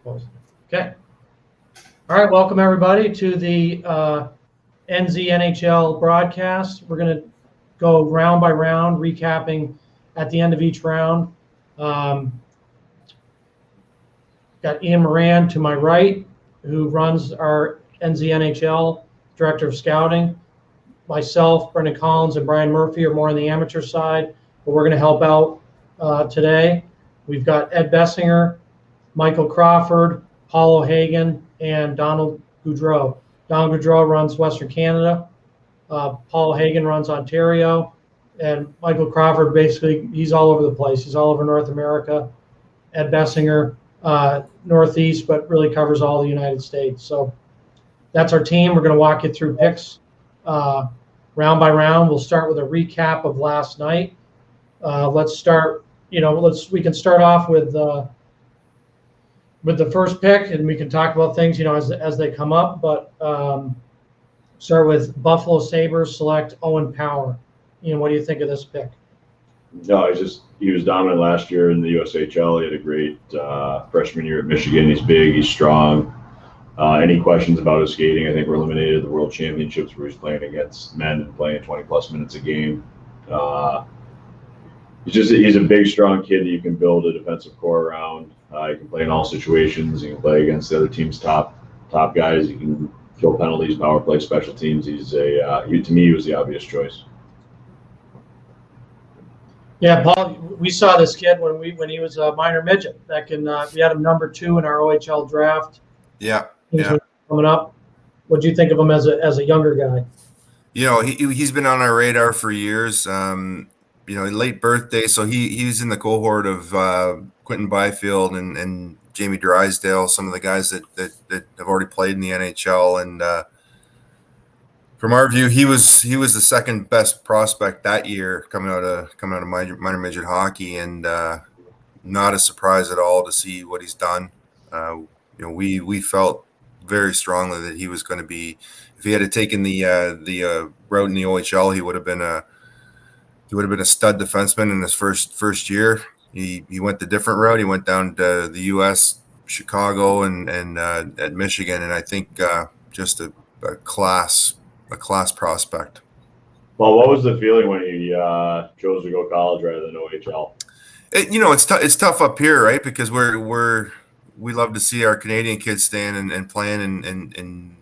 Okay. All right. Welcome everybody to the NZ NHL broadcast. We're going to go round by round, recapping at the end of each round. Got Ian Moran to my right, who runs our NZ NHL, Director of Scouting. Myself, Brendan Collins, and Brian Murphy are more on the amateur side, but we're going to help out today. We've got Ed Bessinger, Michael Crawford, Paul O'Hagan, and Donald Goudreau. Donald Goudreau runs Western Canada. Paul O'Hagan runs Ontario. And Michael Crawford, basically, he's all over the place. He's all over North America. Ed Bessinger, Northeast, but really covers all the United States. So that's our team. We're going to walk you through picks round by round. We'll start with a recap of last night. Let's start, we can start off with the first pick, and we can talk about things, as they come up. But start with Buffalo Sabres select Owen Power. Ian, what do you think of this pick? No, he was dominant last year in the USHL. He had a great freshman year at Michigan. He's big, he's strong. Any questions about his skating? I think we're eliminated at the World Championships where he's playing against men and playing 20-plus minutes a game. He's a big, strong kid that you can build a defensive core around. He can play in all situations. He can play against the other team's top guys. He can kill penalties, power play, special teams. To me, he was the obvious choice. Yeah, Paul, we saw this kid when he was a minor midget. We had him number 2 in our OHL draft. Yeah. Coming up. What do you think of him as a younger guy? He's been on our radar for years. Late birthday, so he's in the cohort of Quentin Byfield and Jamie Drysdale, some of the guys that have already played in the NHL. And from our view, he was the second best prospect that year coming out of minor midget hockey, and not a surprise at all to see what he's done. We felt very strongly that he was going to be, if he had taken the route in the OHL, he would have been a stud defenseman in his first year. He went the different route. He went down to the U.S., Chicago, and at Michigan, and I think just a class prospect. Well, what was the feeling when he chose to go college rather than OHL? It's tough up here, right? Because we love to see our Canadian kids staying and playing in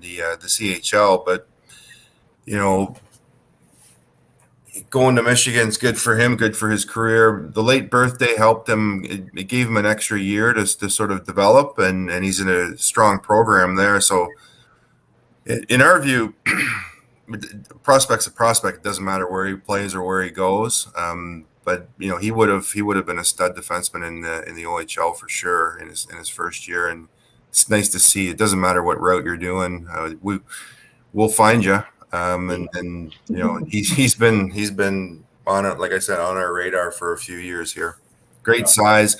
the CHL, but going to Michigan's good for him, good for his career. The late birthday helped him. It gave him an extra year to sort of develop, and he's in a strong program there. So in our view, prospect's a prospect. It doesn't matter where he plays or where he goes. But he would have been a stud defenseman in the OHL for sure in his first year, and it's nice to see. It doesn't matter what route you're doing, we'll find you. He's been on it, like I said, on our radar for a few years here. Great size.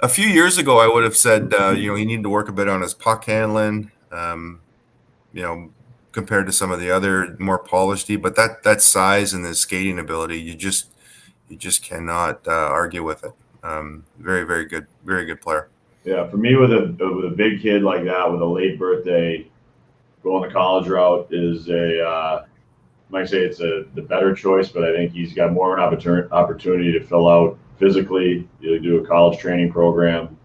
A few years ago, I would have said he needed to work a bit on his puck handling. Compared to some of the other more polished, but that size and the skating ability, you just cannot argue with it. Very, very good player. Yeah, for me, with a big kid like that, with a late birthday, going the college route is I might say it's the better choice, but I think he's got more of an opportunity to fill out physically. You do a college training program.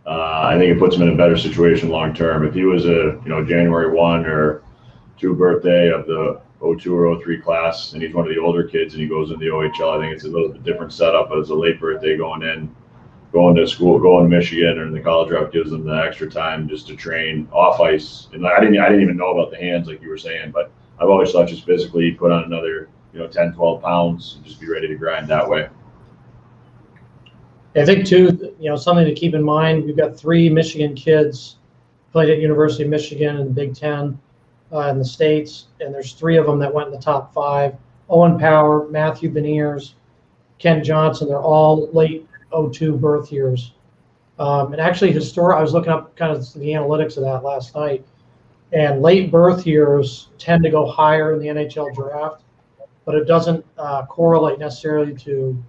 I think it puts him in a better situation long term. If he was a January 1 or 2 birthday of the 02 or 03 class, and he's one of the older kids, and he goes into the OHL, I think it's a little bit different setup. But as a late birthday going to school, going to Michigan, and the college route gives them the extra time just to train off ice. And I didn't even know about the hands, like you were saying, but I've always thought just physically put on another 10, 12 pounds and just be ready to grind that way. I think too, something to keep in mind. We've got 3 Michigan kids played at University of Michigan in the Big Ten in the States, and there's 3 of them that went in the top 5. Owen Power, Matthew Beniers, Ken Johnson. They're all late 02 birth years. And actually, I was looking up kind of the analytics of that last night, and late birth years tend to go higher in the NHL draft, but it doesn't correlate necessarily to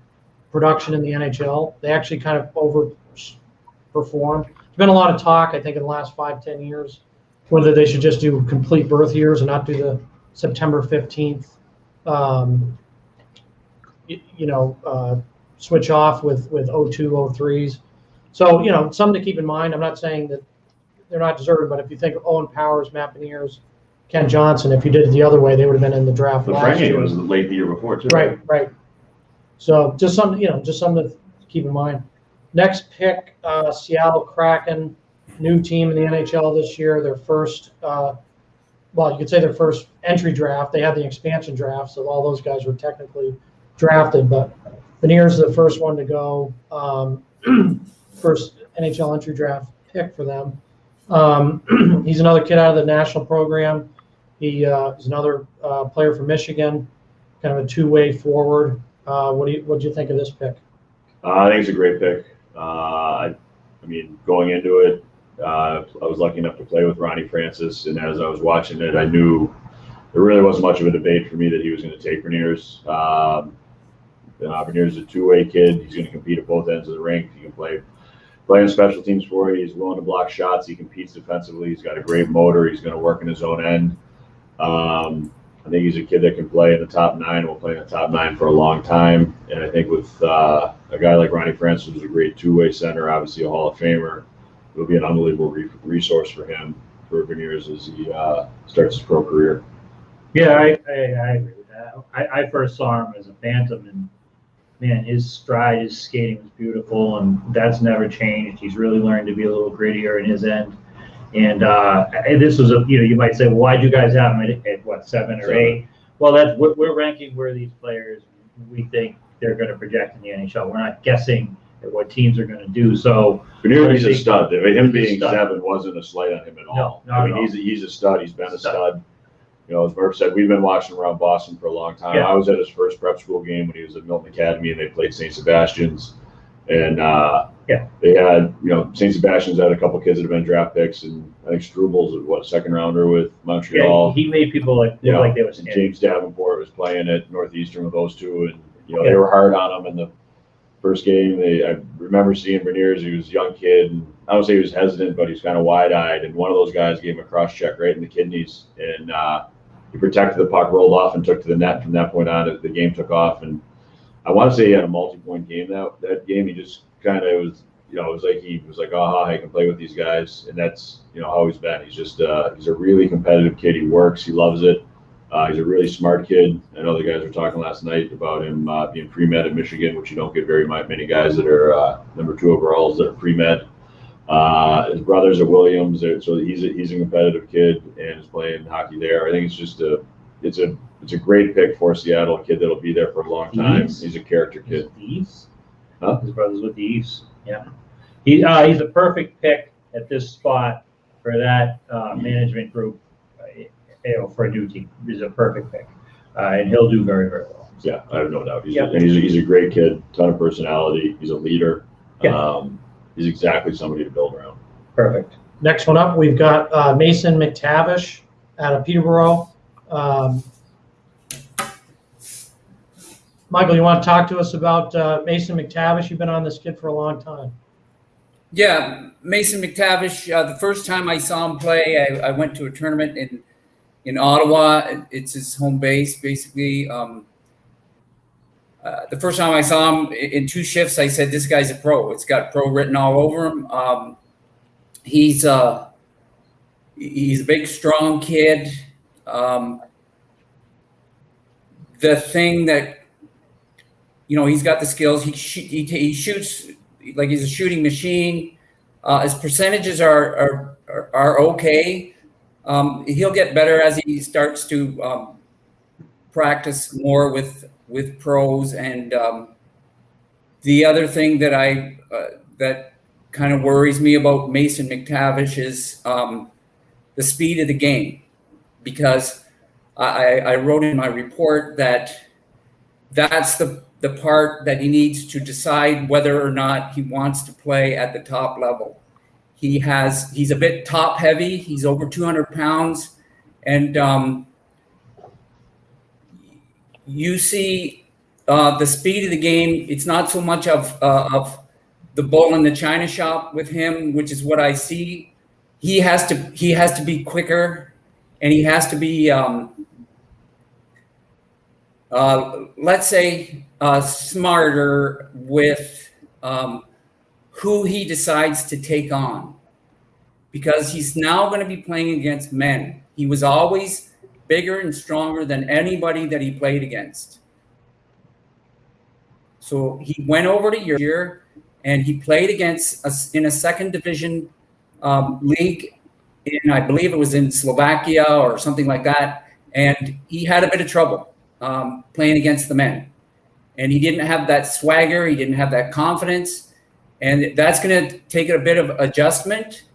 production in the NHL. They actually kind of overperform. been a lot of talk, I think, in the last 5-10 years, whether they should just do complete birth years and not do the September 15th, switch off with 02, 03s. So, something to keep in mind. I'm not saying that they're not deserving, but if you think of Owen Powers, Matt Beniers, Ken Johnson, if you did it the other way, they would have been in the draft last year. was late the year before, too. Right. So just something to keep in mind. Next pick, Seattle Kraken, new team in the NHL this year. Their first, you could say their first entry draft. They had the expansion draft, so all those guys were technically drafted. But Beniers is the first one to go, first NHL entry draft pick for them. He's another kid out of the national program. He is another player from Michigan, kind of a two-way forward. What do you think of this pick? I think it's a great pick. Going into it, I was lucky enough to play with Ronnie Francis, and as I was watching it, I knew there really wasn't much of a debate for me that he was going to take Beniers. Beniers is a two-way kid. He's going to compete at both ends of the rink. He can play in special teams for you. He's willing to block shots. He competes defensively. He's got a great motor. He's going to work in his own end. I think he's a kid that can play in the top 9. Will play in the top 9 for a long time. And I think with a guy like Ronnie Francis, who's a great two-way center, obviously a Hall of Famer, it'll be an unbelievable resource for him, for Beniers, as he starts his pro career. Yeah, I agree with that. I first saw him as a Phantom, and man, his stride, his skating was beautiful, and that's never changed. He's really learned to be a little grittier in his end. And this was you might say, well, why'd you guys have him at what, 7 or 8? Well, we're ranking where these players we think they're going to project in the NHL. We're not guessing at what teams are going to do. So Beniers is a stud. Him being 7 wasn't a slight on him at all. No, not at all. He's a stud. He's been a stud. As Murph said, we've been watching him around Boston for a long time. Yeah. I was at his first prep school game when he was at Milton Academy, and they played St. Sebastian's. And they had, St. Sebastian's had a couple kids that have been draft picks, and I think Strubal's a second rounder with Montreal. Yeah, he made people look like they were standing. James Davenport was playing at Northeastern with those two, and they were hard on him in the first game. I remember seeing Beniers. He was a young kid, and I don't say he was hesitant, but he's kind of wide-eyed. And one of those guys gave him a cross check right in the kidneys, and he protected the puck, rolled off, and took to the net. From that point on, the game took off, and I want to say he had a multi-point game that game. He just kind of was, it was like he was like, I can play with these guys, and that's how he's been. He's just he's a really competitive kid. He works, he loves it. He's a really smart kid. I know the guys were talking last night about him being pre-med at Michigan, which you don't get very many guys that are number 2 overalls that are pre-med. His brothers are Williams, so he's a competitive kid and is playing hockey there. I think it's just it's a great pick for Seattle, a kid that'll be there for a long time. He's a character kid. The East? Huh? His brother's with the East. Yeah. He's a perfect pick at this spot for that management group. For a new team, he's a perfect pick, and he'll do very, very well. Yeah, I have no doubt. He's a great kid, ton of personality. He's a leader. Yeah. He's exactly somebody to build around. Perfect. Next one up, we've got Mason McTavish out of Peterborough. Michael, you want to talk to us about Mason McTavish? You've been on this kid for a long time. Yeah, Mason McTavish. The first time I saw him play, I went to a tournament in Ottawa. It's his home base, basically. The first time I saw him in 2 shifts, I said, "This guy's a pro." It's got pro written all over him. He's a big, strong kid. The thing that he's got the skills. He shoots like he's a shooting machine. His percentages are okay. He'll get better as he starts to practice more with pros. And the other thing that that kind of worries me about Mason McTavish is the speed of the game, because I wrote in my report that that's the part that he needs to decide whether or not he wants to play at the top level. He's a bit top heavy. He's over 200 pounds. And you see the speed of the game. It's not so much of the bull in the china shop with him, which is what I see. He has to be quicker, and he has to be let's say smarter with who he decides to take on, because he's now going to be playing against men. He was always bigger and stronger than anybody that he played against. So he went over to Europe and he played against us in a second division league in, I believe it was in Slovakia or something like that. And he had a bit of trouble playing against the men. And he didn't have that swagger. He didn't have that confidence. And that's going to take a bit of adjustment.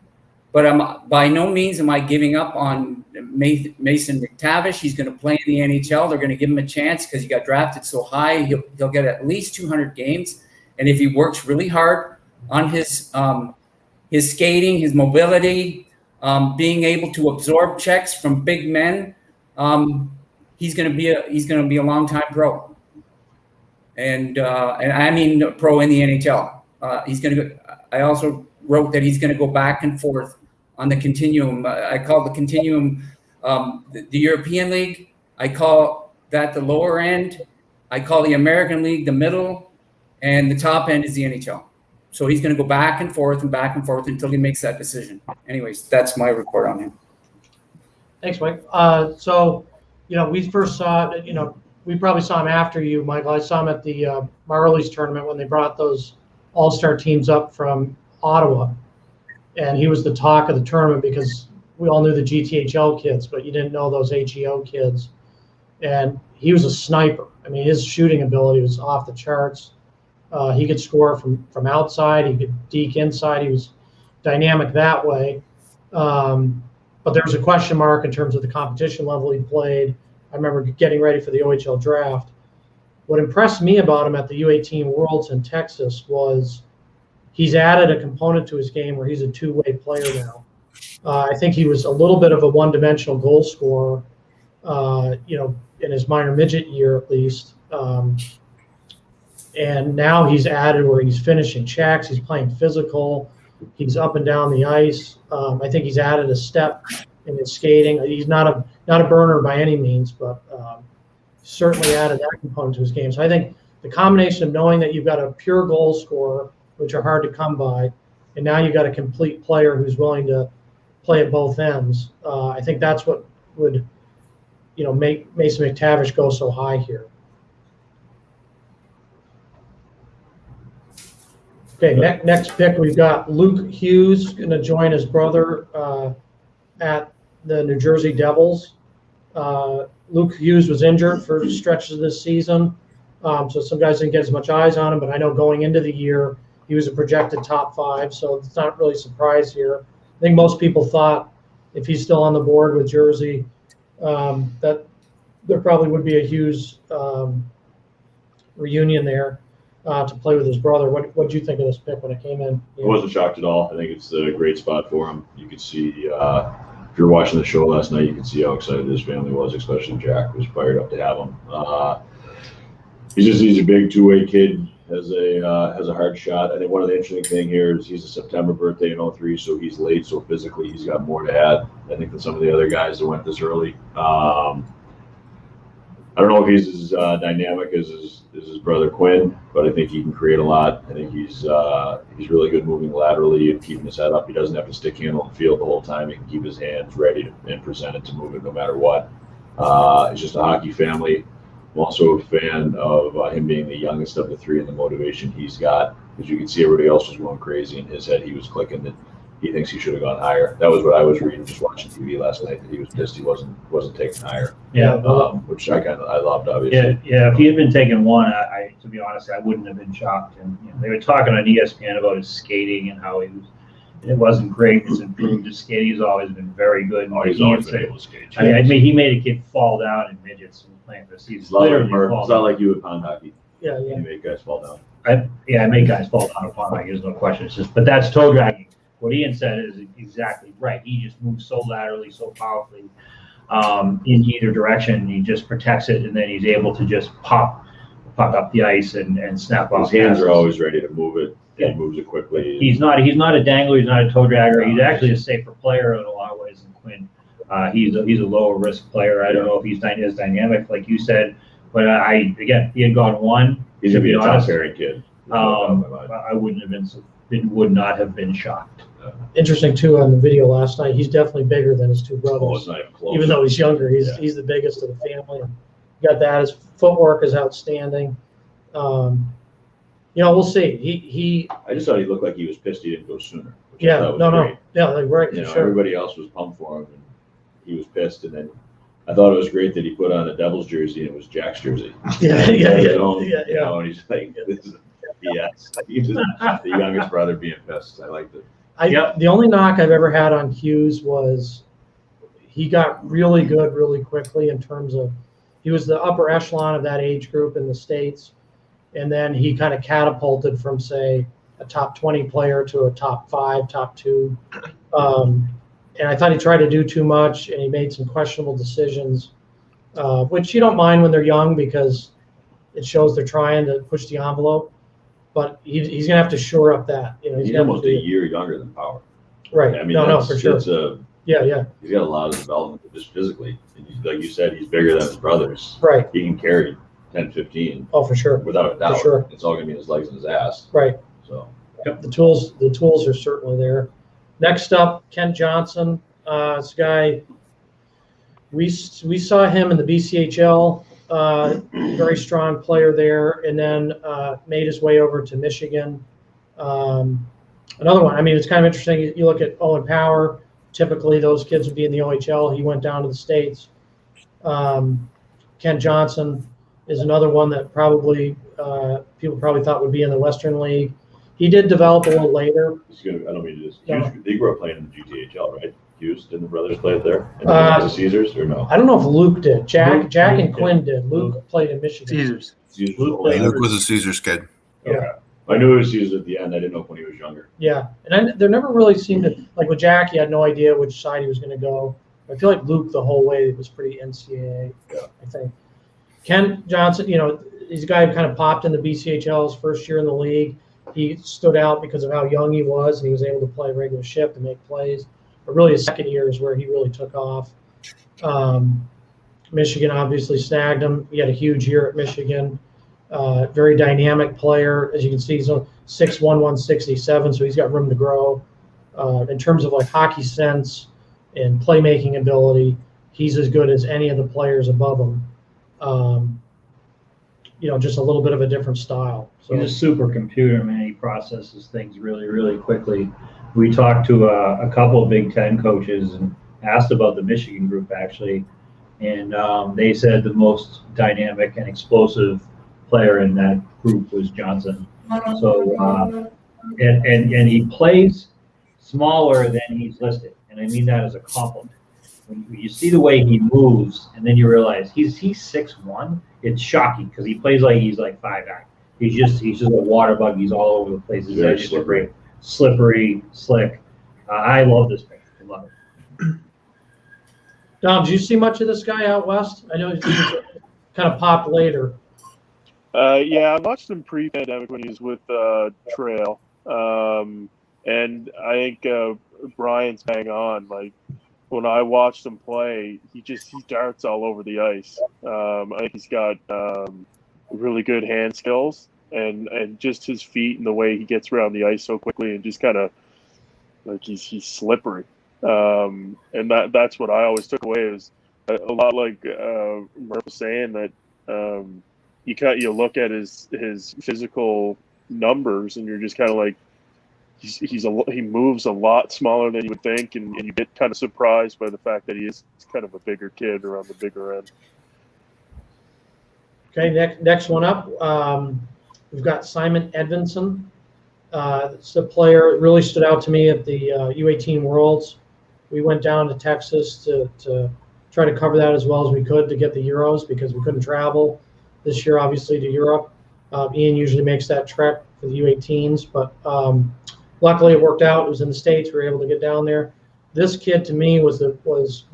But by no means am I giving up on Mason McTavish. He's going to play in the NHL. They're going to give him a chance because he got drafted so high. He'll get at least 200 games. And if he works really hard on his skating, his mobility, being able to absorb checks from big men, he's going to be a long time pro. And I mean pro in the NHL. I also wrote that he's going to go back and forth on the continuum. I call the continuum the European League. I call that the lower end. I call the American League the middle, and the top end is the NHL. So he's going to go back and forth until he makes that decision. Anyways, that's my report on him. Thanks, Mike. So, we first saw, we probably saw him after you, Michael. I saw him at the Marlies tournament when they brought those all-star teams up from Ottawa. And he was the talk of the tournament because we all knew the GTHL kids, but you didn't know those HEO kids. And he was a sniper. I mean, his shooting ability was off the charts. He could score from outside. He could deke inside. He was dynamic that way. But there was a question mark in terms of the competition level he played. I remember getting ready for the OHL draft. What impressed me about him at the U18 Worlds in Texas was he's added a component to his game where he's a two-way player now. I think he was a little bit of a one-dimensional goal scorer, in his minor midget year at least. And now he's added where he's finishing checks, he's playing physical, he's up and down the ice. I think he's added a step in his skating. He's not a burner by any means, but certainly added that component to his game. So I think the combination of knowing that you've got a pure goal scorer, which are hard to come by, and now you've got a complete player who's willing to play at both ends. I think that's what would, make Mason McTavish go so high here. Okay, next pick, we've got Luke Hughes going to join his brother at the New Jersey Devils. Luke Hughes was injured for stretches of this season, so some guys didn't get as much eyes on him, but I know going into the year, he was a projected top 5, so it's not really a surprise here. I think most people thought if he's still on the board with Jersey, that there probably would be a Hughes reunion there to play with his brother. What did you think of this pick when it came in? I wasn't shocked at all. I think it's a great spot for him. You could see, if you're watching the show last night, you could see how excited his family was, especially Jack was fired up to have him. He's a big two-way kid. Has a hard shot. I think one of the interesting thing here is he's a September birthday in 03, so he's late. So physically, he's got more to add, I think, than some of the other guys that went this early. I don't know if he's as dynamic as his brother Quinn, but I think he can create a lot. I think he's really good moving laterally and keeping his head up. He doesn't have to stick handle the field the whole time. He can keep his hands ready and presented to move it no matter what. He's just a hockey family. I'm also a fan of him being the youngest of the three and the motivation he's got. As you can see, everybody else was going crazy in his head. He was clicking that he thinks he should have gone higher. That was what I was reading just watching TV last night, that he was pissed he wasn't taken higher. Yeah. Which I loved, obviously. Yeah. If he had been taken one, I to be honest, I wouldn't have been shocked. And they were talking on ESPN about his skating and how it wasn't great. It's improved his skating. He's always been very good. He's always been able to skate. I mean, he made a kid fall down in midgets and playing for the season. It's not like you with pond hockey. Yeah. You make guys fall down. I make guys fall down upon hockey. There's no question. It's just, but that's toe dragging. What Ian said is exactly right. He just moves so laterally, so powerfully in either direction. He just protects it, and then he's able to just pop up the ice and snap off. His hands are always ready to move it. He moves it quickly. He's not a dangler. He's not a toe dragger. He's actually a safer player in a lot of ways than Quinn. He's a lower risk player. I don't know if he's as dynamic like you said, but he had gone one. He's gonna be a top pairing kid. I would not have been shocked. Interesting too on the video last night. He's definitely bigger than his two Oh, brothers. it's not even close. Even though he's younger, he's the biggest of the family. Got that. His footwork is outstanding. We'll see. I just thought he looked like he was pissed he didn't go sooner. No. Yeah, like right. You know, Sure. everybody else was pumped for him, and he was pissed. And then I thought it was great that he put on a Devils jersey and it was Jack's jersey. Yeah. You know, and he's like, this is BS. He just the youngest brother being pissed. I liked it. The only knock I've ever had on Hughes was he got really good really quickly in terms of he was the upper echelon of that age group in the States. And then he kind of catapulted from, say, a top 20 player to a top 5, top 2. And I thought he tried to do too much, and he made some questionable decisions, which you don't mind when they're young because it shows they're trying to push the envelope. But he's going to have to shore up that. He's almost a year younger than Power. Right. I mean, for sure. Yeah. He's got a lot of development just physically. And like you said, he's bigger than his brothers. Right. He can carry 10, 15. Oh, for sure. Without a doubt. For sure. It's all going to be in his legs and his ass. Right. So. Yep. The tools are certainly there. Next up, Kent Johnson. This guy, we saw him in the BCHL. Very strong player there, and then made his way over to Michigan. Another one. I mean, it's kind of interesting. You look at Owen Power. Typically, those kids would be in the OHL. He went down to the States. Kent Johnson is another one that probably people probably thought would be in the Western League. He did develop a little later. I don't mean to just. They grew up playing in the GTHL, right? Hughes, didn't the brothers play it there? The Caesars, or no? I don't know if Luke did. Jack and Quinn did. Luke played in Michigan. Caesars. Luke was a Caesars kid. Okay. Yeah. I knew it was Caesars at the end. I didn't know when he was younger. Yeah, and there never really seemed to, like with Jack, he had no idea which side he was going to go. I feel like Luke the whole way was pretty NCAA. Yeah. I think. Ken Johnson, he's a guy who kind of popped in the BCHL his first year in the league. He stood out because of how young he was, and he was able to play regular shift and make plays. But really, his second year is where he really took off. Michigan obviously snagged him. He had a huge year at Michigan. Very dynamic player. As you can see, he's 6'1", 167, so he's got room to grow. In terms of like hockey sense and playmaking ability, he's as good as any of the players above him. Just a little bit of a different style. So He's a supercomputer, man. He processes things really, really quickly. We talked to a couple of Big Ten coaches and asked about the Michigan group, actually. And they said the most dynamic and explosive player in that group was Johnson. So, and he plays smaller than he's listed. And I mean that as a compliment. When you see the way he moves, and then you realize he's 6'1", it's shocking because he plays like he's like 5'9". He's just a water bug. He's all over the place. His edges are great, slippery, slick. I love this man. I love it. Dom, did you see much of this guy out west? I know he kind of popped later. Yeah, I watched him pre-pandemic when he was with Trail, and I think Brian's bang on. Like when I watched him play, he darts all over the ice. I think he's got really good hand skills and just his feet and the way he gets around the ice so quickly and just kind of like he's slippery. And that's what I always took away is a lot like Murph was saying that you look at his physical numbers and you're just kind of like he moves a lot smaller than you would think, and you get kind of surprised by the fact that he's kind of a bigger kid around the bigger end. Okay, next one up, we've got Simon Edvinson. It's a player that really stood out to me at the U18 Worlds. We went down to Texas to try to cover that as well as we could to get the Euros because we couldn't travel this year, obviously, to Europe. Ian usually makes that trek for the U18s, but luckily it worked out. It was in the States. We were able to get down there. This kid, to me, was the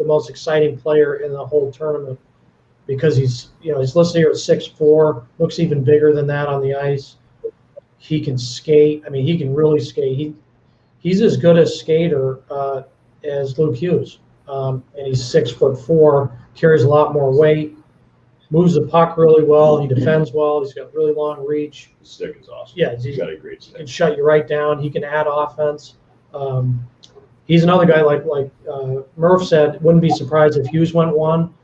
most exciting player in the whole tournament because he's listed here at 6'4", looks even bigger than that on the ice. He can skate. I mean, he can really skate. He's as good a skater as Luke Hughes, and he's 6'4", carries a lot more weight, moves the puck really well. He defends well. He's got really long reach. His stick is awesome. Yeah, he's got a great He stick. can shut you right down. He can add offense. He's another guy like Murph said. Wouldn't be surprised if Hughes went 1.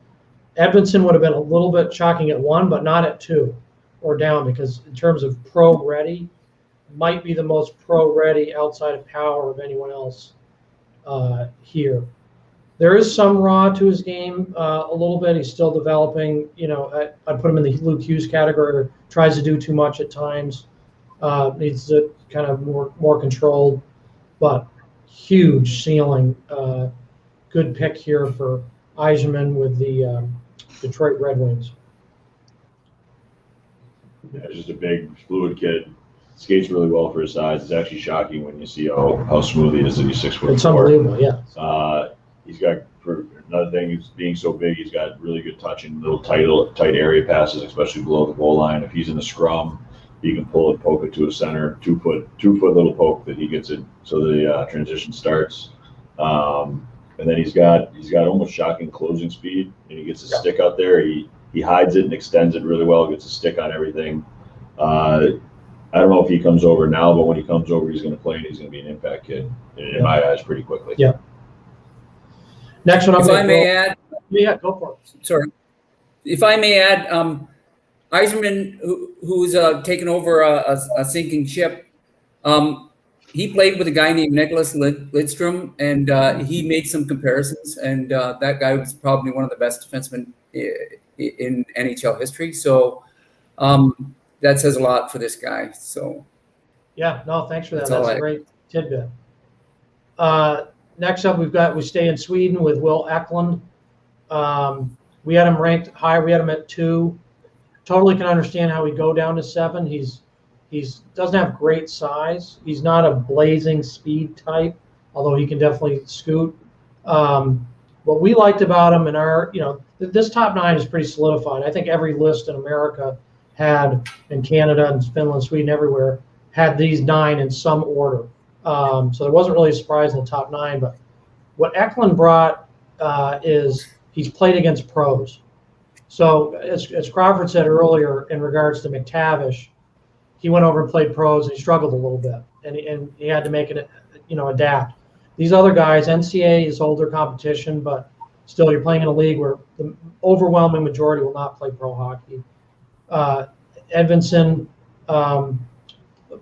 Edmondson would have been a little bit shocking at 1, but not at 2 or down, because in terms of pro ready, might be the most pro ready outside of Power of anyone else here. There is some raw to his game a little bit. He's still developing. You know, I'd put him in the Luke Hughes category. Tries to do too much at times. Needs to kind of more controlled, but huge ceiling. Good pick here for Yzerman with the Detroit Red Wings. Yeah, he's just a big, fluid kid. Skates really well for his size. It's actually shocking when you see how smooth he is. That he's 6'4". It's unbelievable. Yeah. He's got, for another thing, he's being so big. He's got really good touch in little tight area passes, especially below the goal line. If he's in the scrum, he can pull it, poke it to a center, 2 foot little poke that he gets it so the transition starts. And then he's got almost shocking closing speed, and he gets his stick out there. He hides it and extends it really well. Gets a stick on everything. I don't know if he comes over now, but when he comes over, he's going to play, and he's going to be an impact kid in my eyes pretty quickly. Yeah. Next one up. If I may add, yeah, go for it. sorry. If I may add, Yzerman, who's taken over a sinking ship, he played with a guy named Nicholas Lidstrom, and he made some comparisons, and that guy was probably one of the best defensemen in NHL history. So that says a lot for this guy. So yeah, no, thanks for that. That's That's a great tidbit. Next up, we stay in Sweden with Will Eklund. We had him ranked high. We had him at 2. Totally can understand how he'd go down to 7. He's doesn't have great size. He's not a blazing speed type, although he can definitely scoot. What we liked about him in our, this top 9 is pretty solidified. I think every list in America had, in Canada and Finland, Sweden, everywhere, had these 9 in some order. So there wasn't really a surprise in the top 9. But what Eklund brought is he's played against pros. So as Crawford said earlier in regards to McTavish, he went over and played pros and he struggled a little bit, and he had to make it, adapt. These other guys, NCAA is older competition, but still you're playing in a league where the overwhelming majority will not play pro hockey. Edvinsson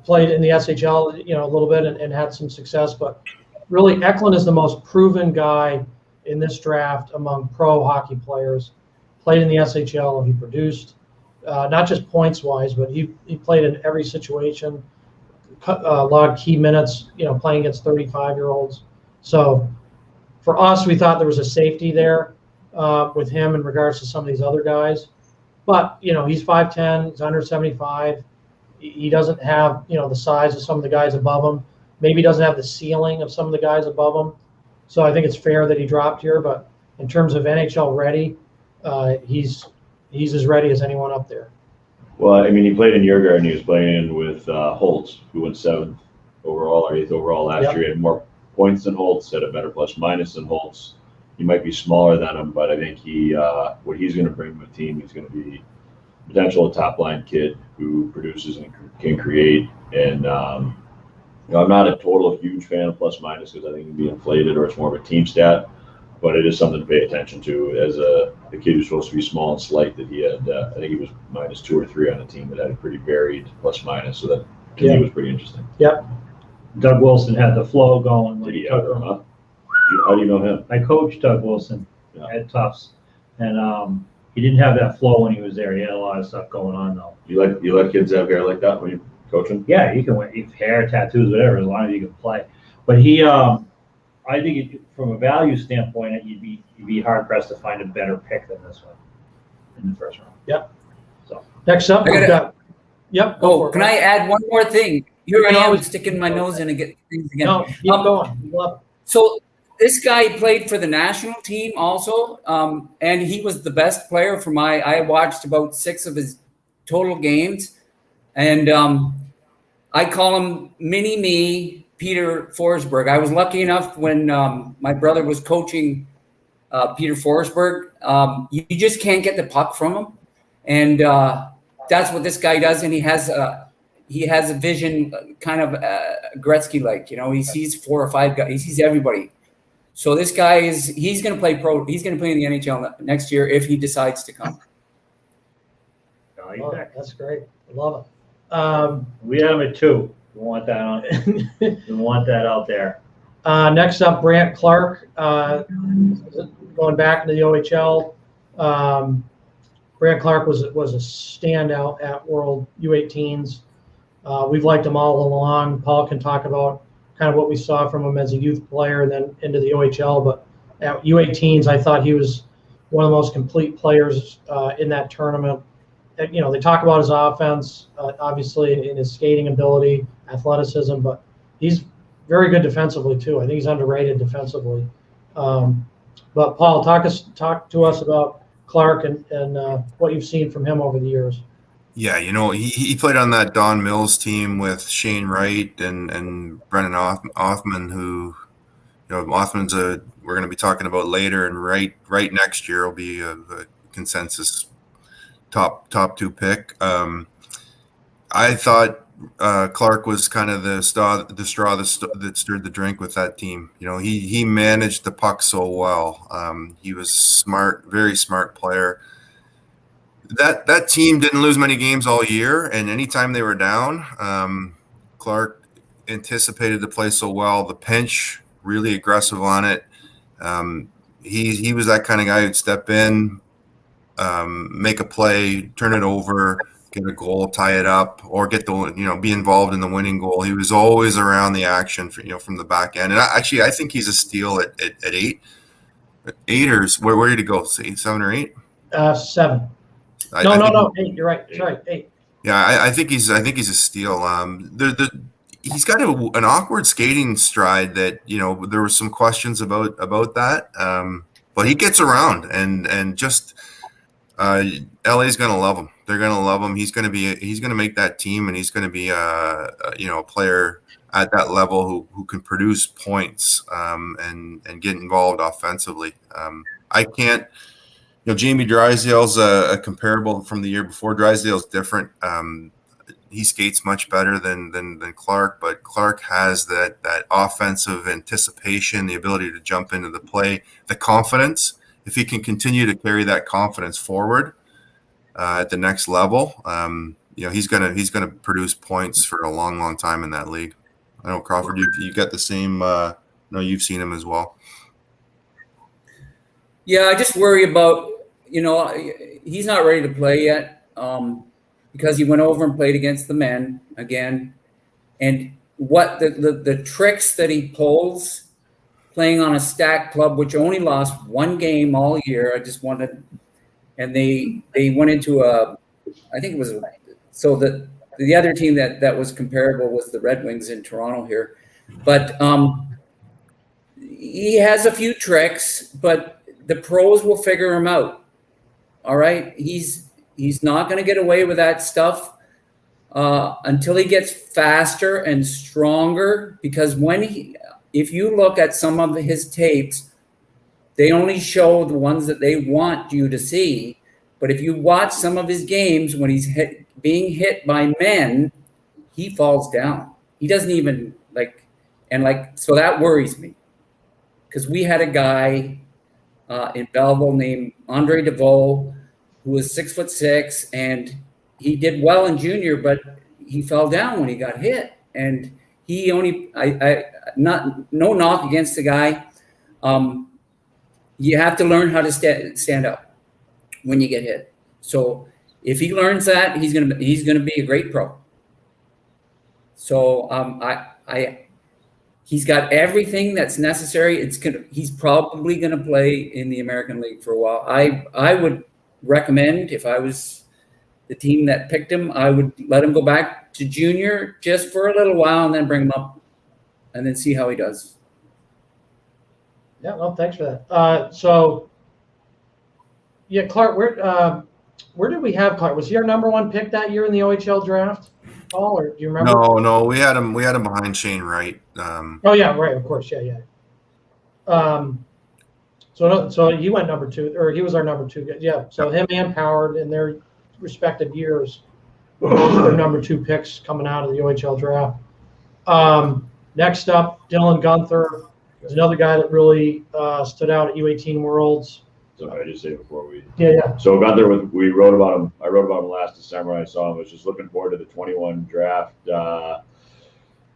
played in the SHL, a little bit and had some success, but really Eklund is the most proven guy in this draft among pro hockey players. Played in the SHL and he produced, not just points wise, but he played in every situation, a lot of key minutes, playing against 35-year-olds. So for us, we thought there was a safety there with him in regards to some of these other guys. But, he's 5'10", he's under 75. He doesn't have, the size of some of the guys above him. Maybe doesn't have the ceiling of some of the guys above him. So I think it's fair that he dropped here. But in terms of NHL ready, he's as ready as anyone up there. Well, I mean, he played in Djurgården. He was playing with Holtz, who went 7th overall or 8th overall last year. He had more points than Holtz, had a better plus minus than Holtz. He might be smaller than him, but I think what he's going to bring to the team, he's going to be potential top line kid who produces and can create. And I'm not a total huge fan of plus minus because I think it can be inflated or it's more of a team stat. But it is something to pay attention to as a kid who's supposed to be small and slight. That he had, I think he was -2 or 3 on a team that had a pretty varied plus minus. So that to me was pretty interesting. Yep. Doug Wilson had the flow going. Did he ever? Huh? How do you know him? I coached Doug Wilson at Tufts, and he didn't have that flow when he was there. He had a lot of stuff going on though. You let kids have hair like that when you coach them? Yeah, you can wear hair, tattoos, whatever, as long as you can play. But he, I think from a value standpoint, you'd be hard pressed to find a better pick than this one in the first round. Yep. So next up, we've got. Yep. Oh, can I add one more thing? Here I am always sticking my nose in and get things again. No, keep going. Love it. So this guy played for the national team also, and he was the best player for I watched about 6 of his total games, and I call him Mini Me, Peter Forsberg. I was lucky enough when my brother was coaching Peter Forsberg. You just can't get the puck from him, and that's what this guy does. And he has a vision, kind of Gretzky-like. You know, he sees 4 or 5 guys. He sees everybody. So this guy he's going to play pro. He's going to play in the NHL next year if he decides to come. Oh, that's great. I love it. We have him at 2. We want that on. We want that out there. Next up, Brant Clark, going back into the OHL. Brant Clark was a standout at World U18s. We've liked him all along. Paul can talk about kind of what we saw from him as a youth player and then into the OHL. But at U18s, I thought he was one of the most complete players in that tournament. You know, they talk about his offense, obviously, in his skating ability, athleticism, but he's very good defensively too. I think he's underrated defensively. But Paul, talk to us about Clark and what you've seen from him over the years. Yeah, you know, he played on that Don Mills team with Shane Wright and Brennan Othman, who, you know, Othman's we're going to be talking about later, and Wright next year will be a consensus top 2 pick. I thought Clark was kind of the straw that stirred the drink with that team. You know, he managed the puck so well. He was smart, very smart player. That team didn't lose many games all year, and anytime they were down, Clark anticipated the play so well. The pinch, really aggressive on it. He was that kind of guy who'd step in, make a play, turn it over, get a goal, tie it up, or be involved in the winning goal. He was always around the action from the back end. And I think he's a steal at 8. 8 or where did he go? 7 or 8? 7. No, 8. You're right. Sorry, 8. Yeah, I think he's a steal. He's got an awkward skating stride that, you know, there were some questions about that. But he gets around and just LA's going to love him. They're going to love him. He's going to make that team, and he's going to be a player at that level who can produce points and get involved offensively. I can't. You know, Jamie Drysdale's a comparable from the year before. Drysdale's different. He skates much better than Clark, but Clark has that offensive anticipation, the ability to jump into the play, the confidence. If he can continue to carry that confidence forward at the next level, you know, he's gonna produce points for a long time in that league. I know, Crawford, you got the same. No, you've seen him as well. Yeah, I just worry about, you know, he's not ready to play yet because he went over and played against the men again. And what the tricks that he pulls playing on a stacked club, which only lost 1 game all year. And they went into I think it was, so the other team that was comparable was the Red Wings in Toronto here. But he has a few tricks, but the pros will figure him out. All right. He's not going to get away with that stuff until he gets faster and stronger, because if you look at some of his tapes, they only show the ones that they want you to see. But if you watch some of his games when he's being hit by men, he falls down. He doesn't even so that worries me, because we had a guy in Belleville named Andre DeVoe, who was 6'6", and he did well in junior, but he fell down when he got hit. And he only, no knock against the guy. You have to learn how to stand up when you get hit. So if he learns that, he's gonna be a great pro. So he's got everything that's necessary. He's probably gonna play in the American League for a while. I would recommend, if I was the team that picked him, I would let him go back to junior just for a little while and then bring him up and then see how he does. Yeah, well, thanks for that. So, yeah, Clark, where did we have Clark? Was he our number 1 pick that year in the OHL draft? Paul, or do you remember? No, we had him behind Shane Wright. Oh yeah, right, of course, yeah. So he went number 2, or he was our number 2 guy. Yeah, so him and Howard in their respective years were number 2 picks coming out of the OHL draft. Next up, Dylan Gunther is another guy that really stood out at U18 Worlds. So I just say before we. Yeah. So Gunther, we wrote about him. I wrote about him last December. I saw him. I was just looking forward to the 21 draft. Dylan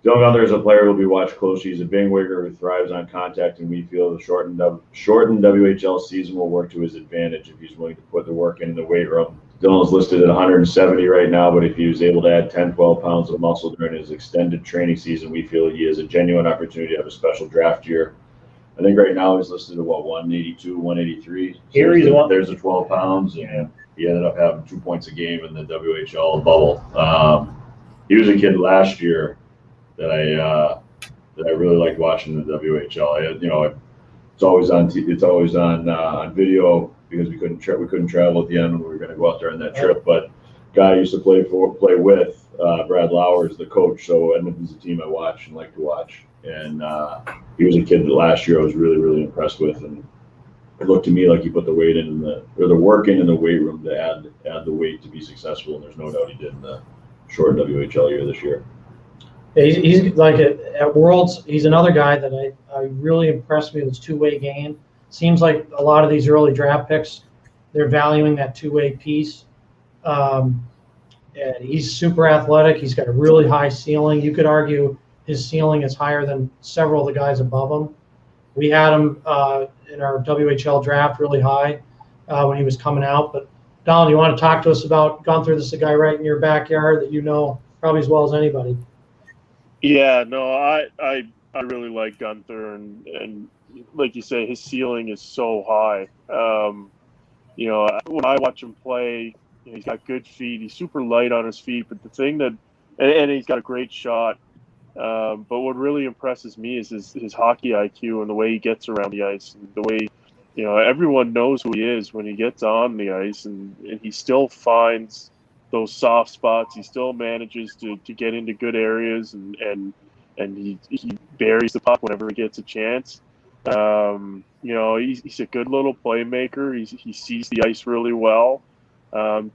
Gunther is a player who will be watched closely. He's a bingwigger who thrives on contact, and we feel the shortened WHL season will work to his advantage if he's willing to put the work in the weight room. Dylan's listed at 170 right now, but if he was able to add 10, 12 pounds of muscle during his extended training season, we feel he has a genuine opportunity to have a special draft year. I think right now he's listed at 182, 183. So there's the 12 pounds, and he ended up having 2 points a game in the WHL bubble. He was a kid last year that I really liked watching in the WHL. It's always on video because we couldn't travel at the end when we were going to go out there on that trip. But guy I used to play with, Brad Lauer, is the coach. So Edmonton's a team I watch and like to watch. And he was a kid that last year I was really, really impressed with, and it looked to me like he put the weight in the work in the weight room to add the weight to be successful. And there's no doubt he did in the short WHL year this year. Yeah, he's like at Worlds. He's another guy that I really impressed me with his two-way game. Seems like a lot of these early draft picks, they're valuing that two-way piece. And he's super athletic. He's got a really high ceiling. You could argue his ceiling is higher than several of the guys above him. We had him in our WHL draft really high when he was coming out. But Donald, you want to talk to us about Gunther? This is a guy right in your backyard that you know probably as well as anybody. Yeah, no, I really like Gunther, and like you say, his ceiling is so high. When I watch him play, he's got good feet. He's super light on his feet, but the thing that, and he's got a great shot. But what really impresses me is his hockey IQ and the way he gets around the ice, and the way, everyone knows who he is when he gets on the ice, and he still finds those soft spots. He still manages to get into good areas, and he buries the puck whenever he gets a chance. He's a good little playmaker. He sees the ice really well.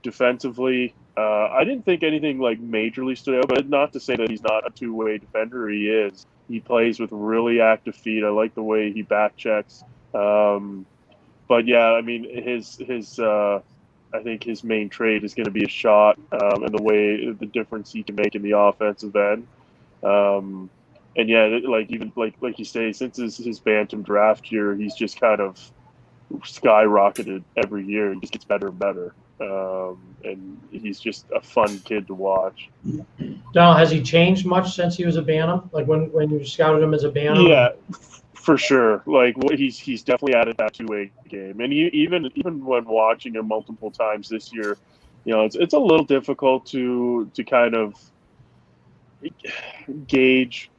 Defensively, I didn't think anything like majorly stood out, but not to say that he's not a two-way defender. He is. He plays with really active feet. I like the way he back checks. But yeah, I mean, I think his main trait is going to be a shot, and the difference he can make in the offensive end. And yeah, like you say, since his Bantam draft year, he's just kind of skyrocketed every year. He just gets better and better. And he's just a fun kid to watch. Now, has he changed much since he was a Bantam? Like when you scouted him as a Bantam? Yeah, for sure. Like he's definitely added that two-way game, and even when watching him multiple times this year, it's a little difficult to kind of gauge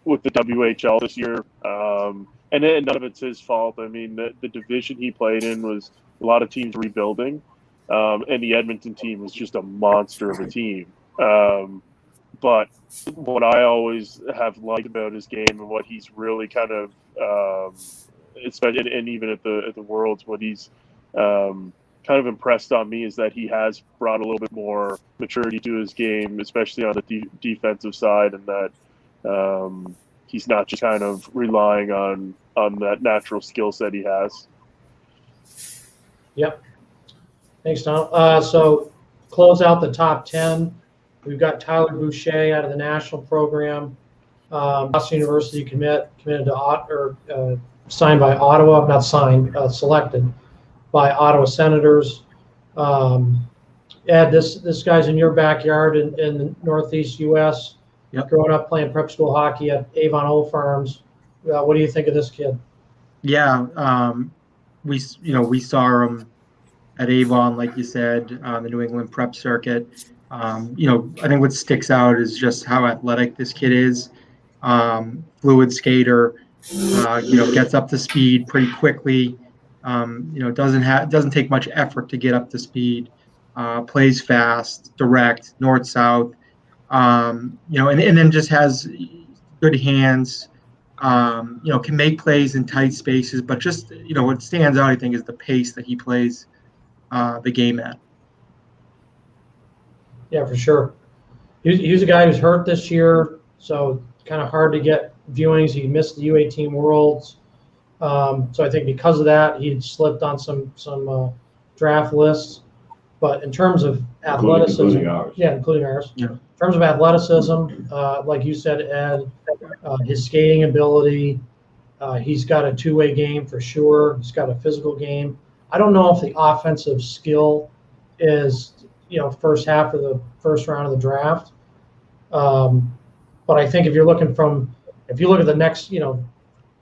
with the WHL this year. And none of it's his fault. I mean, the division he played in was a lot of teams rebuilding. And the Edmonton team was just a monster of a team. But what I always have liked about his game and what he's really kind of, and even at the Worlds, what he's kind of impressed on me is that he has brought a little bit more maturity to his game, especially on the defensive side, and that he's not just kind of relying on that natural skill set he has. Yep. Thanks, Donald. So close out the top 10. We've got Tyler Boucher out of the national program. Boston University committed to signed by Ottawa, not signed, selected by Ottawa Senators. Ed, this guy's in your backyard in the Northeast U.S. Yep. Growing up playing prep school hockey at Avon Old Farms. What do you think of this kid? Yeah, we saw him at Avon, like you said, on the New England prep circuit. I think what sticks out is just how athletic this kid is. Fluid skater, gets up to speed pretty quickly. Doesn't take much effort to get up to speed. Plays fast, direct, north-south. And then just has good hands. Can make plays in tight spaces, but just what stands out, I think, is the pace that he plays the game at. Yeah, for sure. He was a guy who's hurt this year, so kind of hard to get viewings. He missed the U18 Worlds, so I think because of that, he'd slipped on some draft lists. But in terms of athleticism, including ours. yeah, including ours. Yeah. In terms of athleticism, like you said, Ed, his skating ability, he's got a two-way game for sure. He's got a physical game. I don't know if the offensive skill is, first half of the first round of the draft. But I think if you look at the next,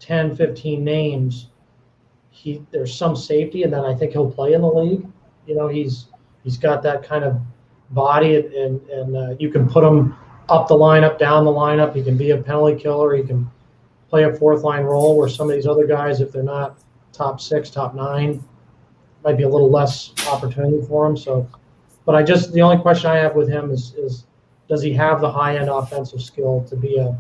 10, 15 names, there's some safety, and then I think he'll play in the league. He's got that kind of body, and you can put him up the lineup, down the lineup. He can be a penalty killer. He can play a fourth line role where some of these other guys, if they're not top 6, top 9, might be a little less opportunity for him. So, but the only question I have with him is does he have the high-end offensive skill to be a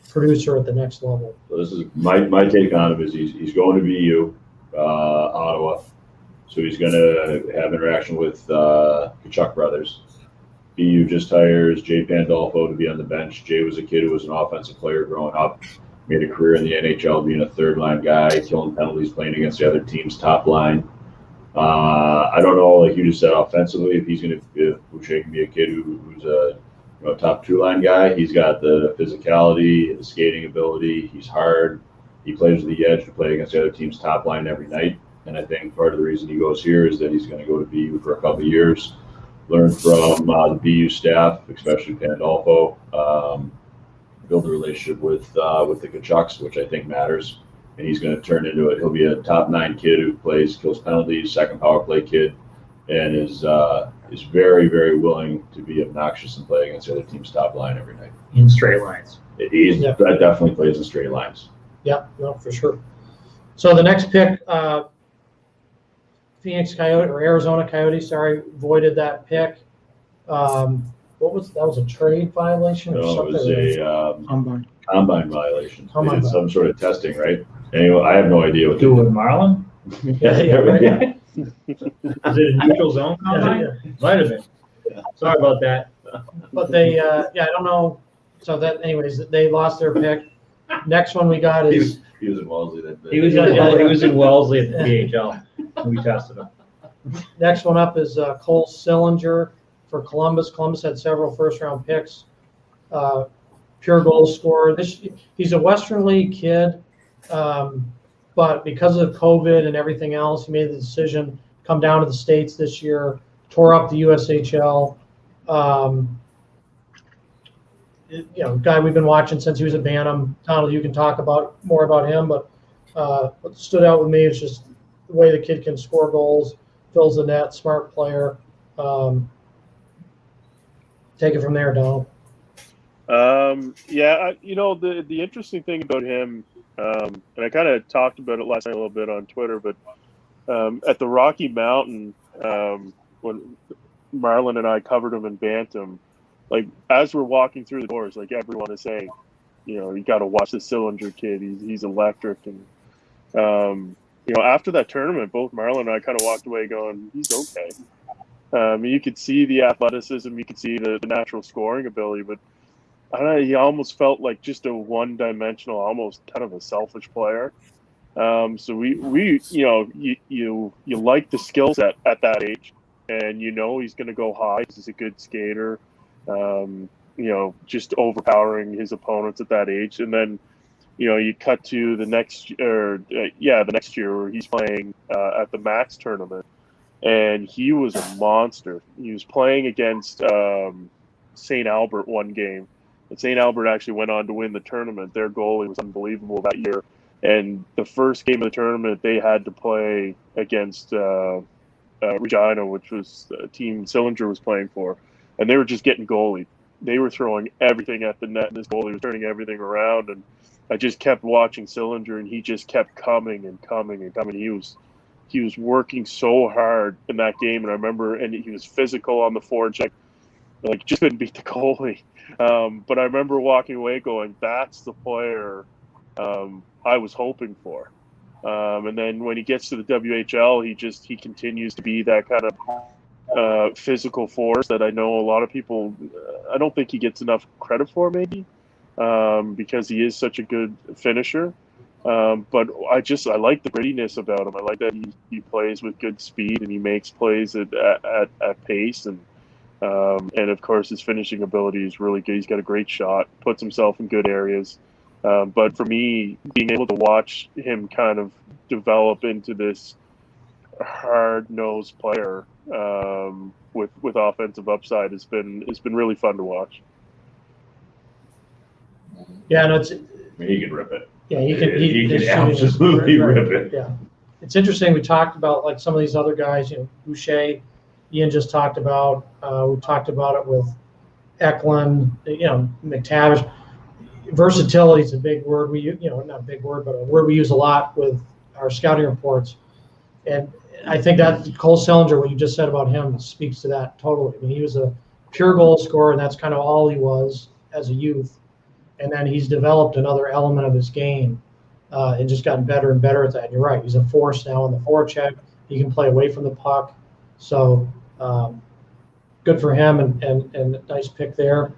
producer at the next level? So this is my take on him is he's going to BU, Ottawa. So he's going to have interaction with Kachuk brothers. BU just hires Jay Pandolfo to be on the bench. Jay was a kid who was an offensive player growing up, made a career in the NHL being a third-line guy, killing penalties, playing against the other team's top line. I don't know, like you just said, offensively, if Boucher can be a kid who's a top 2-line guy. He's got the physicality, the skating ability. He's hard. He plays with the edge to play against the other team's top line every night. And I think part of the reason he goes here is that he's going to go to BU for a couple of years, learn from the BU staff, especially Pandolfo, build a relationship with the Kachucks, which I think matters. And he's going to turn into it. He'll be a top 9 kid who kills penalties, second power play kid, and is very, very willing to be obnoxious and play against the other team's top line every night. In straight lines. That definitely plays in straight lines. Yeah, no, for sure. So the next pick, Arizona Coyotes, voided that pick. What was that? Was a trade violation or something? It was a combine violation. Combine They did some sort of testing, right? Anyway, I have no idea what Do it with Marlin? Yeah. Is it a neutral zone combine? Yeah. Might have been. Sorry about that. But they, I don't know. So that, anyways, they lost their pick. Next one we got is He was in Wellesley that day. He was in Wellesley at the PHL. We tested him. next one up is Cole Sillinger for Columbus. Columbus had several first-round picks. Pure goal scorer. He's a Western League kid, but because of COVID and everything else, he made the decision to come down to the States this year, tore up the USHL. Guy we've been watching since he was at Bantam. Donald, you can talk more about him, but what stood out with me is just the way the kid can score goals, fills the net, smart player. Take it from there, Donald. The interesting thing about him, and I kind of talked about it last night a little bit on Twitter, but at the Rocky Mountain, when Marlon and I covered him in Bantam, like as we're walking through the doors, like everyone is saying, you got to watch the Sillinger kid. He's electric, and after that tournament, both Marlon and I kind of walked away going, he's okay. You could see the athleticism, you could see the natural scoring ability, but I don't know, he almost felt like just a one-dimensional, almost kind of a selfish player. So we you like the skill set at that age, and he's going to go high. He's a good skater. Just overpowering his opponents at that age, and then you cut to the next year where he's playing at the Max tournament, and he was a monster. He was playing against St. Albert one game. And St. Albert actually went on to win the tournament. Their goalie was unbelievable that year. And the first game of the tournament, they had to play against Regina, which was a team Sillinger was playing for. And they were just getting goalied. They were throwing everything at the net, and this goalie was turning everything around. And I just kept watching Sillinger, and he just kept coming and coming and coming. He was working so hard in that game, and I remember, and he was physical on the forecheck. like just couldn't beat the goalie. But I remember walking away going, "That's the player I was hoping for." And then when he gets to the WHL, he continues to be that kind of physical force that I know a lot of people. I don't think he gets enough credit for, maybe because he is such a good finisher. But I like the grittiness about him. I like that he plays with good speed and he makes plays at pace, and of course his finishing ability is really good. He's got a great shot, puts himself in good areas. But for me, being able to watch him kind of develop into this hard-nosed player with offensive upside has been really fun to watch. Yeah, no, I mean, he can rip it. yeah, he can can absolutely rip it. Yeah, it's interesting. We talked about like some of these other guys, Boucher, Ian just talked about. We talked about it with Eklund, McTavish. Versatility is a big word. Not a big word, but a word we use a lot with our scouting reports. And I think that Cole Sillinger, what you just said about him, speaks to that totally. I mean, he was a pure goal scorer, and that's kind of all he was as a youth. And then he's developed another element of his game and just gotten better and better at that. And you're right. He's a force now in the forecheck. He can play away from the puck. So good for him and nice pick there.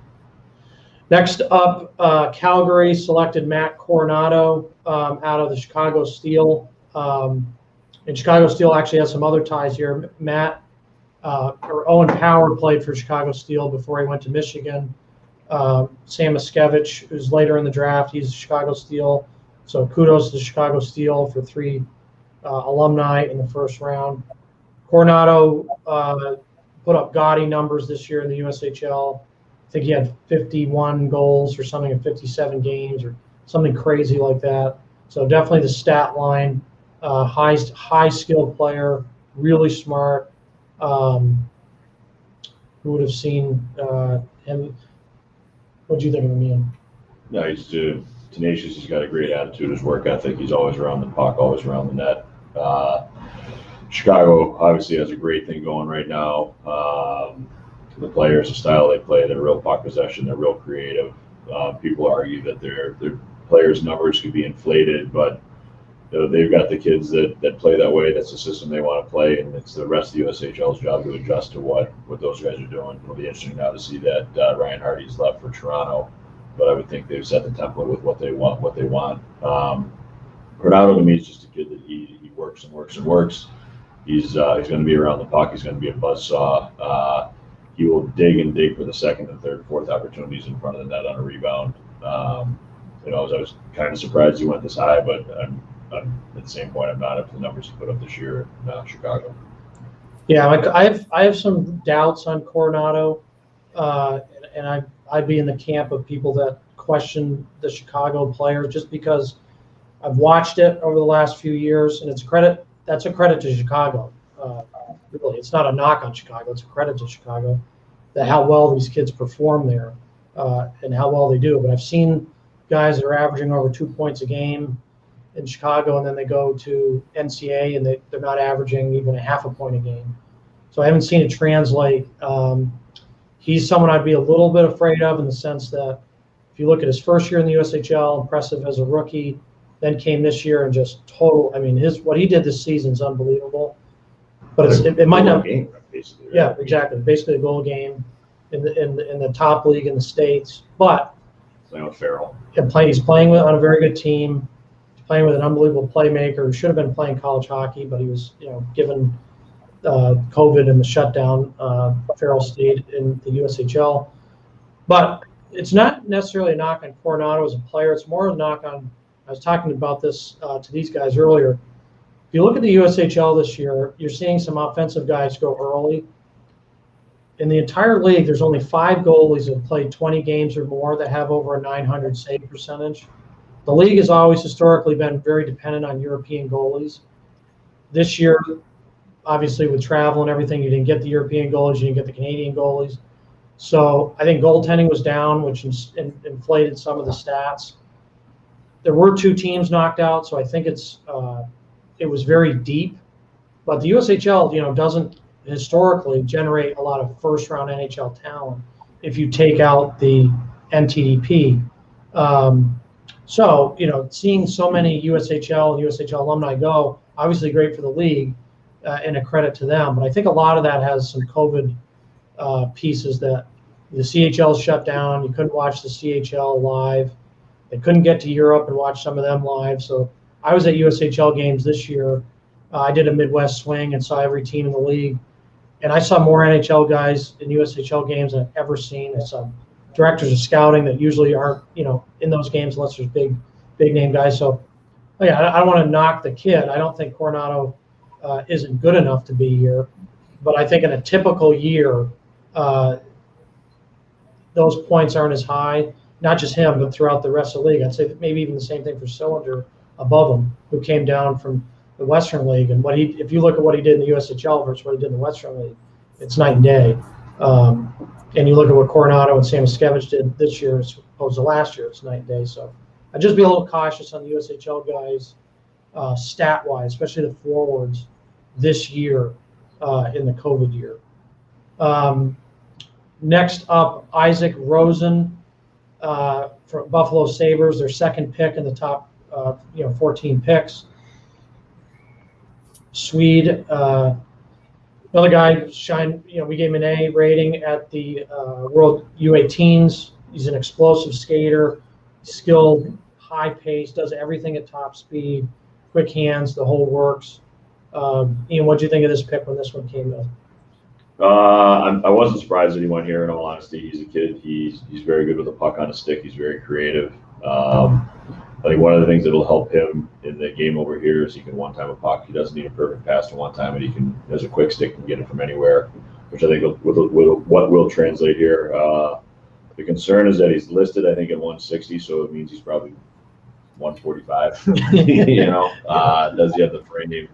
Next up, Calgary selected Matt Coronado out of the Chicago Steel. And Chicago Steel actually has some other ties here. Owen Power played for Chicago Steel before he went to Michigan. Sam Miskevich, who's later in the draft, he's Chicago Steel. So kudos to Chicago Steel for 3 alumni in the first round. Coronado put up gaudy numbers this year in the USHL. I think he had 51 goals or something in 57 games or something crazy like that. So definitely the stat line, high skilled player, really smart. Who would have seen him? What do you think of him, Ian? No, he's tenacious. He's got a great attitude, his work ethic. He's always around the puck, always around the net. Chicago obviously has a great thing going right now. The players, the style they play, they're real puck possession. They're real creative. People argue that their players' numbers could be inflated, but they've got the kids that play that way. That's the system they want to play, and it's the rest of the USHL's job to adjust to what those guys are doing. It'll be interesting now to see that Ryan Hardy's left for Toronto, but I would think they've set the template with what they want. Coronado to me is just a kid that he works and works and works. He's going to be around the puck. He's going to be a buzzsaw. He will dig for the second and third, fourth opportunities in front of the net on a rebound. I was kind of surprised he went this high, but I'm at the same point, I'm not up to the numbers he put up this year in Chicago. Yeah, I have some doubts on Coronado, and I'd be in the camp of people that question the Chicago players just because I've watched it over the last few years, and that's a credit to Chicago. Really, it's not a knock on Chicago; it's a credit to Chicago that how well these kids perform there and how well they do. But I've seen guys that are averaging over 2 points a game in Chicago, and then they go to NCAA and they're not averaging even a half a point a game. So I haven't seen it translate. He's someone I'd be a little bit afraid of in the sense that if you look at his first year in the USHL, impressive as a rookie, then came this year and just total. I mean, what he did this season is unbelievable. But it might not. Game, basically, right? Yeah, exactly. Basically a goal game in the top league in the States. But Playing with Farrell. he's playing on a very good team. He's playing with an unbelievable playmaker who should have been playing college hockey, but he was, given COVID and the shutdown, Farrell stayed in the USHL. But it's not necessarily a knock on Coronado as a player. It's more a knock on. I was talking about this to these guys earlier. If you look at the USHL this year, you're seeing some offensive guys go early. In the entire league, there's only 5 goalies that have played 20 games or more that have over a 900 save percentage. The league has always historically been very dependent on European goalies. This year, obviously with travel and everything, you didn't get the European goalies, you didn't get the Canadian goalies. So I think goaltending was down, which inflated some of the stats. There were 2 teams knocked out, so I think it was very deep. But the USHL, doesn't historically generate a lot of first-round NHL talent. if you take out the NTDP. So, seeing so many USHL and USHL alumni go, obviously great for the league and a credit to them. But I think a lot of that has some COVID pieces that the CHL shut down. You couldn't watch the CHL live. They couldn't get to Europe and watch some of them live. So I was at USHL games this year. I did a Midwest swing and saw every team in the league. And I saw more NHL guys in USHL games than I've ever seen. I saw directors of scouting that usually aren't, in those games unless there's big name guys. So, yeah, I don't want to knock the kid. I don't think Coronado isn't good enough to be here. But I think in a typical year, those points aren't as high. Not just him, but throughout the rest of the league. I'd say maybe even the same thing for Cylinder above him, who came down from the Western League. And if you look at what he did in the USHL versus what he did in the Western League, it's night and day. And you look at what Coronado and Samoskevich did this year as opposed to last year, it's night and day. So I'd just be a little cautious on the USHL guys stat-wise, especially the forwards this year in the COVID year. Next up, Isaac Rosen from Buffalo Sabres, their second pick in the top 14 picks. Swede, another guy, we gave him an A rating at the World U18s. He's an explosive skater, skilled, high pace, does everything at top speed, quick hands, the whole works. Ian, what did you think of this pick when this one came in? I wasn't surprised that he went here. In all honesty, he's a kid. He's very good with a puck on a stick. He's very creative. I think one of the things that will help him in the game over here is he can one-time a puck. He doesn't need a perfect pass to one-time it. He has a quick stick and get it from anywhere, which I think what will translate here. The concern is that he's listed, I think, at 160, so it means he's probably 145. Does he have the frame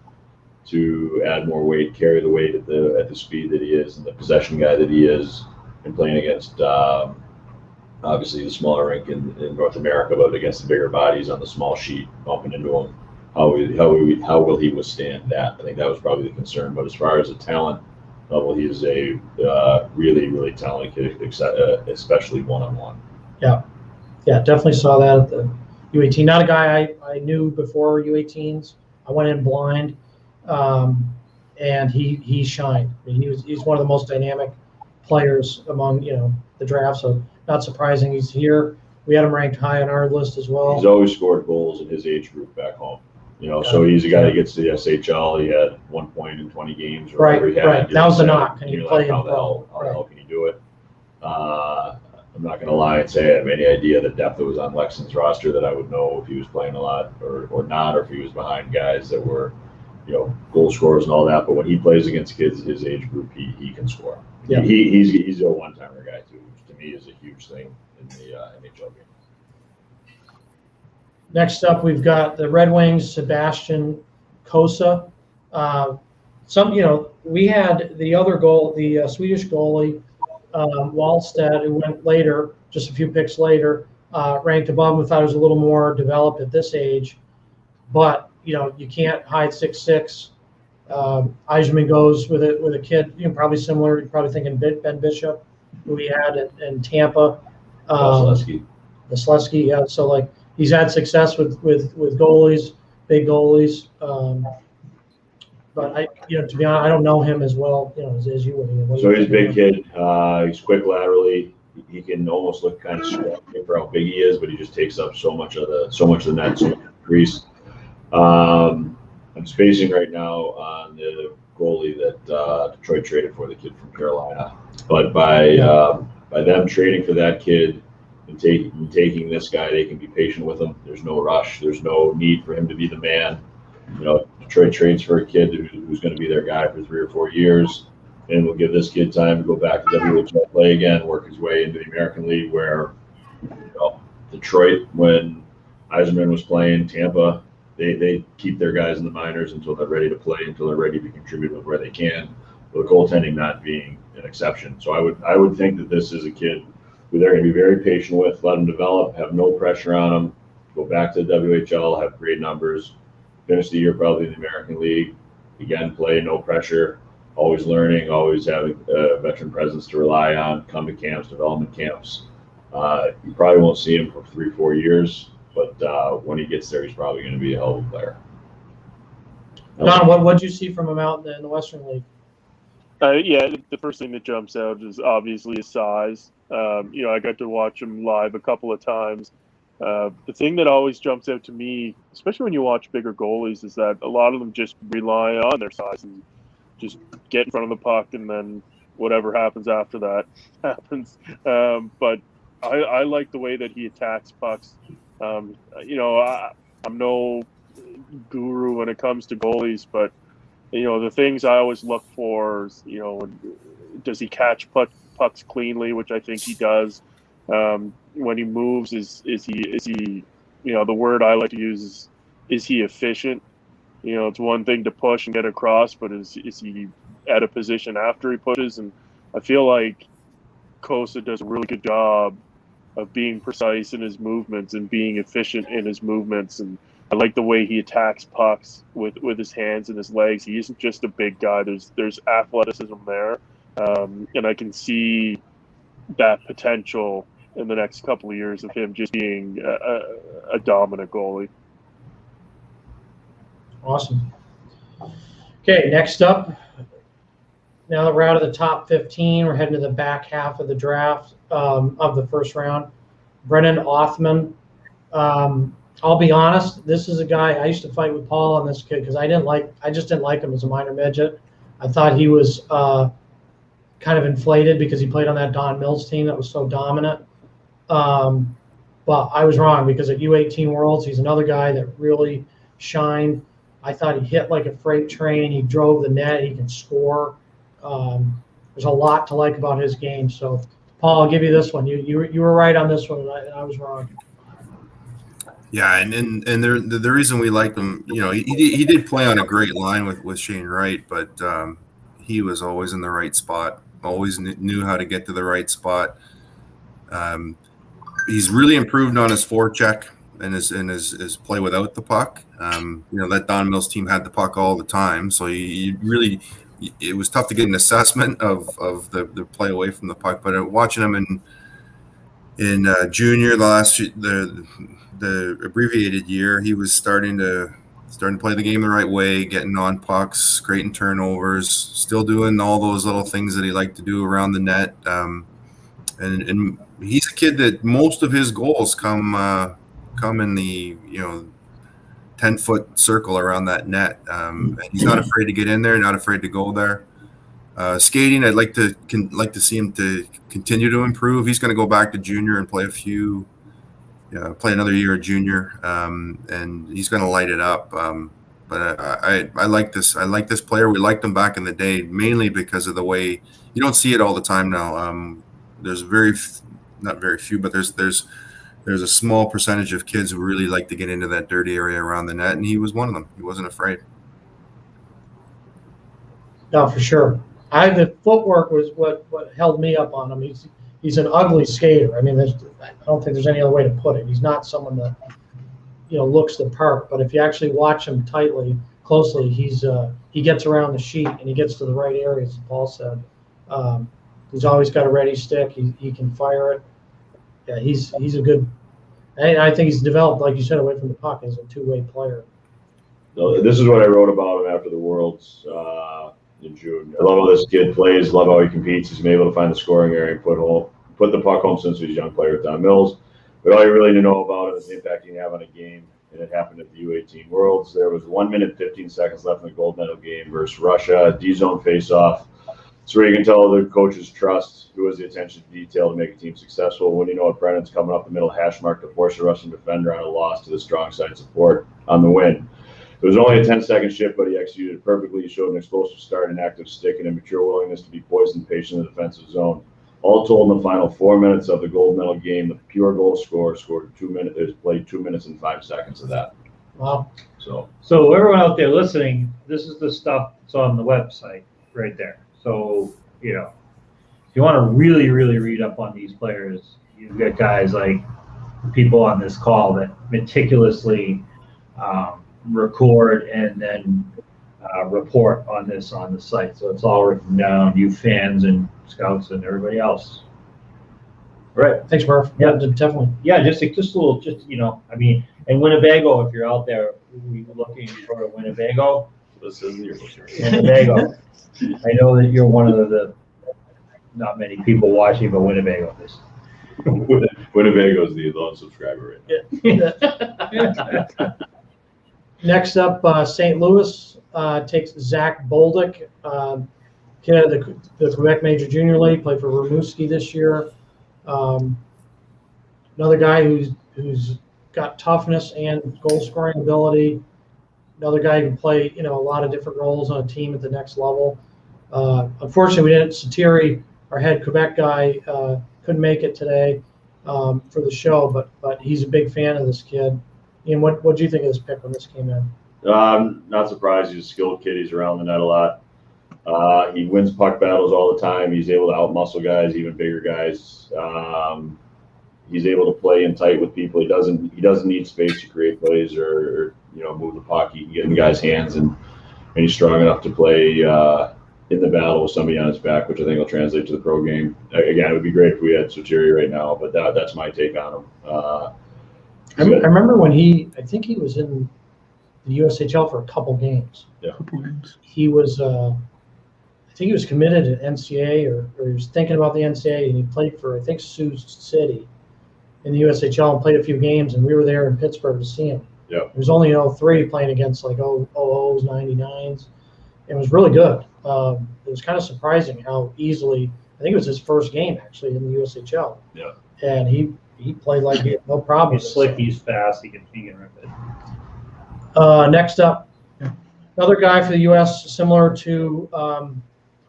to add more weight, carry the weight at the speed that he is, and the possession guy that he is, and playing against obviously the smaller rink in North America, but against the bigger bodies on the small sheet, bumping into him. How will he withstand that? I think that was probably the concern. But as far as the talent level, he is a really, really talented kid, especially one-on-one. Yeah, definitely saw that at the U18. Not a guy I knew before U18s. I went in blind, and he shined. I mean, he's one of the most dynamic players among the draft. So not surprising he's here. We had him ranked high on our list as well. He's always scored goals in his age group back home. So he's a guy that gets to the SHL. He had 1 point in 20 games. Or right. That was the knock. Can you play how the hell can you do it? I'm not going to lie and say I have any idea the depth that was on Lexington's roster that I would know if he was playing a lot or not, or if he was behind guys that were, goal scorers and all that. But when he plays against kids his age group, he can score. Yeah. He's a one-timer guy too, which to me is a huge thing in the NHL game. Next up, we've got the Red Wings, Sebastian Kosa. We had the other goal, the Swedish goalie, Wallstedt, who went later, just a few picks later, ranked above him. We thought he was a little more developed at this age. But, you can't hide 6'6". Eichmann goes with a kid, probably similar. You're probably thinking Ben Bishop, who he had in Tampa. Slesky. The Slesky, yeah. So, he's had success with goalies, big goalies. But to be honest, I don't know him as well, as you would. So he's a big kid. He's quick laterally. He can almost look kind of scrappy for how big he is, but he just takes up so much of the net, so much crease. I'm spacing right now on the goalie that Detroit traded for, the kid from Carolina. But by them trading for that kid and taking this guy, they can be patient with him. There's no rush. There's no need for him to be the man. Detroit trades for a kid who's going to be their guy for 3 or 4 years, and we'll give this kid time to go back to WHL play again, work his way into the American League, where Detroit, when Eisenman was playing, Tampa, they keep their guys in the minors until they're ready to play, until they're ready to contribute with where they can, with goaltending not being an exception. So I would think that this is a kid who they're going to be very patient with, let him develop, have no pressure on him, go back to the WHL, have great numbers, finish the year probably in the American League, again, play no pressure, always learning, always having a veteran presence to rely on, come to camps, development camps. You probably won't see him for 3-4 years, but when he gets there, he's probably going to be a hell of a player. Don, what'd you see from him out in the Western League? Yeah, the first thing that jumps out is obviously his size. I got to watch him live a couple of times. The thing that always jumps out to me, especially when you watch bigger goalies, is that a lot of them just rely on their size and just get in front of the puck, and then whatever happens after that happens. But I like the way that he attacks pucks. I'm no guru when it comes to goalies, but the things I always look for is, does he catch pucks cleanly, which I think he does. When he moves, is he the word I like to use is he efficient? It's one thing to push and get across, but is he at a position after he pushes? And I feel like Kosa does a really good job of being precise in his movements and being efficient in his movements. And I like the way he attacks pucks with his hands and his legs. He isn't just a big guy. There's athleticism there, and I can see that potential in the next couple of years of him just being a dominant goalie. Awesome. Okay, next up, now that we're out of the top 15, we're heading to the back half of the draft of the first round. Brennan Othman. I'll be honest, this is a guy I used to fight with Paul on this kid because I just didn't like him as a minor midget. I thought he was kind of inflated because he played on that Don Mills team that was so dominant. But I was wrong because at U18 Worlds, he's another guy that really shined. I thought he hit like a freight train. He drove the net. He can score. There's a lot to like about his game. So, Paul, I'll give you this one. You were right on this one, and I was wrong. Yeah, and the reason we liked him, he did play on a great line with Shane Wright, but he was always in the right spot, always knew how to get to the right spot. He's really improved on his forecheck and his play without the puck. That Don Mills team had the puck all the time, so it was tough to get an assessment of the play away from the puck. But watching him in junior, the abbreviated year, he was starting to play the game the right way, getting on pucks, creating turnovers, still doing all those little things that he liked to do around the net. And he's a kid that most of his goals come in the 10-foot circle around that net. And he's not afraid to get in there, not afraid to go there. Skating, I'd like to see him to continue to improve. He's going to go back to junior and play play another year at junior, and he's going to light it up. But I like this. I like this player. We liked him back in the day, mainly because of the way you don't see it all the time now. There's not very few, but there's a small percentage of kids who really like to get into that dirty area around the net, and he was one of them. He wasn't afraid. No, for sure. The footwork was what held me up on him. He's an ugly skater. I mean, I don't think there's any other way to put it. He's not someone that looks the part. But if you actually watch him closely, he gets around the sheet and he gets to the right areas, as Paul said. He's always got a ready stick. He can fire it. Yeah, he's a good. And I think he's developed, like you said, away from the puck as a two-way player. So this is what I wrote about him after the Worlds in June. I love how this kid plays. Love how he competes. He's been able to find the scoring area and put the puck home since he was a young player with Don Mills. But all you really need to know about him is the impact he can have on a game. And it happened at the U18 Worlds. There was 1 minute, 15 seconds left in the gold medal game versus Russia. D-zone face-off. It's where you can tell the coaches trust who has the attention to detail to make a team successful. When you know what Brennan's coming up the middle hash mark to force a Russian defender on a loss to the strong side support on the win. It was only a 10-second shift, but he executed it perfectly. He showed an explosive start, an active stick, and a mature willingness to be poised and patient in the defensive zone. All told, in the final 4 minutes of the gold medal game, the pure goal scorer played 2 minutes and 5 seconds of that. Wow. So everyone out there listening, this is the stuff that's on the website right there. So, if you want to really, really read up on these players, you've got guys like people on this call that meticulously record and then report on this on the site. So it's all written down, you fans and scouts and everybody else. Right. Thanks, Murph. Yeah. Definitely. Yeah, just a little, I mean, and Winnebago, if you're out there, we were looking for a Winnebago. This isn't your turn. Winnebago. I know that you're one of the not many people watching, but Winnebago is. Winnebago is the lone subscriber right now. Next up, St. Louis takes Zach Bolduc, kid out of the Quebec Major Junior League, played for Rimouski this year. Another guy who's got toughness and goal scoring ability. Another guy who can play, a lot of different roles on a team at the next level. Unfortunately, Satiri, our head Quebec guy, couldn't make it today for the show, but he's a big fan of this kid. Ian, what do you think of this pick when this came in? Not surprised. He's a skilled kid. He's around the net a lot. He wins puck battles all the time. He's able to outmuscle guys, even bigger guys. He's able to play in tight with people. He doesn't need space to create plays or move the puck. He can get in guys' hands, and he's strong enough to play in the battle with somebody on his back, which I think will translate to the pro game. Again, it would be great if we had Sotiri right now, but that's my take on him. I remember when I think he was in the USHL for a couple games. Yeah. He was, I think he was committed to NCAA or he was thinking about the NCAA, and he played for, I think, Sioux City in the USHL and played a few games, and we were there in Pittsburgh to see him. Yeah. It was only 03 playing against like 00s, 99s. It was really good. It was kind of surprising how easily, I think it was his first game actually in the USHL. Yeah. And he played like he had no problem. He's slick, he's fast, he can rip it. Next up, another guy for the U.S. similar to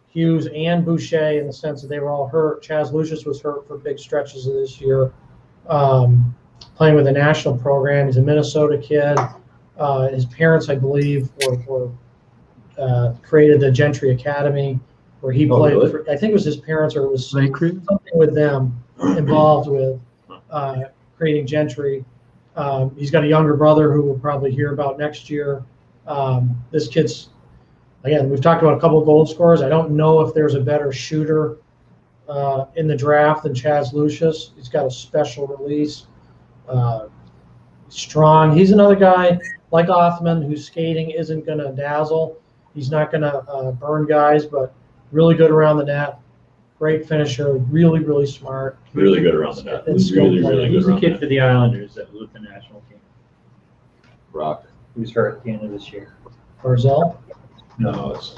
Hughes and Boucher in the sense that they were all hurt. Chaz Lucius was hurt for big stretches of this year, playing with the national program. He's a Minnesota kid. His parents, I believe, were created the Gentry Academy where he played. Really? I think it was his parents or it was Lakers? something with them involved with creating Gentry. He's got a younger brother who we'll probably hear about next year. This kid's, again, we've talked about a couple of goal scorers. I don't know if there's a better shooter in the draft than Chaz Lucius. He's got a special release. Strong. He's another guy like Othman whose skating isn't going to dazzle. He's not going to burn guys, but really good around the net. Great finisher. Really, really smart. Really good around the net. It's Really, still really good Who's the around kid the for net. the Islanders that was with the national team? Rock. Who's hurt at the end of this year? Barzell. No, it's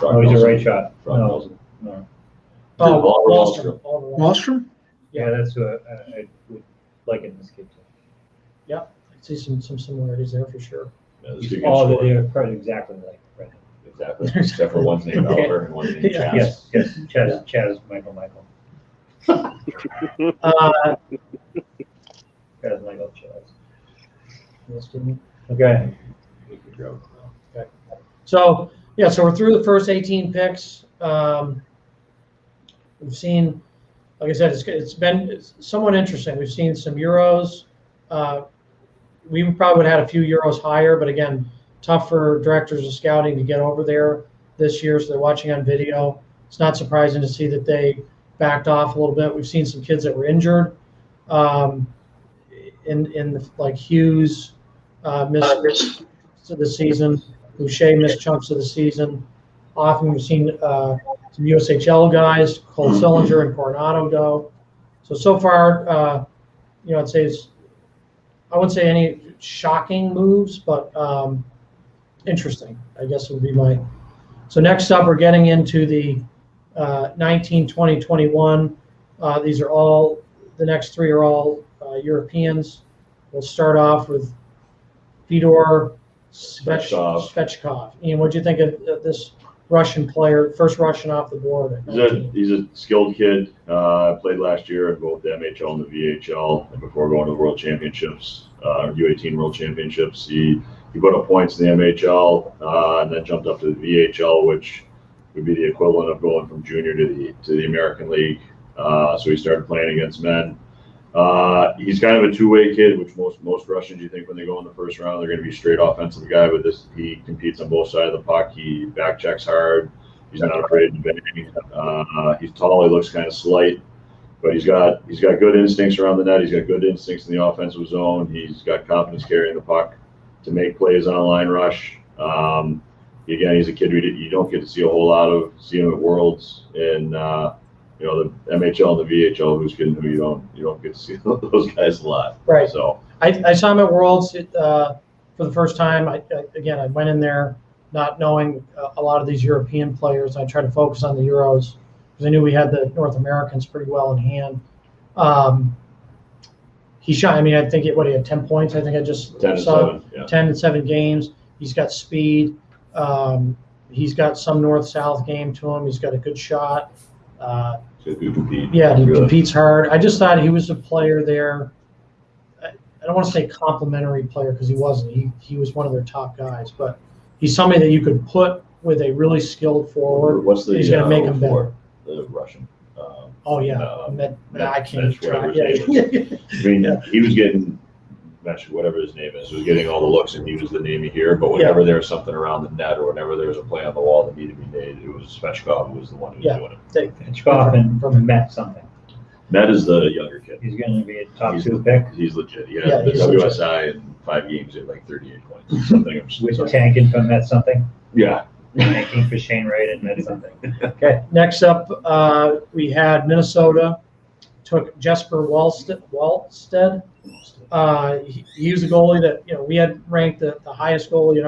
Oh, he's a right shot. Rock No, Nelson. no. Oh, Oliver Wallstrom. Wallstrom? Yeah, that's who I would like in this kid too. I see some similarities there for sure. Yeah, this kid can All score. they're probably exactly like Brendan. Exactly. Except for one's named Oliver and one's named Yeah. Chaz. Yes, Chaz, Michael. Chaz, Michael, Chaz. Okay. So we're through the first 18 picks. We've seen, like I said, it's been somewhat interesting. We've seen some Euros. We probably would have had a few Euros higher, but again, tough for directors of scouting to get over there this year, so they're watching on video. It's not surprising to see that they backed off a little bit. We've seen some kids that were injured. Like Hughes missed the season. Boucher missed chunks of the season. Often we've seen some USHL guys, Cole Sillinger and Coronado go. So far, I'd say I wouldn't say any shocking moves, but interesting, I guess would be my. So next up, we're getting into the 19, 20, 21. These are all, the next three are all Europeans. We'll start off with Fedor Svechkov. Ian, what do you think of this Russian player, first Russian off the board at 19? He's a skilled kid. Played last year in both the MHL and the VHL, and before going to the World Championships, U18 World Championships. He put up points in the MHL and then jumped up to the VHL, which would be the equivalent of going from junior to the American League. So he started playing against men. He's kind of a two-way kid, which most Russians, you think when they go in the first round, they're going to be straight offensive guy. But this, he competes on both sides of the puck. He back checks hard. He's not afraid to bang. He's tall. He looks kind of slight, but he's got good instincts around the net. He's got good instincts in the offensive zone. He's got confidence carrying the puck to make plays on a line rush. Again, he's a kid you don't get to see a whole lot of. See him at Worlds and the MHL and the VHL, who's kidding who you don't get to see those guys a lot. Right. So I saw him at Worlds for the first time. I went in there not knowing a lot of these European players. I tried to focus on the Euros because I knew we had the North Americans pretty well in hand. He shot. I mean, I think he had 10 points. I think I just 10 and saw 7. Yeah. 10 and 7 games. He's got speed. He's got some north-south game to him. He's got a good shot. So he compete. Yeah, he Really. competes hard. I just thought he was a player there. I don't want to say complimentary player because he wasn't. He was one of their top guys, but he's somebody that you could put with a really skilled forward. What's the He's going to make him for better. the Russian? Oh yeah, I can't try. Whatever his name is. I mean, he was getting whatever his name is, was getting all the looks, and he was the name you hear. But whenever there was something around the net, or whenever there was a play on the wall that needed to be made, it was Svechkov who was the one who was doing it. Hitchcock and Met something. Met is the younger kid. He's going to be a top 2 pick. He's legit. He Yeah, had the he's WSI in 5 games at like 38 points. Something. With tanking from Met something. Yeah. Tanking for Shane Wright and Met something. Okay. Next up, we had Minnesota took Jesper Wallstead. He was a goalie that we had ranked the highest goalie in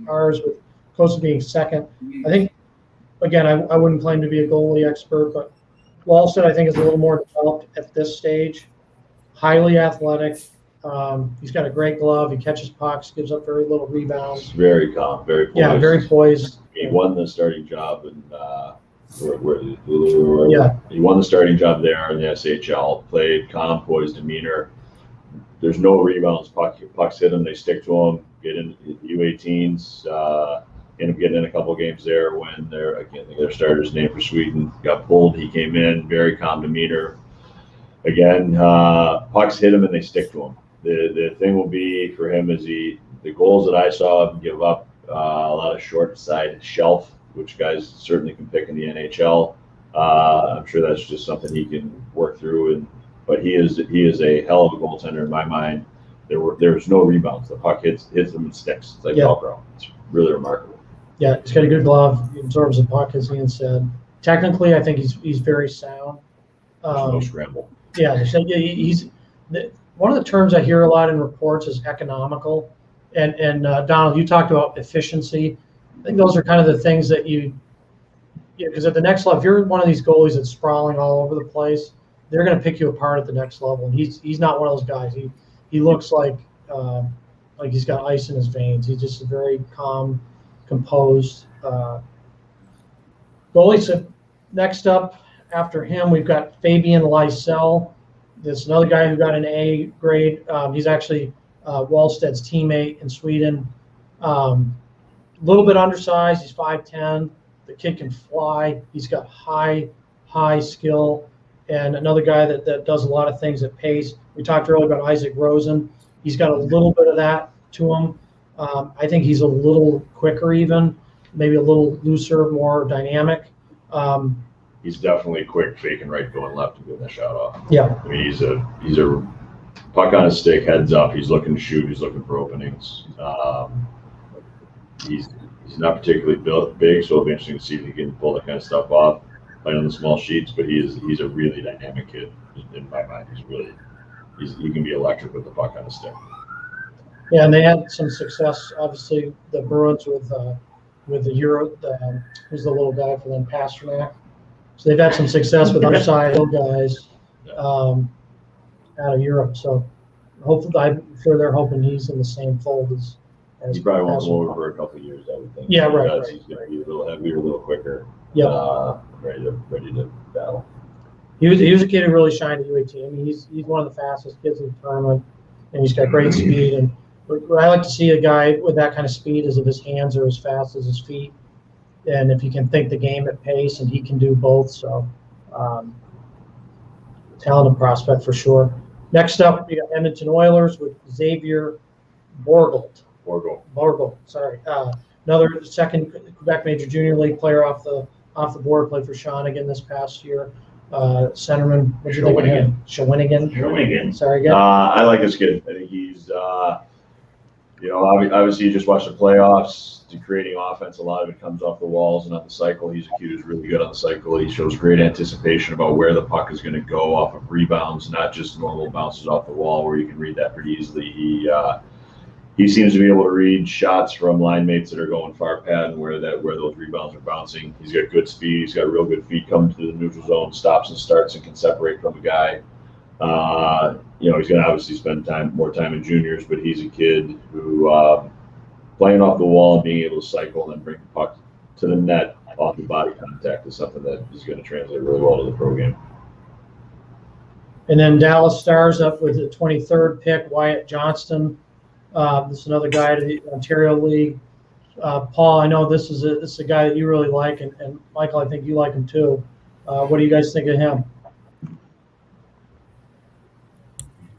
ours, with Costa being second. I think, again, I wouldn't claim to be a goalie expert, but Wallstead I think is a little more developed at this stage. Highly athletic. He's got a great glove. He catches pucks, gives up very little rebounds. He's very calm, very poised. Yeah, very poised. He won the starting job in Yeah. He won the starting job there in the SHL. Played calm, poised demeanor. There's no rebounds. Pucks hit him. They stick to him. Get in U18s. End up getting in a couple games there when I can't think of their starter's name for Sweden. Got pulled. He came in. Very calm demeanor. Again, pucks hit him and they stick to him. The thing will be for him is the goals that I saw him give up a lot of short side shelf, which guys certainly can pick in the NHL. I'm sure that's just something he can work through. But he is a hell of a goaltender in my mind. There's no rebounds. The puck hits him and sticks. It's like Velcro. It's really remarkable. Yeah, he's got a good glove. He absorbs the puck, as Ian said. Technically, I think he's very sound. There's no scramble. Yeah, he's one of the terms I hear a lot in reports is economical. And Donald, you talked about efficiency. I think those are kind of the things that because at the next level, if you're one of these goalies that's sprawling all over the place, they're going to pick you apart at the next level. And he's not one of those guys. He looks like he's got ice in his veins. He's just a very calm, composed goalie. So next up after him, we've got Fabian Lysell. There's another guy who got an A grade. He's actually Wallstead's teammate in Sweden. A little bit undersized. He's 5'10". The kid can fly. He's got high skill. And another guy that does a lot of things at pace. We talked earlier about Isaac Rosen. He's got a little bit of that to him. I think he's a little quicker even, maybe a little looser, more dynamic. He's definitely quick, faking right, going left, and getting a shot off. Yeah. I mean, he's a puck on his stick, heads up. He's looking to shoot. He's looking for openings. He's not particularly big, so it'll be interesting to see if he can pull that kind of stuff off, playing on the small sheets. But he's a really dynamic kid in my mind. He can be electric with the puck on his stick. Yeah, and they had some success. Obviously, the Bruins with the Euro. Who's the little guy for them, Pasternak. So they've had some success with upside guys out of Europe. So hopefully, I'm sure they're hoping he's in the same fold as He probably won't go over for a couple of years, I would think. Yeah, right. He's going to be a little heavier, a little quicker. Yeah. Ready to battle. He was a kid who really shined at U18. I mean, he's one of the fastest kids in the tournament, and he's got great speed. And what I like to see a guy with that kind of speed is if his hands are as fast as his feet, and if he can think the game at pace, and he can do both. So, talented prospect for sure. Next up, we got Edmonton Oilers with Xavier Borgold, sorry. Another second Quebec Major Junior League player off the board, played for Shawinigan this past year. Centerman, what do you think of him? Shawinigan. Sorry again. I like this kid. I think he's, obviously you just watch the playoffs. To creating offense, a lot of it comes off the walls and on the cycle. He's a kid who's really good on the cycle. He shows great anticipation about where the puck is going to go off of rebounds, not just normal bounces off the wall where you can read that pretty easily. He seems to be able to read shots from line mates that are going far pad and where those rebounds are bouncing. He's got good speed. He's got real good feet, coming to the neutral zone, stops and starts, and can separate from a guy. He's going to obviously spend more time in juniors, but he's a kid who playing off the wall and being able to cycle and then bring the puck to the net off the body contact is something that is going to translate really well to the pro game. And then Dallas Stars up with the 23rd pick, Wyatt Johnston. This is another guy to the Ontario League. Paul, I know this is a guy that you really like, and Michael, I think you like him too. What do you guys think of him?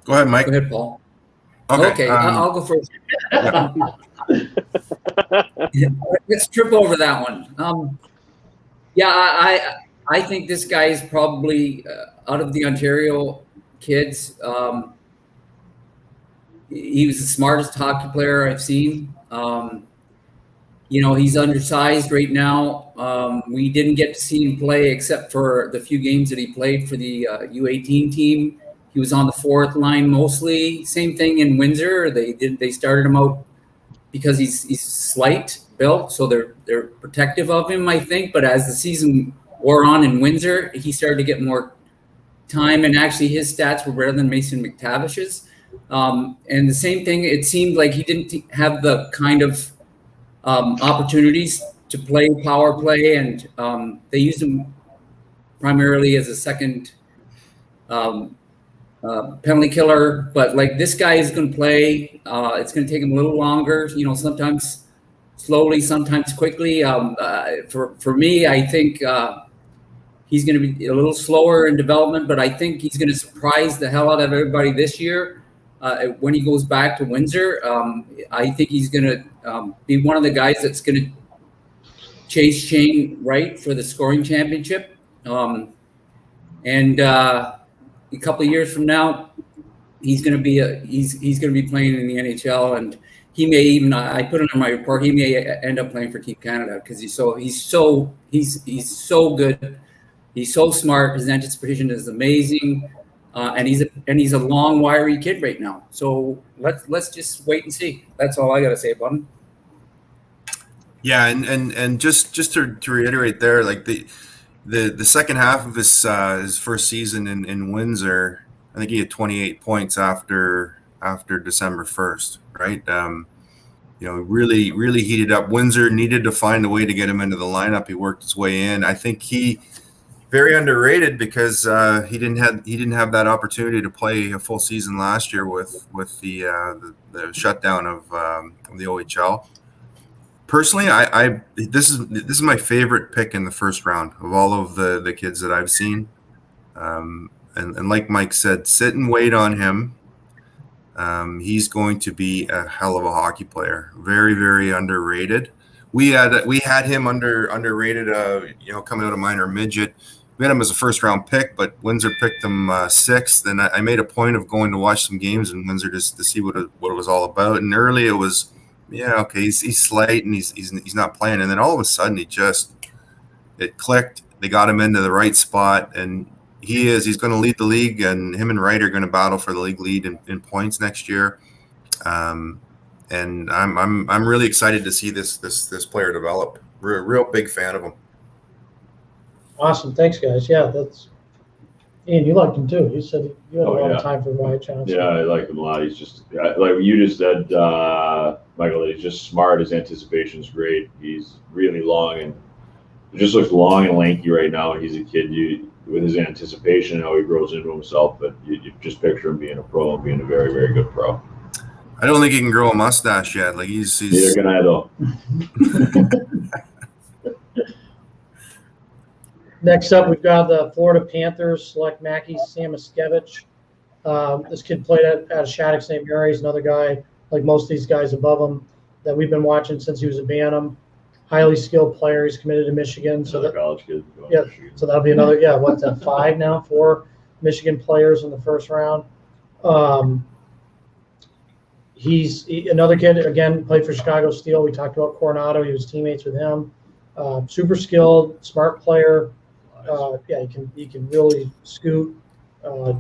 Go ahead, Mike. Go ahead, Paul. Okay, I'll go first. Let's trip over that one. I think this guy is probably out of the Ontario kids. He was the smartest hockey player I've seen. He's undersized right now. We didn't get to see him play except for the few games that he played for the U18 team. He was on the fourth line mostly. Same thing in Windsor. They started him out because he's slight built, so they're protective of him, I think. But as the season wore on in Windsor, he started to get more time, and actually his stats were better than Mason McTavish's. And the same thing, it seemed like he didn't have the kind of opportunities to play power play, and they used him primarily as a second penalty killer. But like, this guy is going to play. It's going to take him a little longer, sometimes slowly, sometimes quickly. For me, I think he's going to be a little slower in development, but I think he's going to surprise the hell out of everybody this year. When he goes back to Windsor, I think he's going to be one of the guys that's going to chase Shane Wright for the scoring championship. And a couple of years from now, he's going to be he's going to be playing in the NHL, and he may even, I put it in my report, he may end up playing for Team Canada because he's so good, he's so smart, his anticipation is amazing. And he's a long, wiry kid right now. So let's just wait and see. That's all I got to say about him. Yeah, and just to reiterate there, like the second half of his first season in Windsor, I think he had 28 points after December 1st, right? Really heated up. Windsor needed to find a way to get him into the lineup. He worked his way in. I think he very underrated because he didn't have that opportunity to play a full season last year with the shutdown of the OHL. Personally, this is my favorite pick in the first round of all of the kids that I've seen. And like Mike said, sit and wait on him. He's going to be a hell of a hockey player. Very, very underrated. We had him underrated. Coming out of minor midget. We had him as a first round pick, but Windsor picked him sixth. And I made a point of going to watch some games in Windsor just to see what it was all about. And early it was, he's slight and he's not playing. And then all of a sudden it clicked. They got him into the right spot, and he's going to lead the league, and him and Wright are going to battle for the league lead in points next year. And I'm really excited to see this player develop. Real big fan of him. Awesome, thanks guys. Yeah, that's Ian. You liked him too. You said you had a lot of time for Wyatt Johnson. Yeah, I like him a lot. He's just like you just said, Michael. He's just smart. His anticipation is great. He's really long and he just looks long and lanky right now. And he's a kid. With his anticipation and how he grows into himself, but you just picture him being a pro and being a very, very good pro. I don't think he can grow a mustache yet. Like he's neither can I though. Next up, we've got the Florida Panthers select Mackie Samoskevich This kid played at Shattuck St. Mary's, another guy, like most of these guys above him, that we've been watching since he was a Bantam. Highly skilled player. He's committed to Michigan. So Another college kid. Going yeah, to Michigan. so that'll be another, four Michigan players in the first round. He's another kid, again, played for Chicago Steel. We talked about Coronado. He was teammates with him. Super skilled, smart player. He can really scoot,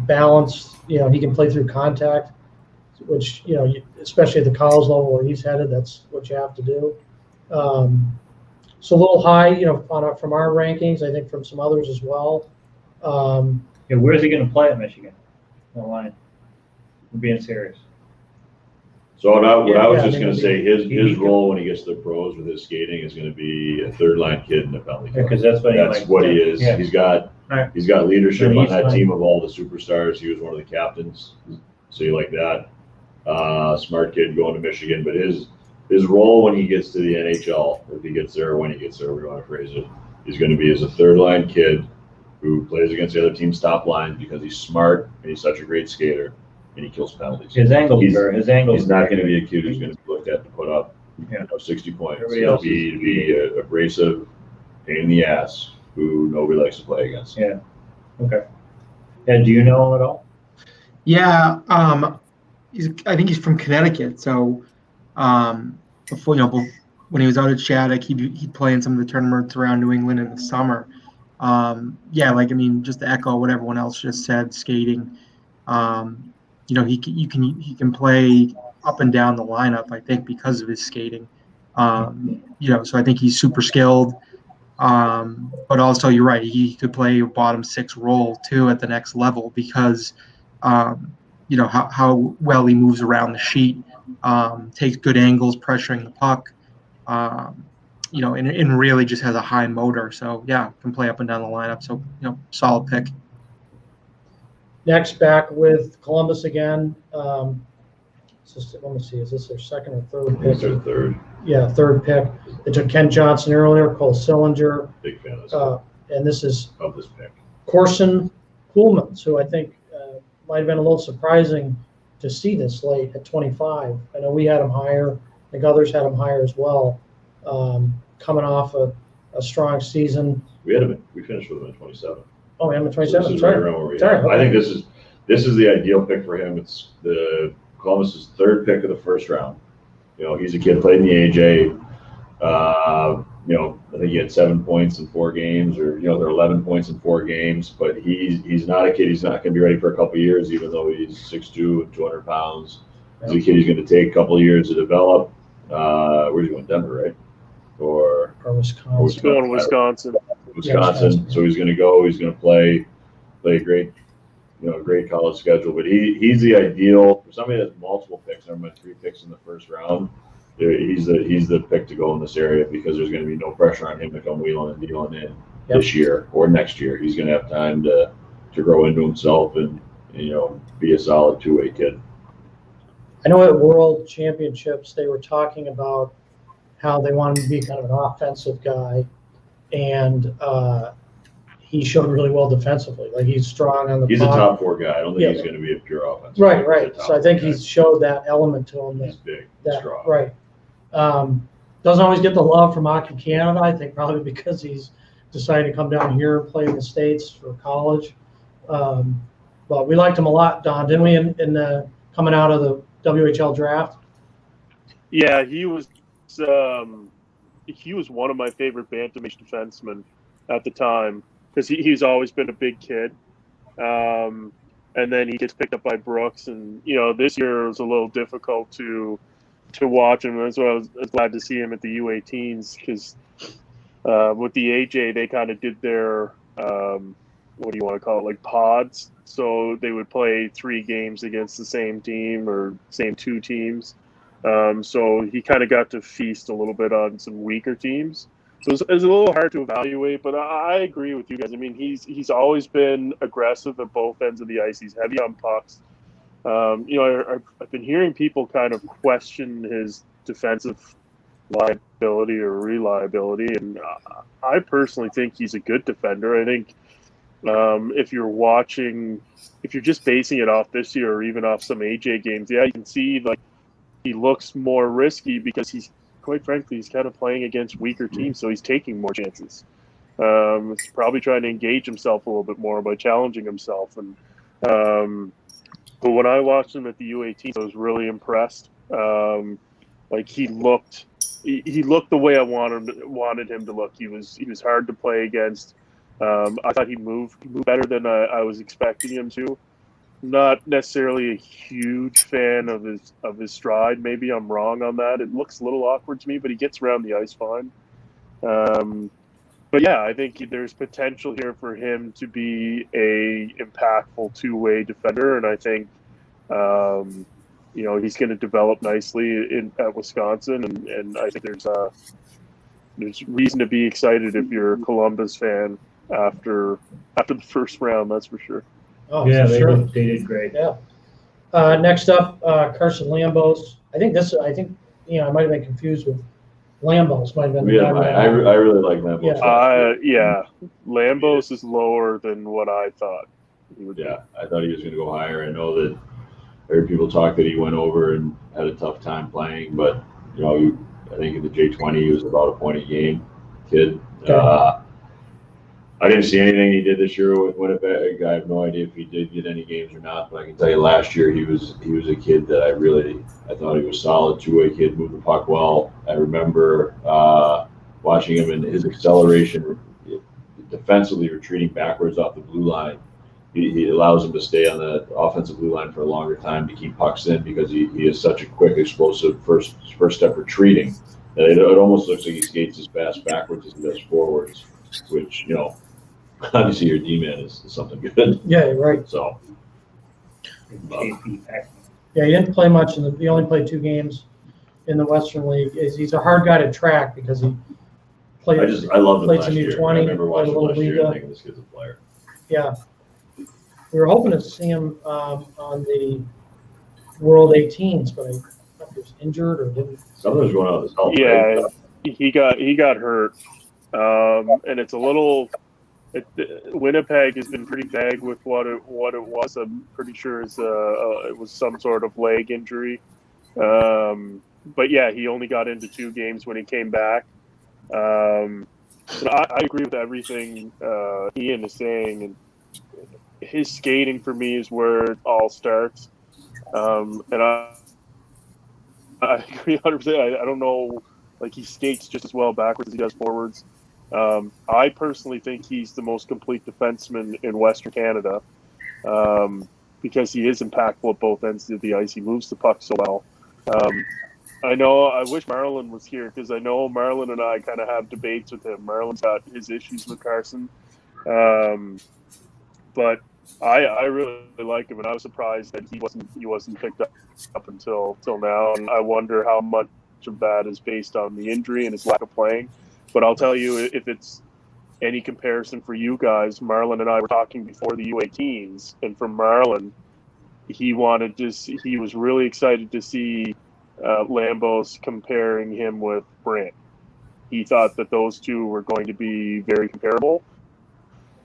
balance. You know, he can play through contact, which, you know, especially at the college level where he's headed, that's what you have to do. So a little high, you know, from our rankings, I think from some others as well. Where's he going to play at Michigan? On the line. I'm being serious. So what I was just I mean, going to say, his role when he gets to the pros with his skating is going to be a third line kid in the penalty kill. Because that's What he is. Yeah. He's got leadership And on he's that fine. team of all the superstars. He was one of the captains, so you like that. Smart kid going to Michigan, but his role when he gets to the NHL, if he gets there or when he gets there, we want to phrase it, he's going to be as a third line kid who plays against the other team's top line because he's smart and he's such a great skater and he kills penalties. His angles He's not going to be a kid who's going to be looked at to put up 60 points. Everybody He'll else be abrasive, pain in the ass, who nobody likes to play against. Yeah. Okay. And do you know him at all? Yeah, I think he's from Connecticut. So before, when he was out at Shattuck, he'd play in some of the tournaments around New England in the summer. Just to echo what everyone else just said, skating. He can play up and down the lineup, I think, because of his skating. So I think he's super skilled. But also, you're right, he could play a bottom six role too at the next level because, how well he moves around the sheet, takes good angles, pressuring the puck, and really just has a high motor. So yeah, can play up and down the lineup. So solid pick. Next, back with Columbus again. Let me see, is this their second or third pick? He's their third. Yeah, third pick. They took Ken Johnson earlier, Cole Sillinger, Big fan and this is of this pick. Corson Kuhlmans, who I think might have been a little surprising to see this late at 25. I know we had him higher. I think others had him higher as well. Coming off a strong season. We finished with him at 27. Oh, I'm at So 27. this is Sorry. right around where we Sorry, are. I think this is the ideal pick for him. It's the Columbus's third pick of the first round. He's a kid played in the AJ. I think he had 7 points in 4 games, or there are 11 points in 4 games. But he's not a kid. He's not going to be ready for a couple of years, even though he's 6'2" and 200 pounds. He's a kid. He's going to take a couple of years to develop. Where's he going? Denver, right? Or Wisconsin. He's going Wisconsin. Wisconsin. So he's going to go. He's going to play a great, great college schedule. But he's the ideal for somebody that has multiple picks. Never mind 3 picks in the first round. He's the pick to go in this area because there's going to be no pressure on him to come wheeling and dealing in this year or next year. He's going to have time to grow into himself and be a solid 2-way kid. I know at World Championships they were talking about how they wanted to be kind of an offensive guy, and he showed really well defensively. Like he's strong on the He's puck. a top 4 guy. I don't think he's going to be a pure offensive. Right. So I think he's he's showed that element to him. He's big, strong. Right. Doesn't always get the love from Hockey Canada. I think probably because he's decided to come down here and play in the States for college. But we liked him a lot, Don, didn't we? In the coming out of the WHL draft. Yeah, he was one of my favorite Bantamish defensemen at the time because he's always been a big kid. And then he gets picked up by Brooks, and this year was a little difficult to watch him. That's why I was glad to see him at the U18s because with the AJ they kind of did their what do you want to call it, like pods. So they would play 3 games against the same team or same 2 teams. So he kind of got to feast a little bit on some weaker teams. So it was a little hard to evaluate, but I agree with you guys. I mean, he's always been aggressive at both ends of the ice. He's heavy on pucks. I've been hearing people kind of question his defensive liability or reliability, and I personally think he's a good defender. I think If you're just basing it off this year or even off some AJ games, yeah, you can see like he looks more risky because quite frankly, he's kind of playing against weaker teams, so he's taking more chances. He's probably trying to engage himself a little bit more by challenging himself. And but when I watched him at the U18, I was really impressed. Like he looked the way I wanted him to look. He was hard to play against. I thought he moved better than I was expecting him to. Not necessarily a huge fan of his stride. Maybe I'm wrong on that. It looks a little awkward to me, but he gets around the ice fine. But yeah, I think there's potential here for him to be a impactful two-way defender, and I think he's going to develop nicely at Wisconsin, and I think there's reason to be excited if you're a Columbus fan after the first round. That's for sure. Oh, Yeah, for they sure. did great. Yeah. Next up, Carson Lambos. I think I might have been confused with Lambos. Might have been. Yeah, I really like Lambos. Yeah. Lambos is lower than what I thought he would be. Yeah, I thought he was going to go higher. I know that I heard people talk that he went over and had a tough time playing, but I think in the J20 he was about a point a game kid. Okay. I didn't see anything he did this year with Winnipeg. I have no idea if he did get any games or not, but I can tell you last year he was a kid that I thought he was solid, two-way kid, moved the puck well. I remember watching him and his acceleration, defensively retreating backwards off the blue line. He allows him to stay on the offensive blue line for a longer time to keep pucks in because he is such a quick, explosive first step retreating that it almost looks like he skates as fast backwards as he does forwards, which obviously your D-man is something good. Yeah, you're right. So, Yeah, he didn't play much he only played 2 games in the Western League. He's a hard guy to track because he played. I love him played last some year. U20, I remember watching him played a last little year and Liga. thinking this kid's a player. Yeah. We were hoping to see him on the World 18s, but I thought he was injured or didn't. Something's going on with his health. Yeah, Right? he got hurt, and it's a little. Winnipeg has been pretty vague with what it was. I'm pretty sure it was some sort of leg injury. But yeah, he only got into 2 games when he came back. So I agree with everything Ian is saying, and his skating for me is where it all starts. And I agree 100%. I don't know, like he skates just as well backwards as he does forwards. I personally think he's the most complete defenseman in Western Canada because he is impactful at both ends of the ice. He moves the puck so well. I wish Marlon was here because I know Marlon and I kind of have debates with him. Marlon's got his issues with Carson. But I really like him, and I was surprised that he wasn't picked up until now. And I wonder how much of that is based on the injury and his lack of playing. But I'll tell you, if it's any comparison for you guys, Marlon and I were talking before the U18s, and from Marlon, he was really excited to see Lambos comparing him with Brant. He thought that those two were going to be very comparable.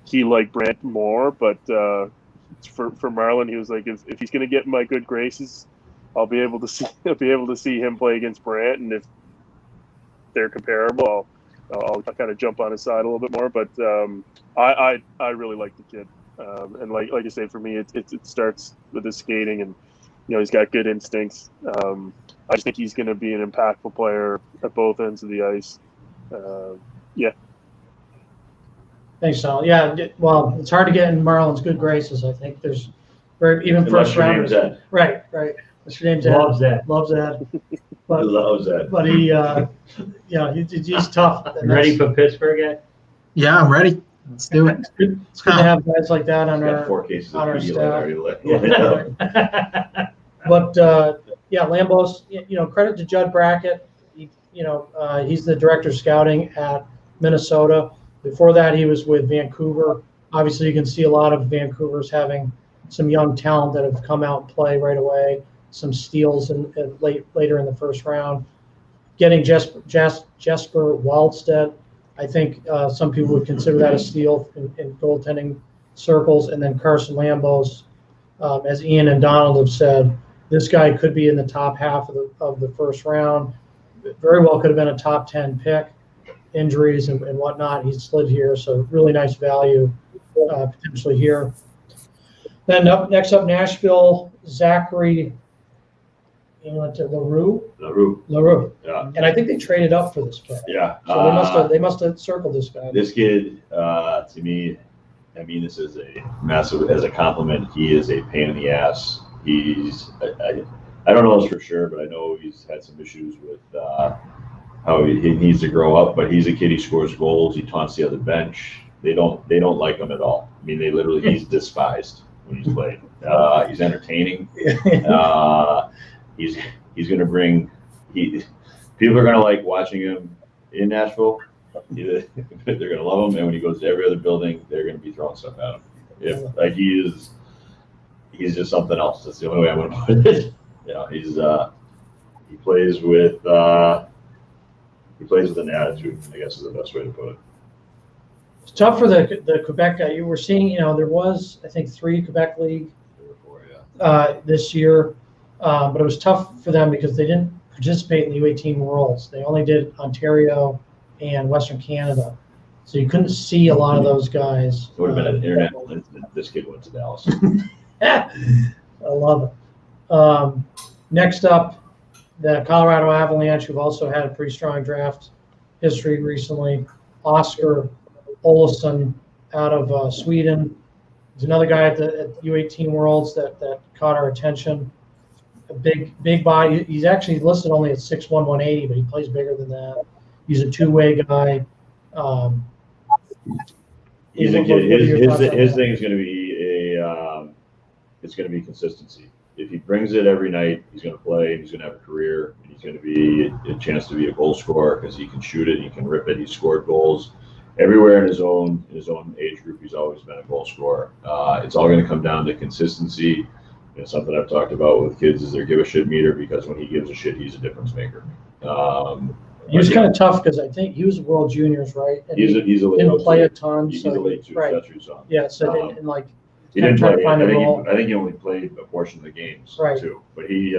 He liked Brant more, but for Marlon, he was like, if he's going to get in my good graces, I'll be able to see him play against Brant, and if they're comparable, I'll kind of jump on his side a little bit more. But I really like the kid, and like I say, for me, it starts with his skating, and he's got good instincts. I just think he's going to be an impactful player at both ends of the ice. Yeah. Thanks, Sal. Yeah, well, it's hard to get in Marlon's good graces. I think there's even first rounders. Right. What's your name's Ed? Loves that. Loves that. But Loves that. But he, he's tough. And Ready for Pittsburgh yet? Yeah, I'm ready. Let's do it. It's good to have guys like that on Got our 4 cases of on our Pedialyte staff. already. But Lambos, credit to Judd Brackett. He's the director of scouting at Minnesota. Before that, he was with Vancouver. Obviously, you can see a lot of Vancouver's having some young talent that have come out and play right away. Some steals later in the first round. Getting Jesper Waldstedt, I think some people would consider that a steal in goaltending circles, and then Carson Lambos, as Ian and Donald have said, this guy could be in the top half of the first round. Very well could have been a top 10 pick. Injuries and whatnot, he's slid here, so really nice value potentially here. Then next up, Nashville, Zachary LaRue. Yeah. And I think they traded up for this player. Yeah. So they must have circled this guy. This kid, to me, I mean this is a massive, as a compliment, he is a pain in the ass. I don't know this for sure, but I know he's had some issues with how he needs to grow up, but he's a kid, he scores goals, he taunts the other bench. They don't like him at all. I mean, he's despised when he's played. He's entertaining. He's going to bring, people are going to like watching him in Nashville. They're going to love him, and when he goes to every other building, they're going to be throwing stuff at him. He's just something else. That's the only way I'm going to put it. He plays with an attitude, I guess is the best way to put it. It's tough for the Quebec guy. You were seeing, there was, I think, 3 Quebec League this year, but it was tough for them because they didn't participate in the U18 Worlds. They only did Ontario and Western Canada, so you couldn't see a lot of those guys. It would have been an internet incident. This kid went to Dallas. I love it. Next up, the Colorado Avalanche, who've also had a pretty strong draft history recently. Oscar Olsson out of Sweden. He's another guy at the U18 Worlds that caught our attention. A big body. He's actually listed only at 6'1", 180, but he plays bigger than that. He's a two-way guy. He's a kid. His thing is going to be it's going to be consistency. If he brings it every night, he's going to play. He's going to have a career. And he's going to be a chance to be a goal scorer because he can shoot it. He can rip it. He's scored goals everywhere in his own age group. He's always been a goal scorer. It's all going to come down to consistency. It's something I've talked about with kids is their give a shit meter, because when he gives a shit, he's a difference maker. He was kind of tough because I think he was World Juniors, right? And he's a didn't play a ton. He's a late two. Right. That's what you saw. Yeah, so he didn't play. I I think he only played a portion of the games right. too. But he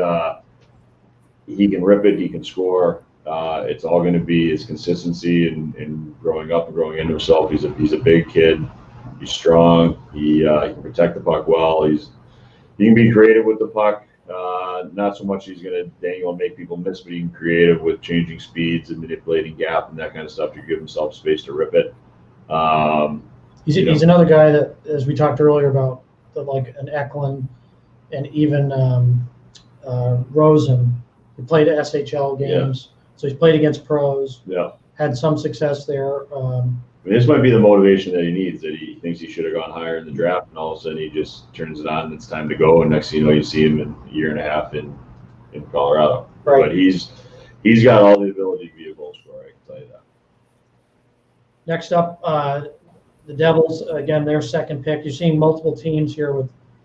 can rip it. He can score. It's all going to be his consistency and growing up and growing into himself. He's a big kid. He's strong. He can protect the puck well. He can be creative with the puck. Not so much he's going to dangle and make people miss, but he can be creative with changing speeds and manipulating gap and that kind of stuff to give himself space to rip it. He's another guy that, as we talked earlier about, like an Eklund and even Rosen, who played SHL games. Yeah. So he's played against pros. Yeah. Had some success there. This might be the motivation that he needs, that he thinks he should have gone higher in the draft, and all of a sudden he just turns it on and it's time to go, and next thing you know, you see him in a year and a half in Colorado. Right. But he's got all the ability to be a goal scorer, I can tell you that. Next up, the Devils, again, their second pick. You're seeing multiple teams here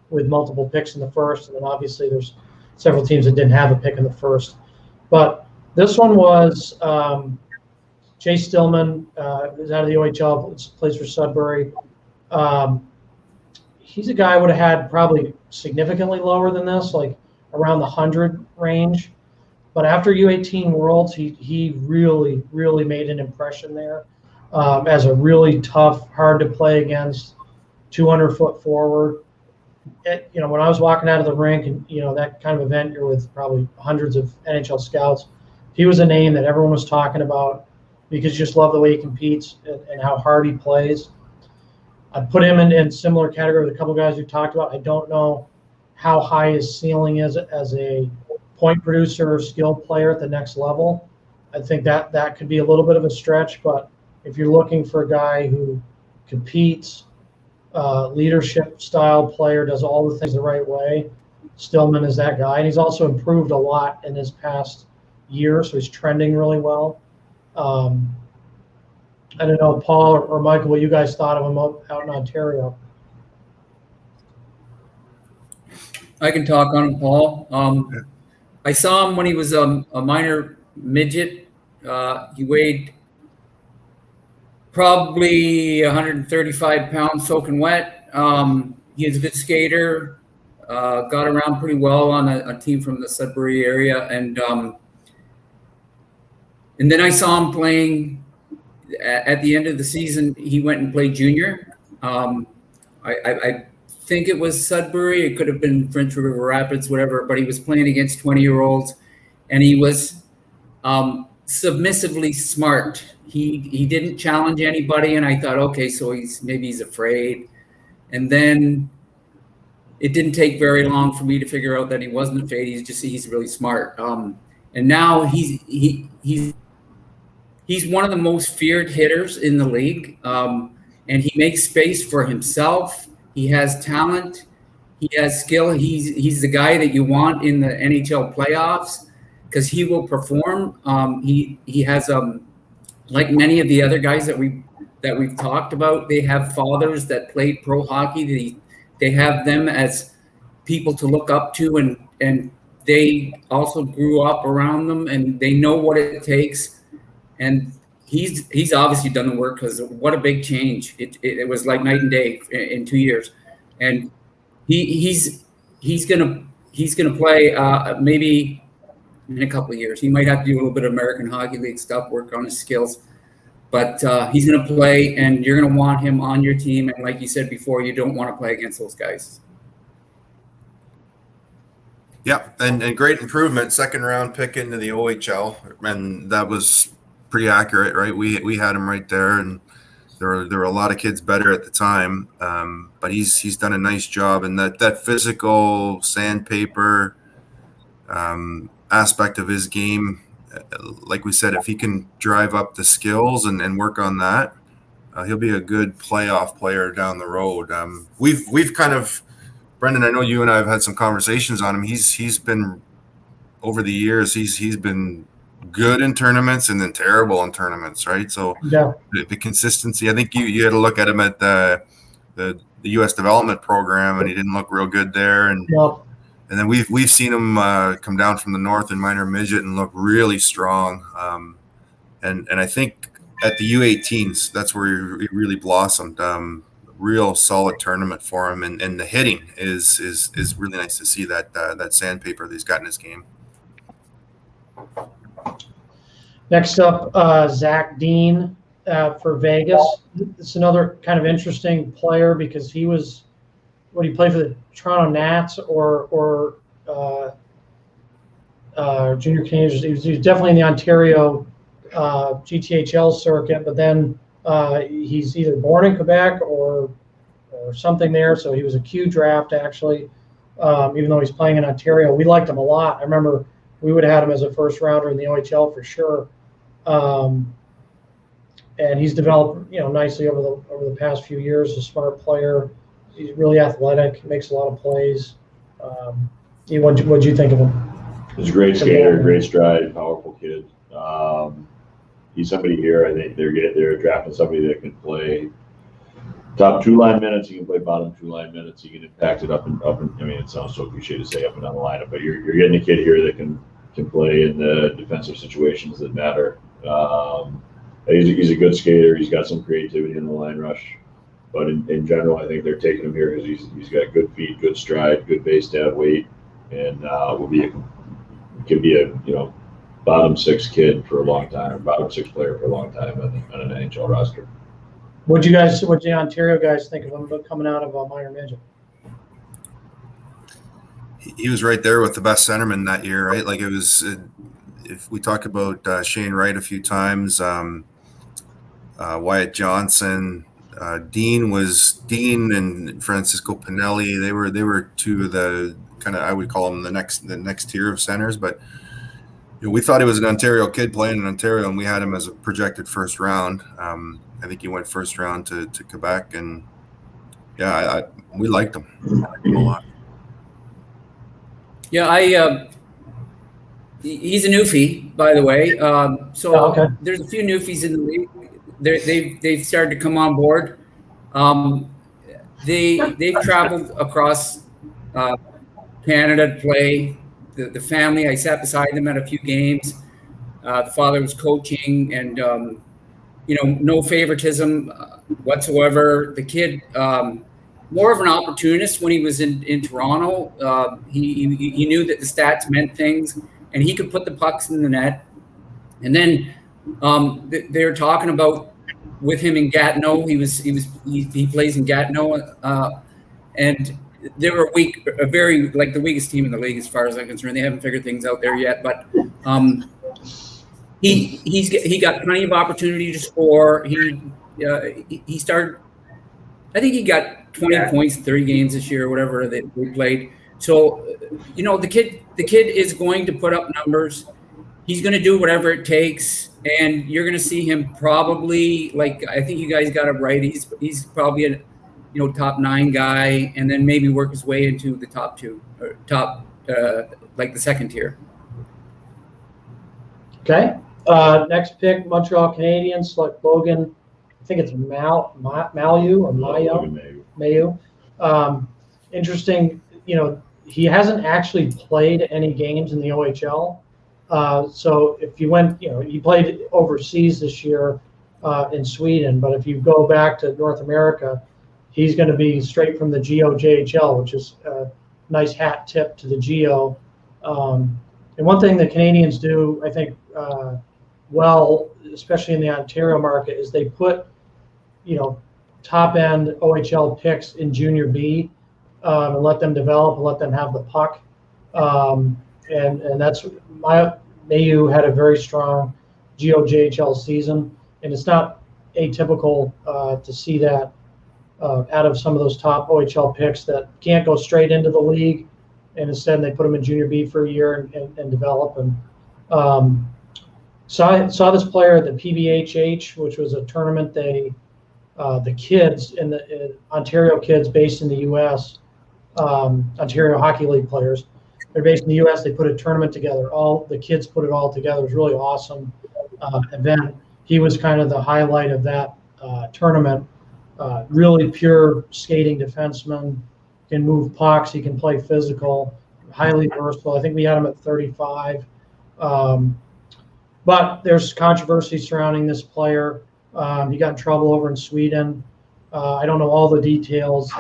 with multiple picks in the first, and then obviously there's several teams that didn't have a pick in the first. But this one was Jay Stillman, who's out of the OHL, plays for Sudbury. He's a guy I would have had probably significantly lower than this, like around the 100 range. But after U18 Worlds, he really, really made an impression there as a really tough, hard to play against 200-foot forward. When I was walking out of the rink and, that kind of event, you're with probably hundreds of NHL scouts. He was a name that everyone was talking about because you just love the way he competes and how hard he plays. I'd put him in similar category with a couple of guys we talked about. I don't know how high his ceiling is as a point producer or skill player at the next level. I think that could be a little bit of a stretch, but if you're looking for a guy who competes, leadership style player, does all the things the right way, Stillman is that guy. And he's also improved a lot in his past year, so he's trending really well. I don't know, Paul or Michael, what you guys thought of him out in Ontario. I can talk on him, Paul. I saw him when he was a minor midget. He weighed probably 135 pounds soaking wet. He is a good skater. Got around pretty well on a team from the Sudbury area, and then I saw him playing at the end of the season. He went and played junior. I think it was Sudbury. It could have been French River Rapids, whatever. But he was playing against 20-year-olds, and he was submissively smart. He didn't challenge anybody, and I thought, okay, so maybe he's afraid. And then it didn't take very long for me to figure out that he wasn't afraid. He's really smart. And now he's one of the most feared hitters in the league, and he makes space for himself. He has talent. He has skill. He's the guy that you want in the NHL playoffs because he will perform. He has like many of the other guys that we've talked about. They have fathers that played pro hockey. They have them as people to look up to, and they also grew up around them, and they know what it takes. And he's obviously done the work because what a big change. It was like night and day in 2 years. And he's gonna play maybe in a couple of years. He might have to do a little bit of American Hockey League stuff, work on his skills. But he's going to play, and you're going to want him on your team. And like you said before, you don't want to play against those guys. Yeah, and great improvement. Second round pick into the OHL, and that was pretty accurate, right? We had him right there, and there were a lot of kids better at the time. But he's done a nice job, and that physical sandpaper aspect of his game. Like we said, if he can drive up the skills and work on that, he'll be a good playoff player down the road. We've kind of, Brendan, I know you and I have had some conversations on him. He's been over the years. He's been good in tournaments and then terrible in tournaments, right? So Yeah. the consistency. I think you had to look at him at the U.S. development program, and he didn't look real good there. And Yep. And then we've seen him come down from the north in minor midget and look really strong. And I think at the U18s, that's where he really blossomed. Real solid tournament for him, and the hitting is really nice to see that sandpaper that he's got in his game. Next up, Zach Dean for Vegas. It's another kind of interesting player because he was. Would he play for the Toronto Nats or junior Canadians? He was definitely in the Ontario GTHL circuit, but then he's either born in Quebec or something there. So he was a Q draft actually, even though he's playing in Ontario. We liked him a lot. I remember we would have had him as a first rounder in the OHL for sure. And he's developed nicely over the past few years. A smart player. He's really athletic, makes a lot of plays. What'd you think of him? He's a great skater, great stride, powerful kid. He's somebody here. I think they're drafting somebody that can play top two line minutes. He can play bottom two line minutes. He can impact it up and. I mean, it sounds so cliche to say up and down the lineup, but you're getting a kid here that can play in the defensive situations that matter. He's a good skater. He's got some creativity in the line rush. But in general, I think they're taking him here because he's got good feet, good stride, good base stat weight, and can be a bottom six kid for a long time, bottom six player for a long time on an NHL roster. What the Ontario guys think of him coming out of minor midget? He was right there with the best centerman that year, right? Like it was. If we talk about Shane Wright a few times, Wyatt Johnson. Dean and Francisco Pinelli. They were two of the kind of, I would call them the next tier of centers. But we thought he was an Ontario kid playing in Ontario, and we had him as a projected first round. I think he went first round to Quebec, and we liked him. I liked him a lot. Yeah, he's a newfie, by the way. There's a few newfies in the league. They've started to come on board. They've traveled across Canada to play. The family, I sat beside them at a few games. The father was coaching, and no favoritism whatsoever. The kid more of an opportunist when he was in Toronto. He knew that the stats meant things, and he could put the pucks in the net. And then they were talking about with him in Gatineau. He plays in Gatineau, and they were the weakest team in the league as far as I'm concerned. They haven't figured things out there yet, but he got plenty of opportunity to score. He started. I think he got 20 points in 30 games this year, or whatever that we played. So, the kid is going to put up numbers. He's going to do whatever it takes, and you're going to see him probably, I think you guys got it right. He's probably a top 9 guy, and then maybe work his way into the top 2 or the second tier. Okay. Next pick, Montreal Canadiens select Logan. I think it's Mayu. Interesting. He hasn't actually played any games in the OHL. So if you went, he played overseas this year in Sweden. But if you go back to North America, he's going to be straight from the GOJHL, which is a nice hat tip to the GO. And one thing the Canadians do, I think, well, especially in the Ontario market, is they put, top end OHL picks in Junior B and let them develop and let them have the puck. And that's Mayu had a very strong GOJHL season, and it's not atypical to see that out of some of those top OHL picks that can't go straight into the league, and instead they put them in Junior B for a year and develop. And saw this player at the PBHH, which was a tournament the kids in the Ontario kids based in the U.S. Ontario Hockey League players. They're based in the U.S. They put a tournament together. All the kids put it all together. It was really awesome event. He was kind of the highlight of that tournament. Really pure skating defenseman. Can move pucks. He can play physical. Highly versatile. I think we had him at 35. But there's controversy surrounding this player. He got in trouble over in Sweden. I don't know all the details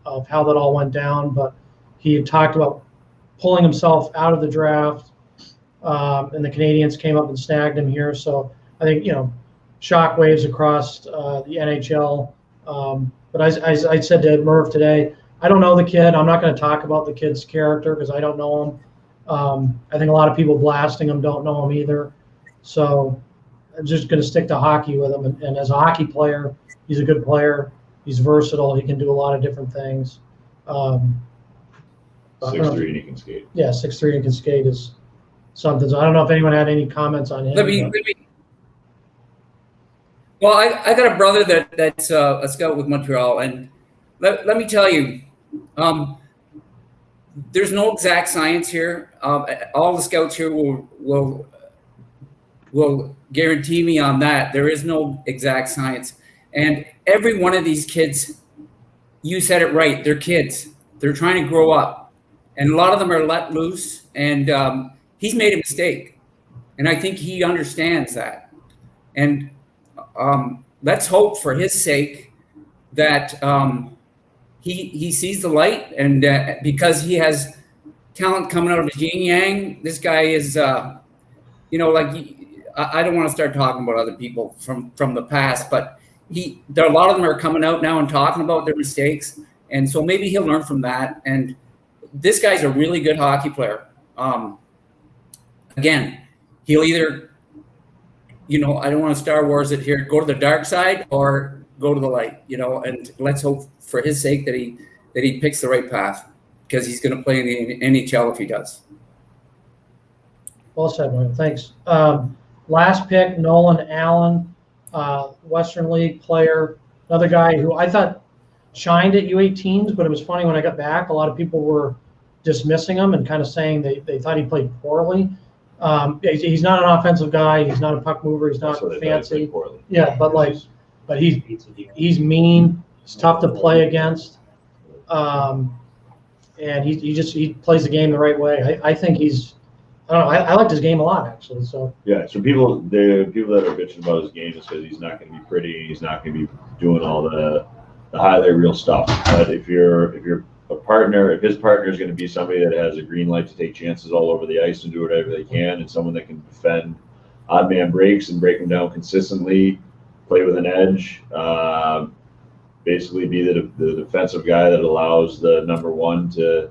of how that all went down, but he had talked about pulling himself out of the draft, and the Canadians came up and snagged him here. So I think, shock waves across the NHL. But as I said to Merv today, I don't know the kid. I'm not going to talk about the kid's character because I don't know him. I think a lot of people blasting him don't know him either. So I'm just going to stick to hockey with him. And as a hockey player, he's a good player. He's versatile. He can do a lot of different things. 6'3" and he can skate. Yeah, 6'3" and can skate is something. So I don't know if anyone had any comments on him. Well, I got a brother that's a scout with Montreal, and let me tell you, there's no exact science here. All the scouts here will guarantee me on that. There is no exact science. And every one of these kids, you said it right, they're kids. They're trying to grow up. And a lot of them are let loose. And he's made a mistake. And I think he understands that. And let's hope for his sake that he sees the light. And because he has talent coming out of his yin yang, this guy is, I don't want to start talking about other people from the past, but a lot of them are coming out now and talking about their mistakes, and so maybe he'll learn from that. And this guy's a really good hockey player. Again, he'll either, I don't want to Star Wars it here, go to the dark side or go to the light. And let's hope for his sake that he picks the right path, because he's going to play in the NHL if he does. Well said, Mike. Thanks. Last pick, Nolan Allen, Western League player, another guy who I thought shined at U18s, but it was funny when I got back, a lot of people were dismissing him and kind of saying they thought he played poorly. He's not an offensive guy. He's not a puck mover. He's not fancy. Yeah, but he's mean. He's tough to play against. And he plays the game the right way. I think I liked his game a lot, actually. So yeah, so people that are bitching about his game is because he's not going to be pretty. He's not going to be doing all the highlight reel stuff. But if you're a partner, if his partner is going to be somebody that has a green light to take chances all over the ice and do whatever they can, and someone that can defend odd man breaks and break them down consistently, play with an edge, basically be the defensive guy that allows the number one to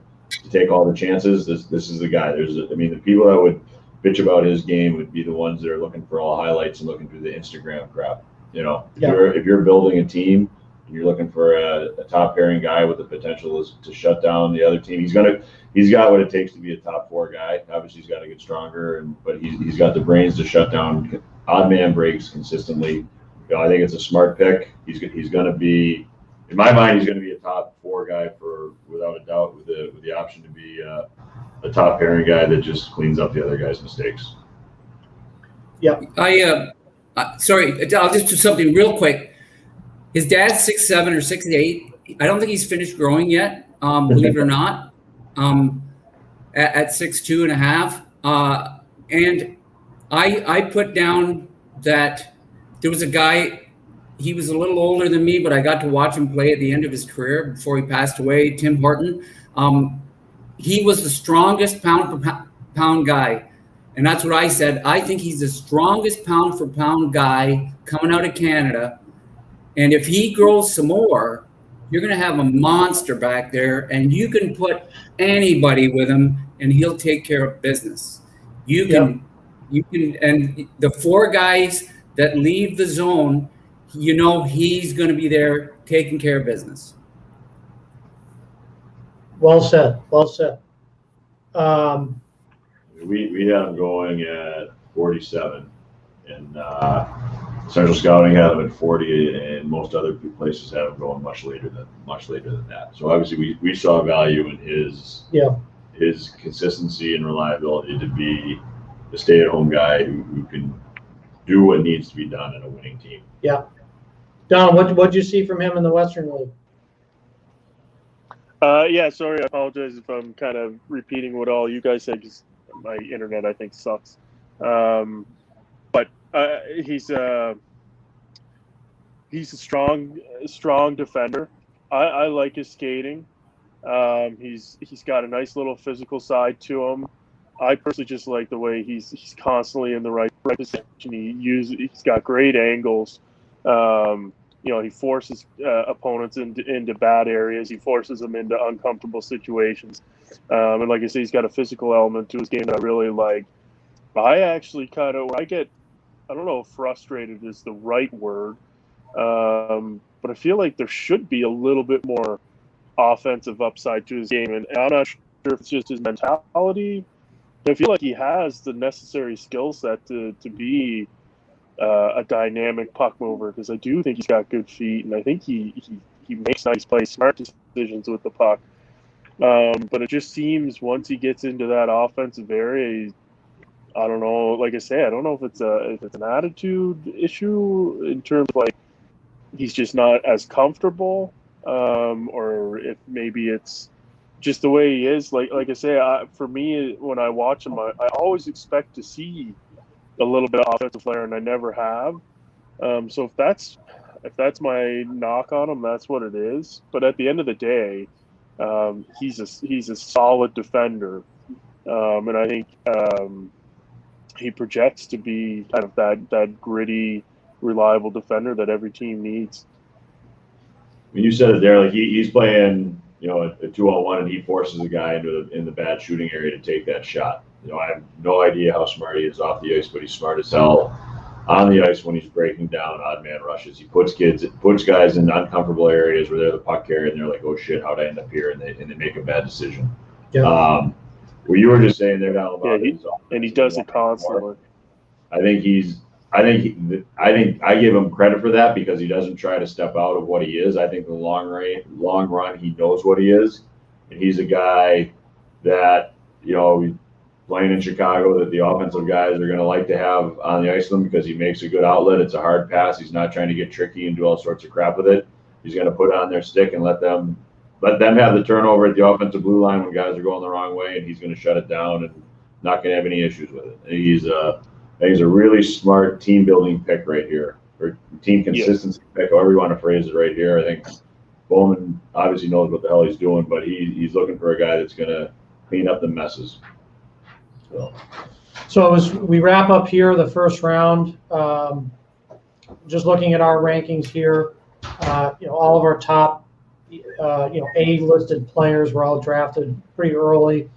take all the chances. This is the guy. The people that would bitch about his game would be the ones that are looking for all highlights and looking through the Instagram crap. If you're building a team and you're looking for a top pairing guy with the potential to shut down the other team, he's got what it takes to be a top 4 guy. Obviously, he's got to get stronger, but he's got the brains to shut down odd man breaks consistently. I think it's a smart pick. He's going to be, in my mind, he's going to be a top 4 guy without a doubt, with the option to be a top pairing guy that just cleans up the other guy's mistakes. Yeah. Sorry, I'll just do something real quick. His dad's 6'7" or 6'8". I don't think he's finished growing yet, believe it or not, at 6'2.5". And I put down that there was a guy, he was a little older than me, but I got to watch him play at the end of his career before he passed away, Tim Horton. He was the strongest pound for pound guy. And that's what I said. I think he's the strongest pound for pound guy coming out of Canada. And if he grows some more, you're going to have a monster back there, and you can put anybody with him and he'll take care of business. You can, and the 4 guys that leave the zone, he's going to be there taking care of business. Well said. We had him going at 47, and Central Scouting had him at 40, and most other places have him going much later than that. So obviously, we saw value in his consistency and reliability to be the stay-at-home guy who can do what needs to be done in a winning team. Yeah. Don, what'd you see from him in the Western League? Sorry, I apologize if I'm kind of repeating what all you guys said, because my internet, I think, sucks. But he's a strong defender. I like his skating. He's got a nice little physical side to him. I personally just like the way he's constantly in the right position. He's got great angles. He forces opponents into bad areas. He forces them into uncomfortable situations. And like I say, he's got a physical element to his game that I really like. I actually I don't know if frustrated is the right word, but I feel like there should be a little bit more offensive upside to his game. And I'm not sure if it's just his mentality. I feel like he has the necessary skill set to be a dynamic puck mover, because I do think he's got good feet, and I think he makes nice plays, smart decisions with the puck. But it just seems once he gets into that offensive area, I don't know. Like I say, I don't know if it's an attitude issue in terms of he's just not as comfortable, or if maybe it's just the way he is. Like I say, for me, when I watch him, I always expect to see a little bit of offensive flair, and I never have. So if that's my knock on him, that's what it is. But at the end of the day, he's a solid defender, and I think he projects to be kind of that gritty, reliable defender that every team needs. I mean, you said it there. He's playing, a 2-on-1, and he forces a guy in the bad shooting area to take that shot. I have no idea how smart he is off the ice, but he's smart as hell on the ice when he's breaking down odd man rushes. He puts guys in uncomfortable areas where they're the puck carrier, and they're like, "Oh shit, how'd I end up here?" And they make a bad decision. Yeah. Well, you were just saying they're down about and he does it constantly. I think I give him credit for that, because he doesn't try to step out of what he is. I think in the long run, he knows what he is, and he's a guy that playing in Chicago, that the offensive guys are going to like to have on the ice with him, because he makes a good outlet. It's a hard pass. He's not trying to get tricky and do all sorts of crap with it. He's going to put it on their stick and let them have the turnover at the offensive blue line when guys are going the wrong way, and he's going to shut it down and not going to have any issues with it. He's a really smart team building pick right here, or team consistency pick, however you want to phrase it right here. I think Bowman obviously knows what the hell he's doing, but he's looking for a guy that's going to clean up the messes. So as we wrap up here, the first round, just looking at our rankings here, all of our top, A-listed players were all drafted pretty early.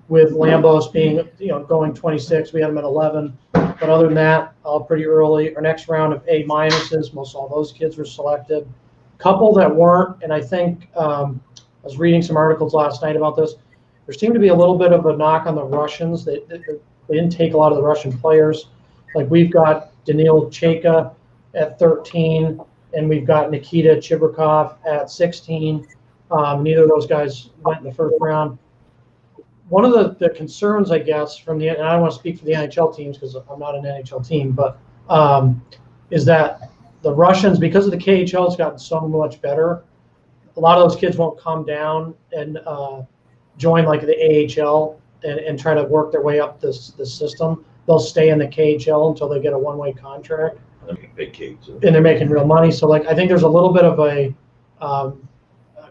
With Lambos being, going 26, we had him at 11. But other than that, all pretty early. Our next round of A-minuses, most all those kids were selected. Couple that weren't, and I think I was reading some articles last night about this. There seemed to be a little bit of a knock on the Russians. They didn't take a lot of the Russian players. Like we've got Danil Cheka at 13, and we've got Nikita Chibrikov at 16. Neither of those guys went in the first round. One of the concerns, I guess, and I don't want to speak for the NHL teams because I'm not an NHL team, but is that the Russians, because of the KHL, has gotten so much better. A lot of those kids won't come down and join like the AHL and try to work their way up this system. They'll stay in the KHL until they get a one-way contract. They're making big cakes. And they're making real money. So like I think there's a little bit of a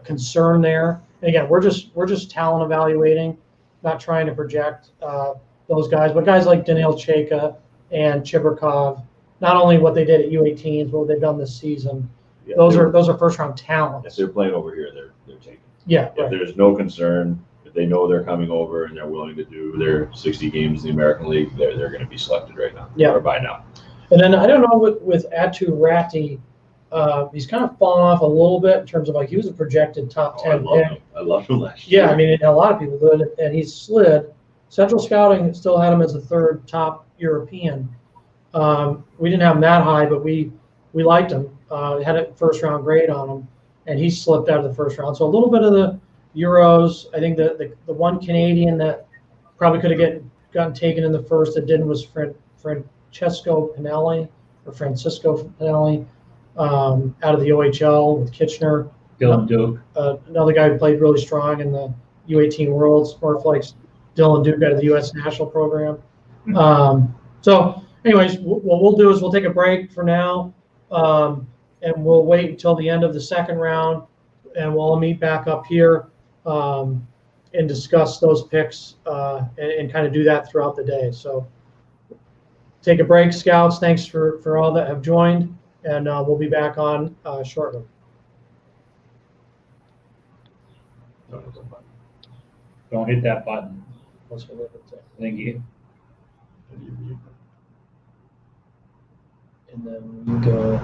concern there. And again, we're just talent evaluating, not trying to project those guys, but guys like Danil Cheka and Chibrikov, not only what they did at U18s, but what they've done this season. Yeah, those are first-round talents. If they're playing over here, they're taking. Yeah, If right. there's no concern, if they know they're coming over and they're willing to do their 60 games in the American League, they're going to be selected right now. Yeah. Or by now. And then I don't know with Atu Ratti, he's kind of fallen off a little bit in terms of like he was a projected top 10 pick. I loved him last year. Yeah, I mean a lot of people did, and he's slid. Central Scouting still had him as the third top European. We didn't have him that high, but we liked him. Had a first round grade on him, and he slipped out of the first round. So a little bit of the Euros. I think the one Canadian that probably could have gotten taken in the first that didn't was Francesco Pinelli out of the OHL with Kitchener. Dylan Duke. Another guy who played really strong in the U18 Worlds, more like Dylan Duke out of the U.S. national program. So anyways, what we'll do is we'll take a break for now, and we'll wait until the end of the second round, and we'll all meet back up here and discuss those picks and kind of do that throughout the day. So take a break, Scouts. Thanks for all that have joined, and we'll be back on shortly. Don't hit that button. Let's go look at that. Thank you. And then we go.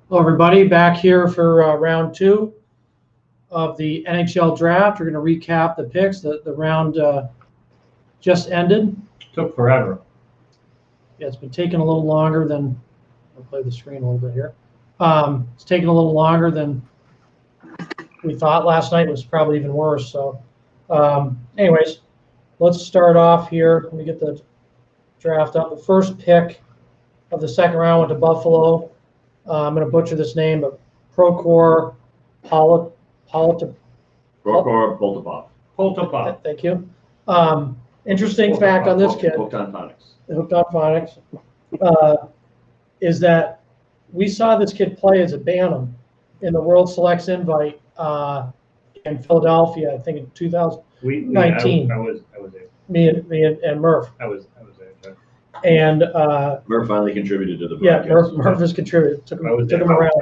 Hello, everybody. Back here for round 2 of the NHL Draft. We're going to recap the picks. The round just ended. Took forever. Yeah, it's been taking a little longer than. I'll play the screen a little bit here. It's taking a little longer than we thought. Last night was probably even worse. So, anyways, let's start off here. Let me get the draft up. The first pick of the second round went to Buffalo. I'm going to butcher this name, but Prokhor Poltapov. Poltapov. Thank you. Interesting fact on this kid. Hooked on phonics. Hooked on phonics. Is that we saw this kid play as a Bantam in the World Selects Invite in Philadelphia, I think in 2019. I was there. Me and Murph. I was there. And Murph finally contributed to the yeah, broadcast. Murph has contributed. Took I was him there. around.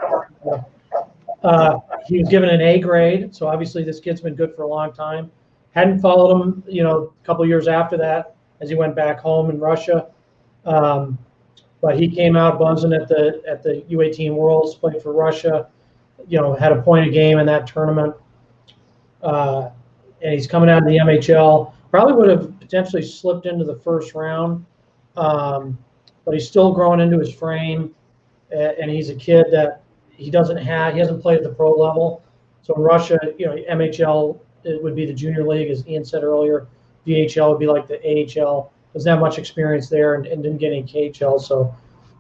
He was given an A grade, so obviously this kid's been good for a long time. Hadn't followed him, a couple years after that as he went back home in Russia. But he came out buzzing at the U18 Worlds, played for Russia, had a point a game in that tournament. And he's coming out of the MHL. Probably would have potentially slipped into the first round. But he's still growing into his frame. And he's a kid that he hasn't played at the pro level. So in Russia, MHL, it would be the junior league, as Ian said earlier. VHL would be like the AHL. Doesn't have much experience there and didn't get any KHL. So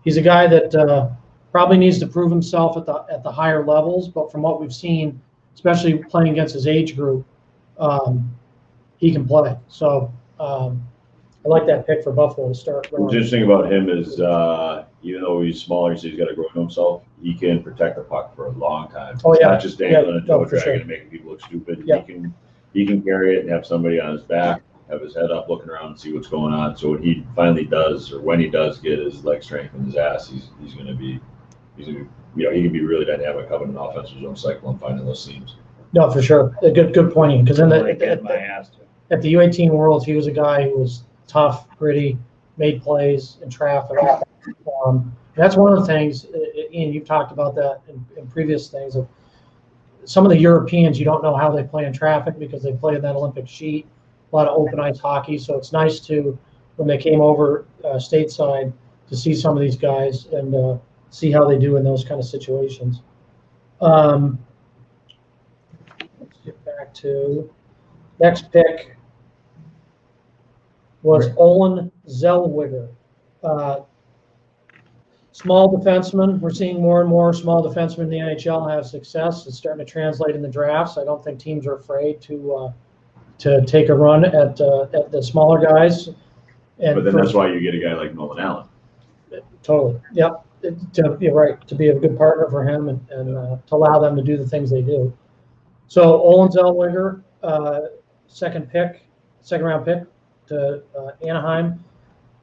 he's a guy that probably needs to prove himself at the higher levels. But from what we've seen, especially playing against his age group, he can play. So I like that pick for Buffalo to start. What's interesting about him is even though he's smaller, so he's got to grow to himself, he can protect the puck for a long time. Oh, It's yeah. not just dangling a toe for drag sure. and making people look stupid. Yeah. He can carry it and have somebody on his back, have his head up, looking around and see what's going on. So when he finally does, or when he does get his leg strength and his ass, he's going to be, he can be really dynamic coming in an offensive zone cycle and finding those seams. No, for sure. A good point, because in Like getting my ass to. at the U18 Worlds, he was a guy who was tough, gritty, made plays in traffic. That's one of the things, Ian, you've talked about that in previous things. Of some of the Europeans, you don't know how they play in traffic because they play in that Olympic sheet, a lot of open ice hockey. So it's nice to, when they came over stateside, to see some of these guys and see how they do in those kind of situations. Let's get back to next pick was Olin Zellweger. Small defenseman. We're seeing more and more small defensemen in the NHL have success. It's starting to translate in the drafts. I don't think teams are afraid to take a run at the smaller guys. And But then that's why you get a guy like Nolan Allen. Totally. Yep. You're right. To be a good partner for him and to allow them to do the things they do. So Olin Zellweger, second round pick to Anaheim.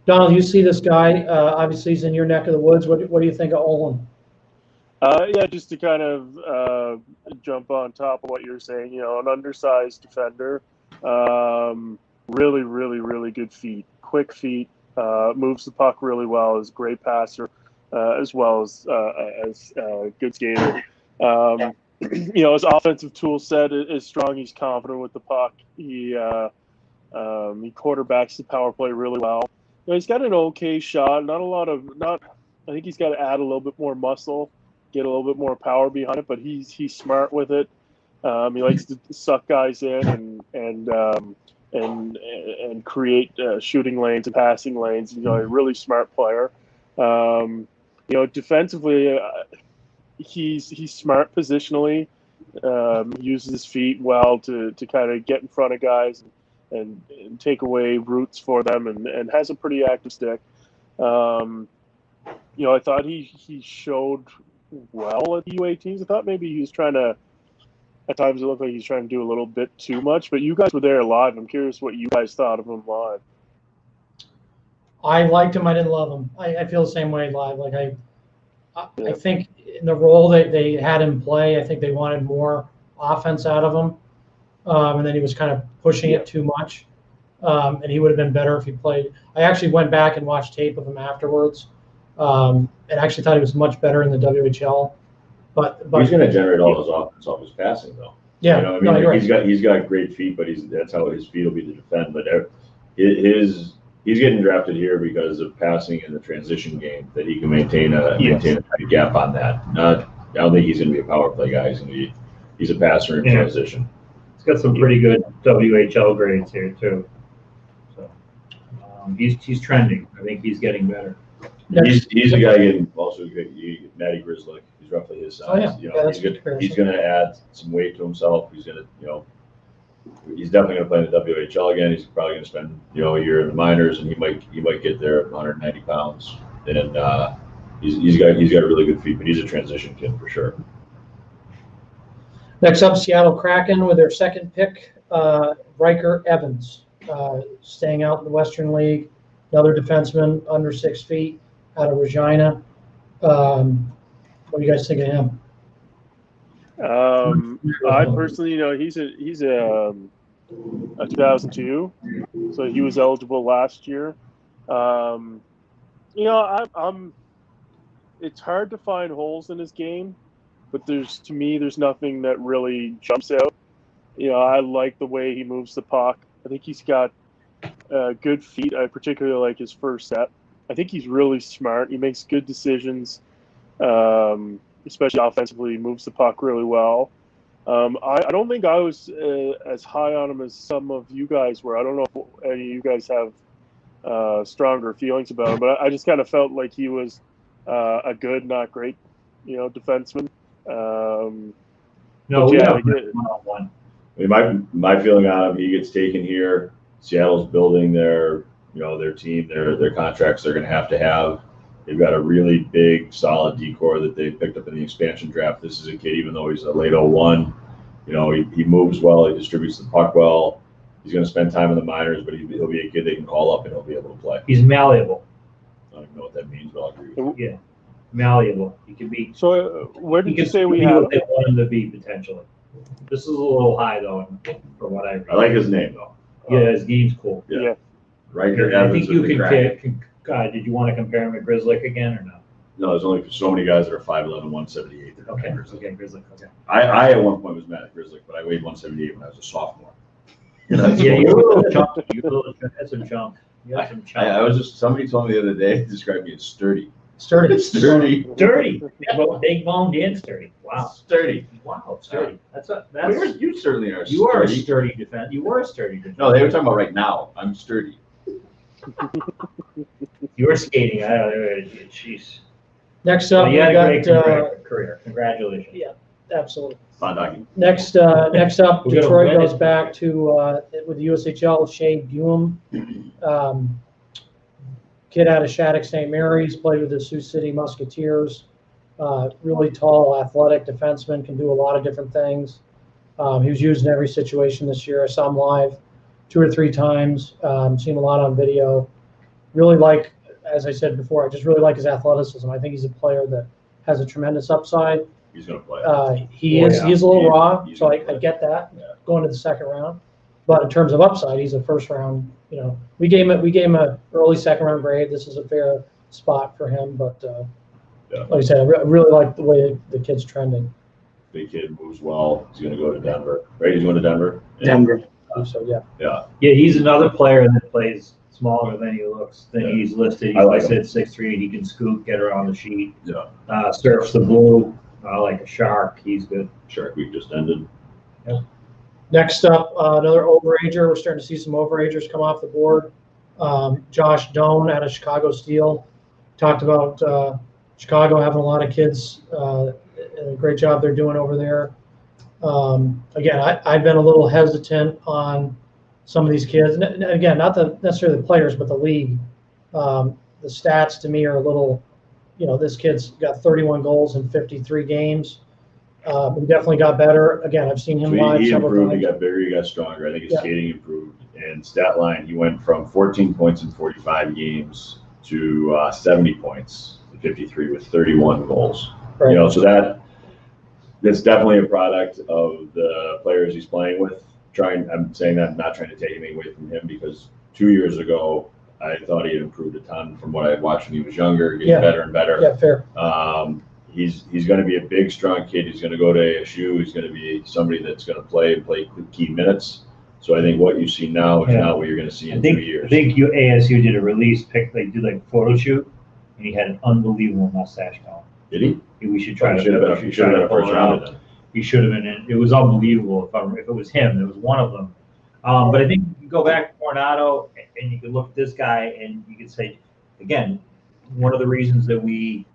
Donald, you see this guy. Obviously, he's in your neck of the woods. What do you think of Olin? Yeah, just to kind of jump on top of what you're saying, an undersized defender, really, really, really good feet, quick feet, moves the puck really well, is a great passer, as well as a good skater. His offensive tool set is strong. He's confident with the puck. He quarterbacks the power play really well. He's got an okay shot. I think he's got to add a little bit more muscle, get a little bit more power behind it. But he's smart with it. He likes to suck guys in and create shooting lanes and passing lanes. He's a really smart player. Defensively, he's smart positionally. Uses his feet well to kind of get in front of guys and take away routes for them, and has a pretty active stick. I thought he showed well at the U18s. I thought maybe he was trying to, at times it looked like he was trying to do a little bit too much, but you guys were there live. I'm curious what you guys thought of him live. I liked him. I didn't love him. I feel the same way live. Like I think in the role that they had him play, I think they wanted more offense out of him. And then he was kind of pushing it too much. And he would have been better if he played. I actually went back and watched tape of him afterwards, and actually thought he was much better in the WHL But He's going to generate all his offense off his passing, though. yeah, You know, no, you're right. he's got great feet, but that's how his feet will be to defend. But he's getting drafted here because of passing in the transition game, that he can maintain a tight gap on that. I don't think he's going to be a power play guy. He's a passer in transition. He's got some pretty good WHL grades here too. So he's trending. I think he's getting better. He's a guy getting also Matty Grizzlick. He's roughly his size. Oh, yeah. You know, Yeah, that's he's good. he's going to add some weight to himself. He's going to, he's definitely going to play in the WHL again. He's probably going to spend, a year in the minors, and he might get there at 190 pounds. And he's got really good feet, but he's a transition kid for sure. Next up, Seattle Kraken with their second pick, Riker Evans, staying out in the Western League. Another defenseman under 6 feet out of Regina. What do you guys think of him? I personally, he's a 2002, so he was eligible last year. It's hard to find holes in his game, but there's nothing that really jumps out. I like the way he moves the puck. I think he's got good feet. I particularly like his first step. I think he's really smart. He makes good decisions, especially offensively. He moves the puck really well. I don't think I was as high on him as some of you guys were. I don't know if any of you guys have stronger feelings about him, but I just kind of felt like he was a good, not great, defenseman. No, we have one-on-one. I mean, my feeling on him, he gets taken here. Seattle's building their team, their contracts they're going to have. They've got a really big, solid decor that they picked up in the expansion draft. This is a kid, even though he's a late 01, he moves well, he distributes the puck well. He's going to spend time in the minors, but he'll be a kid they can call up and he'll be able to play. He's malleable. I don't even know what that means, but I'll agree with you. Yeah, malleable. He can be. So where did you say we be have? what they want him to be potentially. This is a little high though, for what I read. I like his name though. Yeah, his game's cool. Yeah. Riker I Evans think you with the can. Kraken. Did you want to compare him to Grizzlick again or no? No, there's only so many guys that are 5'11", 178. that are Okay. Grizzlick. Okay, Grizzlick. Okay. I at one point was mad at Grizzlick, but I weighed 178 when I was a sophomore. Yeah, you're a little chunky. You had some chunk. You had some chunk. I was just, somebody told me the other day, described me as sturdy. Sturdy. Sturdy. Sturdy. Big boned and sturdy. Wow. Sturdy. Wow, sturdy. You certainly are You are a sturdy. sturdy defense. You were a sturdy defense. No, they were talking about right now. I'm sturdy. You were skating. I don't know. Jeez. Next up, You we had a great got career. Congratulations. yeah, absolutely. Fondaki. Next up, We're gonna Detroit win goes it. back to with the USHL, Shea Buim, kid out of Shattuck St. Mary's, played with the Sioux City Musketeers. Really tall, athletic defenseman, can do a lot of different things. He was used in every situation this year. I saw him live 2 or 3 times. Seen him a lot on video. Really like, as I said before, I just really like his athleticism. I think he's a player that has a tremendous upside. He's going to play. He's a little raw, He's so gonna I play. get that Yeah. going to the second round. But in terms of upside, he's a first round. We gave him a early second round grade. This is a fair spot for him. But like I said, I really like the way the kid's trending. Big kid, moves well. He's going to go to Denver. Right? He's going to Denver? Denver. So yeah. Yeah. Yeah, he's another player that plays smaller than he looks. Than Yeah. he's listed. I like He's him. 6'3". He can scoop, get around the sheet. Yeah. Surfs the blue like a shark. He's good. Shark Week just ended. Next up, another overager. We're starting to see some overagers come off the board. Josh Doan out of Chicago Steel. Talked about Chicago having a lot of kids. A great job they're doing over there. Again, I've been a little hesitant on some of these kids. And again, not necessarily the players, but the league. The stats to me are a little, this kid's got 31 goals in 53 games. He definitely got better. Again, I've seen him So live he several improved. times. He got bigger. He got stronger. I think his Yeah. skating improved. And stat line, he went from 14 points in 45 games to 70 points in 53 with 31 goals. Right. So that's definitely a product of the players he's playing with. I'm saying that, I'm not trying to take anything away from him, because 2 years ago, I thought he had improved a ton from what I had watched when he was younger, getting Yeah. better and better. Yeah, fair. he's going to be a big, strong kid. He's going to go to ASU. He's going to be somebody that's going to play key minutes. So I think what you see now is not what you're going to see in 2 years. I think ASU did a release pick. They did like a photo shoot, and he had an unbelievable mustache going. Did he? We should try He should have been a first rounder then. He should have been. It was unbelievable. If it was him, it was one of them. But I think you go back to Coronado, and you could look at this guy, and you could say, again, one of the reasons that we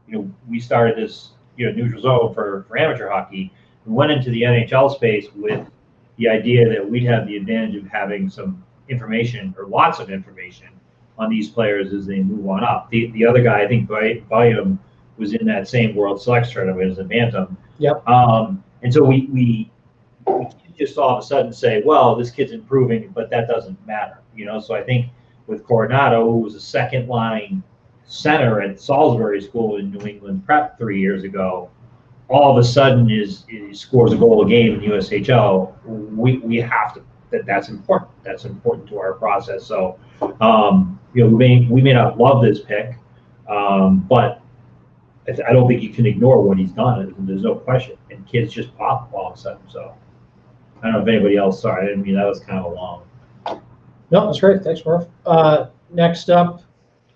started this neutral zone for amateur hockey, we went into the NHL space with the idea that we'd have the advantage of having some information or lots of information on these players as they move on up. The other guy, I think, Bayam was in that same World Selects tournament as a bantam. Yep. And so we just all of a sudden say, well, this kid's improving, but that doesn't matter, So I think with Coronado, who was a second line center at Salisbury School in New England Prep 3 years ago, all of a sudden he scores a goal a game in USHL. We have to. That's important. That's important to our process. So, we may not love this pick, but I don't think you can ignore what he's done. There's no question. And kids just pop all of a sudden. So, I don't know if anybody else. Sorry, I didn't mean that was kind of long. No, that's great. Thanks, Murph. Next up,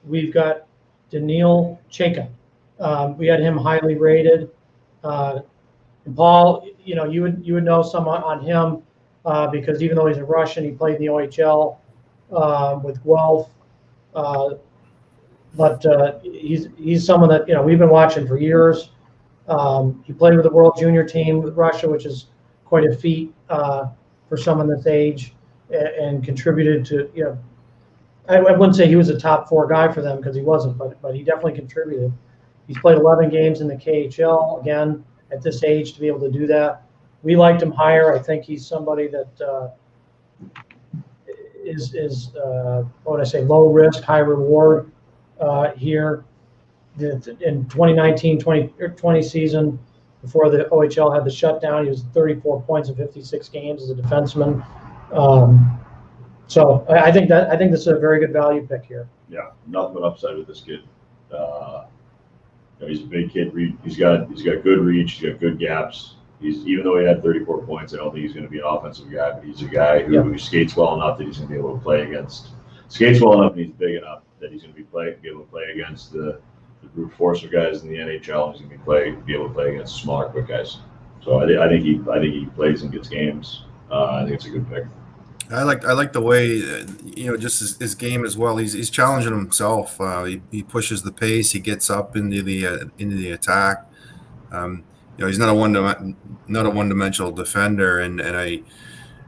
we've got Daniil Chayka. We had him highly rated. And Paul, you would know some on him because even though he's a Russian, he played in the OHL with Guelph. But he's someone that we've been watching for years. He played with the World Junior team with Russia, which is quite a feat for someone this age, and contributed to I wouldn't say he was a top 4 guy for them because he wasn't, but he definitely contributed. He's played 11 games in the KHL, again, at this age to be able to do that. We liked him higher. I think he's somebody that is what would I say, low risk, high reward here. In 2019-20 season, before the OHL had the shutdown, he was 34 points in 56 games as a defenseman. So I think this is a very good value pick here. Yeah, nothing but upside with this kid. He's a big kid. He's got good reach. He's got good gaps. Even though he had 34 points, I don't think he's going to be an offensive guy. But he's a guy who skates well enough that he's going to be able to play against. Skates well enough, and he's big enough that he's going to be able to play against the brute force of guys in the NHL. He's going to be able to play against smaller, quick guys. So I think he plays and gets games. I think it's a good pick. I like the way just his game as well. He's challenging himself. He pushes the pace. He gets up into the attack. He's not a one-dimensional defender, and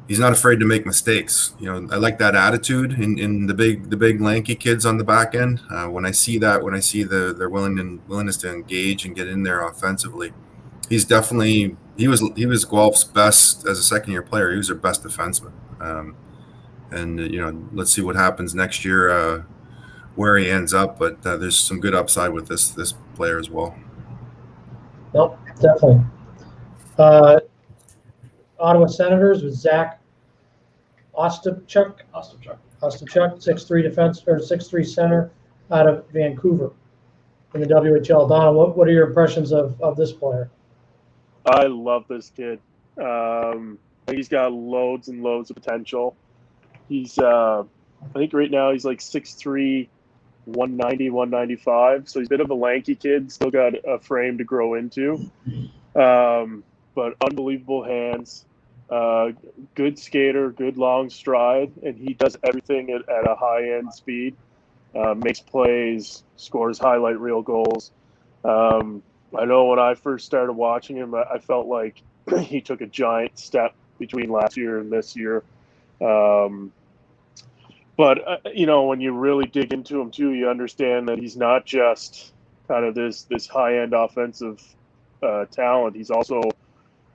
he's not afraid to make mistakes. I like that attitude in the big lanky kids on the back end. When I see their willingness to engage and get in there offensively, he's definitely he was Guelph's best as a second-year player. He was their best defenseman. Let's see what happens next year, where he ends up. But there's some good upside with this player as well. Nope, definitely. Ottawa Senators with Zach Ostapchuk, 6'3" defense or 6'3" center out of Vancouver in the WHL. Donna, what are your impressions of this player? I love this kid. He's got loads and loads of potential. He's, I think right now he's like 6'3", 190, 195. So he's a bit of a lanky kid, still got a frame to grow into. But unbelievable hands, good skater, good long stride, and he does everything at a high-end speed, makes plays, scores highlight reel goals. I know when I first started watching him, I felt like he took a giant step between last year and this year. But when you really dig into him too, you understand that he's not just kind of this high-end offensive talent. He's also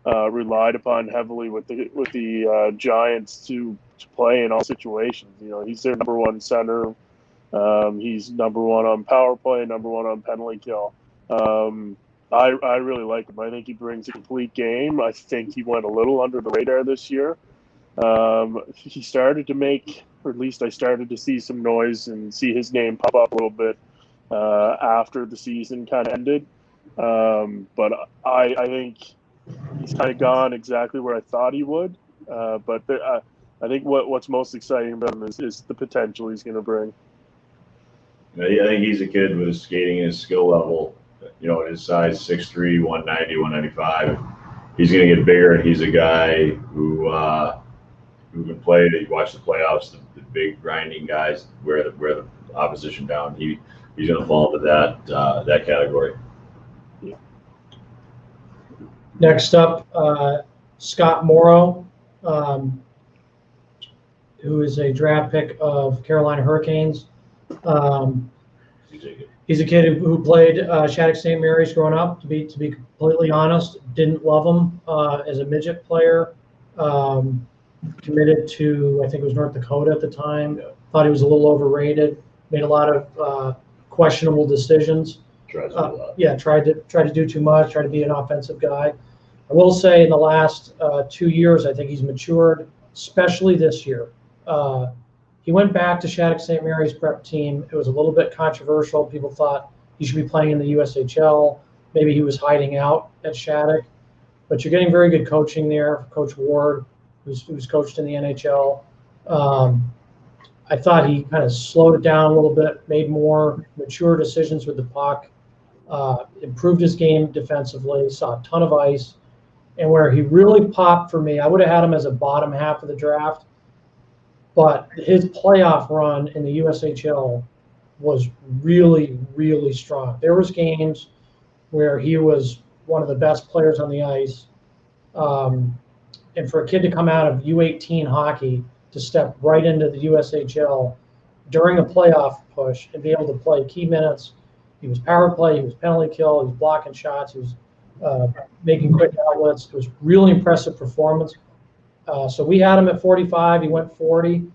relied upon heavily with the Giants to play in all situations. He's their number one center. He's number one on power play, number one on penalty kill. I really like him. I think he brings a complete game. I think he went a little under the radar this year. He started to make, or at least I started to see some noise and see his name pop up a little bit after the season kind of ended. But I think he's kind of gone exactly where I thought he would. But I think what's most exciting about him is the potential he's going to bring. I think he's a kid with his skating and his skill level, you know, at his size, 6'3", 190, 195. He's going to get bigger, and he's a guy who can play. You watch the playoffs, the big grinding guys wear the opposition down. He's going to fall into that category. Next up, Scott Morrow, who is a draft pick of Carolina Hurricanes. He's a kid who played Shattuck St. Mary's growing up. To be completely honest, didn't love him as a midget player. Committed to, I think it was North Dakota at the time. Yeah. Thought he was a little overrated. Made a lot of questionable decisions. Tries to do a lot. Yeah, tried to do too much. Tried to be an offensive guy. I will say in the last 2 years, I think he's matured, especially this year. He went back to Shattuck St. Mary's prep team. It was a little bit controversial. People thought he should be playing in the USHL. Maybe he was hiding out at Shattuck. But you're getting very good coaching there. Coach Ward, who's coached in the NHL. I thought he kind of slowed it down a little bit, made more mature decisions with the puck, improved his game defensively, saw a ton of ice. And where he really popped for me, I would have had him as a bottom half of the draft. But his playoff run in the USHL was really, really strong. There was games where he was one of the best players on the ice. And for a kid to come out of U18 hockey to step right into the USHL during a playoff push and be able to play key minutes, he was power play, he was penalty kill, he was blocking shots, he was making quick outlets. It was really impressive performance. So we had him at 45. He went 40.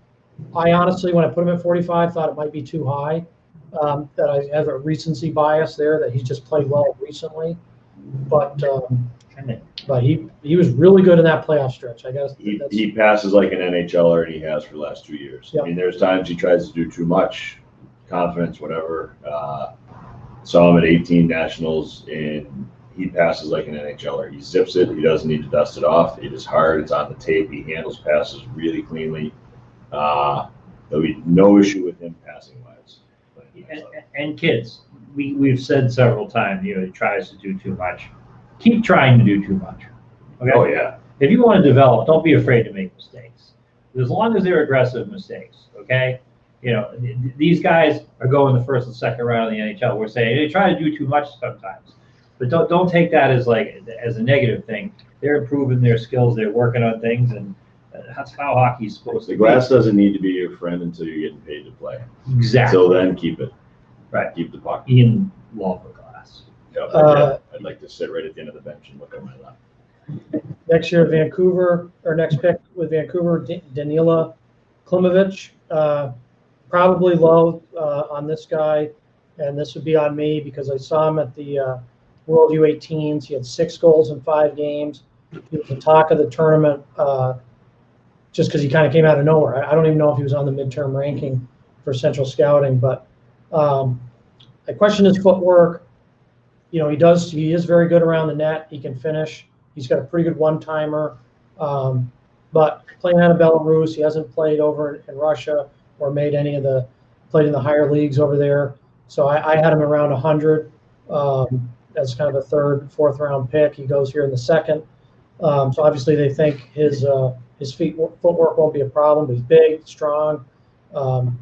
I honestly, when I put him at 45, thought it might be too high. That I have a recency bias there, that he's just played well recently. But he was really good in that playoff stretch. I guess he passes like an NHLer, and he has for the last 2 years. Yep. I mean, there's times he tries to do too much, confidence, whatever. Saw him at 18 Nationals, and he passes like an NHLer. He zips it. He doesn't need to dust it off. It is hard. It's on the tape. He handles passes really cleanly. There'll be no issue with him passing wise. And kids, we've said several times, you know, he tries to do too much. Keep trying to do too much. Okay? Oh, yeah. If you want to develop, don't be afraid to make mistakes. As long as they're aggressive mistakes, okay? You know, these guys are going the first and second round of the NHL. We're saying they try to do too much sometimes. But don't take that as a negative thing. They're improving their skills. They're working on things, and that's how hockey's supposed to be. The glass doesn't need to be your friend until you're getting paid to play. Exactly. Until then, keep it. Right. Keep the puck. Ian loved the glass. Yeah, I'd like to sit right at the end of the bench and look at my left. next year, Vancouver, or next pick with Vancouver, Danila Klimovich. Probably low on this guy, and this would be on me because I saw him at the World U18s. He had 6 goals in 5 games. He was the talk of the tournament just because he kind of came out of nowhere. I don't even know if he was on the midterm ranking for Central Scouting, but I question his footwork. You know, he is very good around the net. He can finish. He's got a pretty good one-timer. But playing out of Belarus, he hasn't played over in Russia or played in the higher leagues over there. So I had him around 100. As kind of a 3rd, 4th round pick. He goes here in the 2nd. So obviously they think his footwork won't be a problem, but he's big, strong,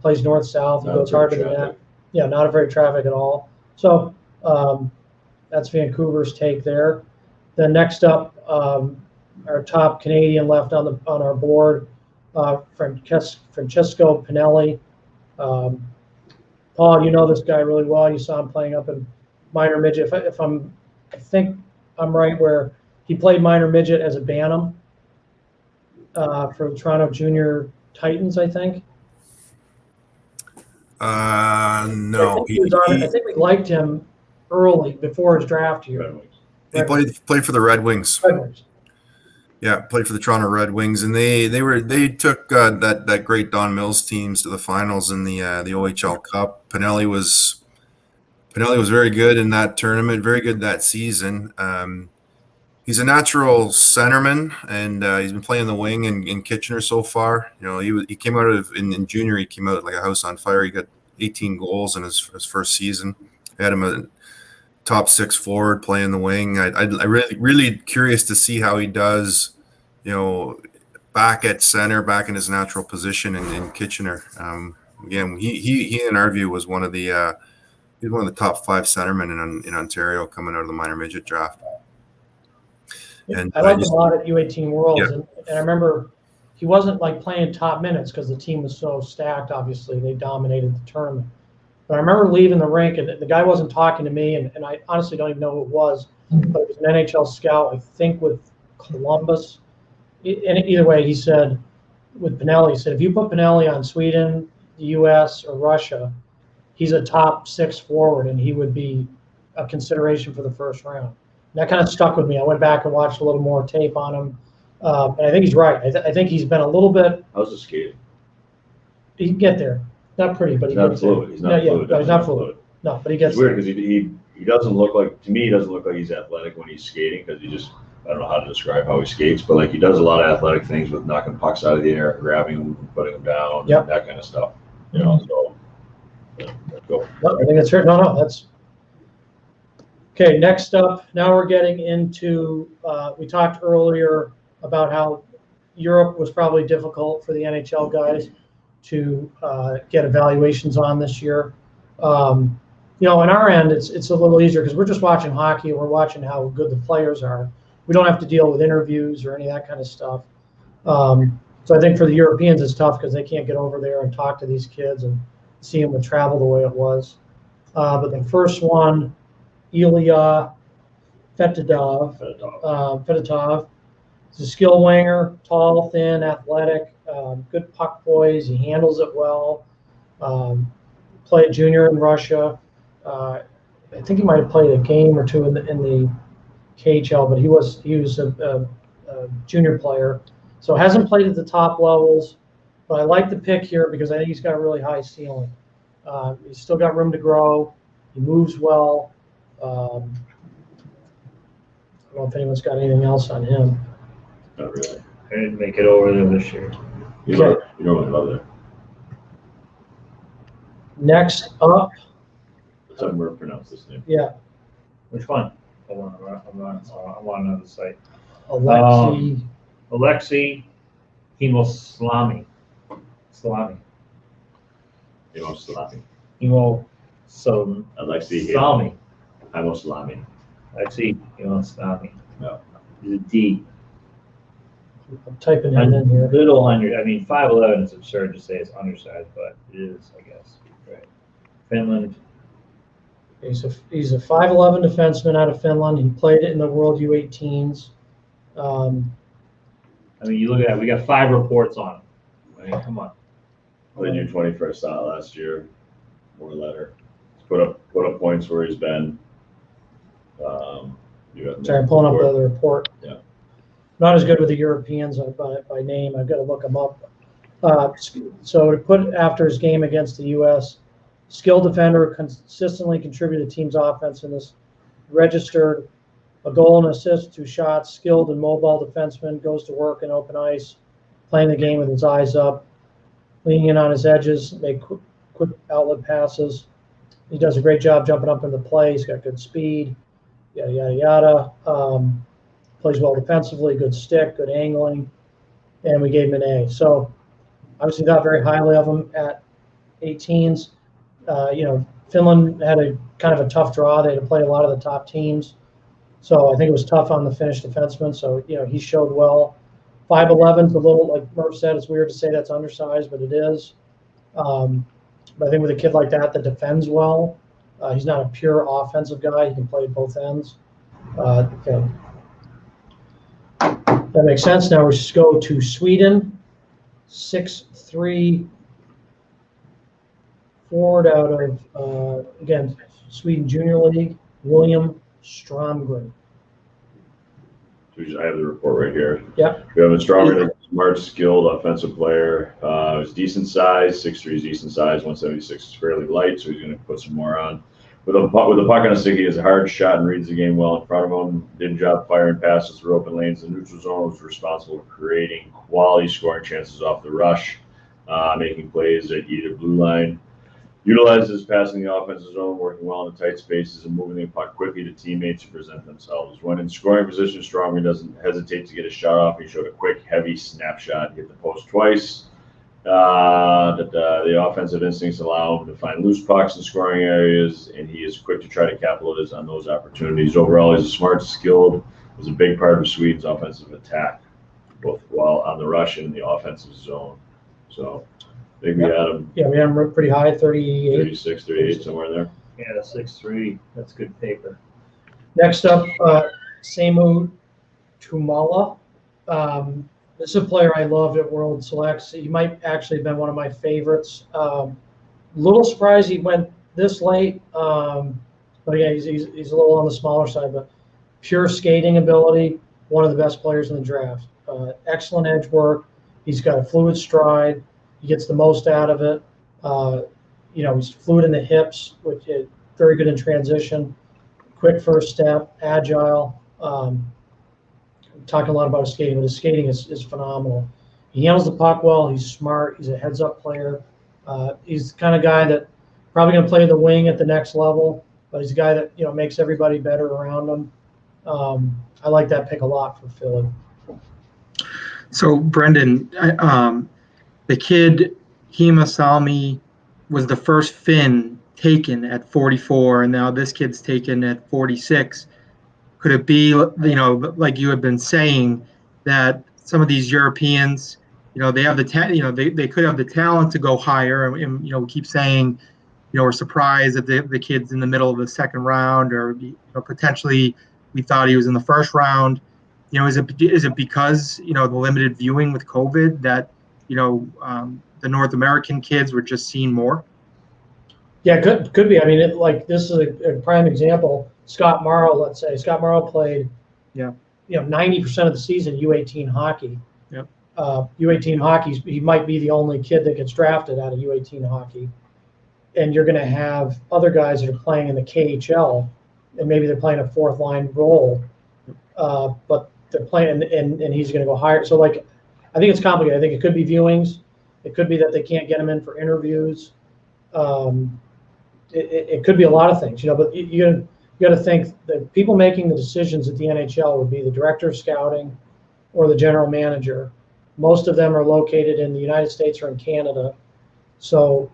plays north-south. He goes hard to the net. Yeah, not a very traffic at all. So that's Vancouver's take there. Then next up, our top Canadian left on our board, Francesco Pinelli. Paul, you know this guy really well. You saw him playing up in minor midget. I think I'm right where he played minor midget as a Bantam for the Toronto Junior Titans, I think. No. I think we liked him early before his draft year. He played for the Red Wings. Red Wings. Yeah, played for the Toronto Red Wings, and they took that great Don Mills teams to the finals in the OHL Cup. Pinelli was Pinelli was very good in that tournament, very good that season. He's a natural centerman, and he's been playing the wing in Kitchener so far. You know, he came out of in junior. He came out like a house on fire. He got 18 goals in his first season. I had him a top 6 forward playing the wing. I really curious to see how he does. You know, back at center, back in his natural position in Kitchener. Again, he in our view was one of the he's one of the top 5 centermen in Ontario coming out of the minor midget draft. And I liked him a lot at U18 Worlds, Yeah. and I remember he wasn't like playing top minutes because the team was so stacked. Obviously, they dominated the tournament. But I remember leaving the rink, and the guy wasn't talking to me, and I honestly don't even know who it was, but it was an NHL scout, I think, with Columbus. And either way, he said, with Pinelli, he said, if you put Pinelli on Sweden, the U.S., or Russia, he's a top 6 forward, and he would be a consideration for the first round. And that kind of stuck with me. I went back and watched a little more tape on him, and I think he's right. I think he's been a little bit. How's the skating? He can get there. Not pretty, but He's he not gets fluid. there. He's not fluid. No, he's not fluid. No, but he gets It's weird there. because he doesn't look like, to me, he doesn't look like he's athletic when he's skating because he just, I don't know how to describe how he skates, but like he does a lot of athletic things with knocking pucks out of the air, grabbing them, putting them down, Yep. that kind of stuff. You know, so yeah, let's go. No, I think that's fair. No, that's okay. Next up, now we're getting into. We talked earlier about how Europe was probably difficult for the NHL guys to get evaluations on this year. You know, on our end, it's a little easier because we're just watching hockey and we're watching how good the players are. We don't have to deal with interviews or any of that kind of stuff. So I think for the Europeans, it's tough because they can't get over there and talk to these kids and see them with travel the way it was. But the first one, Ilya Fedotov. He's a skill winger, tall, thin, athletic, good puck poise. He handles it well. Played junior in Russia. I think he might have played a game or two in the KHL, but he was a junior player. So hasn't played at the top levels, but I like the pick here because I think he's got a really high ceiling. He's still got room to grow. He moves well. I don't know if anyone's got anything else on him. Not really. I didn't make it over there this year. You don't really love that. Next up, That's how Murph pronounced this name. yeah, Which one? I'm on another site. Alexei. Alexei Hemoslami. Salami. Alexei Salami. Hemoslami. Alexei Hemoslami. No. He's a D. I'm typing it in here. Little under. I mean, 5'11" is absurd to say it's undersized, but it is, I guess. Right. Finland. He's a 5'11" defenseman out of Finland. He played it in the World U18s. I mean, you look at that. We got 5 reports on him. I mean, come on. Played U21st out last year. More letter. He's put up points where he's been. Sorry, I'm pulling up the other report. Yeah. Not as good with the Europeans by name. I've got to look them up. So to put after his game against the U.S., skilled defender, consistently contributed to the team's offense in this, registered a goal and assist, 2 shots, skilled and mobile defenseman, goes to work in open ice, playing the game with his eyes up, leaning in on his edges, make quick outlet passes. He does a great job jumping up into play. He's got good speed, yada, yada, yada. Plays well defensively, good stick, good angling, and we gave him an A. So obviously thought very highly of him at 18s. Finland had a kind of a tough draw. They had to play a lot of the top teams. So I think it was tough on the Finnish defenseman. So, he showed well. 5'11" a little, like Murph said, it's weird to say that's undersized, but it is. But I think with a kid like that defends well, he's not a pure offensive guy. He can play at both ends. Okay. That makes sense. Now we just go to Sweden. 6'3" forward out of, again, Sweden Junior League, William Stromgren. I have the report right here. Yep. We have a stronger, smart, skilled offensive player. He's decent size, 6'3" is decent size, 176 is fairly light, so he's going to put some more on. With the puck on a stick, he has a hard shot and reads the game well in front of him. Did job firing passes through open lanes. The neutral zone was responsible for creating quality scoring chances off the rush, making plays at either blue line. Utilizes passing the offensive zone, working well in the tight spaces, and moving the puck quickly to teammates to present themselves. When in scoring position, Strongman doesn't hesitate to get a shot off. He showed a quick, heavy snapshot, hit the post twice. The offensive instincts allow him to find loose pucks in scoring areas, and he is quick to try to capitalize on those opportunities. Overall, he's a smart, skilled, was a big part of Sweden's offensive attack, both while on the rush and in the offensive zone. So I think we had him. Yeah, we had him pretty high, 38. 36, 38, somewhere there. Yeah, 6'3". That's good paper. Next up, Samu Tumala. This is a player I loved at World Selects. He might actually have been one of my favorites. Little surprised he went this late, but yeah, he's a little on the smaller side. But pure skating ability, one of the best players in the draft. Excellent edge work. He's got a fluid stride. He gets the most out of it. He's fluid in the hips, which is very good in transition. Quick first step, agile. Talking a lot about his skating, but his skating is phenomenal. He handles the puck well. He's smart. He's a heads-up player. He's the kind of guy that probably going to play the wing at the next level, but he's a guy that makes everybody better around him. I like that pick a lot for Philly. So Brendan, the kid Hima Salmi was the first Finn taken at 44, and now this kid's taken at 46. Could it be, like you have been saying, that some of these Europeans, they have the they could have the talent to go higher, and we keep saying, we're surprised that the kid's in the middle of the second round, or potentially we thought he was in the first round. Is it because the limited viewing with COVID that the North American kids were just seeing more? Yeah, could be. I mean, this is a prime example. Scott Morrow, let's say. Scott Morrow played, 90% of the season U18 hockey. Yep. U18 hockey, he might be the only kid that gets drafted out of U18 hockey. And you're going to have other guys that are playing in the KHL, and maybe they're playing a fourth line role, but they're playing, and he's going to go higher. So, I think it's complicated. I think it could be viewings. It could be that they can't get him in for interviews. It could be a lot of things, but you got to think that people making the decisions at the NHL would be the director of scouting or the general manager. Most of them are located in the United States or in Canada, and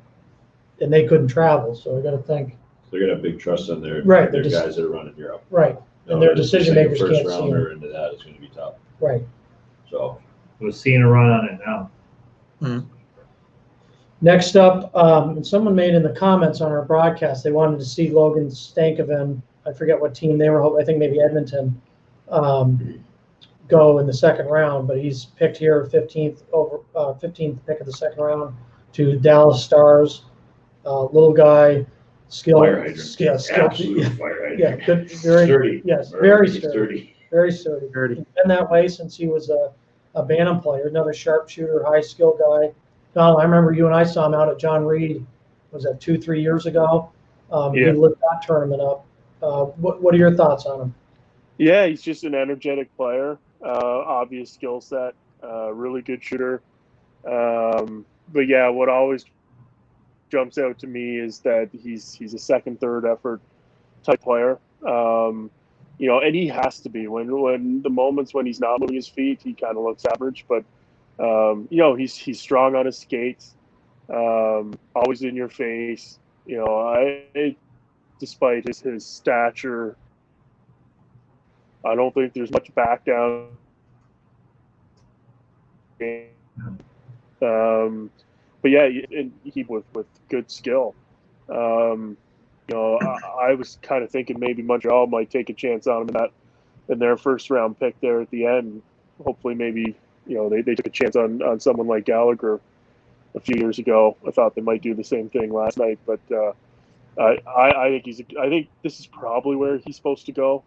they couldn't travel. So I got to think. They're gonna have big trust in their Right, their guys that are running Europe. Right, and their decision makers first can't see rounder them. into that is going to be tough. Right. So We're seeing a run on it now. Next up, and someone made in the comments on our broadcast, they wanted to see Logan Stankoven. I forget what team they were. I think maybe Edmonton. Go in the second round, but he's picked here 15th pick of the second round to Dallas Stars. Little guy, skilled, fire hydrant. Absolute fire hydrant. Yeah, good, very sturdy. Yes, Or very he's sturdy. Very sturdy. He's been that way since he was a Bantam player. Another sharpshooter, high skill guy. Donald, I remember you and I saw him out at John Reed. Was that 2-3 years ago? He lit that tournament up. What are your thoughts on him? Yeah, he's just an energetic player. Obvious skill set. Really good shooter. But yeah, what always jumps out to me is that he's a second, third effort type player. And he has to be when the moments when he's not moving his feet, he kind of looks average. But he's strong on his skates. Always in your face. Despite his stature, I don't think there's much back down. But yeah, he with good skill. I was kind of thinking maybe Montreal might take a chance on him in their first round pick there at the end. Hopefully, maybe they took a chance on someone like Gallagher a few years ago. I thought they might do the same thing last night, but I think this is probably where he's supposed to go.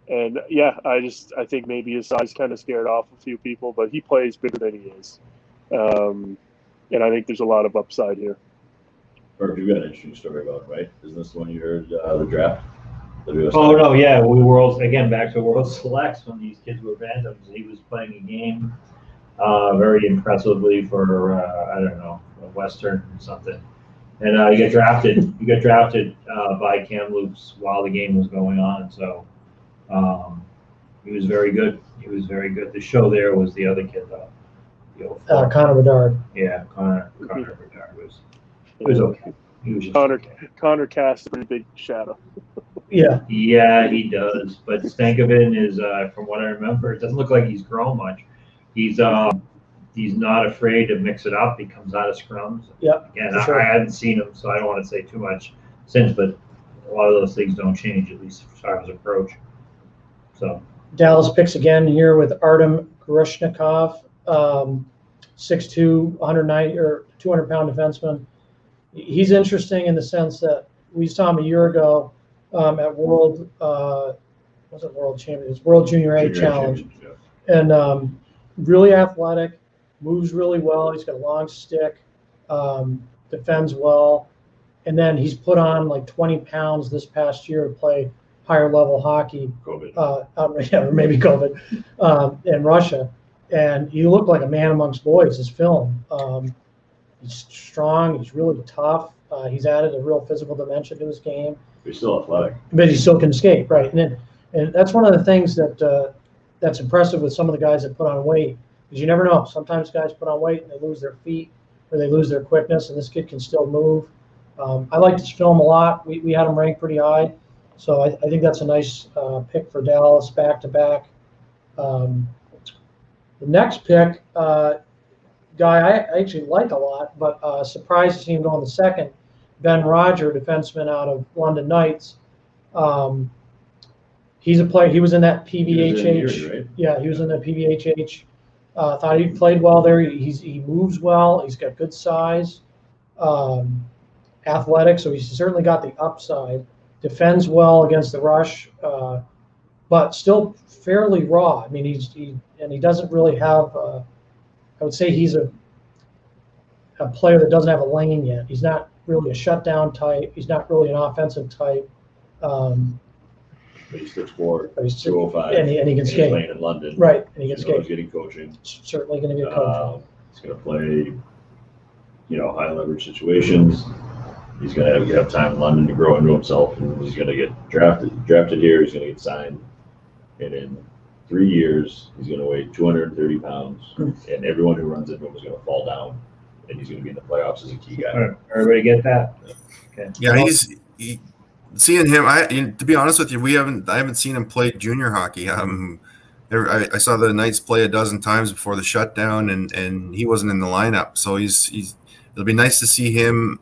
And yeah, I think maybe his size kind of scared off a few people, but he plays bigger than he is. And I think there's a lot of upside here. Or you've got an interesting story about it, right? Isn't this the one you heard, the draft? Oh, no, yeah, we were all, again, back to World Selects when these kids were bantams. He was playing a game very impressively for, I don't know, a Western or something. And he got drafted. He got drafted by Kamloops while the game was going on. So he was very good. He was very good. The show there was the other kid, though. Connor Bedard. Yeah, Connor Bedard was okay. He was just Connor casts a pretty big shadow. Yeah. Yeah, he does. But Stankoven is, from what I remember, it doesn't look like he's grown much. He's not afraid to mix it up. He comes out of scrums. Yep. Again, for sure. I haven't seen him, so I don't want to say too much since, but a lot of those things don't change, at least as far as approach. So Dallas picks again here with Artem Grushnikov, 6'2", 190 or 200-pound defenseman. He's interesting in the sense that we saw him a year ago at World Champions, World Junior A Challenge, and really athletic, moves really well. He's got a long stick, defends well, and then he's put on like 20 pounds this past year to play higher level hockey. COVID. Yeah, or maybe COVID in Russia, and he looked like a man amongst boys. His film. He's strong. He's really tough. He's added a real physical dimension to his game. He's still athletic. But he still can skate, right? And that's one of the things that that's impressive with some of the guys that put on weight, because you never know. Sometimes guys put on weight and they lose their feet or they lose their quickness, and this kid can still move. I liked his film a lot. We had him ranked pretty high, so I think that's a nice pick for Dallas back to back. The next pick. Guy I actually like a lot, but surprised to see him go in the second. Ben Roger, defenseman out of London Knights. He's a player. He was in that PVHH. Right? Yeah, he was in the PVHH. Thought he played well there. He moves well. He's got good size, athletic. So he's certainly got the upside. Defends well against the rush, but still fairly raw. I mean, he doesn't really have. I would say he's a player that doesn't have a lane yet. He's not really a shutdown type. He's not really an offensive type. But he's 6'4", But he's 205, and he can he's skate. playing in London. Right, and he can He's skate. getting coaching. Certainly going to get coached. He's going to play, high leverage situations. He's going to have time in London to grow into himself, and he's going to get drafted here. He's going to get signed, and in 3 years, he's going to weigh 230 pounds, and everyone who runs into him is going to fall down, and he's going to be in the playoffs as a key guy. all right, everybody get that? Okay. Yeah, seeing him. To be honest with you, I haven't seen him play junior hockey. I saw the Knights play a dozen times before the shutdown, and he wasn't in the lineup. So it'll be nice to see him.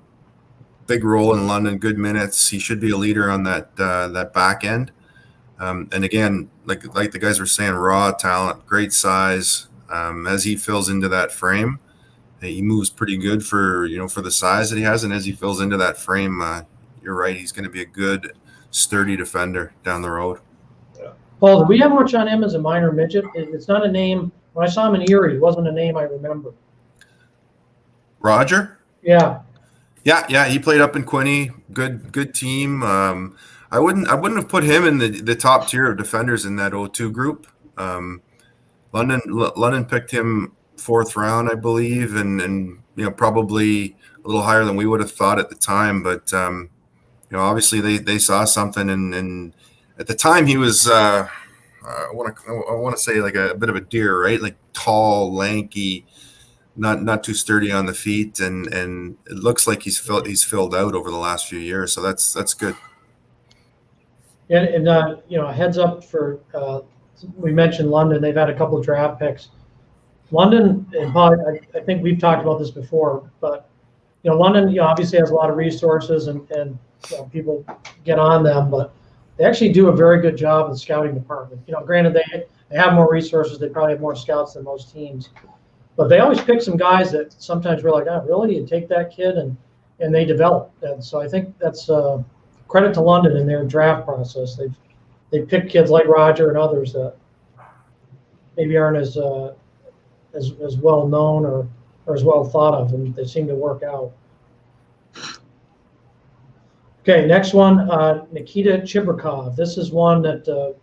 Big role in London, good minutes. He should be a leader on that back end. And again, like the guys were saying, raw talent, great size. As he fills into that frame, he moves pretty good for the size that he has. And as he fills into that frame, you're right, he's going to be a good, sturdy defender down the road. Paul, did we have much on him as a minor midget? It's not a name. When I saw him in Erie, it wasn't a name I remember. Roger? Yeah. Yeah. He played up in Quinny. Good team. I wouldn't have put him in the top tier of defenders in that 0-2 group. London picked him 4th round, I believe, and probably a little higher than we would have thought at the time. But obviously they saw something, and at the time he was I want to say like a bit of a deer, right? Like tall, lanky, not too sturdy on the feet, and it looks like he's filled out over the last few years. So that's good. And a heads up for we mentioned London. They've had a couple of draft picks. London, and Paul, I think we've talked about this before, but London, obviously has a lot of resources, and people get on them, but they actually do a very good job in the scouting department. Granted they have more resources, they probably have more scouts than most teams, but they always pick some guys that sometimes we're like, oh, really? You take that kid and they develop. And so I think that's credit to London in their draft process. They've picked kids like Roger and others that maybe aren't as well known or as well thought of, and they seem to work out. Okay, next one, Nikita Chibrikov. This is one that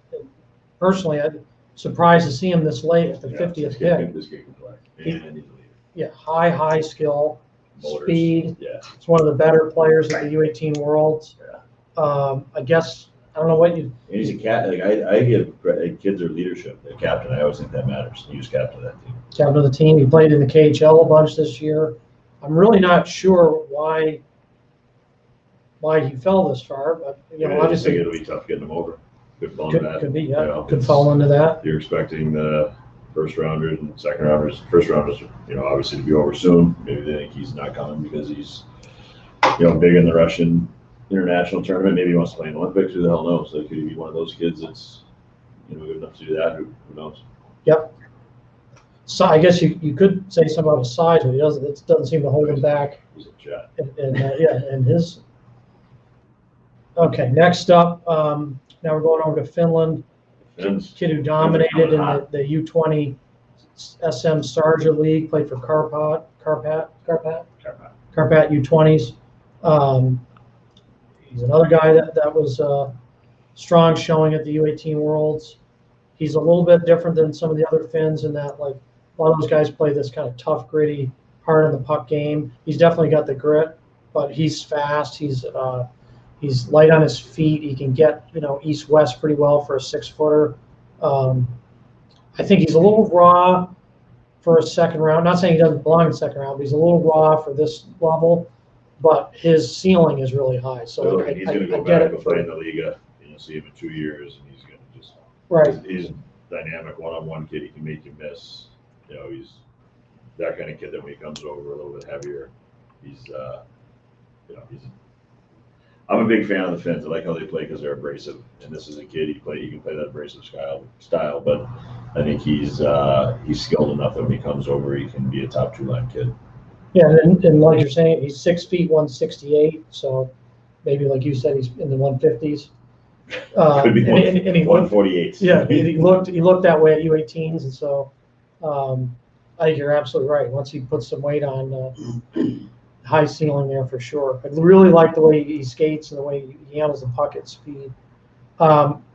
personally I'm surprised to see him this late at the 50th pick. This kid can play. And he's a leader. Yeah, high skill, Motors. speed. Yeah. It's one of the better players at the U18 Worlds. I guess I don't know what you. And he's a cat. Like I give kids their leadership. The captain. I always think that matters. He was captain of that team. Captain of the team. He played in the KHL a bunch this year. I'm really not sure why he fell this far, but I obviously think it'll be tough getting him over. Could fall into that. could be, You could fall into that. You're expecting the first rounders and second rounders. First rounders, obviously to be over soon. Maybe they think he's not coming because he's, big in the Russian international tournament. Maybe he wants to play in the Olympics. Who the hell knows? Like, could he be one of those kids that's, good enough to do that? Who knows? Yep. So I guess you could say something about his size, but it doesn't seem to hold him back. He's a jet. And his. Okay, next up, now we're going over to Finland. Kid who dominated in the U20 SM Sarja League, played for Karpat U20s. He's another guy that was strong showing at the U18 Worlds. He's a little bit different than some of the other Finns in that, like, a lot of those guys play this kind of tough, gritty, hard on the puck game. He's definitely got the grit, but he's fast. He's light on his feet. He can get east-west pretty well for a 6-footer. I think he's a little raw for a second round. Not saying he doesn't belong in the second round, but he's a little raw for this level. But his ceiling is really high. So he's going to go back and play in the Liga. See him in 2 years, and he's going to just He's a dynamic one-on-one kid. He can make you miss. He's that kind of kid that when he comes over a little bit heavier, he's I'm a big fan of the Finns. I like how they play because they're abrasive. And this is a kid he can play that abrasive style. But I think he's skilled enough that when he comes over, he can be a top 2-line kid. Yeah, and like you're saying, he's 6 feet 168. So maybe like you said, he's in the 150s. Could be and he 148. Yeah, he looked that way at U18s, and so I think you're absolutely right. Once he puts some weight on, high ceiling there for sure. I really like the way he skates and the way he handles the puck at speed.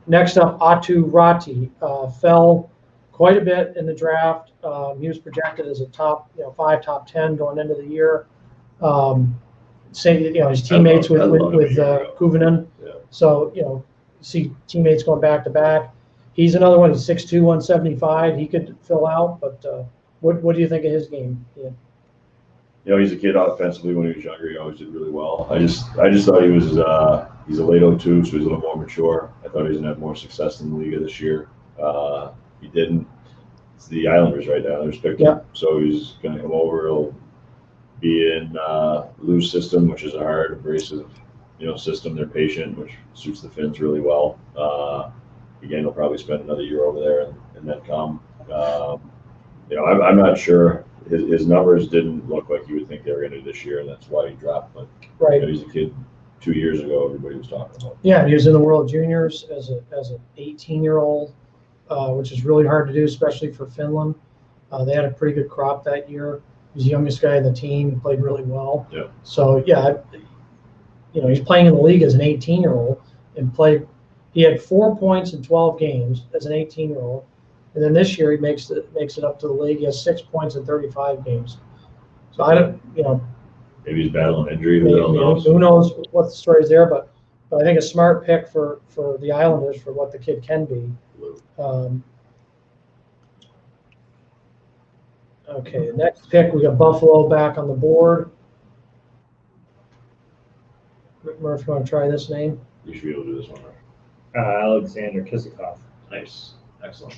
Next up, Atu Ratti fell quite a bit in the draft. He was projected as a top 5, top 10 going into the year. His teammates with Kuvinen. Yeah. So see teammates going back to back. He's another one. He's 6'2", 175. He could fill out, but what do you think of his game? Yeah. He's a kid offensively. When he was younger, he always did really well. I just thought he was he's a late 02, so he's a little more mature. I thought he was gonna have more success in the Liga this year. He didn't. It's the Islanders right now. They're expecting him, so he's gonna come over. He'll be in Lou's system, which is a hard, abrasive system. They're patient, which suits the Finns really well. Again, he'll probably spend another year over there and then come. I'm not sure. His numbers didn't look like you would think they were going to do this year, and that's why he dropped. But he's a kid 2 years ago. Everybody was talking about. Yeah, he was in the World Juniors as an 18-year-old, which is really hard to do, especially for Finland. They had a pretty good crop that year. He was the youngest guy in the team. He played really well. Yeah. So he's playing in the league as an 18-year-old and played. He had 4 points in 12 games as an 18-year-old, and then this year he makes it up to the league. He has 6 points in 35 games. So I don't, maybe he's battling injury. Who knows what the story is there? But I think a smart pick for the Islanders for what the kid can be. Okay, next pick we got Buffalo back on the board. Murph, you want to try this name? You should be able to do this one. Alexander Kizikov. Nice. Excellent.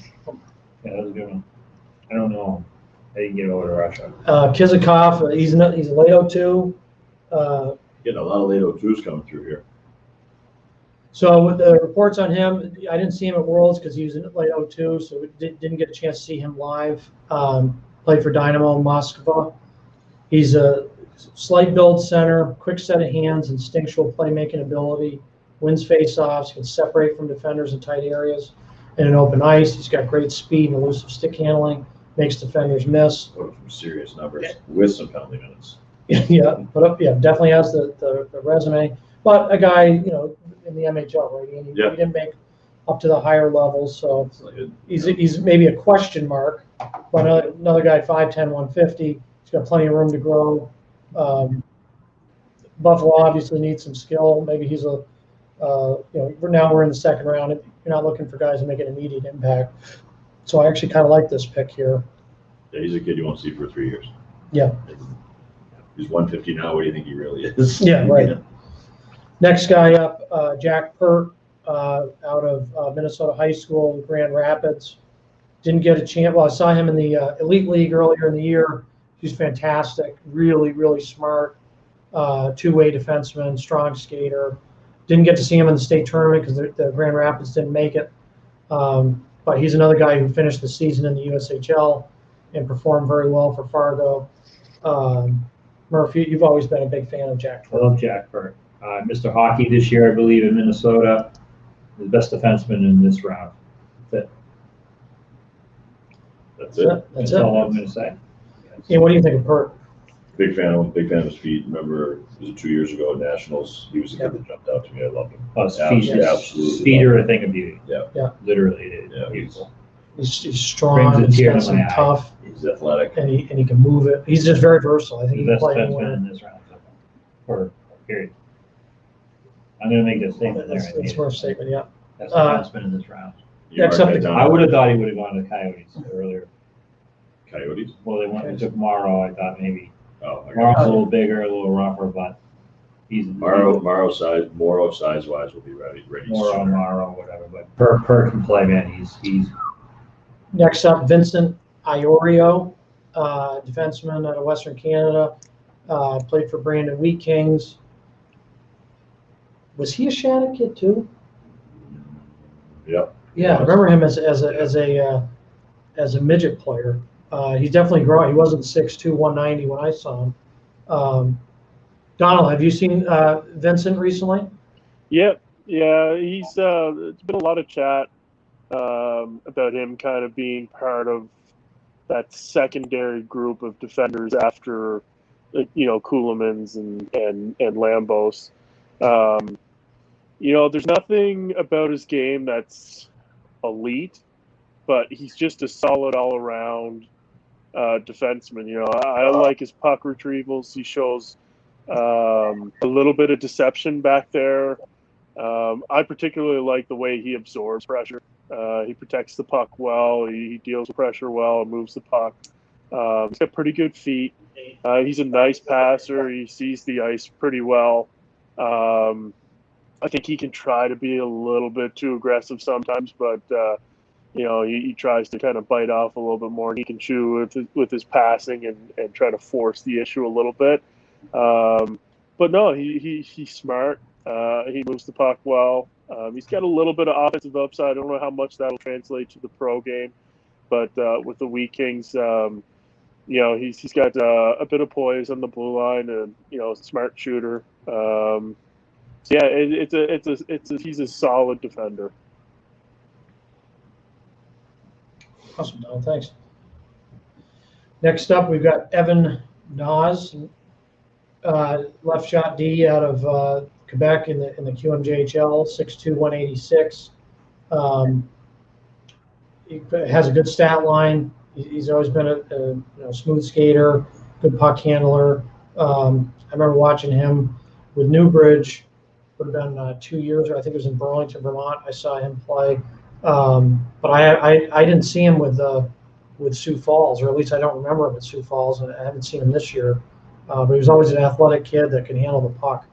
Yeah, that was a good one. I don't know how you can get over to Russia. Kizikov, he's a late 02. Getting a lot of late 02s coming through here. So with the reports on him, I didn't see him at Worlds because he was in late 02, so didn't get a chance to see him live. Played for Dynamo Moscow. He's a slight build center, quick set of hands, instinctual playmaking ability, wins faceoffs, can separate from defenders in tight areas and in open ice. He's got great speed and elusive stick handling, makes defenders miss. Some serious numbers with some penalty minutes. Definitely has the resume. but a guy, you know, in the MHL, right? And he Yeah. didn't make up to the higher levels, so It's like a- he's maybe a question mark. But another guy, 5'10", 150, he's got plenty of room to grow. Buffalo obviously needs some skill. Maybe he's a, you know, now we're in the second round. You're not looking for guys to make an immediate impact. So I actually kind of like this pick here. Yeah, he's a kid you won't see for 3 years. Yeah. He's 150 now. What do you think he really is? Yeah, right. Next guy up, Jack Pert, out of Minnesota High School, Grand Rapids. Didn't get a chance. Well, I saw him in the Elite League earlier in the year. He's fantastic. Really, really smart. Two-way defenseman, strong skater. Didn't get to see him in the state tournament because the Grand Rapids didn't make it. But he's another guy who finished the season in the USHL and performed very well for Fargo. Murphy, you've always been a big fan of Jack I Pert. love Jack Pert. Mr. Hockey this year, I believe, in Minnesota. The best defenseman in this round. That's That's it. it. That's it. all I'm going to say. Yeah, what do you think of Pert? Big fan of him. Big fan of his feet. Remember, was it 2 years ago at Nationals? He was the kid that jumped out to me. I loved him. Oh, his Absolutely. feet are a thing of beauty. Yeah. Yeah. Literally, it is Yeah. beautiful. He's strong, Brings a he's tear got to some my eye. tough, He's athletic. and he can move it. He's just very versatile. I think The he can best play defenseman anywhere. in this round. For period. I'm going to make that statement there. That's worth statement, yeah. Best defenseman in this round. You Next mark up, that down. I would have thought he would have gone to the Coyotes earlier. Coyotes. Well, they took Morrow. I thought maybe Oh, I Morrow's got a little bigger, a little rougher, but he's Morrow size wise will be ready. Morrow, sooner. whatever. But per can play, man. He's Next up, Vincent Iorio, defenseman out of Western Canada, played for Brandon Wheat Kings. Was he a Shattuck kid too? Yep. Yeah, I remember him as a midget player. He's definitely growing. He wasn't 6'2", 190 when I saw him. Donald, have you seen Vincent recently? Yep. Yeah, he's it's been a lot of chat about him kind of being part of that secondary group of defenders after Ceulemans and Lambos. There's nothing about his game that's elite, but he's just a solid all-around defenseman. I like his puck retrievals. He shows a little bit of deception back there. I particularly like the way he absorbs pressure. He protects the puck well. He deals with pressure well and moves the puck. He's got pretty good feet. He's a nice passer. He sees the ice pretty well. I think he can try to be a little bit too aggressive sometimes, but he tries to kind of bite off a little bit more, and he can chew with his passing and try to force the issue a little bit. But no, he's smart. He moves the puck well. He's got a little bit of offensive upside. I don't know how much that'll translate to the pro game, but with the Wheat Kings, he's got a bit of poise on the blue line, and a smart shooter. He's a solid defender. Awesome, Donald. Thanks. Next up, we've got Evan Nas, left shot D out of Quebec in the QMJHL, 6'2", 186. He has a good stat line. He's always been a smooth skater, good puck handler. I remember watching him with Newbridge. Would have been 2 years, or I think it was in Burlington, Vermont. I saw him play, but I didn't see him with Sioux Falls, or at least I don't remember him at Sioux Falls, and I haven't seen him this year. But he was always an athletic kid that could handle the puck.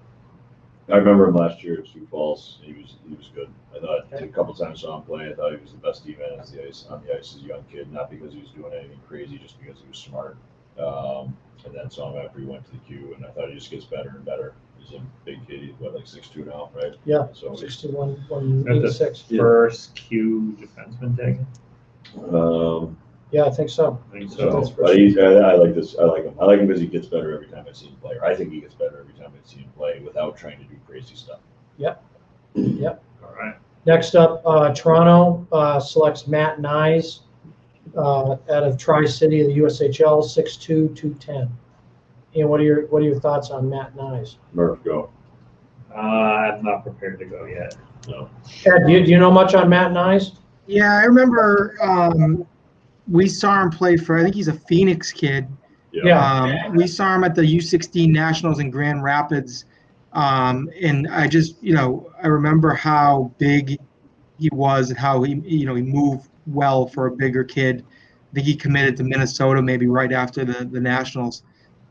I remember him last year at Sioux Falls. He was good. I thought a couple times I saw him play. I thought he was the best D-man on the ice as a young kid, not because he was doing anything crazy, just because he was smart. And then saw him after he went to the Q, and I thought he just gets better and better. He's a big kid. He's like 6'2" now, right? Yeah, So 61, That's 186. the first Q defenseman taken. Yeah, I think so. I think So, so. but I like this. I like him. I like him because he gets better every time I see him play. Or I think he gets better every time I see him play without trying to do crazy stuff. Yep. All right. Next up, Toronto selects Matt Nyes out of Tri-City of the USHL, 6'2", 210. And what are your thoughts on Matt Nyes? Murph, go. I'm not prepared to go yet. No. Ed, do you know much on Matt Nyes? Yeah, I remember we saw him play for, I think he's a Phoenix kid. Yeah. We saw him at the U16 Nationals in Grand Rapids. And I just, I remember how big he was and how he moved well for a bigger kid. I think he committed to Minnesota maybe right after the Nationals.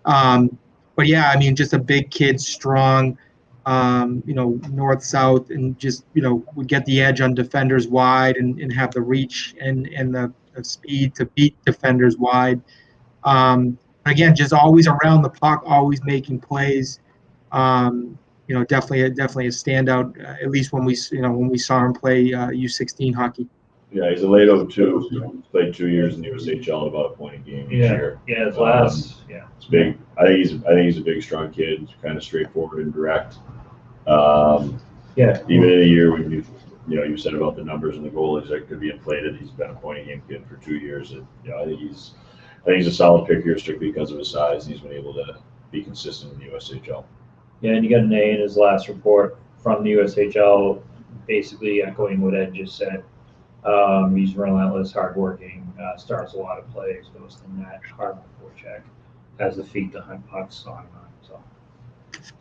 But yeah, I mean, just a big kid, strong, north, south, and just, would get the edge on defenders wide and have the reach and the speed to beat defenders wide. Again, just always around the puck, always making plays. Definitely a standout. At least when we saw him play U16 hockey. Yeah, he's a late 02. He played 2 years in the USHL at about a point a game each year. Yeah, his last. It's big. I think he's a big, strong kid. He's kind of straightforward and direct. Even in a year when you said about the numbers and the goalies that could be inflated, he's been a point a game kid for 2 years. And, I think he's a solid pick here strictly because of his size. He's been able to be consistent in the USHL. Yeah, and you got an A in his last report from the USHL, basically echoing what Ed just said. He's relentless, hardworking, starts a lot of plays, goes to the net, hard before check, has the feet to hunt pucks on. So.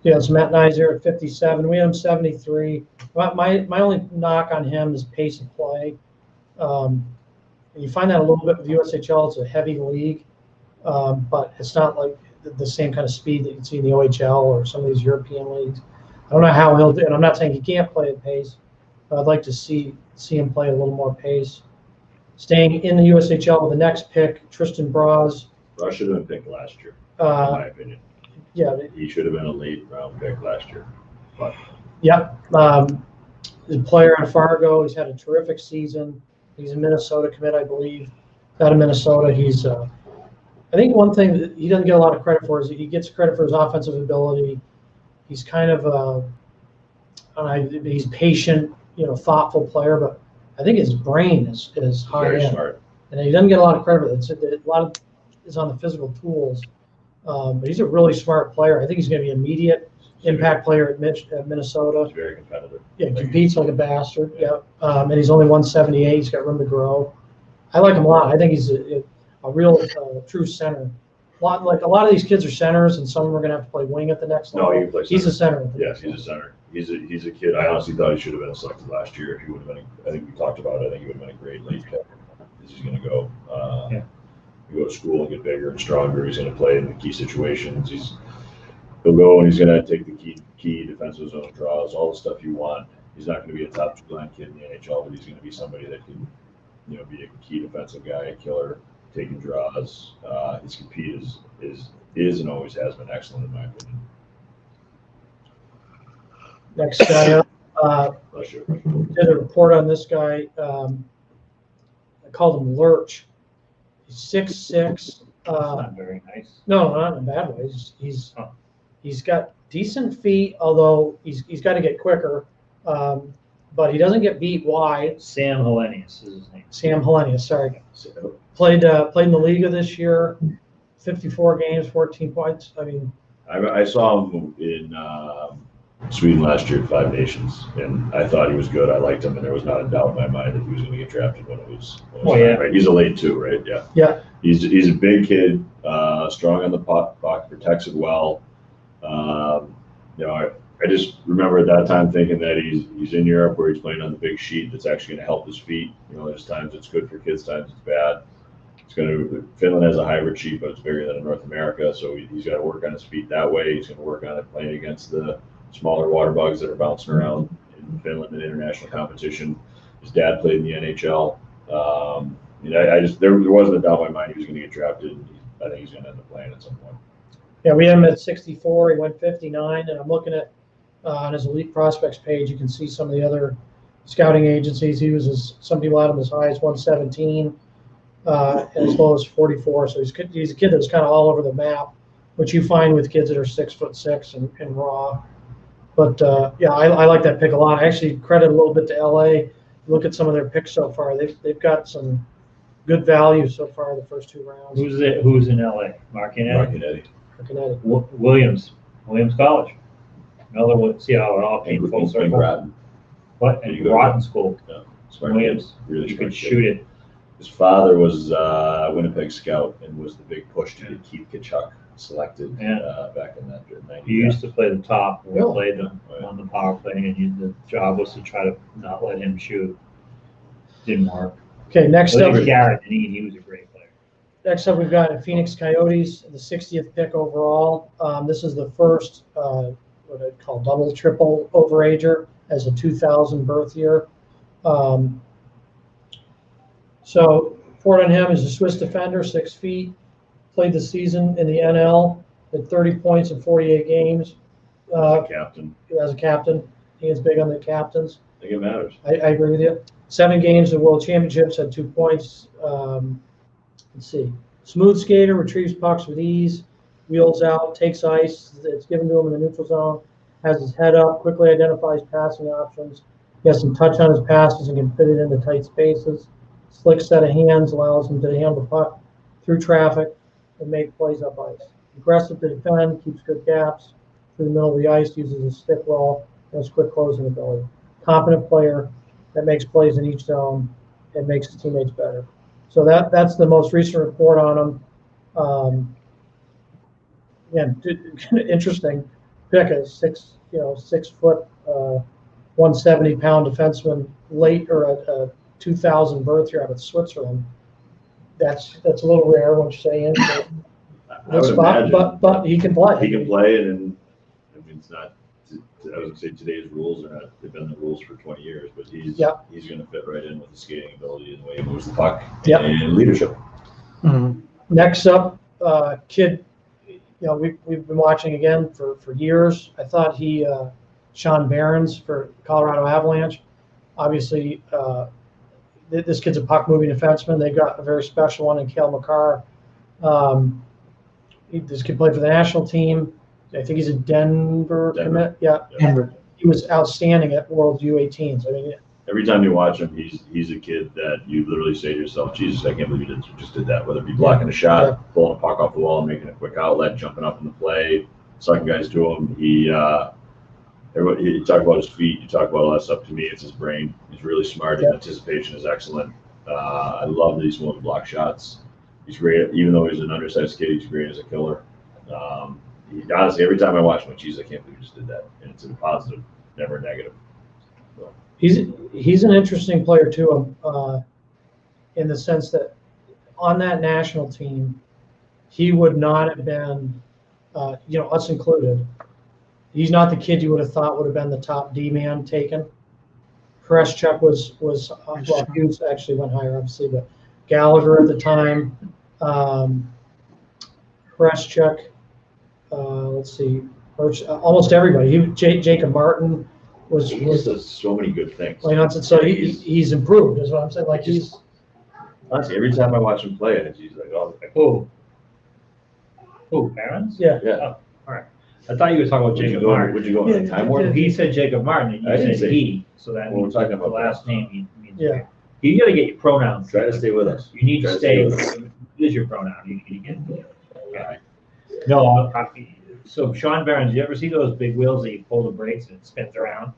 Yeah, it's Matt Nyes here at 57. We have him 73. My only knock on him is pace of play. You find that a little bit with USHL. It's a heavy league, but it's not like the same kind of speed that you can see in the OHL or some of these European leagues. I don't know how he'll do, and I'm not saying he can't play at pace, but I'd like to see him play a little more pace. Staying in the USHL with the next pick, Tristan Braz. Braz should have been picked last year, in my opinion. Yeah. He should have been a late round pick last year. But. Yep. He's a player at Fargo. He's had a terrific season. He's a Minnesota commit, I believe. Out of Minnesota, he's I think one thing that he doesn't get a lot of credit for is he gets credit for his offensive ability. He's kind of he's patient, thoughtful player, but I think his brain is high Very end. smart. And he doesn't get a lot of credit for it. A lot of is on the physical tools, but he's a really smart player. I think he's going to be an immediate impact player at Minnesota. He's very competitive. Yeah, competes like a bastard. Yeah, and he's only 178. He's got room to grow. I like him a lot. I think he's a real true center. A lot of these kids are centers, and some of them are going to have to play wing at the next level. No, he can play He's a center. Yes, he's a center. He's a kid. I honestly thought he should have been selected last year. He would have been. I think we talked about it. I think he would have been a great late pick. He's going to go. Go to school and get bigger and stronger. He's going to play in the key situations. He'll go and he's going to take the key defensive zone draws, all the stuff you want. He's not going to be a top two-line kid in the NHL, but he's going to be somebody that can, be a key defensive guy, a killer, taking draws. His compete is and always has been excellent in my opinion. Next guy up. Did a report on this guy. I called him Lurch. He's 6'6". Not very nice. No, not in a bad way. He's got decent feet, although he's got to get quicker. But he doesn't get beat wide. Sam Hellenius is his name. Sam Hellenius, sorry. Played in the Liga this year, 54 games, 14 points. I mean, I saw him in Sweden last year at Five Nations, and I thought he was good. I liked him, and there was not a doubt in my mind that he was going to get drafted when it was time, right? He's a late two, right? Yeah. Yeah. He's a big kid, strong on the puck, protects it well. I just remember at that time thinking that he's in Europe where he's playing on the big sheet that's actually going to help his feet. There's times it's good for kids, times it's bad. Finland has a hybrid sheet, but it's bigger than in North America, so he's got to work on his feet that way. He's going to work on it playing against the smaller water bugs that are bouncing around in Finland in international competition. His dad played in the NHL. There wasn't a doubt in my mind he was going to get drafted. I think he's going to end up playing at some point. Yeah, we had him at 64. He went 59, and I'm looking at on his elite prospects page. You can see some of the other scouting agencies. Some people had him as high as 117, as low as 44. So he's a kid that's kind of all over the map, which you find with kids that are 6'6" and raw. But I like that pick a lot. I actually credit a little bit to LA. Look at some of their picks so far. They've got some good value so far in the first two rounds. Who's in LA? Mark and Eddie. Mark and Eddie. Williams College. Another one, see how it all came full circle. Groton. What? Did And you go to- Groton School. Yeah. Smart Williams. kid. Really You smart could kid. shoot it. His father was Winnipeg scout and was the big push to get Keith Kachuk selected back in that 90s. He used to play the top when we Really? played them on the power play, and the job was to try to not let him shoot. Didn't work. Okay, next But up, Garrett, and he was a great player. next up we've got Phoenix Coyotes, the 60th pick overall. This is the first, what I'd call double, triple overager as a 2000 birth year. So report on him is a Swiss defender, 6 feet, played the season in the NL, had 30 points in 48 games. Captain. As a captain, he is big on the captains. I think it matters. I agree with you. 7 games at World Championships, had 2 points. Let's see. Smooth skater, retrieves pucks with ease, wheels out, takes ice. It's given to him in the neutral zone. Has his head up, quickly identifies passing options. He has some touch on his passes and can fit it into tight spaces. Slick set of hands allows him to handle the puck through traffic and make plays up ice. Aggressive to defend, keeps good gaps through the middle of the ice, uses his stick roll and his quick closing ability. Competent player that makes plays in each zone and makes his teammates better. So that's the most recent report on him. Interesting pick, a 6 foot, 170 pound defenseman, late or a 2000 birth year out of Switzerland. That's a little rare, won't you say? Ian? I would imagine. But he can play. He can play, and I mean, it's not. I was gonna say today's rules are not. They've been the rules for 20 years, but he's going to fit right in with the skating ability and the way he moves the puck and leadership. Mhm. Next up, kid. We've been watching again for years. I thought Sean Behrens for Colorado Avalanche. Obviously, this kid's a puck-moving defenseman. They've got a very special one in Cale Makar. This kid played for the national team. I think he's a Denver commit. Yeah. Denver. He was outstanding at World U18s. I mean, Every time you watch him, he's a kid that you literally say to yourself, "Jesus, I can't believe you just did that." Whether it be blocking a shot, pulling a puck off the wall, and making a quick outlet, jumping up in the play, sucking guys to him. You talk about his feet, you talk about all that stuff. To me, it's his brain. He's really smart. His anticipation is excellent. I love that he's willing to block shots. He's great, even though he's an undersized kid. He's great as a killer. Honestly, every time I watch him, geez, I can't believe he just did that. And it's a positive, never a negative. So. He's an interesting player too, in the sense that on that national team, he would not have been, us included. He's not the kid you would have thought would have been the top D man taken. Kreschuk was Hughes actually went higher, obviously, but Gallagher at the time, Kreschuk, let's see, almost everybody. Jacob Martin he just does so many good things. So he's improved, is what I'm saying. Like Honestly, every time I watch him play, he's like, Who, Behrens? Yeah. Oh, all right. I thought you were talking about Jacob Martin. Would you go in Time Warner? He said Jacob Martin, and I you didn't said say he, so that Well, we're means talking the about last that. name means Yeah. You gotta get your pronouns. Try to stay with us. You need Try to to stay. stay with us. It is your pronoun. You get. Yeah. No, so Sean Behrens, you ever see those big wheels that you pull the brakes and it spins around?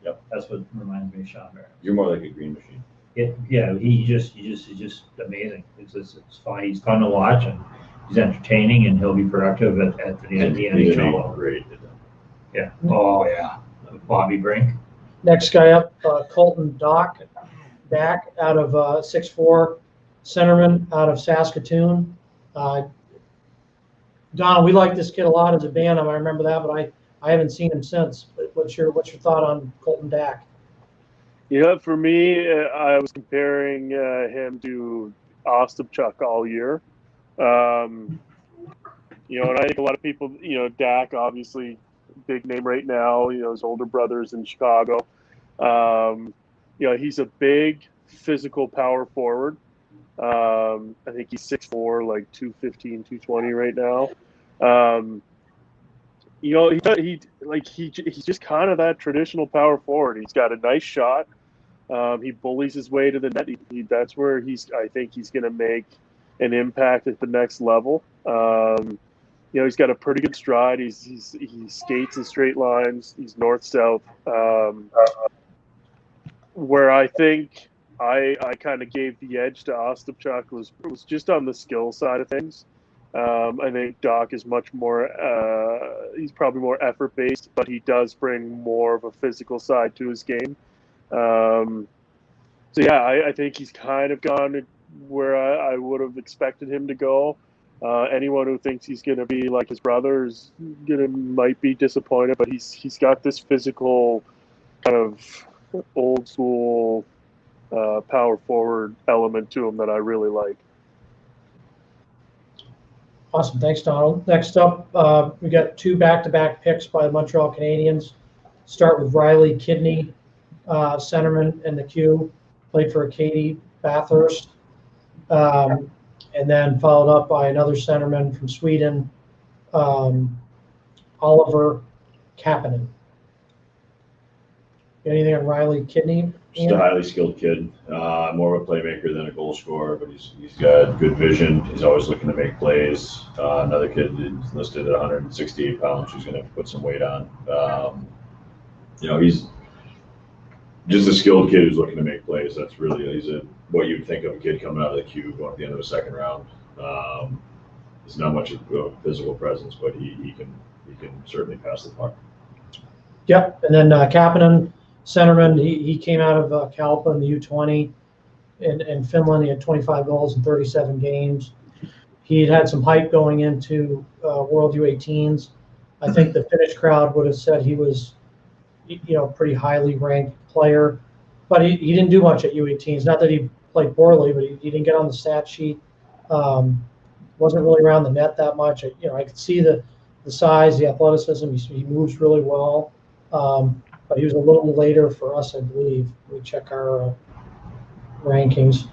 Yep. That's what reminds me of Sean Behrens. You're more like a green machine. He's just amazing. It's fun. He's fun to watch, and he's entertaining, and he'll be productive at the NHL level. Great. Yeah. Oh yeah. Bobby Brink. Next guy up, Colton Dock, back out of 6'4", centerman out of Saskatoon. Donald, we like this kid a lot as a band. I remember that, but I haven't seen him since. But what's your thought on Colton Dack? Yeah, for me, I was comparing him to Ostapchuk all year. And I think a lot of people, Dak, obviously, big name right now. His older brother's in Chicago. He's a big physical power forward. I think he's 6'4", like 215, 220 right now. He's just kind of that traditional power forward. He's got a nice shot. He bullies his way to the net. That's where I think he's going to make an impact at the next level. he's got a pretty good stride. He skates in straight lines. He's north-south. Where I think I kind of gave the edge to Ostapchuk was just on the skill side of things. I think Doc is much more, he's probably more effort-based, but he does bring more of a physical side to his game. So, yeah, I think he's kind of gone where I would have expected him to go. Anyone who thinks he's going to be like his brother might be disappointed, but he's got this physical kind of old school power forward element to him that I really like. Awesome. Thanks, Donald. Next up, we got 2 back-to-back picks by the Montreal Canadiens. Start with Riley Kidney, centerman in the queue, played for Katie Bathurst. And then followed up by another centerman from Sweden, Oliver Kapanen. Anything on Riley Kidney? Just a highly skilled kid, more of a playmaker than a goal scorer, but he's got good vision. He's always looking to make plays. Another kid is listed at 168 pounds who's going to put some weight on. He's just a skilled kid who's looking to make plays. That's really what you'd think of a kid coming out of the queue going at the end of the second round. He's not much of a physical presence, but he can certainly pass the puck. Yep, and then Kapanen, centerman, he came out of Kalpa in the U20 in Finland. He had 25 goals in 37 games. He had some hype going into World U18s. I think the Finnish crowd would have said he was, pretty highly ranked player, but he didn't do much at U18s. Not that he played poorly, but he didn't get on the stat sheet. Wasn't really around the net that much. I could see the size, the athleticism. He moves really well. But he was a little later for us, I believe. We check our rankings.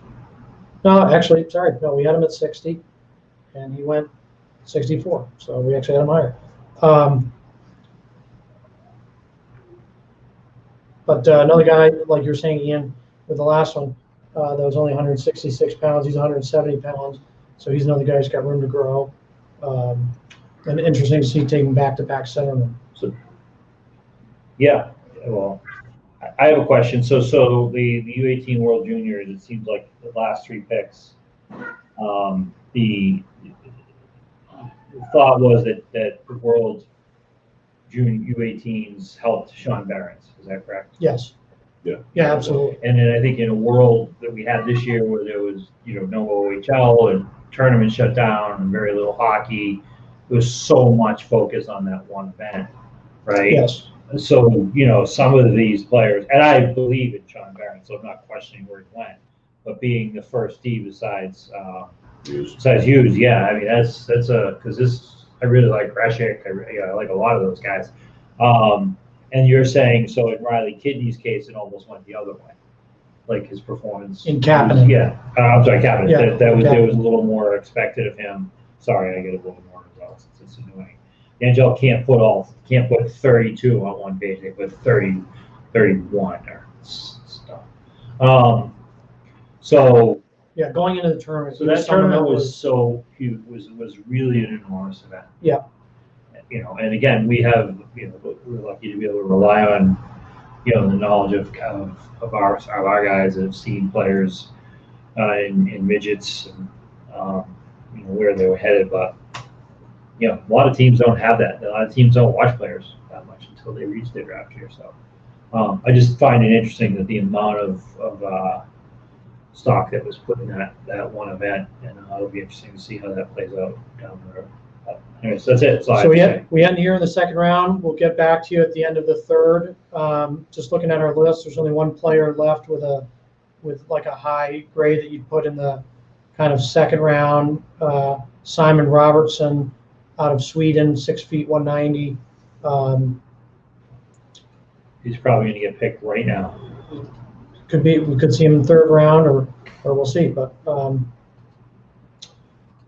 No, actually, sorry. No, we had him at 60, and he went 64. So we actually had him higher. But another guy, like you were saying, Ian, with the last one, that was only 166 pounds. He's 170 pounds. So he's another guy who's got room to grow. And interesting to see taking back-to-back centermen. So, Yeah, well, I have a question. So the U18 World Juniors, it seems like the last 3 picks, the thought was that the World Junior U18s helped Sean Barons. Is that correct? Yes. Yeah. Yeah, absolutely. And then I think in a world that we had this year where there was, no OHL and tournament shut down and very little hockey, there was so much focus on that one event, right? Yes. So, some of these players, and I believe in Sean Barron, so I'm not questioning where he went, but being the first D besides Hughes, yeah, I mean, that's because I really like Greshik, I like a lot of those guys. And you're saying, so in Riley Kidney's case, it almost went the other way, like his performance. In Kapanen. Yeah, I'm sorry, Kapanen. Yeah, There was a little more expected of him. Sorry, I get a little more results. It's annoying. The NHL can't put 32 on one page. They put 30, 31 or stuff. So Yeah, going into the tournament. so that tournament was so huge. Was really an enormous event. Yeah. And again, we have, we're lucky to be able to rely on, the knowledge of our guys that have seen players in midgets and where they were headed, but. A lot of teams don't have that. A lot of teams don't watch players that much until they reach their draft year. So I just find it interesting that the amount of stock that was put in that one event, and it'll be interesting to see how that plays out down the road. But anyways, that's it. So we end here in the second round. We'll get back to you at the end of the third. Just looking at our list, there's only one player left with like a high grade that you'd put in the kind of second round. Simon Robertson, out of Sweden, 6 feet 190. He's probably going to get picked right now. We could see him in third round, or we'll see. But other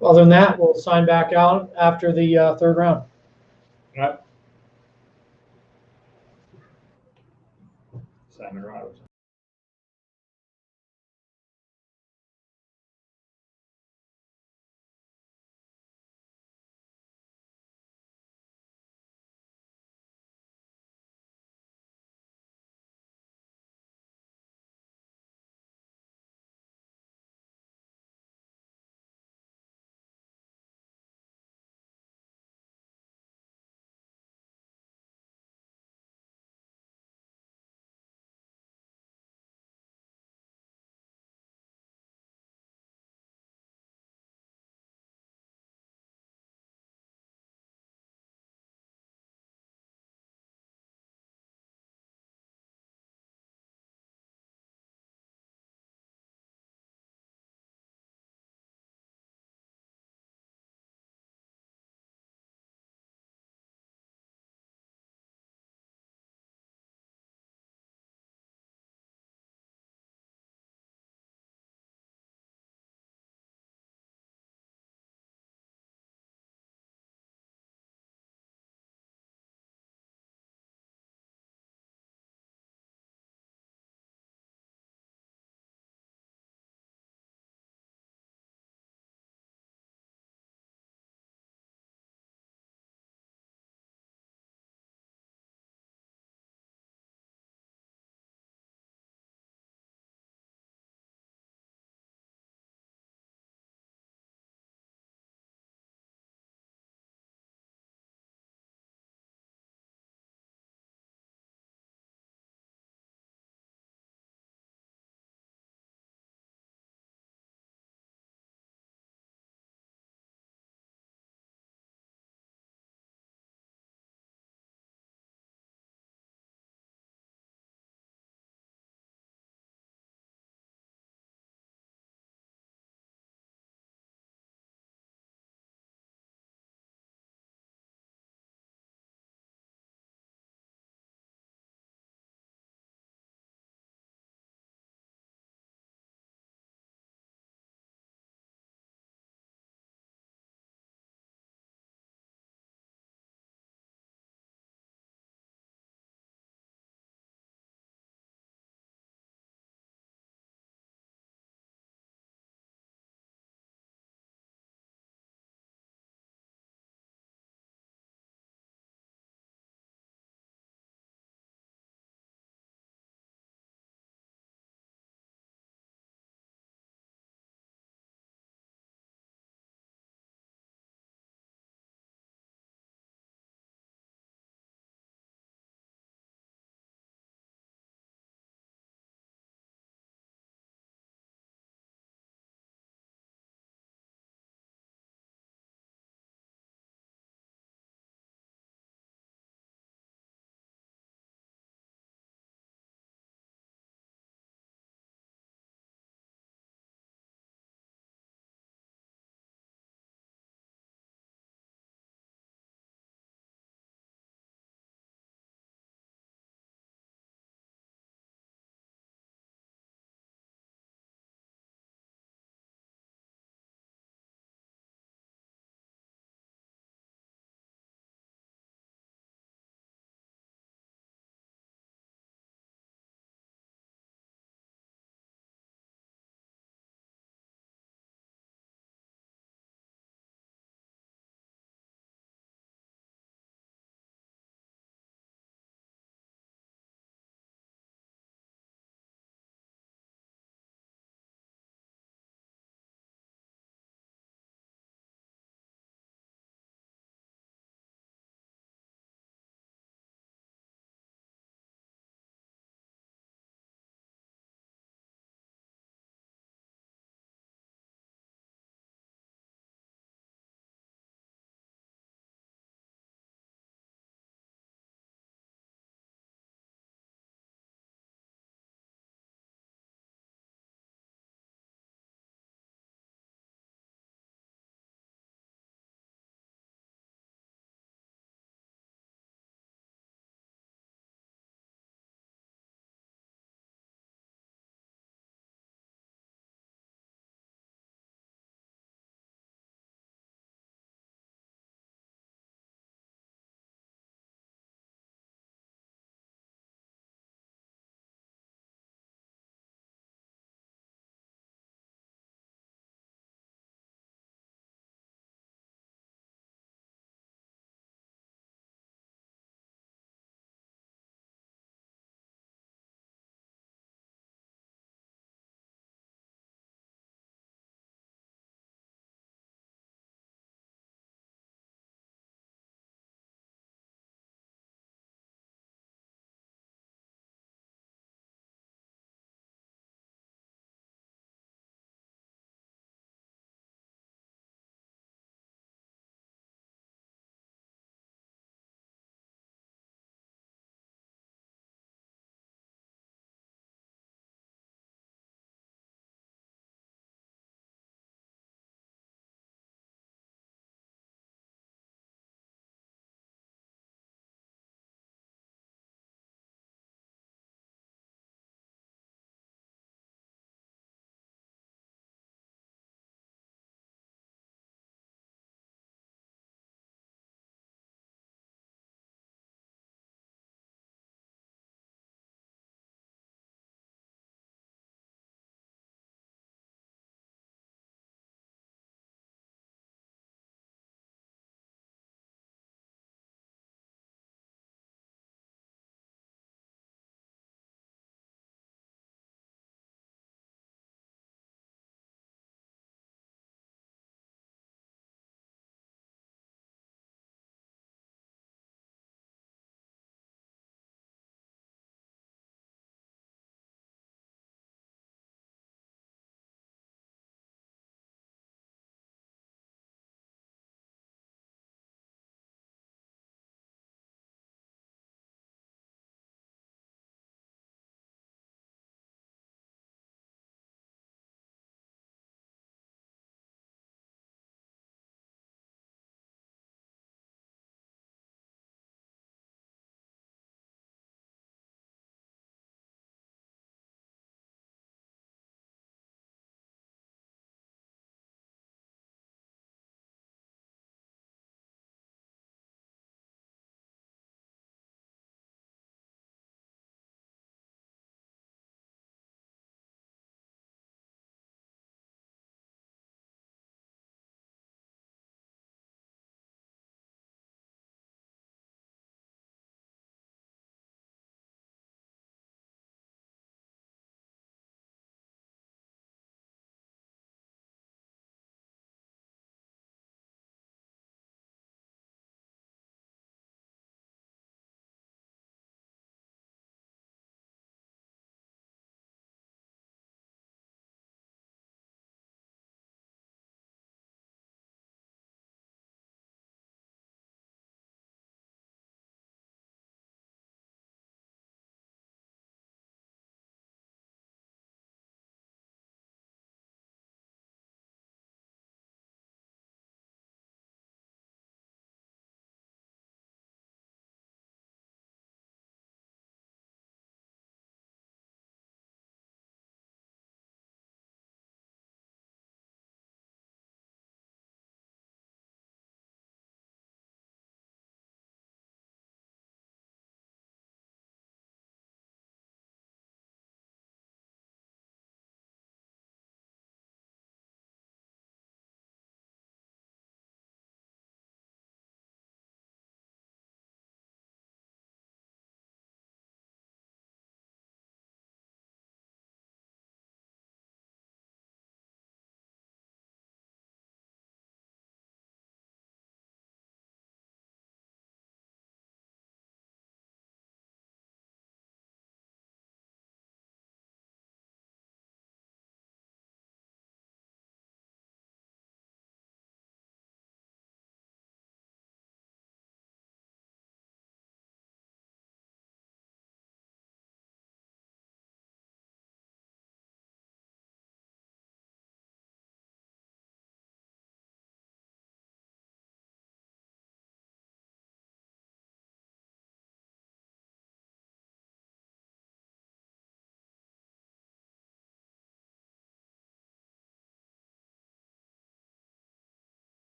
than that, we'll sign back out after the third round. All right. Simon Robertson.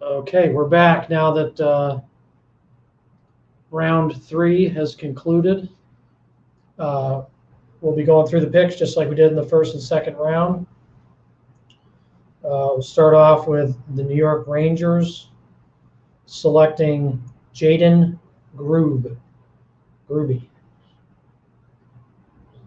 Okay, we're back now that round 3 has concluded. We'll be going through the picks just like we did in the first and second round. We'll start off with the New York Rangers selecting Jaden Grooby.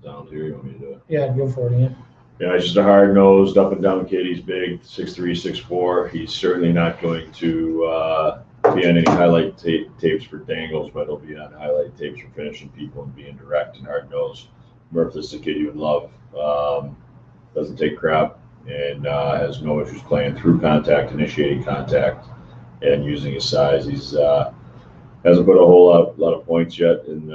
Down here, you want me to do it? Yeah, go for it, Ian. Yeah, he's just a hard-nosed, up-and-down kid. He's big, 6'3", 6'4". He's certainly not going to be on any highlight tapes for dangles, but he'll be on highlight tapes for finishing people and being direct and hard-nosed. Murph is the kid you would love. Doesn't take crap and has no issues playing through contact, initiating contact, and using his size. He's hasn't put a whole lot of points yet in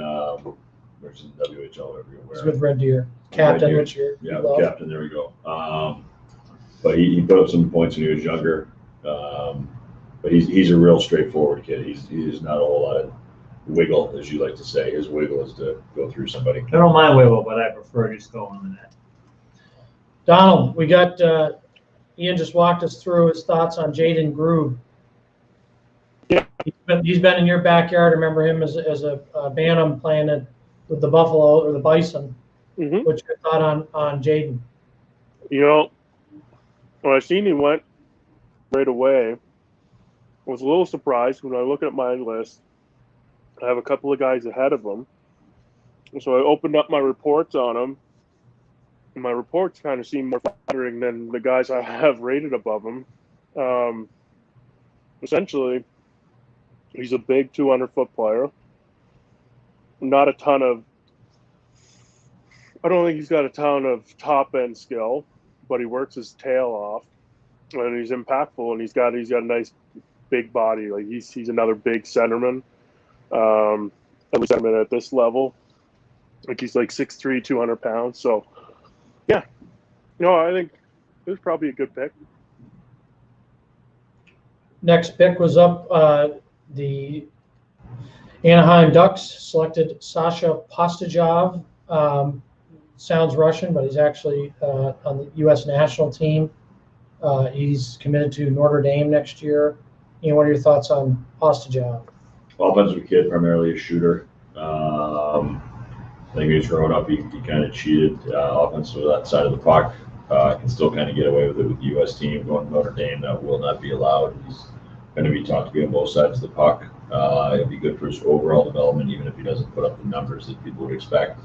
versus WHL everywhere. He's with Red Deer. Captain, Red Deer. which you Yeah, love. captain. There we go. But he put up some points when he was younger. But he's a real straightforward kid. He's not a whole lot of wiggle, as you like to say. His wiggle is to go through somebody. I don't mind wiggle, but I prefer just going in the net. Donald, we got Ian just walked us through his thoughts on Jaden Groob. Yeah. He's been in your backyard. I remember him as a Bantam playing with the Buffalo or the Bison. Mm-hmm. What's your thought on Jaden? You know, when I seen he went right away, I was a little surprised when I look at my list. I have a couple of guys ahead of him. So I opened up my reports on him. And my reports kind of seem more flattering than the guys I have rated above him. Essentially, he's a big 200-foot player. Not a ton of I don't think he's got a ton of top-end skill, but he works his tail off, and he's impactful, and he's got a nice big body. Like he's another big centerman, at least centerman at this level. Like he's like 6'3", 200 pounds. So, yeah, I think it was probably a good pick. Next pick was up. The Anaheim Ducks selected Sasha Postijov. Sounds Russian, but he's actually on the U.S. national team. He's committed to Notre Dame next year. Ian, what are your thoughts on Postijov? Offensive kid, primarily a shooter. I think when he was growing up, he kind of cheated offensively that side of the puck. Can still kind of get away with it with the U.S. team. Going to Notre Dame, that will not be allowed. He's going to be taught to be on both sides of the puck. It'll be good for his overall development, even if he doesn't put up the numbers that people would expect.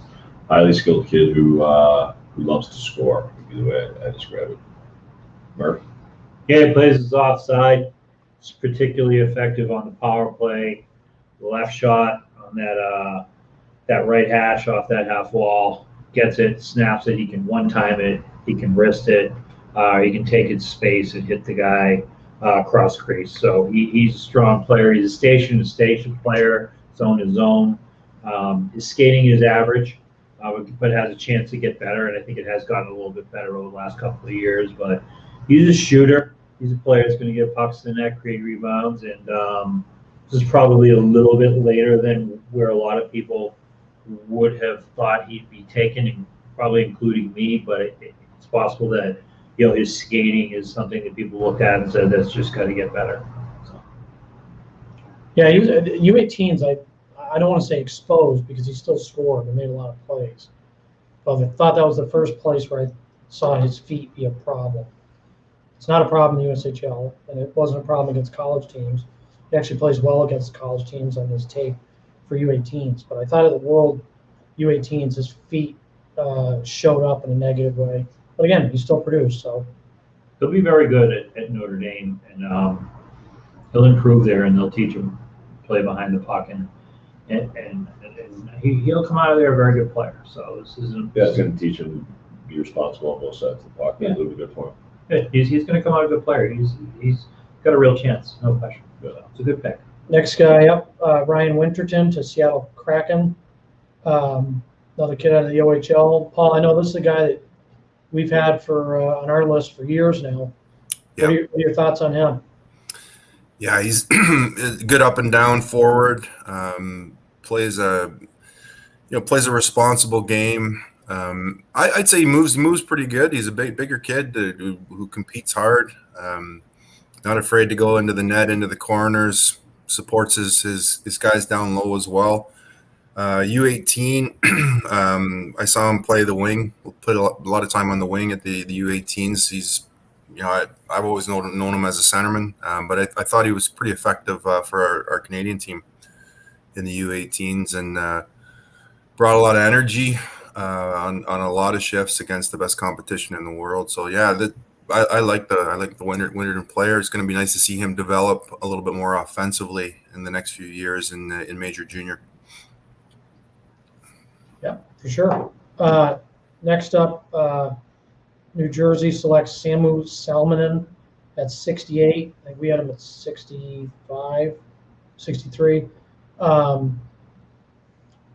Highly skilled kid who loves to score, would be the way I describe it. Murph? Yeah, he plays his offside. It's particularly effective on the power play. The left shot on that right hash off that half wall. Gets it, snaps it. He can one-time it. He can wrist it. He can take it space and hit the guy cross crease. So he's a strong player. He's a station-to-station player, zone-to-zone. His skating is average, but has a chance to get better, and I think it has gotten a little bit better over the last couple of years. But he's a shooter. He's a player that's going to get pucks to the net, create rebounds, and this is probably a little bit later than where a lot of people would have thought he'd be taken, and probably including me. But it's possible that his skating is something that people look at and say that's just got to get better. So. Yeah, he was U18s. I don't want to say exposed because he still scored and made a lot of plays. But I thought that was the first place where I saw his feet be a problem. It's not a problem in the USHL, and it wasn't a problem against college teams. He actually plays well against college teams on his tape for U18s. But I thought of the World U18s, his feet showed up in a negative way. But again, he still produced. So He'll be very good at Notre Dame, and he'll improve there, and they'll teach him to play behind the puck, and he'll come out of there a very good player. So this isn't. Yeah, it's going to teach him to be responsible on both sides of the puck. Yeah. That'll be a good point. He's going to come out a good player. He's got a real chance, no question. So it's a good pick. next guy up, Ryan Winterton to Seattle Kraken. Another kid out of the OHL. Paul, I know this is a guy that we've had for on our list for years now. Yeah. What are your thoughts on him? Yeah, he's good up and down forward. Plays a responsible game. I'd say he moves pretty good. He's a bigger kid who competes hard. Not afraid to go into the net, into the corners. Supports his guys down low as well. U18, I saw him play the wing. Played a lot of time on the wing at the U18s. He's, I've always known him as a centerman, but I thought he was pretty effective for our Canadian team in the U18s, and brought a lot of energy on a lot of shifts against the best competition in the world. So yeah, I like the Winterton player. It's going to be nice to see him develop a little bit more offensively in the next few years in Major Junior. Yeah, for sure. Next up, New Jersey selects Samu Salmonen at 68. I think we had him at 65, 63.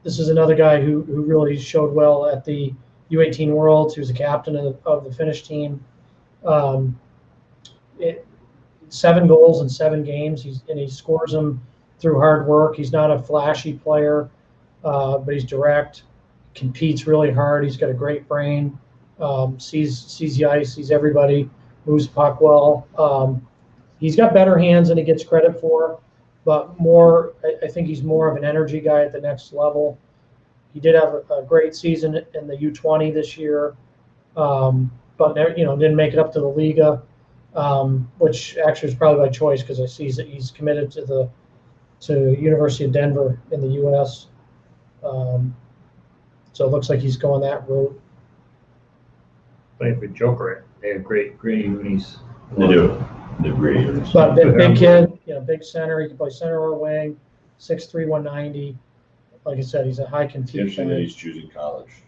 This is another guy who really showed well at the U18 Worlds. He was a captain of the Finnish team. 7 goals in 7 games. He scores them through hard work. He's not a flashy player, but he's direct, competes really hard. He's got a great brain, sees the ice, sees everybody, moves the puck well. He's got better hands than he gets credit for, but I think he's more of an energy guy at the next level. He did have a great season in the U20 this year, but didn't make it up to the Liga, which actually is probably by choice because I see that he's committed to University of Denver in the U.S. So it looks like he's going that route. Playing for Joker, they have great unis. They do. They're great unis. But big kid, big center. He can play center or wing. 6'3", 190. Like I said, he's a high competition. Interesting that he's choosing college.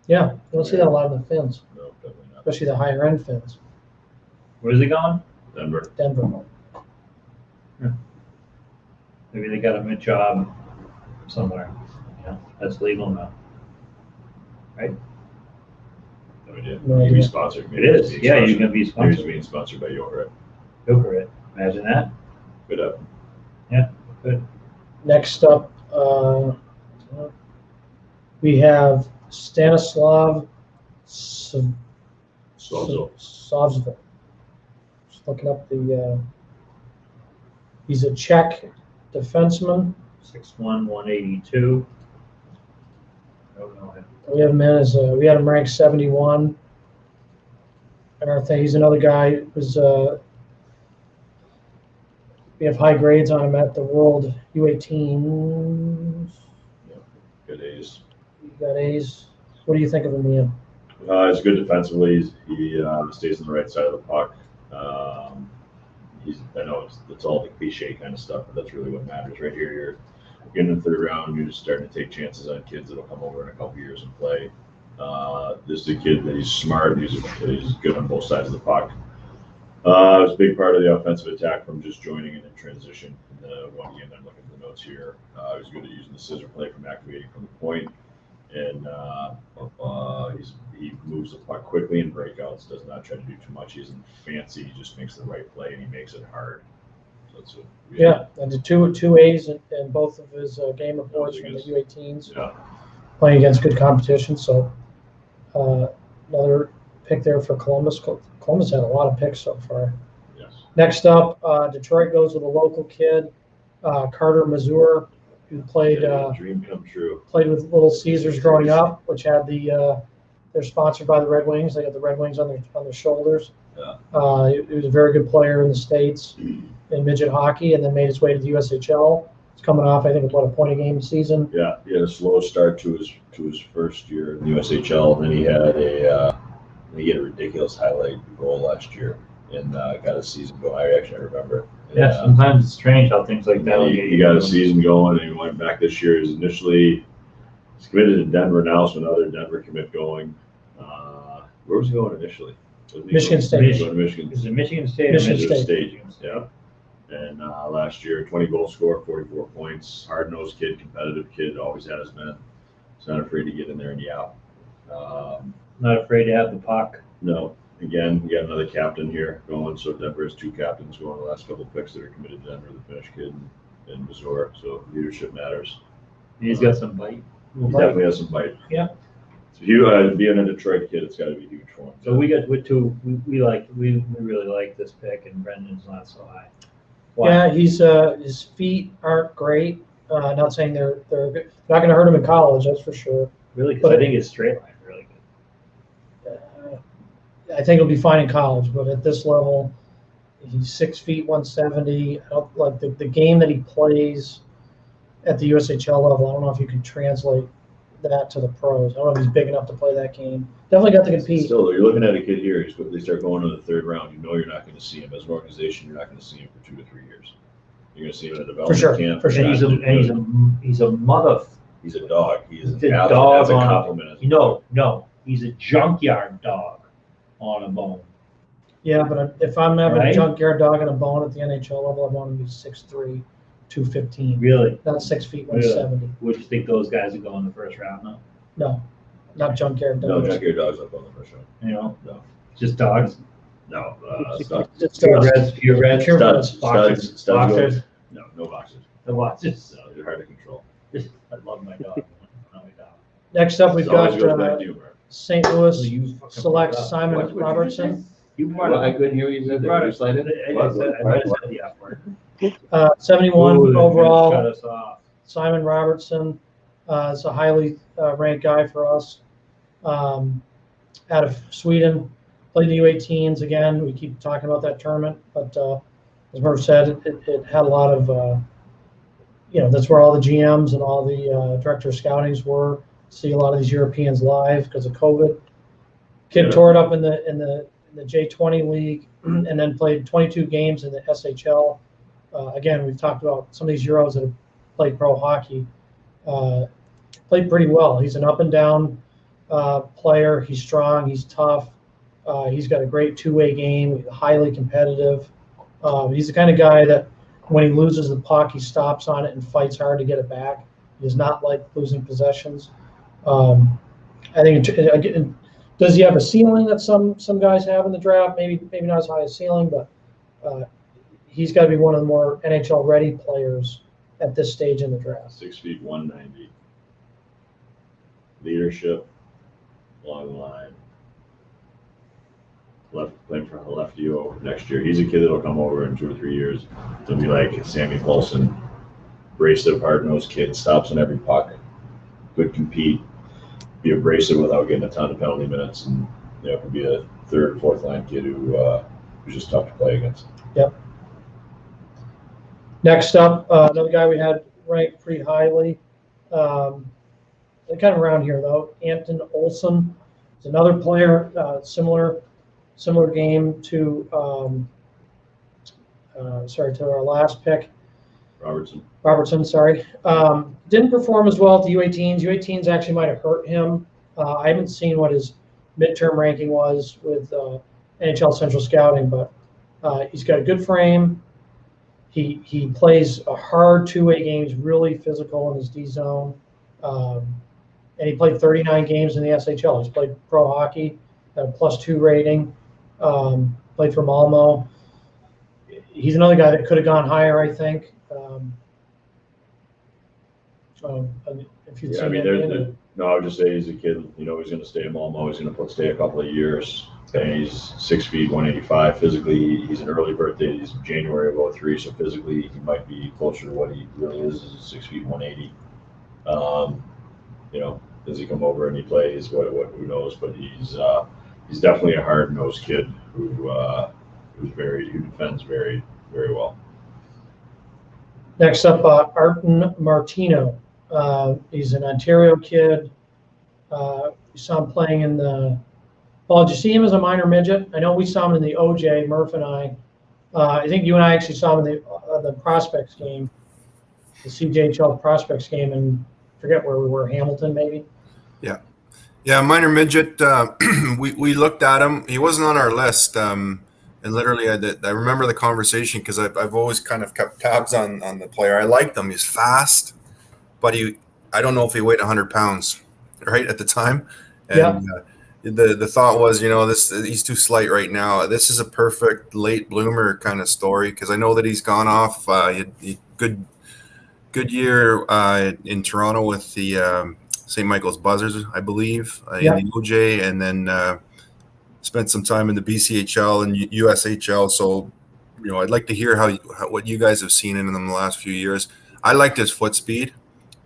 Yeah, you don't see that a lot in the Finns, No, definitely not. especially the higher end Finns. Where's he going? Denver. Maybe they got him a job somewhere. Yeah, that's legal now. Right? No idea. No Maybe idea. sponsored. It is. Yeah, you can be Maybe he's sponsored. being sponsored by Joker. Joker, imagine that. Good up. Good. Next up, we have Stanislav Sovzo. Sovzo. Just looking up he's a Czech defenseman. 6'1", 182. I don't know him. We have him we had him ranked 71. And our thing, he's another guy who's we have high grades on him at the World U18s. Good A's. He got A's. What do you think of him, Ian? He's good defensively. He stays on the right side of the puck. I know it's all the cliche kind of stuff, but that's really what matters right here. You're getting in the 3rd round. You're just starting to take chances on kids that'll come over in a couple years and play. This is a kid that he's smart. He's good on both sides of the puck. It was a big part of the offensive attack from just joining and in transition. In the one game, I'm looking at the notes here. He was good at using the scissor play from activating from the point, and he moves the puck quickly in breakouts. Does not try to do too much. He isn't fancy. He just makes the right play and he makes it hard. So that's And the two A's in both of his game reports from the U18s. Yeah. Playing against good competition. So another pick there for Columbus. Columbus had a lot of picks so far. Yes. Next up, Detroit goes with a local kid, Carter Mazur, who played dream come true. played with Little Caesars growing up, which had they're sponsored by the Red Wings. They got the Red Wings on their shoulders. Yeah. He was a very good player in the States in midget hockey, and then made his way to the USHL. He's coming off, I think, about a point a game season. Yeah, he had a slow start to his first year in the USHL, and then he had a ridiculous highlight goal last year and got a season going. I remember. Yeah, sometimes it's strange how things like that. He got a season going, and he went back this year. He's committed to Denver now, so another Denver commit going. Where was he going initially? Michigan State. Going to Michigan. Is it Michigan State? Michigan State. Yeah. And last year, 20 goal scorer, 44 points. Hard-nosed kid, competitive kid, always has been. He's not afraid to get in there and yap. Not afraid to have the puck. No. Again, we got another captain here going. So Denver has 2 captains going the last couple of picks that are committed to Denver, the Finnish kid and Missouri. So leadership matters. He's got some bite. He definitely has some bite. Yeah. Being a Detroit kid, it's got to be huge for him. So we really like this pick, and Brendan's not so high. Why? Yeah, his feet aren't great. Not saying they're good. Not going to hurt him in college, that's for sure. Really, because I think his straight line is really good. I think he'll be fine in college, but at this level, he's 6 feet 170. I don't like the game that he plays at the USHL level. I don't know if you can translate that to the pros. I don't know if he's big enough to play that game. Definitely got to compete. Still, you're looking at a kid here. They start going to the third round. You know you're not going to see him as an organization. You're not going to see him for 2 to 3 years. You're going to see him in a development camp. For sure. And he's a mother. He's a dog. He's a dog. That's a compliment. No, he's a junkyard dog on a bone. Yeah, but if I'm having Right? a junkyard dog and a bone at the NHL level, I want him to be 6'3", 215. Really? Not 6 feet Really? 170. Would you think those guys would go in the first round? No. No, not junkyard No, dogs. junkyard dogs up on the first round. You know, No. just dogs. No, studs. Just Purebreds, purebreds, Studs. boxers, Studs. boxers. No boxers. The boxers. No, they're hard to control. I love my dog. Love my dog. Next up, we've It always got goes back to you, Mark. St. Louis You fucking select brought it up. Simon What did you Robertson. say? You brought Well, I it up. couldn't hear you said that. You said it. I might have said the F word. 71 Ooh, Shut overall. us off. Simon Robertson is a highly ranked guy for us. Out of Sweden, played in the U18s again. We keep talking about that tournament, but as Murph said, it had a lot of, that's where all the GMs and all the director of scoutings were. See a lot of these Europeans live because of COVID. Kid Yeah. tore it up in the J20 league and then played 22 games in the SHL. Again, we've talked about some of these Euros that have played pro hockey. Played pretty well. He's an up and down player. He's strong. He's tough. He's got a great two-way game. Highly competitive. He's the kind of guy that when he loses the puck, he stops on it and fights hard to get it back. He does not like losing possessions. I think. Does he have a ceiling that some guys have in the draft? Maybe not as high a ceiling, but he's got to be one of the more NHL ready players at this stage in the draft. 6 feet 190. Leadership, along the line. Playing for the lefty over next year. He's a kid that'll come over in 2 or 3 years. He'll be like Sammy Paulson, abrasive, hard-nosed kid, stops on every puck, good compete, be abrasive without getting a ton of penalty minutes, and could be a third or fourth line kid who's just tough to play against. Yep. Next up, another guy we had ranked pretty highly, kind of around here though. Anton Olsen is another player, similar game to to our last pick. Robertson, sorry. Didn't perform as well at the U18s. U18s actually might have hurt him. I haven't seen what his midterm ranking was with NHL Central Scouting, but he's got a good frame. He plays a hard two-way games, really physical in his D zone. And he played 39 games in the SHL. He's played pro hockey, got a +2 rating, played for Malmo. He's another guy that could have gone higher, I think. If you'd seen No, I would just say he's a kid. He's going to stay in Malmo. He's going to stay a couple of years. And he's 6 feet 185. Physically, he's an early birthday. He's January of 2003, so physically he might be closer to what he really is 6 feet 180. Does he come over and he plays? Who knows? But he's definitely a hard-nosed kid who defends very, very well. Next up, Arton Martino. He's an Ontario kid. We saw him playing in the. Paul, did you see him as a minor midget? I know we saw him in the OJ, Murph and I. I think you and I actually saw him in the prospects game, the CJHL prospects game, and forget where we were, Hamilton maybe. Yeah, minor midget. We looked at him. He wasn't on our list. And literally, I remember the conversation because I've always kind of kept tabs on the player. I liked him. He's fast, but I don't know if he weighed 100 pounds, right, at the time. And the thought was, he's too slight right now. This is a perfect late bloomer kind of story because I know that he's gone off. He good year in Toronto with the St. Michael's Buzzards, I believe, Yeah. in the OJ, and then spent some time in the BCHL and USHL. So, I'd like to hear what you guys have seen in him in the last few years. I liked his foot speed,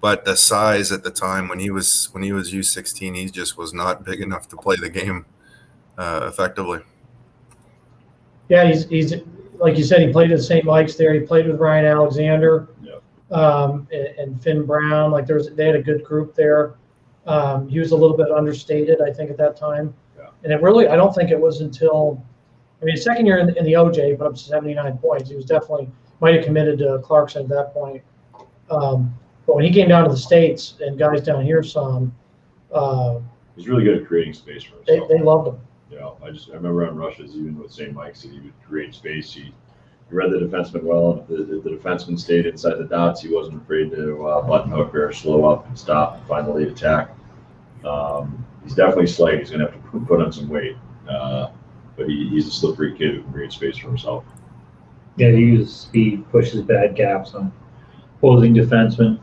but the size at the time when he was U16, he just was not big enough to play the game effectively. Yeah, he's like you said, he played at St. Mike's there. He played with Ryan Alexander, and Finn Brown. Like they had a good group there. He was a little bit understated, I think, at that time. Yeah. And I don't think it was until, his second year in the OJ, put up 79 points. He was definitely might have committed to Clarkson at that point. But when he came down to the States and guys down here saw him, He's really good at creating space for himself. they loved him. I remember on rushes, even with St. Mike's, he would create space. He read the defenseman well. If the defenseman stayed inside the dots, he wasn't afraid to button hook or slow up and stop and find the late attack. He's definitely slight. He's going to have to put on some weight. But he's a slippery kid who can create space for himself. Yeah, he uses speed, pushes bad gaps on opposing defensemen.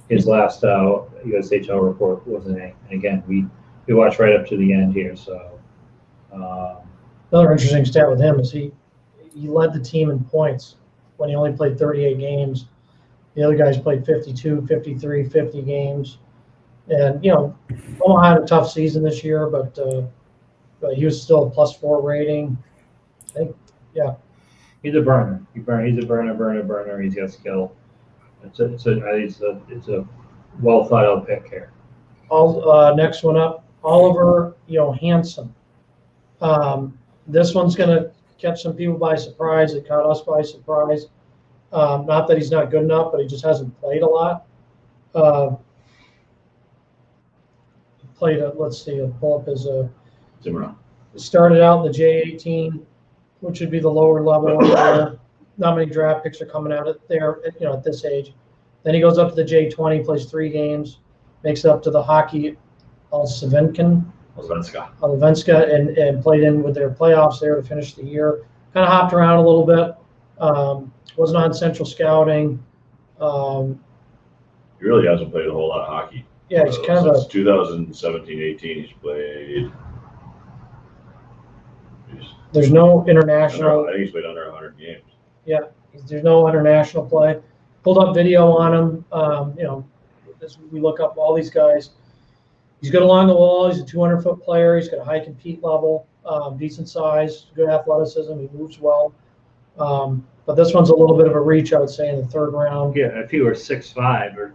His last USHL report wasn't A. And again, we watched right up to the end here. So Another interesting stat with him is he led the team in points when he only played 38 games. The other guys played 52, 53, 50 games. And, Omaha had a tough season this year, but he was still a +4 rating. I think, yeah. he's a burner. He's a burner. He's got skill. It's a well thought out pick here. Next one up, Oliver Johansson. This one's going to catch some people by surprise. It caught us by surprise. Not that he's not good enough, but he just hasn't played a lot. Let's see, I'll pull up his. Zimmerman. Started out in the J18, which would be the lower level. Where not many draft picks are coming out at this age. Then he goes up to the J20, plays 3 games, makes it up to the hockey Allsvenskan, and played in with their playoffs there to finish the year. Kind of hopped around a little bit. Wasn't on Central Scouting. He really hasn't played a whole lot of hockey. Yeah, he's kind of since 2017-18. He's played. There's no international. I think he's played under 100 games. Yeah, there's no international play. Pulled up video on him. As we look up all these guys, he's good along the wall. He's a 200-foot player. He's got a high compete level, decent size, good athleticism. He moves well. But this one's a little bit of a reach, I would say, in the 3rd round. Yeah, if he were 6'5" or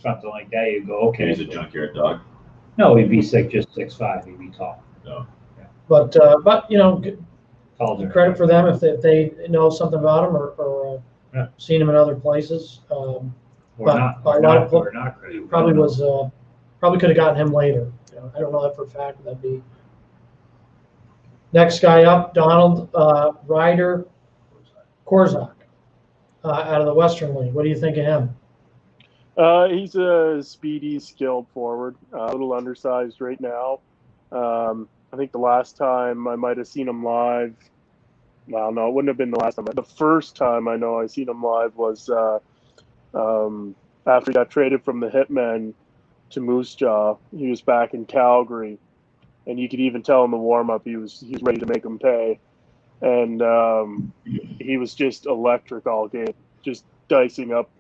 something like that, you'd go, okay. He's a junkyard dog. No, he'd be just 6'5". He'd be tall. No. But Taller. credit for them if they know something about him or Yeah. seen him in other places. Or but not. by a Or lot not. of Or not credit. Probably could have gotten him later. I don't know that for a fact. That'd be next guy up, Donald Ryder Korzak, out of the Western League. What do you think of him? He's a speedy, skilled forward, a little undersized right now. I think the last time I might have seen him live, well, no, it wouldn't have been the last time. The first time I know I seen him live was after he got traded from the Hitmen to Moose Jaw. He was back in Calgary, and you could even tell in the warm-up he's ready to make him pay. And he was just electric all game, just dicing up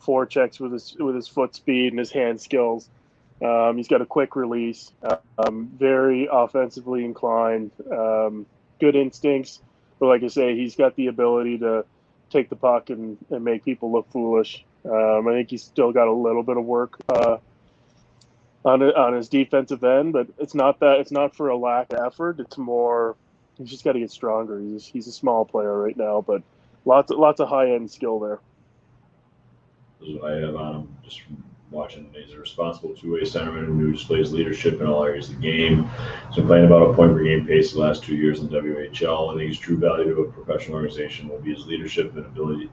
forechecks with his foot speed and his hand skills. He's got a quick release, very offensively inclined, good instincts. But like I say, he's got the ability to take the puck and make people look foolish. I think he's still got a little bit of work on his defensive end, but it's not for a lack of effort. It's more he's just got to get stronger. He's a small player right now, but lots of high end skill there. That's what I have on him just from watching. He's a responsible two-way centerman who displays leadership in all areas of the game. He's been playing about a point per game pace the last 2 years in WHL. I think his true value to a professional organization will be his leadership and ability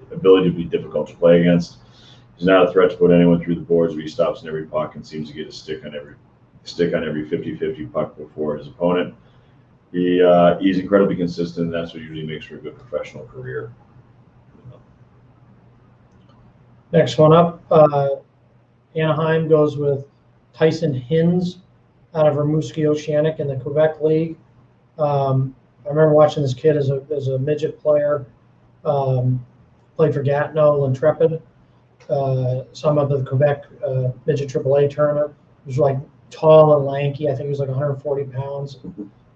to be difficult to play against. He's not a threat to put anyone through the boards, but he stops in every puck and seems to get a stick on every 50-50 puck before his opponent. He's incredibly consistent, and that's what usually makes for a good professional career. Next one up, Anaheim goes with Tyson Hins out of Rimouski Oceanic in the Quebec League. I remember watching this kid as a midget player. Played for Gatineau, Intrepid, some of the Quebec midget AAA tournament. He was like tall and lanky. I think he was like 140 pounds.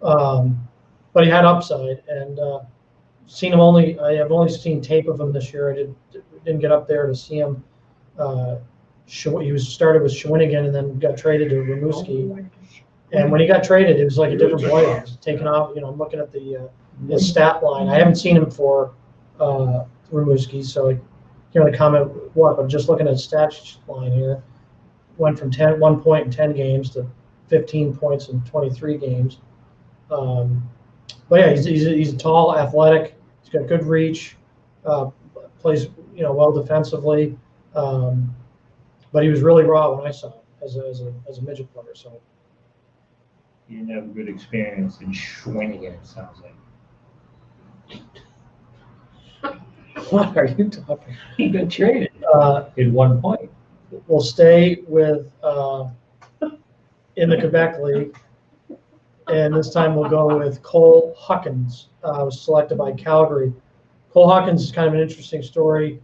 But he had upside, and I have only seen tape of him this year. I didn't get up there to see him. He started with Shawinigan and then got traded to Rimouski. And when he got traded, it was like a different player. He was taken off. I'm looking at his stat line. I haven't seen him for Rimouski, so I can't really comment what. But just looking at his stat line here, went from 1 point in 10 games to 15 points in 23 games. But yeah, he's tall, athletic. He's got good reach. Plays well defensively. But he was really raw when I saw him as a midget player. So You didn't have a good experience in Shawinigan, it sounds like. what are you talking? He got traded at 1 point. We'll stay with in the Quebec League, and this time we'll go with Cole Huckins. Was selected by Calgary. Cole Huckins is kind of an interesting story.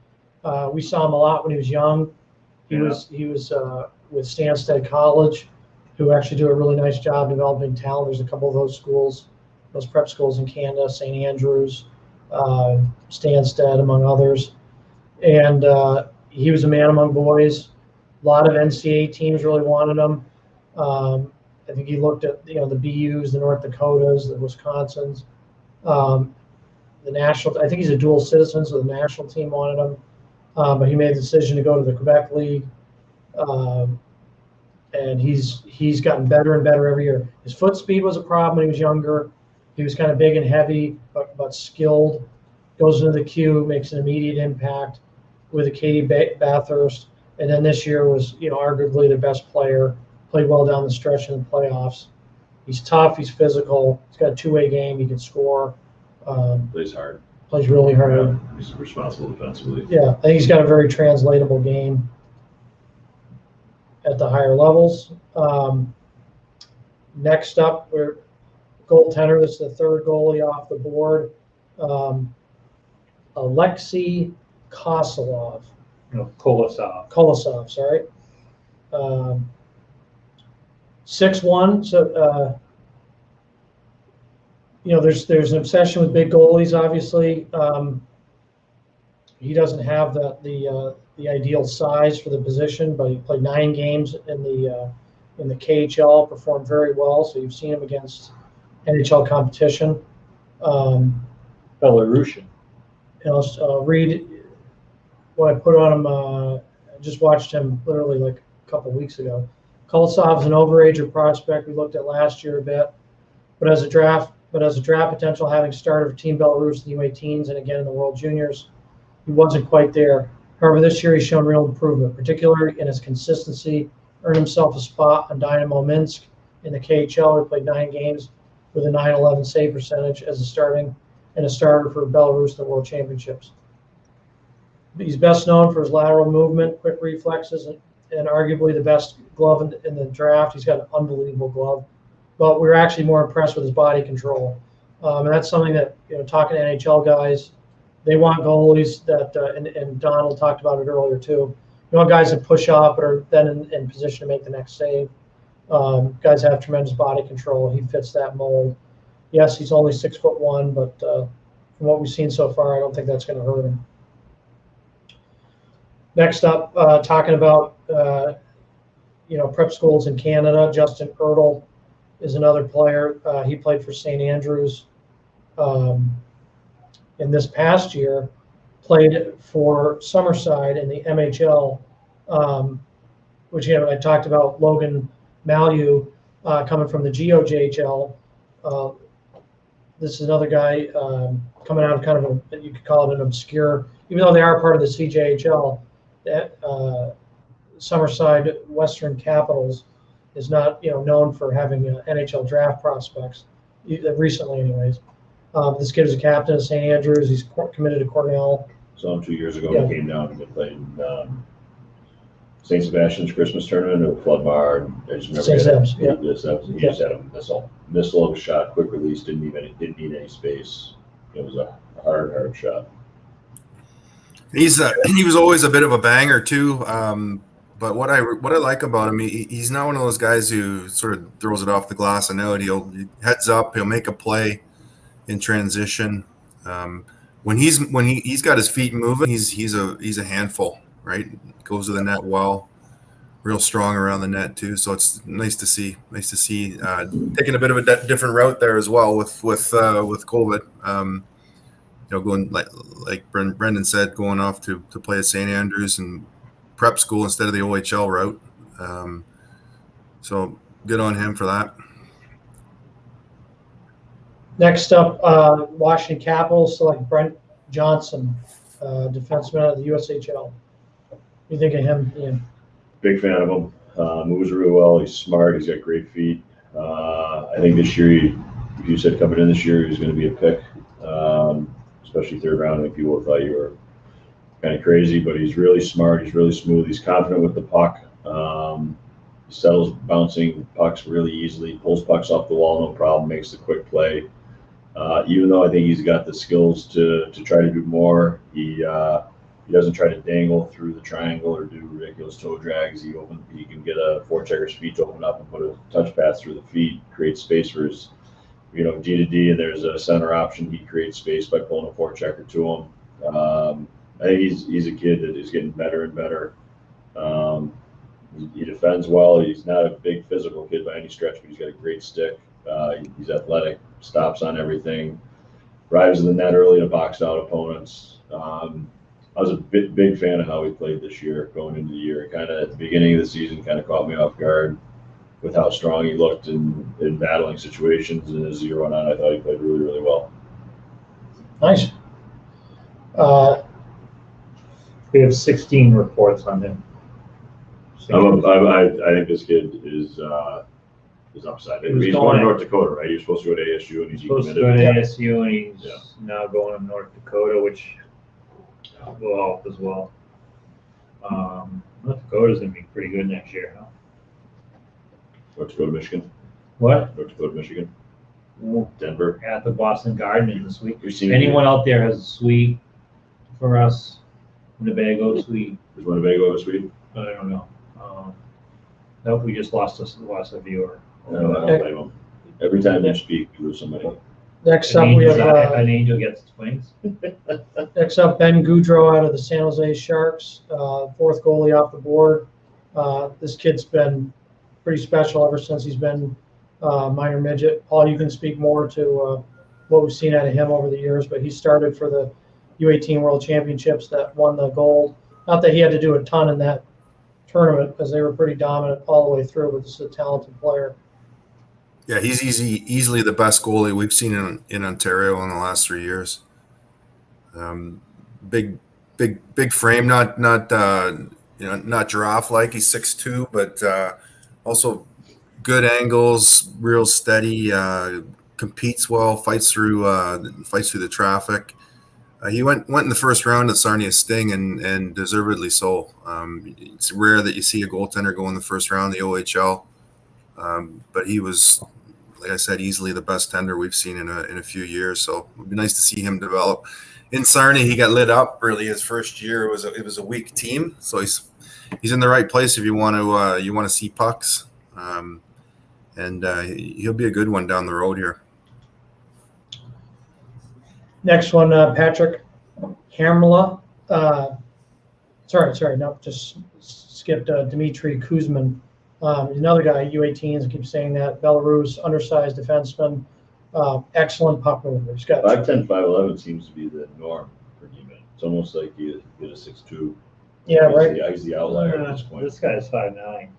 We saw him a lot when he was young. He was with Stansted College, who actually do a really nice job developing talent. There's a couple of those schools, those prep schools in Canada, St. Andrews, Stansted, among others. And he was a man among boys. A lot of NCAA teams really wanted him. I think he looked at the BUs, the North Dakotas, the Wisconsins, the national. I think he's a dual citizen, so the national team wanted him. But he made the decision to go to the Quebec League, and he's gotten better and better every year. His foot speed was a problem when he was younger. He was kind of big and heavy, but skilled. Goes into the queue, makes an immediate impact with a Katie Bathurst, and then this year was arguably the best player. Played well down the stretch in the playoffs. He's tough. He's physical. He's got a two-way game. He can score. Plays hard. Plays really hard. Yeah, he's responsible defensively. Yeah, I think he's got a very translatable game at the higher levels. Next up, we're goaltender. This is the third goalie off the board. Alexei Kosolov. Kolosov, sorry. 6'1", so there's an obsession with big goalies. Obviously, he doesn't have the ideal size for the position, but he played 9 games in the KHL, performed very well. So you've seen him against NHL competition. Belarusian. I'll read what I put on him. I just watched him literally like a couple weeks ago. Kolosov's an overager prospect we looked at last year a bit, but as a draft potential, having started for Team Belarus in the U18s and again in the World Juniors, he wasn't quite there. However, this year he's shown real improvement, particularly in his consistency. Earned himself a spot on Dynamo Minsk in the KHL. He played 9 games with a .911 save percentage as a starter for Belarus in the World Championships. He's best known for his lateral movement, quick reflexes, and arguably the best glove in the draft. He's got an unbelievable glove, but we're actually more impressed with his body control. And that's something that, talking to NHL guys, they want goalies that, and Donald talked about it earlier too. You want guys that push off but are then in position to make the next save. Guys have tremendous body control. He fits that mold. Yes, he's only 6'1", but from what we've seen so far, I don't think that's going to hurt him. Next up, talking about prep schools in Canada, Justin Ertl is another player. He played for St. Andrews in this past year, played for Summerside in the MHL, which I talked about Logan Mallew coming from the GOJHL. This is another guy coming out of kind of you could call it an obscure, even though they are part of the CJHL. Summerside Western Capitals is not known for having NHL draft prospects recently, anyways. This kid is a captain of St. Andrews. He's committed to Cornell. So 2 years ago, Yeah. he came down and played St. Sebastian's Christmas tournament or Flood Bar. I just remember St. Seb's, yeah. he just had a missile of a shot, quick release, didn't need any space. It was a hard shot. He was always a bit of a banger too. But what I like about him, he's not one of those guys who sort of throws it off the glass and out. He'll heads up, he'll make a play in transition. When he's got his feet moving, he's a handful, right? Goes to the net well, real strong around the net too. So it's nice to see taking a bit of a different route there as well with COVID. Going like Brendan said, going off to play at St. Andrews and prep school instead of the OHL route. So good on him for that. Next up, Washington Capitals select Brent Johnson, defenseman out of the USHL. What do you think of him, Ian? Big fan of him. Moves really well. He's smart. He's got great feet. I think this year, if you said coming in this year, he was going to be a pick, especially third round. I think people thought you were kind of crazy, but he's really smart. He's really smooth. He's confident with the puck. He settles bouncing pucks really easily, pulls pucks off the wall, no problem, makes the quick play. Even though I think he's got the skills to try to do more, he doesn't try to dangle through the triangle or do ridiculous toe drags. He can get a forechecker's feet to open up and put a touch pass through the feet, create space for his, D to D, and there's a center option. He creates space by pulling a forechecker to him. I think he's a kid that is getting better and better. He defends well. He's not a big physical kid by any stretch, but he's got a great stick. He's athletic, stops on everything, drives in the net early to box out opponents. I was a big fan of how he played this year going into the year. Kind of at the beginning of the season, kind of caught me off guard with how strong he looked in battling situations. And as the year went on, I thought he played really, really well. Nice. We have 16 reports on him. I think this kid is upside. He's going to North Dakota, right? He was supposed to go to ASU, and he's supposed to go to ASU, and he's now going to North Dakota, which will help as well. North Dakota's going to be pretty good next year, huh? North Dakota, Michigan. What? North Dakota, Michigan. Denver. At the Boston Garden this week. Anyone out there has a suite for us? Winnebago suite. Is Winnebago a suite? I don't know. Nope, we just lost a viewer. No, I don't blame him. Every time you speak, you lose somebody. Next up, we have an angel gets twins. next up Ben Goudreau out of the San Jose Sharks, fourth goalie off the board. This kid's been pretty special ever since he's been minor midget. Paul, you can speak more to what we've seen out of him over the years, but he started for the U18 World Championships that won the gold. Not that he had to do a ton in that tournament because they were pretty dominant all the way through, but this is a talented player. Yeah, he's easily the best goalie we've seen in Ontario in the last 3 years. Big frame, not giraffe like. He's 6'2", but also good angles, real steady, competes well, fights through the traffic. He went in the first round at Sarnia Sting and deservedly so. It's rare that you see a goaltender go in the first round in the OHL, but he was, like I said, easily the best tender we've seen in a few years. So it would be nice to see him develop. In Sarnia, he got lit up really his first year. It was a weak team, so he's in the right place if you want to see pucks, and he'll be a good one down the road here. Next one, Patrick Hermla. Just skipped Dmitry Kuzmin. Another guy, U18s, keep saying that. Belarus, undersized defenseman, excellent puck mover. He's got 5'10", 5'11" seems to be the norm for D-men. It's almost like you get a 6'2". Yeah, right. He's the outlier at this point. This guy's 5'9".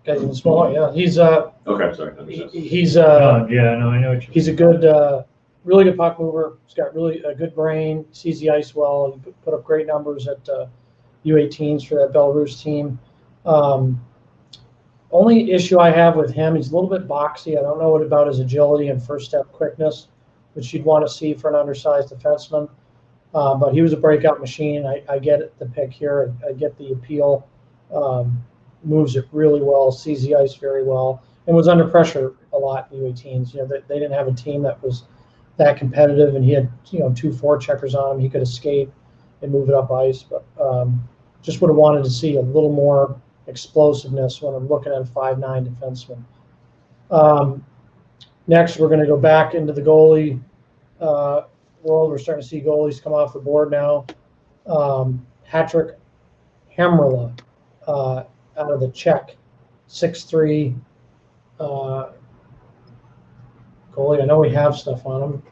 Guy's even smaller. Yeah, he's okay. Sorry. I know what you're. He's a good, really good puck mover. He's got really a good brain. Sees the ice well. He put up great numbers at U18s for that Belarus team. Only issue I have with him, he's a little bit boxy. I don't know what about his agility and first step quickness, which you'd want to see for an undersized defenseman. But he was a breakout machine. I get the pick here. I get the appeal. Moves it really well, sees the ice very well, and was under pressure a lot in U18s. They didn't have a team that was that competitive, and he had 2 forecheckers on him. He could escape and move it up ice, but just would have wanted to see a little more explosiveness when I'm looking at a 5'9" defenseman. Next, we're going to go back into the goalie world. We're starting to see goalies come off the board now. Patrick Hamrla out of the Czech, 6'3" goalie. I know we have stuff on him.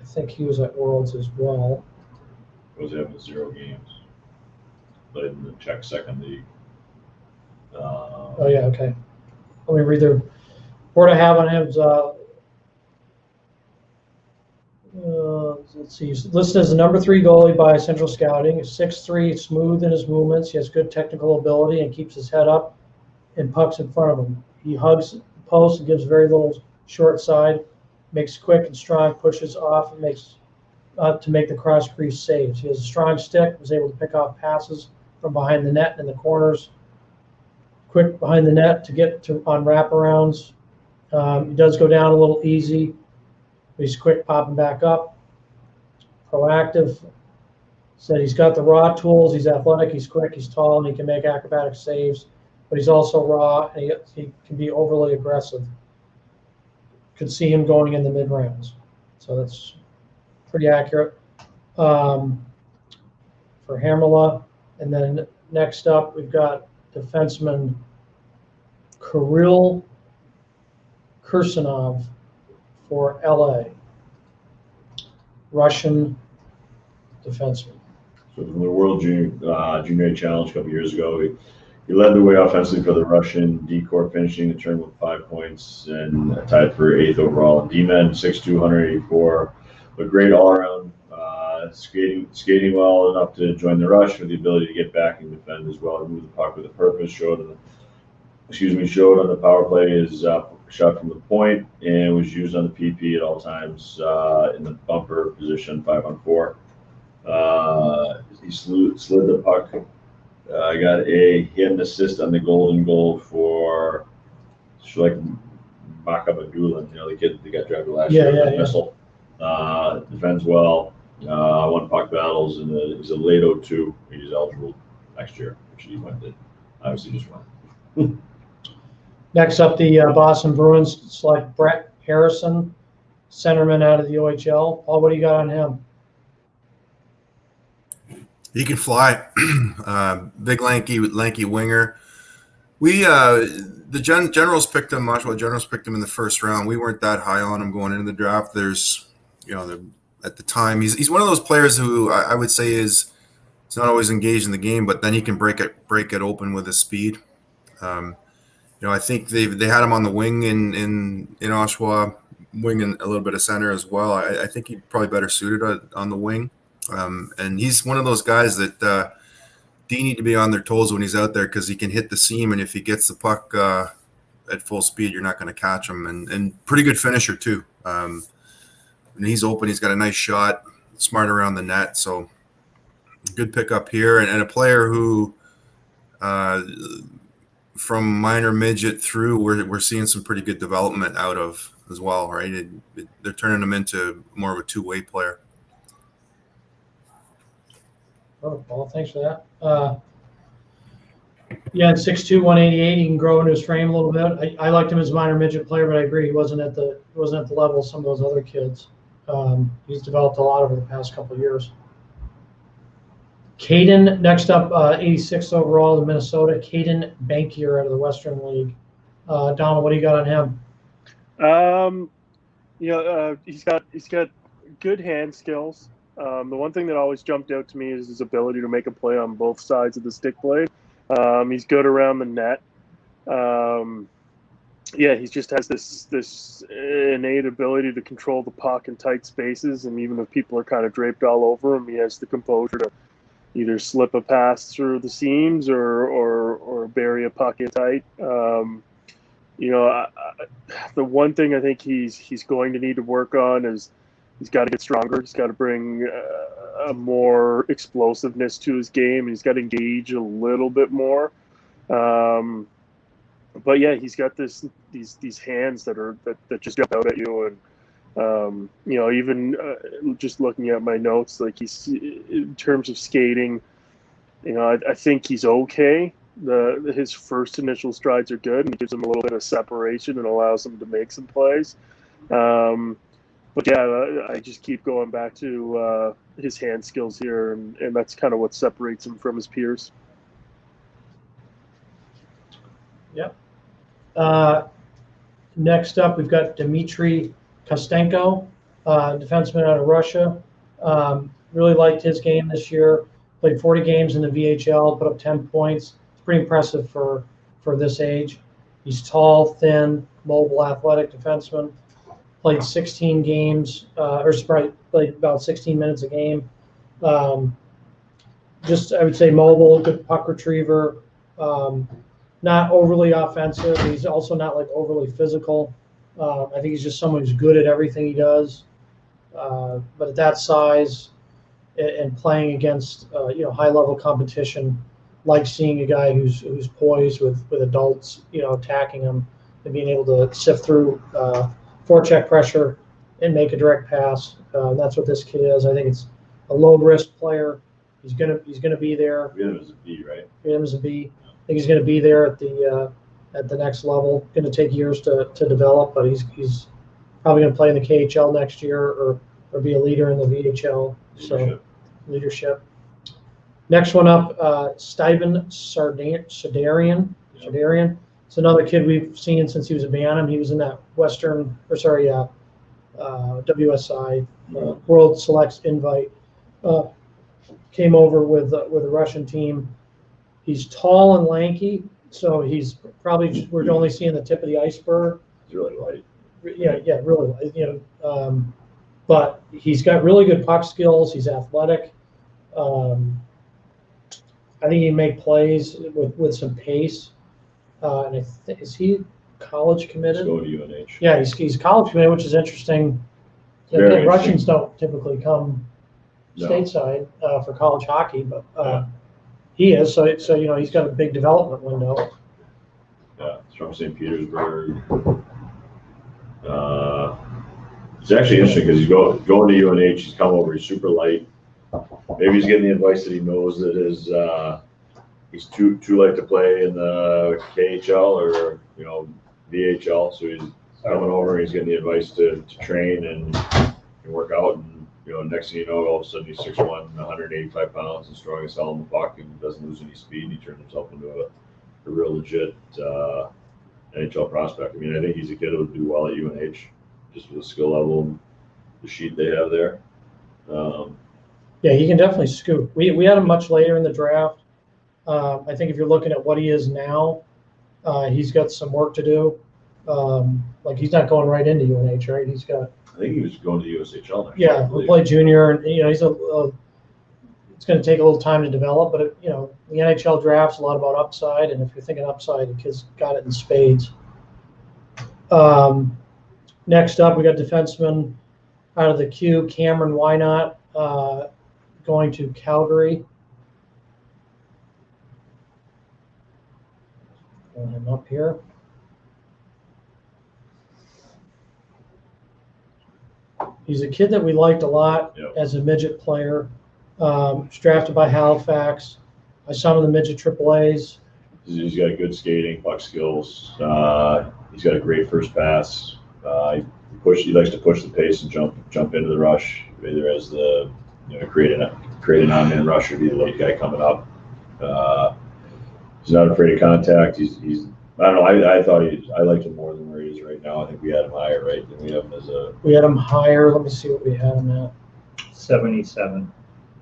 I think he was at Worlds as well. Was having 0 games. Played in the Czech second league. Oh yeah, okay. Let me read the report I have on him. Let's see. He's listed as the number 3 goalie by Central Scouting. He's 6'3", smooth in his movements. He has good technical ability and keeps his head up and pucks in front of him. He hugs the post and gives very little short side. Makes quick and strong pushes off and makes to make the cross crease saves. He has a strong stick. Was able to pick off passes from behind the net and in the corners. Quick behind the net to get to on wraparounds. He does go down a little easy, but he's quick popping back up. Proactive. Said he's got the raw tools. He's athletic. He's quick. He's tall, and he can make acrobatic saves. But he's also raw, and he can be overly aggressive. Could see him going in the mid rounds, so that's pretty accurate for Hamrla. And then next up, we've got defenseman Kirill Kirsanov for LA, Russian defenseman. So from the World Junior Challenge a couple years ago, he led the way offensively for the Russian D-Corps, finishing the tournament with 5 points and tied for 8th overall. And D-Men, 6'2", 184, but great all-around, skating well enough to join the rush with the ability to get back and defend as well, to move the puck with a purpose. Showed on the power play his shot from the point, and was used on the PP at all times in the bumper position, 5-on-4. He slid the puck. He had an assist on the golden goal for Makabadulin, the kid that got drafted last year with the missile. Defends well, won puck battles, and he's a late 02. He's eligible next year, which he obviously just won. Next up, the Boston Bruins select Brett Harrison, centerman out of the OHL. Paul, what do you got on him? He can fly. Big lanky winger. We the Generals picked him. Oshawa Generals picked him in the first round. We weren't that high on him going into the draft. There's at the time he's one of those players who I would say is not always engaged in the game, but then he can break it open with his speed. I think they had him on the wing in Oshawa, wing and a little bit of center as well. I think he's probably better suited on the wing. And he's one of those guys that do need to be on their toes when he's out there, because he can hit the seam, and if he gets the puck at full speed, you're not going to catch him. And pretty good finisher too. When he's open, he's got a nice shot, smart around the net. So good pickup here, and a player who from minor midget through, we're seeing some pretty good development out of as well, right? They're turning him into more of a two-way player. Oh, Paul, thanks for that. At 6'2", 188, he can grow into his frame a little bit. I liked him as a minor midget player, but I agree he wasn't at the level of some of those other kids. He's developed a lot over the past couple of years. Caden, next up, 86th overall in Minnesota. Caden Bankier out of the Western League. Donald, what do you got on him? He's got good hand skills. The one thing that always jumped out to me is his ability to make a play on both sides of the stick blade. He's good around the net. He just has this innate ability to control the puck in tight spaces, and even if people are kind of draped all over him, he has the composure to either slip a pass through the seams or bury a puck in tight. The one thing I think he's going to need to work on is he's got to get stronger. He's got to bring a more explosiveness to his game, and he's got to engage a little bit more. But yeah, he's got these hands that just jump out at you, and even just looking at my notes, like he's in terms of skating, I think he's okay. His first initial strides are good, and he gives him a little bit of separation and allows him to make some plays. But yeah, I just keep going back to his hand skills here, and that's kind of what separates him from his peers. Yep. Next up, we've got Dmitry Kostenko, defenseman out of Russia. Really liked his game this year. Played 40 games in the VHL, put up 10 points. It's pretty impressive for this age. He's tall, thin, mobile, athletic defenseman. Played 16 games, played about 16 minutes a game. Just, I would say, mobile, good puck retriever. Not overly offensive. He's also not like overly physical. I think he's just someone who's good at everything he does. But at that size and playing against high-level competition, like seeing a guy who's poised with adults, attacking him and being able to sift through forecheck pressure and make a direct pass. That's what this kid is. I think it's a low-risk player. He's gonna be there. We have him as a B, right? We have him as a B. I think he's going to be there at the next level. Going to take years to develop, but he's probably going to play in the KHL next year or be a leader in the VHL. So leadership. Next one up, Steven Sadarian. It's another kid we've seen since he was a Bantam. He was in that WSI World Selects invite. Came over with a Russian team. He's tall and lanky, so he's probably we're only seeing the tip of the iceberg. He's really light. Yeah, really light. But he's got really good puck skills. He's athletic. I think he can make plays with some pace. And I think, is he college committed? Let's go to UNH. Yeah, he's college committed, which is interesting. Very Again, Russians don't typically come No. stateside for college hockey, but. He is, so he's got a big development window. Yeah, it's from St. Petersburg. It's actually interesting because he's going to UNH. He's come over. He's super light. Maybe he's getting the advice that he knows that he's too light to play in the KHL or VHL. So he's coming over. And he's getting the advice to train and work out. And next thing you know, all of a sudden he's 6'1", 185 pounds, and strongest hell in the puck, and doesn't lose any speed. He turns himself into a real legit NHL prospect. I mean, I think he's a kid who would do well at UNH, just with the skill level and the sheet they have there. Yeah, he can definitely scoop. We had him much later in the draft. I think if you're looking at what he is now, he's got some work to do. Like he's not going right into UNH, right? He's got. I think he was going to USHL next. Yeah, we'll play junior, and he's it's going to take a little time to develop. But the NHL draft's a lot about upside, and if you're thinking upside, the kid's got it in spades. Next up, we got defenseman out of the queue, Cameron Wynot, going to Calgary. Pulling him up here. He's a kid that we liked a lot as a midget player. Was drafted by Halifax. I saw him in the midget AAAs. He's got good skating, puck skills. He's got a great first pass. He likes to push the pace and jump into the rush, either as the create an on-man rush or be the late guy coming up. He's not afraid of contact. He's I don't know. I liked him more than where he is right now. I think we had him higher, right? Than we have him as a. We had him higher. Let me see what we had him at. 77.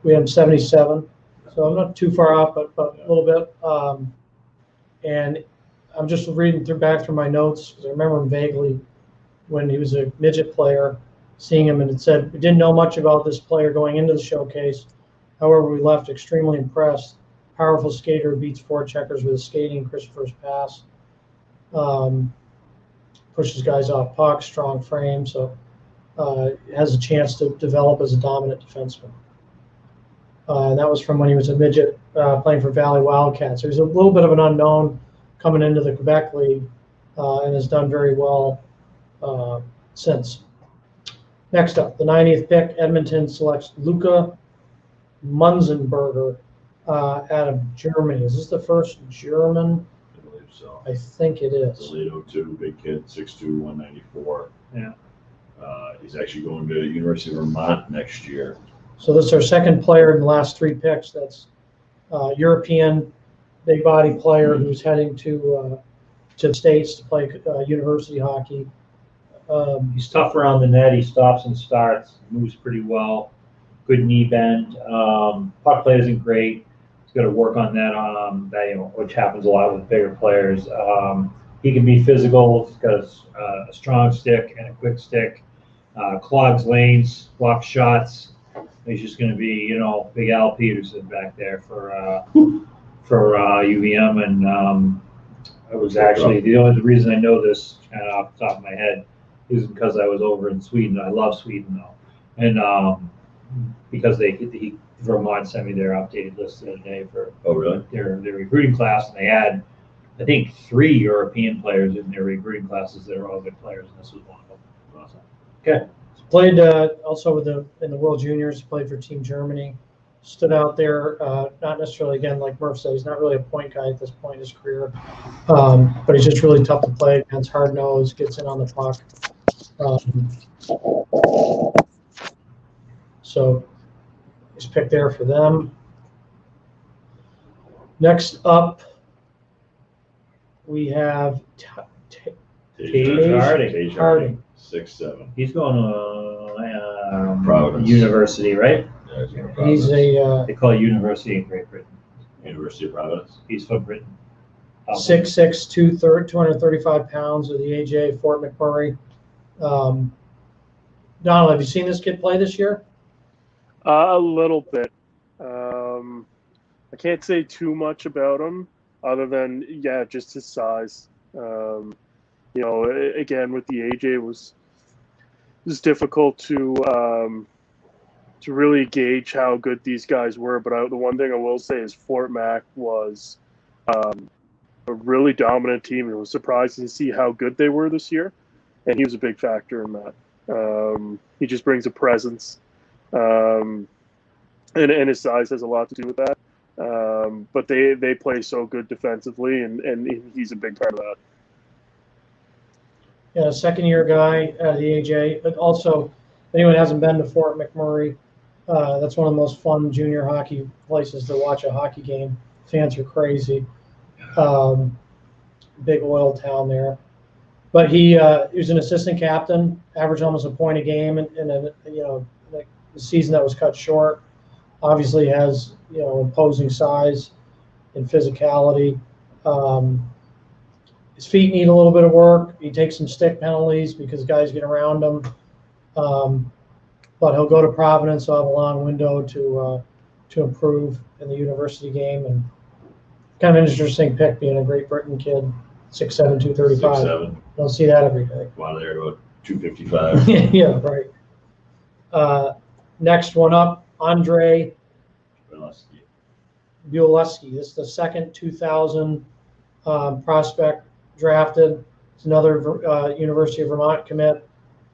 We had him 77. So I'm not too far off, but a little bit. And I'm just reading back through my notes because I remember him vaguely when he was a midget player, seeing him, and it said we didn't know much about this player going into the showcase. However, we left extremely impressed. Powerful skater, beats forecheckers with his skating, crisp first pass. Pushes guys off pucks, strong frame, so has a chance to develop as a dominant defenseman. And that was from when he was a midget playing for Valley Wildcats. So he's a little bit of an unknown coming into the Quebec League and has done very well since. Next up, the 90th pick, Edmonton selects Luca Munzenberger out of Germany. Is this the first German? I believe so. I think it is. Toledo too, big kid, 6'2", 194. Yeah. He's actually going to University of Vermont next year. So this is our second player in the last 3 picks. That's European big body player who's heading to the States to play university hockey. He's tough around the net. He stops and starts, moves pretty well. Good knee bend. Puck play isn't great. He's got to work on that. Which happens a lot with bigger players. He can be physical. He's got a strong stick and a quick stick. Clogs lanes, blocks shots. He's just going to be, Big Al Peterson back there for UVM. And I was actually the only reason I know this kind of off the top of my head is because I was over in Sweden. I love Sweden though, and because Vermont sent me their updated list the other day for their recruiting class, and they had I think 3 European players in their recruiting classes that are all good players, and this was one of them. Awesome. Okay. Played also in the World Juniors, played for Team Germany. Stood out there, not necessarily, again, like Murph said, he's not really a point guy at this point in his career. But he's just really tough to play against, hard nose, gets in on the puck. So he's picked there for them. Next up, we have Tage Harding. 6'7". He's going to Providence. university, right? Yeah, he's from He's Providence. They call it university in Great Britain. University of Providence. He's from Britain. 6'6", 235 pounds of the AJ, Fort McMurray. Donald, have you seen this kid play this year? A little bit. I can't say too much about him other than, just his size. Again, with the AJ, it was difficult to really gauge how good these guys were. But the one thing I will say is Fort Mac was a really dominant team, and it was surprising to see how good they were this year. And he was a big factor in that. He just brings a presence, and his size has a lot to do with that. But they play so good defensively, and he's a big part of that. Yeah, second-year guy at the AJ. But also, if anyone hasn't been to Fort McMurray, that's one of the most fun junior hockey places to watch a hockey game. Fans are crazy. Big oil town there. But he was an assistant captain, averaged almost a point a game, and the season that was cut short. Obviously has imposing size and physicality. His feet need a little bit of work. He takes some stick penalties because guys get around him. But he'll go to Providence. He'll have a long window to improve in the university game, and kind of an interesting pick being a Great Britain kid, 6'7", 235. 6'7". Don't see that every day. Wow, they're about 255. Yeah, right. Next one up, Andre Bielewski. This is the second 2000 prospect drafted. It's another University of Vermont commit.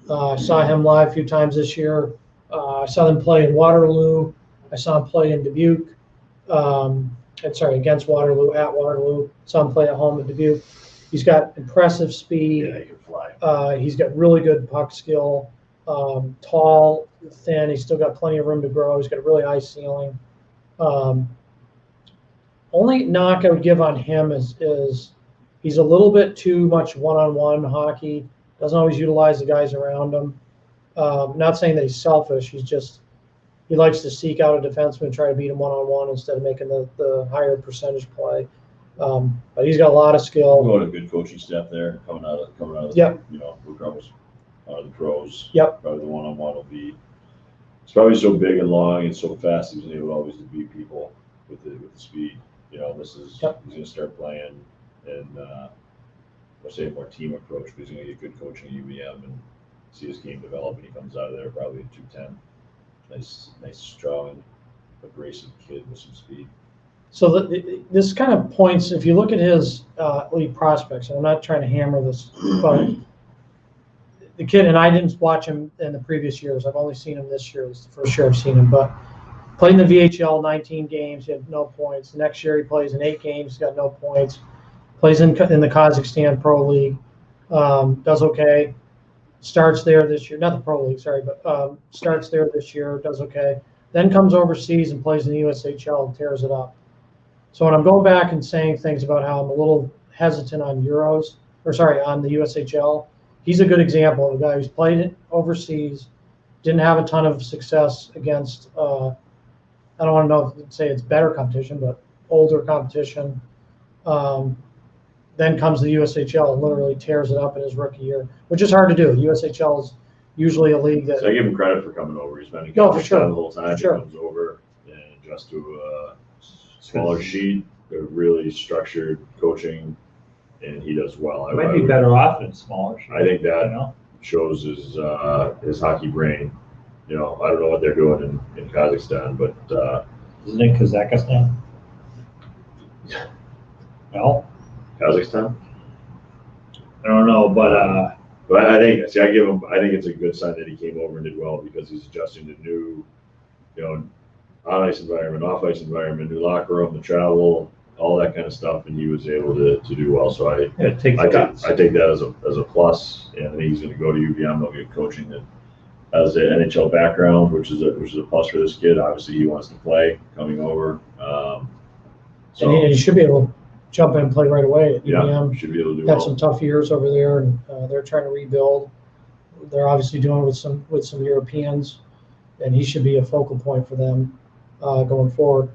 I saw him live a few times this year. I saw them play in Waterloo. I saw him play in Dubuque. Against Waterloo, at Waterloo. Saw him play at home in Dubuque. He's got impressive speed. Yeah, he can fly. He's got really good puck skill. Tall, thin. He's still got plenty of room to grow. He's got a really high ceiling. Only knock I would give on him is he's a little bit too much one-on-one hockey. Doesn't always utilize the guys around him. Not saying that he's selfish. He likes to seek out a defenseman and try to beat him one-on-one instead of making the higher percentage play. But he's got a lot of skill. Going a good coaching staff there, coming out of Yep. who comes out of the pros. Yep. Probably the one-on-one will be. It's probably so big and long and so fast. He's able always to beat people with the speed. This is Yep. He's going to start playing, and I'll say a more team approach. But he's going to get good coaching at UVM and see his game develop. And he comes out of there probably at 210. Nice, strong abrasive kid with some speed. So this kind of points, if you look at his league prospects, and I'm not trying to hammer this, but the kid, and I didn't watch him in the previous years. I've only seen him this year. It was the first year I've seen him, but played in the VHL 19 games, he had no points. The next year he plays in 8 games, he's got no points. Plays in the Kazakhstan Pro League, does okay. Starts there this year, not the Pro League, sorry, but starts there this year, does okay. Then comes overseas and plays in the USHL and tears it up. So when I'm going back and saying things about how I'm a little hesitant on on the USHL, he's a good example of a guy who's played it overseas, didn't have a ton of success against, I don't want to know if say it's better competition, but older competition. Then comes the USHL and literally tears it up in his rookie year, which is hard to do. USHL is usually a league that. So I give him credit for coming over. He's been in No, for sure. the whole time. For sure. He comes over and adjusts to a smaller sheet, a really structured coaching, and he does well. Might be better off in smaller. I think that you know? shows his hockey brain. I don't know what they're doing in Kazakhstan, but Isn't it Kazakhstan? No, Kazakhstan. I don't know, but I think I think it's a good sign that he came over and did well because he's adjusting to new, on ice environment, off ice environment, new locker room, the travel, all that kind of stuff, and he was able to do well. So I take that as a plus, and I think he's going to go to UVM. They'll get coaching that has an NHL background, which is a plus for this kid. Obviously, he wants to play coming over. And he should be able to jump in and play right away at UVM. Should be able to do Had well. some tough years over there, and they're trying to rebuild. They're obviously doing it with some Europeans, and he should be a focal point for them going forward.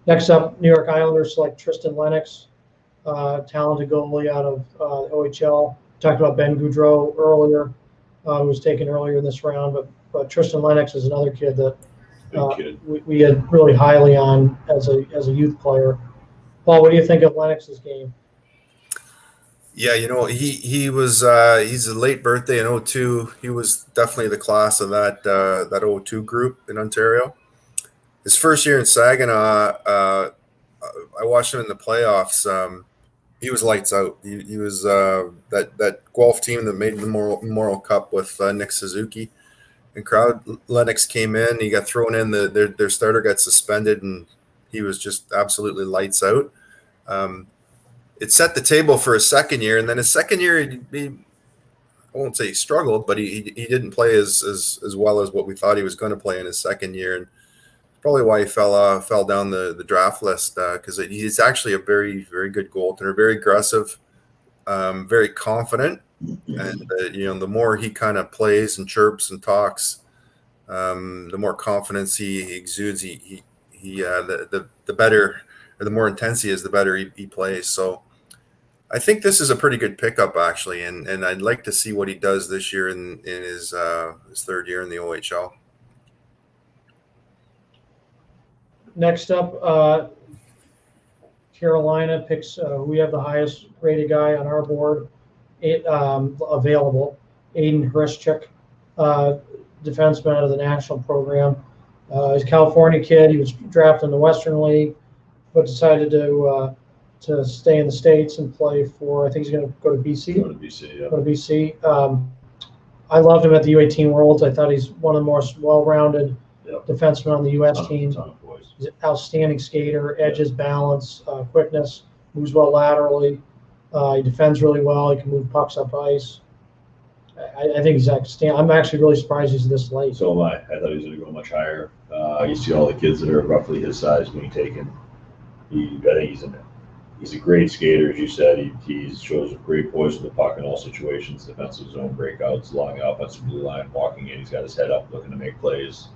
Next up, New York Islanders select Tristan Lennox, talented goalie out of OHL. Talked about Ben Goudreau earlier, who was taken earlier in this round, but Tristan Lennox is another kid that Big kid. we had really highly on as a youth player. Paul, what do you think of Lennox's game? Yeah, he was he's a late birthday in 2002. He was definitely the class of that 2002 group in Ontario. His first year in Saginaw, I watched him in the playoffs. He was lights out. He was that Guelph team that made the Memorial Cup with Nick Suzuki and crowd. Lennox came in. He got thrown in. Their starter got suspended, and he was just absolutely lights out. It set the table for his second year, and then his second year, I won't say he struggled, but he didn't play as well as what we thought he was going to play in his second year, and probably why he fell down the draft list because he's actually a very, very good goaltender, very aggressive, very confident, and the more he kind of plays and chirps and talks, the more confidence he exudes. The better, or the more intense he is, the better he plays. So I think this is a pretty good pickup, actually, and I'd like to see what he does this year in his third year in the OHL. Next up, Carolina picks, we have the highest rated guy on our board available, Aiden Hrischik, defenseman out of the national program. He's a California kid. He was drafted in the Western League, but decided to stay in the States and play for, I think he's going to go to BC. Go to BC, yeah. Go to BC. I loved him at the U18 Worlds. I thought he's one of the more well-rounded defensemen on the U.S. team. He's an outstanding skater, edges, balance, quickness, moves well laterally. He defends really well. He can move pucks up ice. I think he's outstanding. I'm actually really surprised he's this late. So am I. I thought he was going to go much higher. You see all the kids that are roughly his size being taken. I think he's a great skater, as you said. He shows great poise with the puck in all situations, defensive zone breakouts, along the offensive blue line, walking in. He's got his head up, looking to make plays.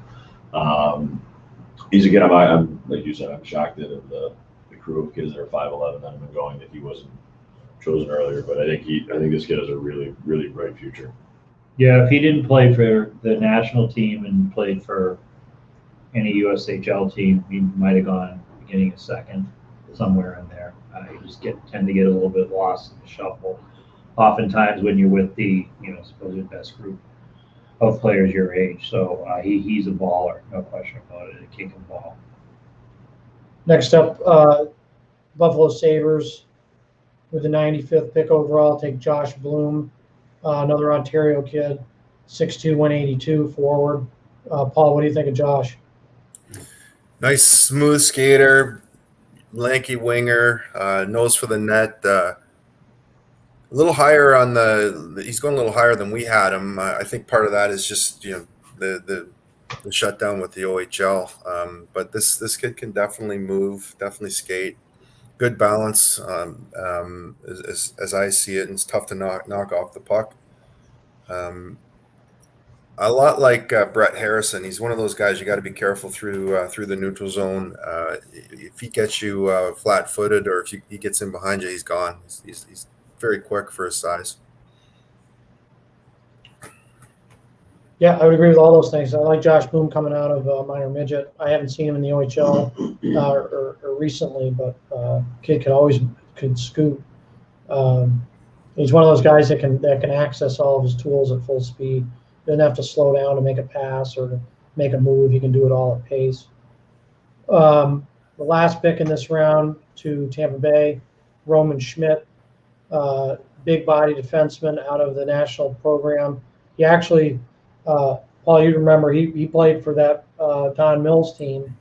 He's again. I'm like you said. I'm shocked that of the crew of kids that are 5'11" that have been going that he wasn't chosen earlier. But I think this kid has a really, really bright future. Yeah, if he didn't play for the national team and played for any USHL team, he might have gone beginning of second, somewhere in there. You just tend to get a little bit lost in the shuffle. Oftentimes when you're with the supposed best group of players your age. So he's a baller, no question about it, a kicking ball. Next up, Buffalo Sabres with the 95th pick overall take Josh Bloom, another Ontario kid, 6'2", 182 forward. Paul, what do you think of Josh? Nice, smooth skater, lanky winger, nose for the net. A little higher on he's going a little higher than we had him. I think part of that is just the shutdown with the OHL. But this kid can definitely move, definitely skate. Good balance, as I see it, and it's tough to knock off the puck. A lot like Brett Harrison, he's one of those guys you got to be careful through the neutral zone. If he gets you flat-footed, or if he gets in behind you, he's gone. He's very quick for his size. Yeah, I would agree with all those things. I like Josh Bloom coming out of minor midget. I haven't seen him in the OHL or recently, but kid could scoot. He's one of those guys that can access all of his tools at full speed. Doesn't have to slow down to make a pass or to make a move. He can do it all at pace. The last pick in this round to Tampa Bay, Roman Schmidt, big body defenseman out of the national program. He actually, Paul, you remember he played for that Don Mills team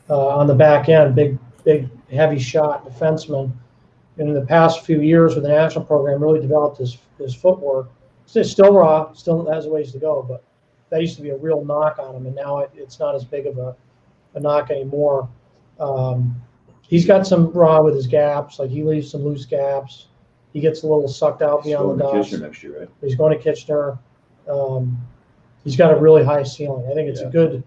on the back end, big heavy shot defenseman. And in the past few years with the national program, really developed his footwork. It's still raw, still has a ways to go, but that used to be a real knock on him, and now it's not as big of a knock anymore. He's got some raw with his gaps, like he leaves some loose gaps. He gets a little sucked out beyond the dots. Kitchener next year, right? He's going to Kitchener. He's got a really high ceiling. I think it's a good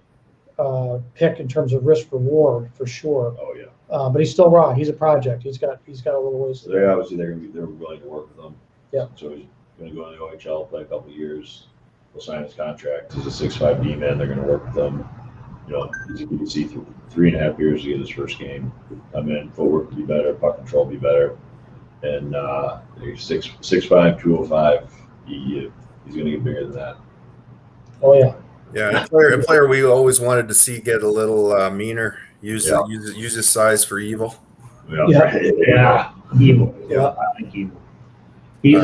pick in terms of risk reward for sure. Oh yeah. But he's still raw. He's a project. He's got a little ways. So they're willing to work with him. Yeah. So he's going to go in the OHL, play a couple of years. He'll sign his contract. He's a 6'5" D-man. They're going to work with him. You can see 3.5 years to get his first game. I mean, footwork will be better, puck control will be better, and he's 6'5", 205. He's going to get bigger than that. Oh yeah. Yeah, a player we always wanted to see get a little meaner. Use his size for evil. Yeah. Evil. Yeah. I like evil. He's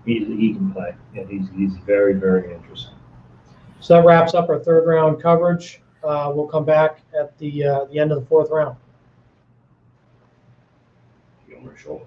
he can play. Yeah, he's very, very interesting. So that wraps up our third round coverage. We'll come back at the end of the fourth round. Gilmer Show.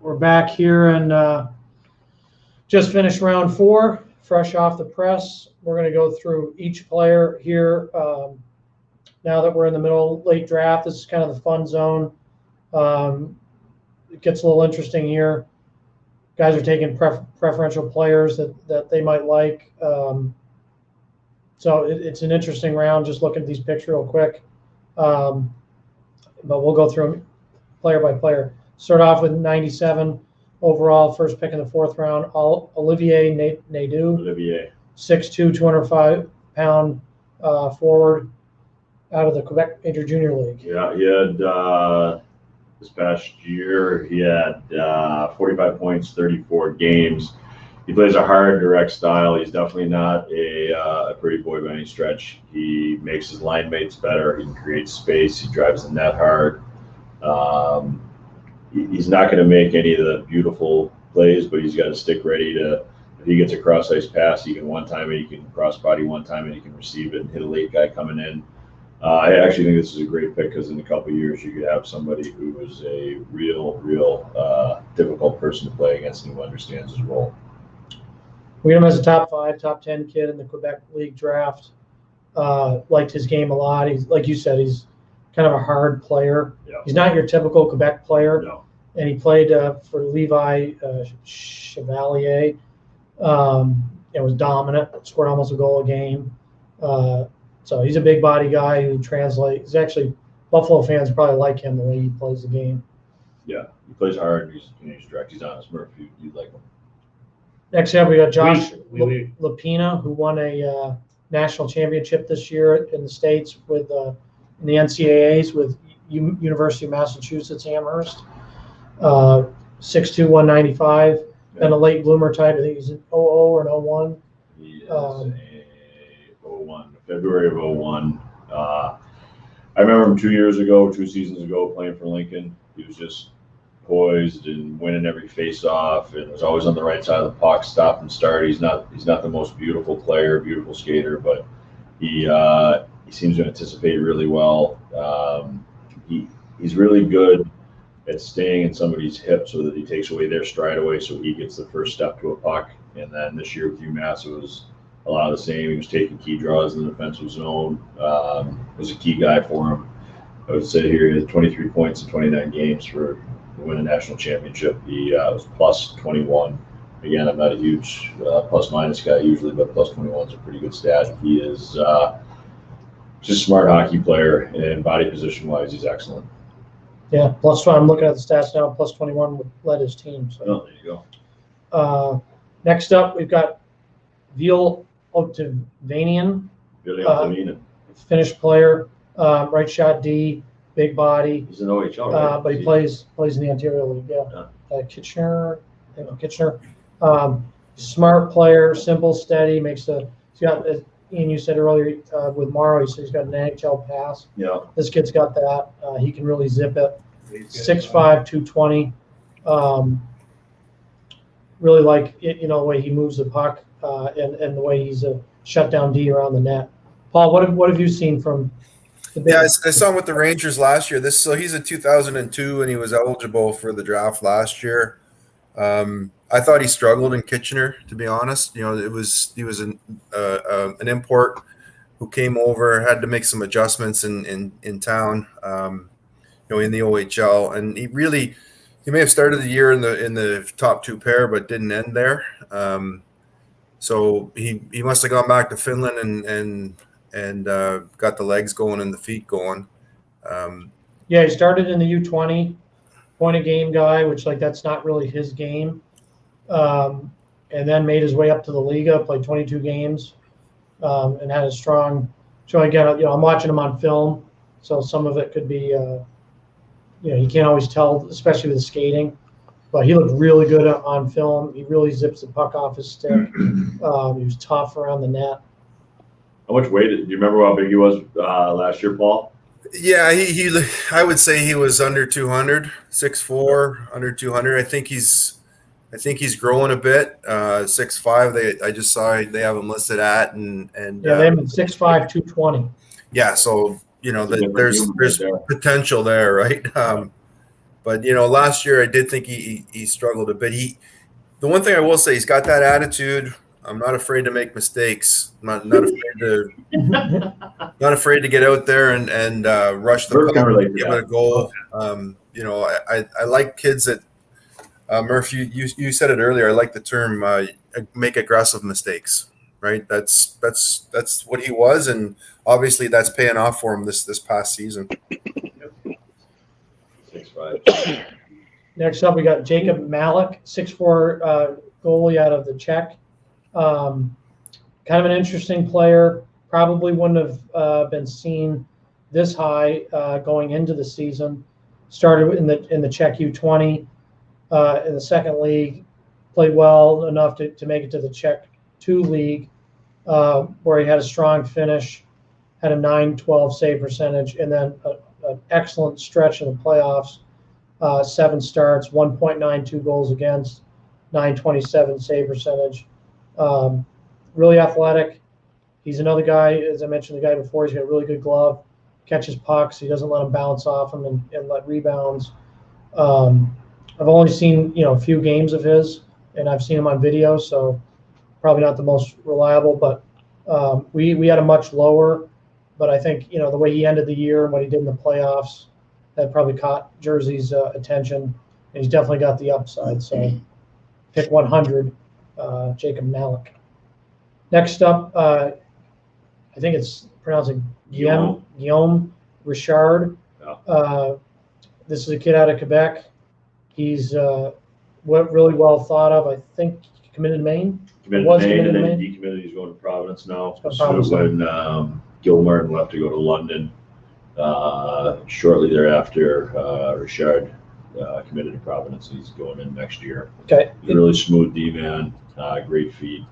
We're back here and just finished round 4, fresh off the press. We're going to go through each player here. Now that we're in the middle late draft, this is kind of the fun zone. It gets a little interesting here. Guys are taking preferential players that they might like. So it's an interesting round. Just looking at these picks real quick. But we'll go through them player by player. Start off with 97 overall, first pick in the 4th round. Olivier Nadeau. Olivier. 6'2", 205-pound forward out of the Quebec Major Junior League. Yeah, he had this past year, he had 45 points, 34 games. He plays a hard, direct style. He's definitely not a pretty boy by any stretch. He makes his line mates better. He creates space. He drives the net hard. He's not going to make any of the beautiful plays, but he's got to stick ready to. If he gets a cross ice pass, he can one-time it. He can cross body one-time it. He can receive it and hit a late guy coming in. I actually think this is a great pick because in a couple of years you could have somebody who is a real difficult person to play against and who understands his role. We had him as a top 5, top 10 kid in the Quebec League draft. Liked his game a lot. He's, like you said, he's kind of a hard player. Yeah. He's not your typical Quebec player. No. And he played for Levi Chevalier. It was dominant, scored almost a goal a game. So he's a big body guy who translates. He's actually, Buffalo fans probably like him the way he plays the game. Yeah, he plays hard. He's direct. He's honest. Murph, you'd like him. Next up, we got Josh Oui. Lapina, who won a national championship this year in the States with in the NCAAs with University of Massachusetts Amherst. 6'2", 195. Been a late bloomer type. I think he's an 00 or an 01. He is a 01, February of 01. I remember him 2 seasons ago, playing for Lincoln. He was just poised and winning every face-off, and was always on the right side of the puck, stop and start. He's not the most beautiful player, beautiful skater, but he seems to anticipate really well. He's really good at staying in somebody's hip so that he takes away their stride away, so he gets the first step to a puck. And then this year with UMass, it was a lot of the same. He was taking key draws in the defensive zone. Was a key guy for him. I would say here he had 23 points in 29 games to win a national championship. He was plus 21. Again, I'm not a huge plus-minus guy usually, but plus 21 is a pretty good stat. He is just a smart hockey player, and body position-wise, he's excellent. Yeah, I'm looking at the stats now. Plus 21 led his team. So. Oh, there you go. Next up, we've got Veal Ottavanian, Billy Altamina. Finnish player, right shot D, big body. He's an OHL, right? But he plays in the Ontario League. Yeah, Kitchener. Smart player, simple, steady. He's got. Ian, you said earlier with Morrow, he said he's got an NHL pass. Yeah. This kid's got that. He can really zip it. 6'5", 220. Really like it, the way he moves the puck and the way he's a shutdown D around the net. Paul, what have you seen from the big? Yeah, I saw him with the Rangers last year. So he's a 2002, and he was eligible for the draft last year. I thought he struggled in Kitchener, to be honest. He was an import who came over, had to make some adjustments in town, in the OHL, and he may have started the year in the top 2 pair, but didn't end there. So he must have gone back to Finland and got the legs going and the feet going. Yeah, he started in the U20, point a game guy, which that's not really his game. And then made his way up to the Liga, played 22 games, and had a strong. So again, I'm watching him on film, so some of it could be, you can't always tell, especially with the skating. But he looked really good on film. He really zips the puck off his stick. He was tough around the net. How much weight? Do you remember how big he was last year, Paul? Yeah, he I would say he was under 200, 6'4", under 200. I think he's growing a bit. 6'5", I just saw they have him listed at, and yeah, they have him 6'5", 220. Yeah, so there's potential there, right? But last year I did think he struggled a bit. The one thing I will say, he's got that attitude. I'm not afraid to make mistakes. I'm not afraid to get out there and rush the Murph can puck, relate to give that. it a goal. I like kids that Murph. You said it earlier. I like the term make aggressive mistakes. Right. That's what he was, and obviously that's paying off for him this past season. 6'5". Next up, we got Jacob Malik, 6'4" goalie out of the Czech. Kind of an interesting player. Probably wouldn't have been seen this high going into the season. Started in the Czech U20 in the second league. Played well enough to make it to the Czech 2 league, where he had a strong finish, had a .912 save percentage, and then an excellent stretch in the playoffs. 7 starts, 1.92 goals against, .927 save percentage. Really athletic. He's another guy, as I mentioned, the guy before, he's got a really good glove, catches pucks, he doesn't let them bounce off him and let rebounds. I've only seen a few games of his, and I've seen him on video, so probably not the most reliable, but we had a much lower, but I think the way he ended the year and what he did in the playoffs, that probably caught Jersey's attention, and he's definitely got the upside. So pick 100, Jacob Malik. Next up, I think it's pronouncing Guillaume Richard. Yeah. This is a kid out of Quebec. He's really well thought of. I think he committed to Maine. Committed to Maine, and then he decommitted. He's going to Providence now. So when Gil Martin left to go to London, shortly thereafter, Richard committed to Providence. He's going in next year. Okay. He's a really smooth D-man, great feet.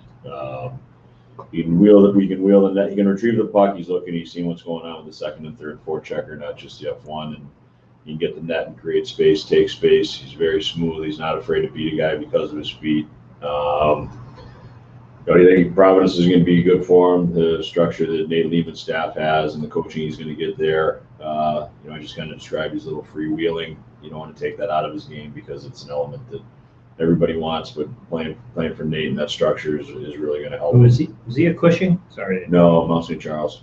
He can wheel the net. He can retrieve the puck. He's looking. He's seeing what's going on with the second and third forechecker, not just the F1. And he can get the net and create space, take space. He's very smooth. He's not afraid to beat a guy because of his feet. I think Providence is going to be good for him. The structure that Nate Lehman's staff has and the coaching he's going to get there. I just kind of described his little freewheeling. You don't want to take that out of his game because it's an element that everybody wants, but playing for Nate and that structure is really going to help. Was he at Cushing? Sorry. No, Mount St. Charles.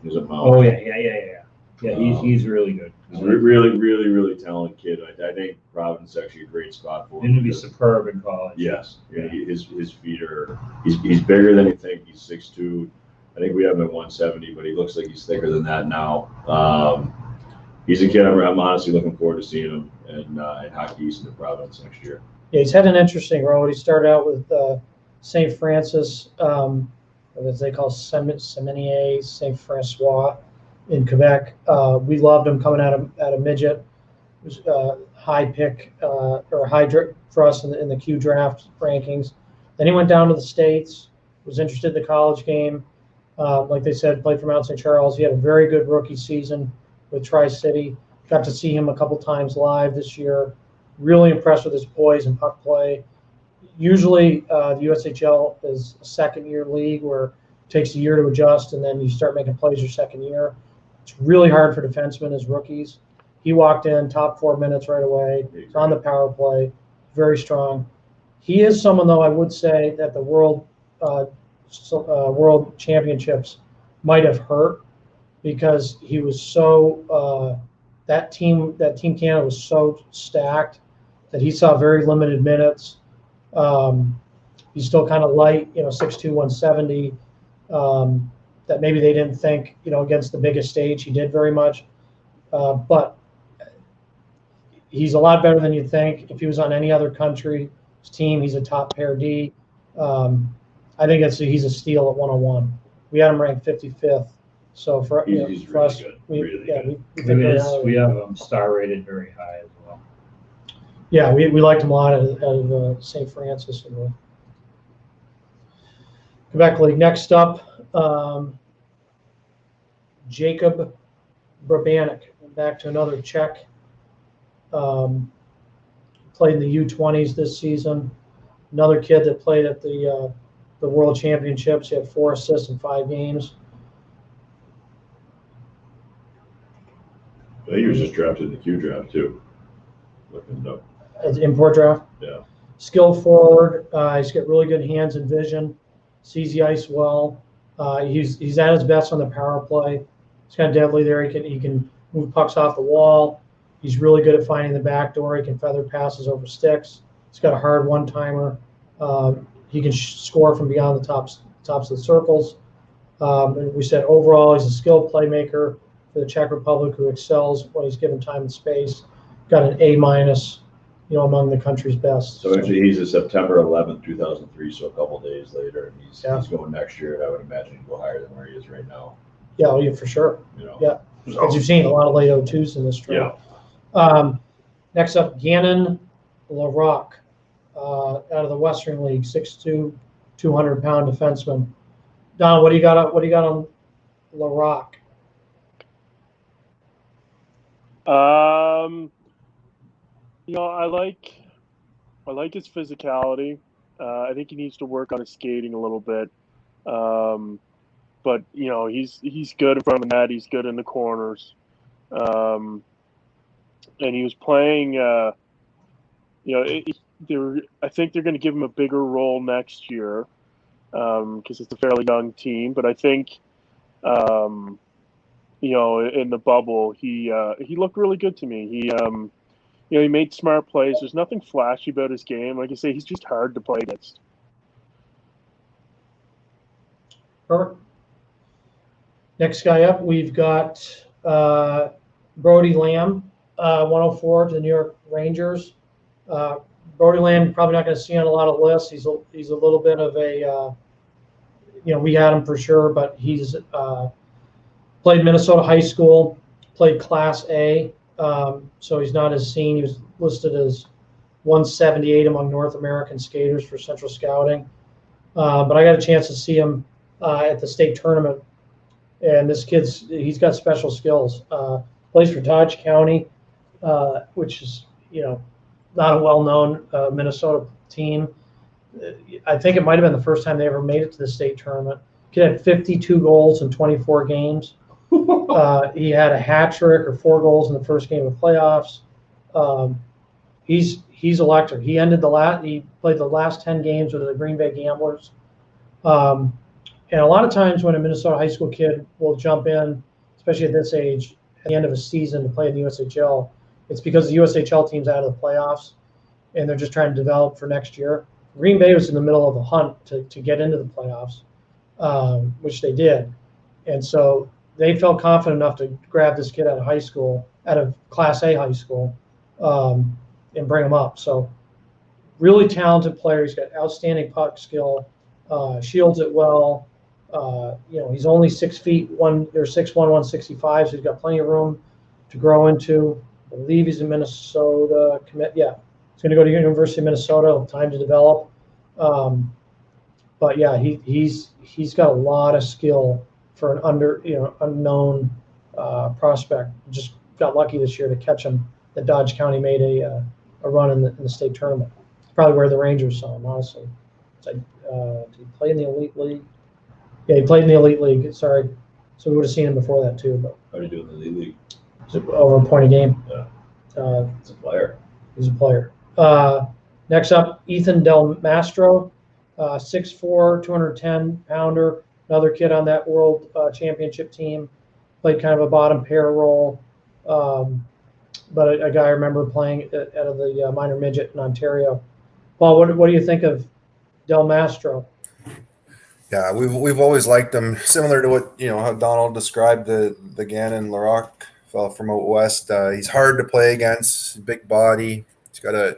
He was at Mount. Oh yeah. Yeah, he's really good. He's a really talented kid. I think Providence is actually a great spot for him. Going to be superb in college. Yes. Yeah. His feet are. He's bigger than you think. He's 6'2". I think we have him at 170, but he looks like he's thicker than that now. He's a kid I'm honestly looking forward to seeing him in Hockey East in Providence next year. Yeah, he's had an interesting road. He started out with St. Francis, as they call Semenier, St. Francois in Quebec. We loved him coming out of midget. It was high pick or high for us in the Q draft rankings. Then he went down to the States, was interested in the college game. Like they said, played for Mount St. Charles. He had a very good rookie season with Tri-City. Got to see him a couple times live this year. Really impressed with his poise and puck play. Usually the USHL is a second-year league where it takes a year to adjust, and then you start making plays your second year. It's really hard for defensemen as rookies. He walked in, top 4 minutes right away. He's on the power play, very strong. He is someone, though, I would say that the World Championships might have hurt because he was so that team Canada was so stacked that he saw very limited minutes. He's still kind of light, 6'2", 170. That maybe they didn't think, against the biggest stage he did very much. But he's a lot better than you think. If he was on any other country's team, he's a top pair D. I think he's a steal at 101. We had him ranked 55th. So for He's for us, good. we Really think good. very highly. We have him star rated very high as well. Yeah, we liked him a lot out of St. Francis in the Quebec League. Next up, Jacob Brabanek, back to another Czech. Played in the U20s this season. Another kid that played at the World Championships. He had 4 assists in 5 games. I think he was just drafted in the Q draft too. looking up. As import draft. Yeah. Skill forward. He's got really good hands and vision. Sees the ice well. He's at his best on the power play. He's kind of deadly there. He can move pucks off the wall. He's really good at finding the back door. He can feather passes over sticks. He's got a hard one-timer. He can score from beyond the tops of the circles. And we said overall he's a skilled playmaker for the Czech Republic who excels when he's given time and space. Got an A-, among the country's best. So actually, he's a September 11th, 2003, so a couple days later, and he's going next year, and I would imagine he'll go higher than where he is right now. Yeah, for sure. Yeah, as you've seen a lot of late 02s in this draft. Yeah. Next up, Gannon Larocque, out of the Western League, 6'2", 200-pound defenseman. Don, what do you got on Larocque? I like his physicality. I think he needs to work on his skating a little bit. But he's good in front of the net. He's good in the corners. And he was playing. I think they're going to give him a bigger role next year because it's a fairly young team. But I think, in the bubble, he looked really good to me. He made smart plays. There's nothing flashy about his game. Like I say, he's just hard to play against. Perfect. Next guy up, we've got Brody Lamb, 104 to the New York Rangers. Brody Lamb, probably not going to see on a lot of lists. He's a little bit of a, we had him for sure, but he's played Minnesota high school, played Class A. So he's not as seen. He was listed as 178 among North American skaters for Central Scouting. But I got a chance to see him at the state tournament. And this he's got special skills. Plays for Dodge County, which is, not a well-known Minnesota team. I think it might have been the first time they ever made it to the state tournament. Kid had 52 goals in 24 games. He had a hat trick or 4 goals in the first game of playoffs. He's electric. He played the last 10 games with the Green Bay Gamblers. And a lot of times when a Minnesota high school kid will jump in, especially at this age, at the end of a season to play in the USHL, it's because the USHL team's out of the playoffs and they're just trying to develop for next year. Green Bay was in the middle of a hunt to get into the playoffs, which they did. And so they felt confident enough to grab this kid out of Class A high school, and bring him up. So really talented player. He's got outstanding puck skill, shields it well. He's only 6 feet, 6'1", 165, so he's got plenty of room to grow into. I believe he's in Minnesota. He's going to go to University of Minnesota. Time to develop. But yeah, he's got a lot of skill for an unknown prospect. Just got lucky this year to catch him. That Dodge County made a run in the state tournament. Probably where the Rangers saw him, honestly. Did he play in the Elite League? Yeah, he played in the Elite League. Sorry, so we would have seen him before that too. But How do you do in the Elite League? Over a point a game. Yeah. He's a player. He's a player. Next up, Ethan Del Mastro, 6'4", 210-pounder. Another kid on that world championship team. Played kind of a bottom pair role. But a guy I remember playing out of the minor midget in Ontario. Paul, what do you think of Del Mastro? Yeah, we've always liked him. Similar to what how Donald described the Gannon Larocque fellow from out west. He's hard to play against. Big body. He's got a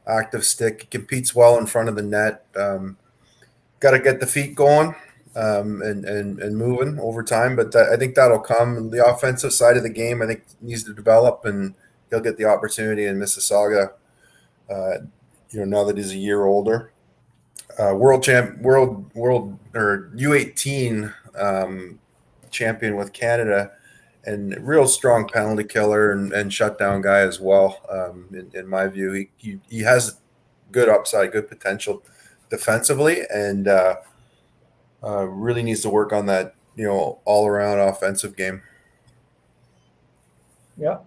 active stick. He competes well in front of the net. Got to get the feet going and moving over time. But I think that'll come. The offensive side of the game, I think, needs to develop, and he'll get the opportunity in Mississauga. Now that he's a year older. World or U18 champion with Canada, and real strong penalty killer and shutdown guy as well. In my view, he has good upside, good potential defensively, and really needs to work on that all around offensive game. Yeah.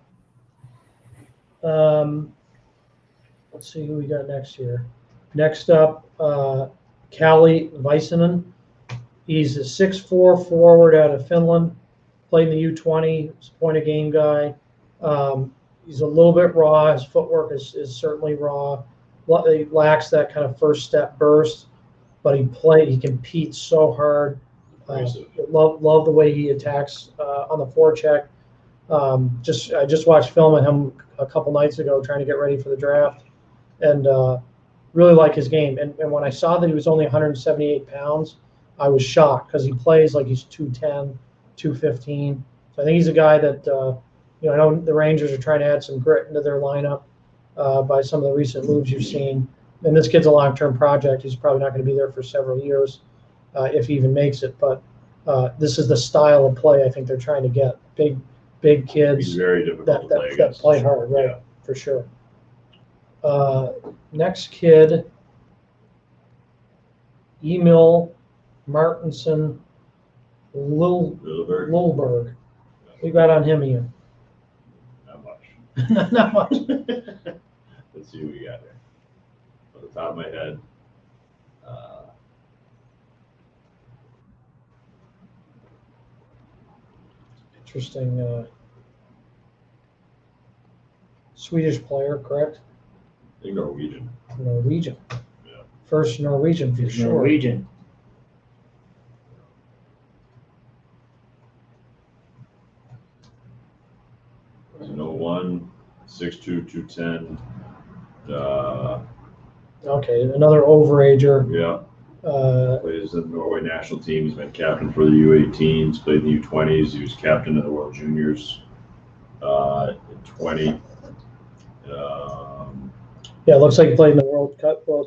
Let's see who we got next here. Next up, Kalle Väisänen. He's a 6'4" forward out of Finland. Played in the U20. He's a point of game guy. He's a little bit raw. His footwork is certainly raw. He lacks that kind of first step burst, but he competes so hard. Love the way he attacks on the forecheck. I just watched film of him a couple nights ago trying to get ready for the draft, and really like his game. And when I saw that he was only 178 pounds, I was shocked because he plays like he's 210, 215. So I think he's a guy that, I know the Rangers are trying to add some grit into their lineup by some of the recent moves you've seen. And this kid's a long-term project. He's probably not going to be there for several years if he even makes it. But this is the style of play I think they're trying to get. Big kids. He's very difficult to play against. That play hard, right, Yeah. for sure. Next kid, Emil Martinsson Lillberg. We got on him, Ian. Not much. Not much. Let's see who we got there. Off the top of my head, Interesting. Swedish player, correct? I think Norwegian. Norwegian. Yeah. First Norwegian for He's sure. Norwegian. He's an 01, 6'2", 210. Okay, another overager. Yeah. Uh, Plays in the Norway national team. He's been captain for the U18s, played in the U20s. He was captain of the World Juniors in 20. Yeah, it looks like he played in the World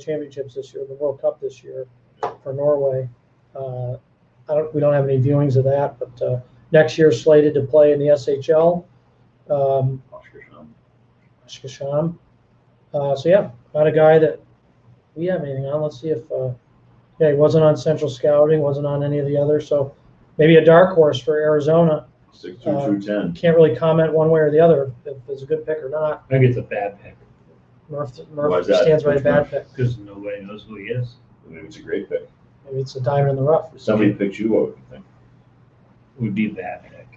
Championships this year, the World Cup this year for Norway. We don't have any viewings of that, but next year slated to play in the SHL. Oskarshamn. So yeah, not a guy that we have anything on. Let's see if he wasn't on Central Scouting, wasn't on any of the others. So maybe a dark horse for Arizona. 6'2", 210. Can't really comment one way or the other if it's a good pick or not. I think it's a bad pick Why Murph is that? stands by a Which bad Murph? pick. because nobody knows who he is. Maybe it's a great pick. Maybe it's a diamond in the rough. If somebody picked you, what would you think? Would be a bad pick.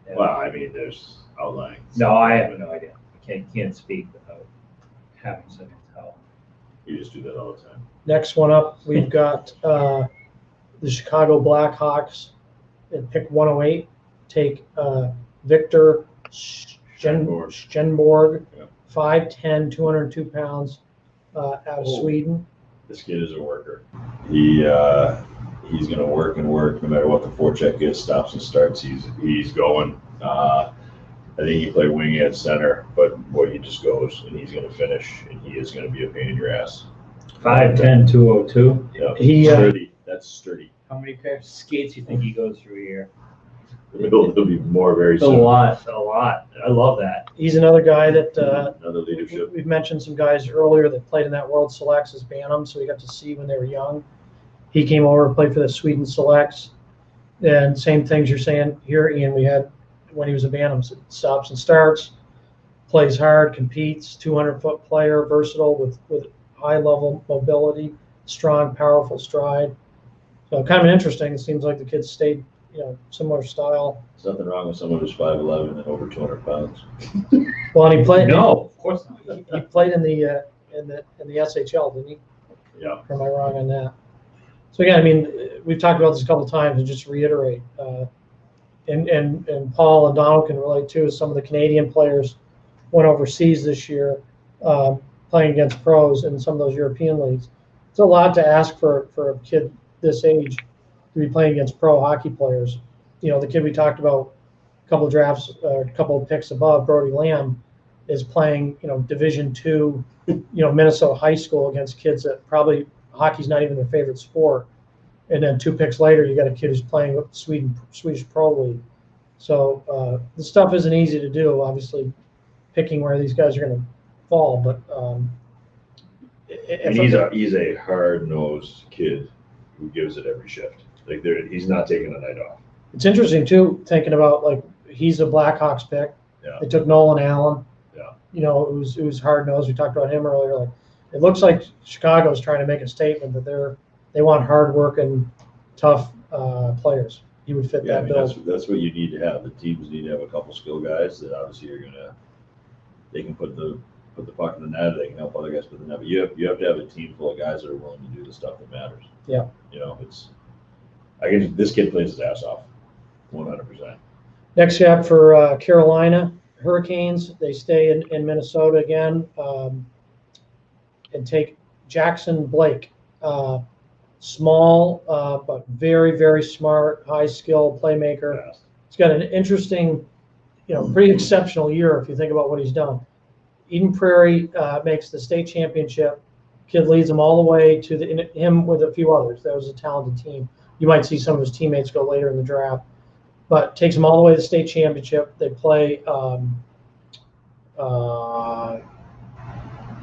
Yeah. Well, I mean, there's outlying. No, I have no idea. I can't speak without having some intel. You just do that all the time. Next one up, we've got the Chicago Blackhawks at pick 108. Take Victor Stenborg, Yeah. 5'10", 202 pounds, out of Sweden. This kid is a worker. He's going to work and work no matter what the forecheck is. Stops and starts. He's going. I think he played wing at center, but boy, he just goes and he's going to finish, and he is going to be a pain in your ass. 5'10", 202. Yeah, He, sturdy. That's sturdy. How many pairs of skates do you think he goes through a year? There'll be more very A soon. lot. I love that. He's another guy that Another leadership. we've mentioned some guys earlier that played in that World Selects as Bantam, so we got to see when they were young. He came over and played for the Sweden Selects. And same things you're saying here, Ian, we had when he was a Bantam. Stops and starts, plays hard, competes, 200-foot player, versatile with high-level mobility, strong, powerful stride. So kind of interesting. It seems like the kids stayed, similar style. There's nothing wrong with someone who's 5'11" and over 200 pounds. Well, and he played. No, of course not. He played in the SHL, didn't he? Yeah. Or am I wrong on that? So again, I mean, we've talked about this a couple of times, and just to reiterate, and Paul and Donald can relate too. As some of the Canadian players went overseas this year, playing against pros in some of those European leagues. It's a lot to ask for a kid this age to be playing against pro hockey players. The kid we talked about a couple of drafts, a couple of picks above, Brody Lamb, is playing, Division II, Minnesota high school against kids that probably hockey's not even their favorite sport. And then 2 picks later, you got a kid who's playing with Swedish Pro League. So this stuff isn't easy to do, obviously, picking where these guys are going to fall. But And he's a hard-nosed kid who gives it every shift. Like he's not taking a night off. it's interesting, too, thinking about, he's a Blackhawks pick. Yeah. They took Nolan Allen. Yeah. who's hard nosed. We talked about him earlier. Like, it looks like Chicago's trying to make a statement that they want hard working, tough players. He would fit Yeah, I that mean, bill. that's what you need to have. The teams need to have a couple skill guys that obviously they can put the puck in the net. They can help other guys put the net. But you have to have a team full of guys that are willing to do the stuff that matters. Yeah. This kid plays his ass off, 100%. Next up for Carolina Hurricanes, they stay in Minnesota again and take Jackson Blake. Small, but very, very smart, high-skill playmaker. Yeah. He's got an interesting, pretty exceptional year if you think about what he's done. Eden Prairie makes the state championship. Kid leads them all the way to him with a few others. That was a talented team. You might see some of his teammates go later in the draft, but takes them all the way to the state championship. They play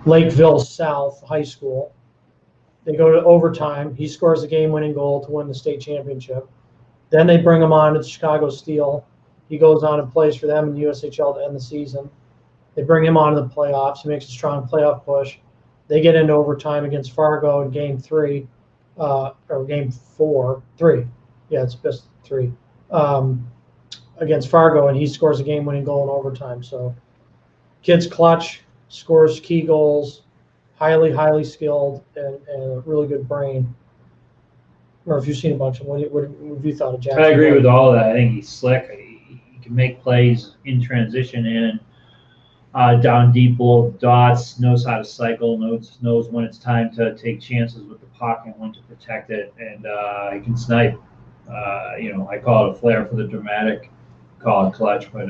Lakeville South High School. They go to overtime. He scores a game-winning goal to win the state championship. Then they bring him on to Chicago Steel. He goes on and plays for them in the USHL to end the season. They bring him on to the playoffs. He makes a strong playoff push. They get into overtime against Fargo in game 3, or game 4. 3. Yeah, it's best 3. Against Fargo, and he scores a game-winning goal in overtime. So, kid's clutch, scores key goals, highly, highly skilled, and a really good brain. Or if you've seen a bunch of them, what have you thought of Jackson? I agree with all that. I think he's slick. He can make plays in transition and down deep below the dots, knows how to cycle, knows when it's time to take chances with the puck and when to protect it, and he can snipe. I call it a flair for the dramatic, call it clutch, but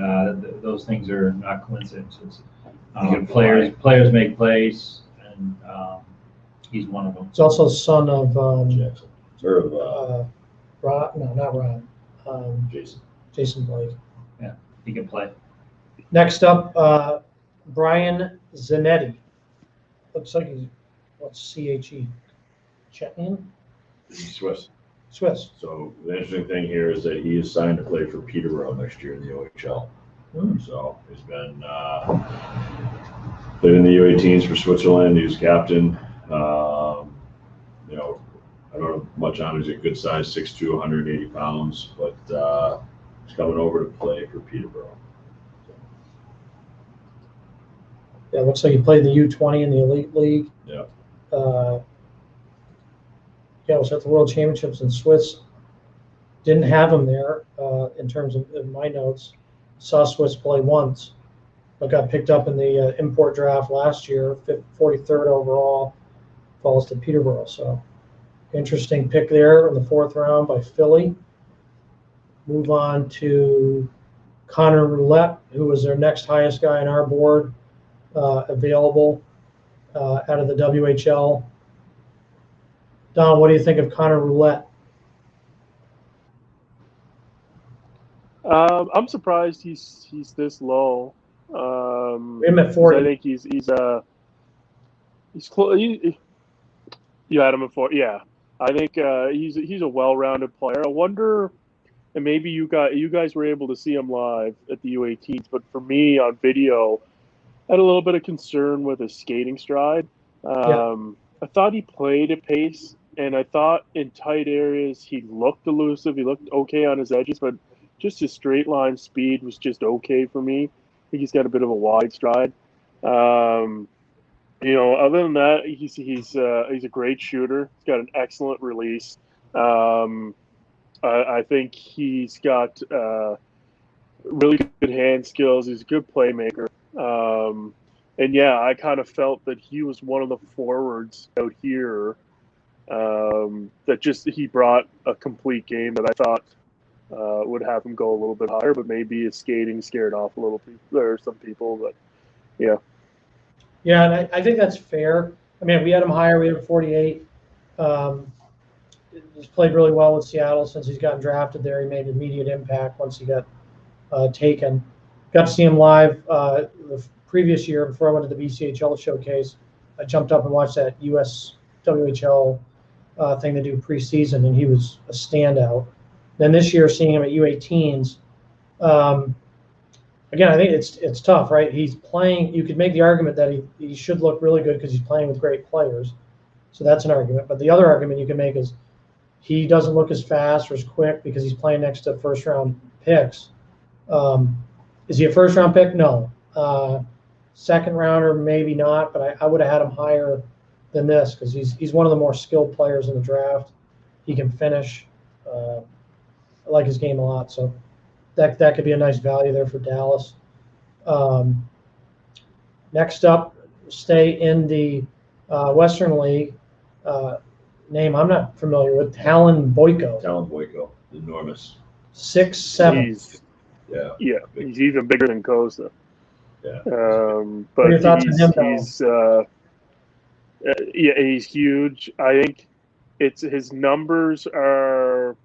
those things are not coincidences. Players make plays, and he's one of them. He's also the son of Jackson. Or Rod. No, not Rod. Jason. Jason Blake. Yeah, he can play. Next up, Brian Zanetti. Looks like he's CHE? Chetnian? He's Swiss. Swiss. So the interesting thing here is that he is signed to play for Peterborough next year in the OHL. So he's been played in the U18s for Switzerland. He was captain. I don't know much on him. He's a good size, 6'2", 180 pounds, but he's coming over to play for Peterborough. Yeah, looks like he played the U20 in the Elite League. Yeah. Was at the World Championships in Swiss. Didn't have him there in terms of in my notes. Saw Swiss play once, but got picked up in the import draft last year, 43rd overall, falls to Peterborough. So interesting pick there in the 4th round by Philly. Move on to Connor Roulette, who was their next highest guy on our board, available out of the WHL. Don, what do you think of Connor Roulette? I'm surprised he's this low. We him at 40. I think he's close. You had him at 40. Yeah, I think he's a well-rounded player. I wonder, and maybe you guys were able to see him live at the U18s, but for me on video, I had a little bit of concern with his skating stride. I thought he played at pace, and I thought in tight areas he looked elusive. He looked okay on his edges, but just his straight line speed was just okay for me. I think he's got a bit of a wide stride. Other than that, he's a great shooter. He's got an excellent release. I think he's got really good hand skills. He's a good playmaker. And yeah, I kind of felt that he was one of the forwards out here that he brought a complete game that I thought would have him go a little bit higher, but maybe his skating scared off a little there are some people, but yeah. Yeah, and I think that's fair. I mean, we had him higher. We had him 48. He's played really well with Seattle since he's gotten drafted there. He made an immediate impact once he got taken. Got to see him live the previous year before I went to the BCHL showcase. I jumped up and watched that USWHL thing they do preseason, and he was a standout. Then this year, seeing him at U18s, again, I think it's tough, right? He's playing. You could make the argument that he should look really good because he's playing with great players. So that's an argument. But the other argument you can make is he doesn't look as fast or as quick because he's playing next to first-round picks. Is he a first-round pick? No. Second rounder, maybe not, but I would have had him higher than this because he's one of the more skilled players in the draft. He can finish. I like his game a lot, so that could be a nice value there for Dallas. Next up, stay in the Western League. Name I'm not familiar with, Talon Boyko. Talon Boyko, enormous. 6'7". Yeah. Yeah, he's even bigger than Koza. Yeah. What are your But thoughts on him, he's huge. I think his numbers are.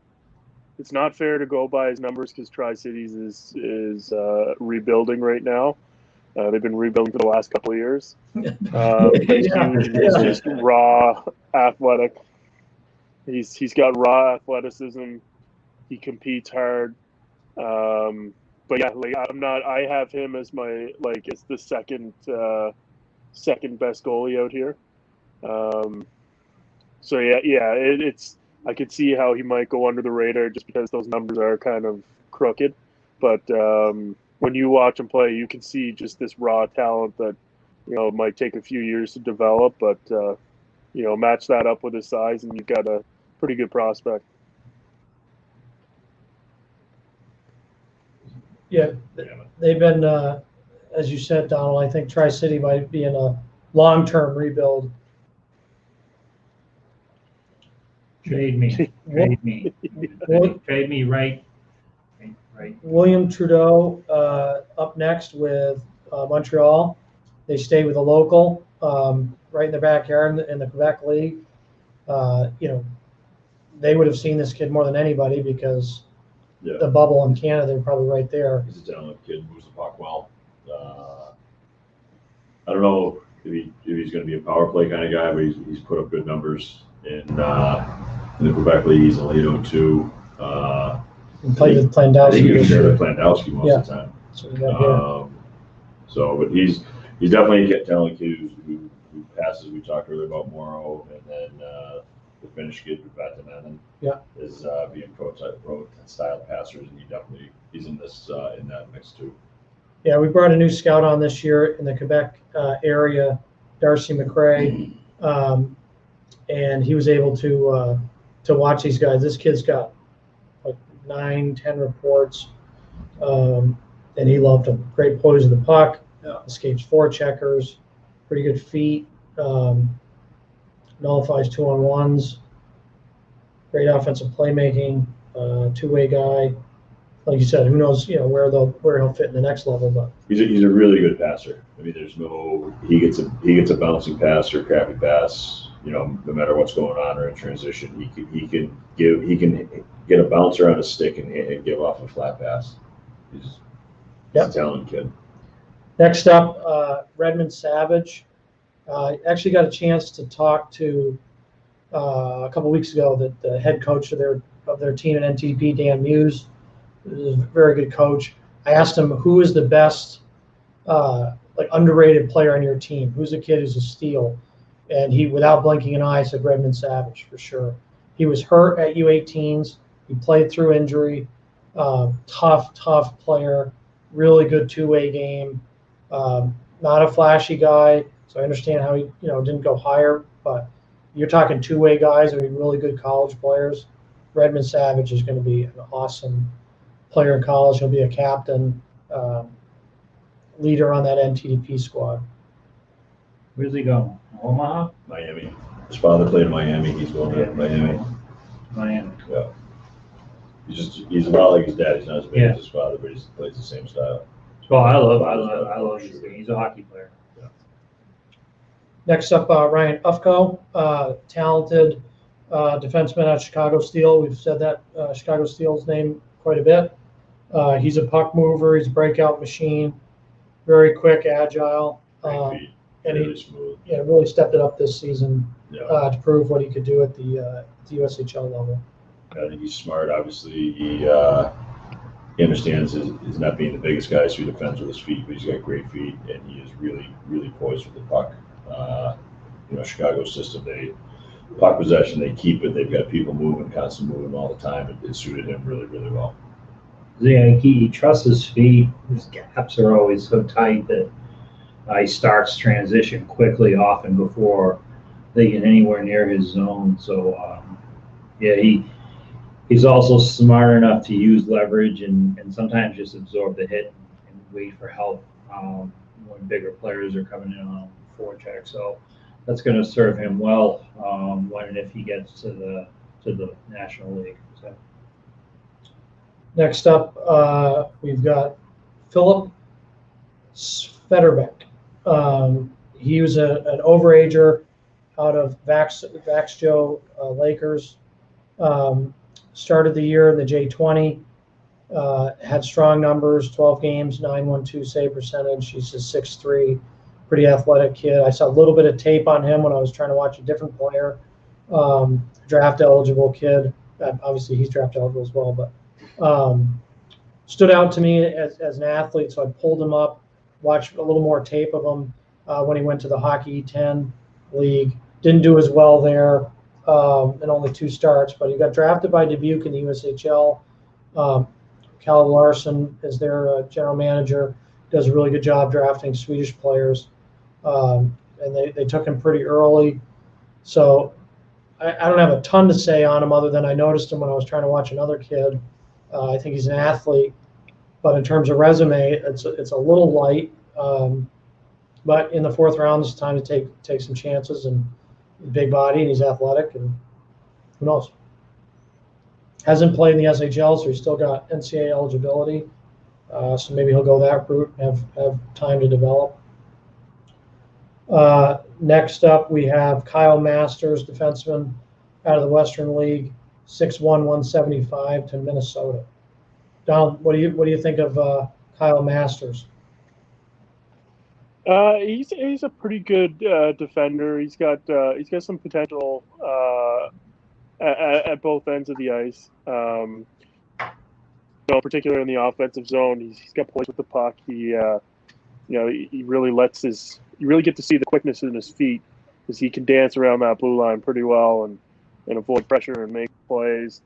It's not fair to go by his numbers because Tri-Cities is rebuilding right now. They've been rebuilding for the last couple of years. He's huge. He's just raw athletic. He's got raw athleticism. He competes hard. But yeah, like I have him as my it's the second best goalie out here. So it's I could see how he might go under the radar just because those numbers are kind of crooked. But when you watch him play, you can see just this raw talent that might take a few years to develop. But match that up with his size, and you've got a pretty good prospect. Yeah, they've been, as you said, Donald, I think Tri-City might be in a long-term rebuild. Trade me. Trade me. Trade me right. William Trudeau up next with Montreal. They stay with a local right in their backyard in the Quebec League. They would have seen this kid more than anybody because the bubble in Canada, they're probably right there. He's a talented kid, moves the puck well. I don't know if he's going to be a power play kind of guy, but he's put up good numbers in the Quebec League. He's only 802. And played with I think Plandowski he was this there year. with Plandowski most of the time. So we got here. But he's definitely a talented kid who passes. We talked earlier about Morrow, and then the Finnish kid with Vatanen is being pro style passers, and he's in that mix too. Yeah, we brought a new scout on this year in the Quebec area, Darcy McRae, and he was able to watch these guys. This kid's got like 9-10 reports, and he loved them. Great poise of the puck, escapes forecheckers, pretty good feet, nullifies 2-on-1s, great offensive playmaking, two-way guy. Like you said, who knows, where he'll fit in the next level, but He's a really good passer. I mean, there's no he gets a bouncing pass or crappy pass. No matter what's going on or in transition, he can get a bouncer on a stick and give off a flat pass. He's a talented kid. Next up, Redmond Savage. Actually got a chance to talk to a couple weeks ago the head coach of their team at NTDP, Dan Muse. Is a very good coach. I asked him who is the best underrated player on your team. Who's a kid who's a steal? And he, without blinking an eye, said Redmond Savage for sure. He was hurt at U18s. He played through injury. Tough player. Really good two-way game. Not a flashy guy, so I understand how he didn't go higher. But you're talking two-way guys that are really good college players. Redmond Savage is going to be an awesome player in college. He'll be a captain, leader on that NTDP squad. Where's he going? Omaha? Miami. His father played in Miami. He's going to Miami. Miami. Yeah. He's a lot like his dad. He's not as big as his father, but he plays the same style. Well, I love his game. He's a hockey player. Yeah. Next up, Ryan Ufko, talented defenseman at Chicago Steel. We've said that Chicago Steel's name quite a bit. He's a puck mover. He's a breakout machine. Very quick, agile. Great feet. And really smooth. Really stepped it up this season Yeah. to prove what he could do at the USHL level. I think he's smart. Obviously, he understands his not being the biggest guy, so he defends with his feet, but he's got great feet, and he is really, really poised with the puck. Chicago's system, puck possession, they keep it. They've got people moving, constant moving all the time. It suited him really, really well. Yeah, he trusts his feet. His gaps are always so tight that he starts transition quickly, often before they get anywhere near his zone. So, he's also smart enough to use leverage and sometimes just absorb the hit and wait for help when bigger players are coming in on forecheck. So that's going to serve him well when and if he gets to the National League. So. Next up, we've got Philip Svederbeck. He was an overager out of Vaxjo Lakers. Started the year in the J20. Had strong numbers, 12 games, 912 save percentage. He's a 6'3", pretty athletic kid. I saw a little bit of tape on him when I was trying to watch a different player. Draft eligible kid. Obviously, he's draft eligible as well, but stood out to me as an athlete, so I pulled him up, watched a little more tape of him when he went to the Hockey E10 League. Didn't do as well there in only 2 starts, but he got drafted by Dubuque in the USHL. Cal Larson is their general manager, does a really good job drafting Swedish players, and they took him pretty early. So I don't have a ton to say on him other than I noticed him when I was trying to watch another kid. I think he's an athlete, but in terms of resume, it's a little light. But in the 4th round, it's time to take some chances, and big body, and he's athletic, and who knows? Hasn't played in the SHL, so he's still got NCAA eligibility. So maybe he'll go that route and have time to develop. Next up, we have Kyle Masters, defenseman out of the Western League, 6'1", 175 to Minnesota. Donald, what do you think of Kyle Masters? He's a pretty good defender. He's got some potential at both ends of the ice. Particularly in the offensive zone, he's got poise with the puck. He really you really get to see the quickness in his feet because he can dance around that blue line pretty well and avoid pressure and make plays.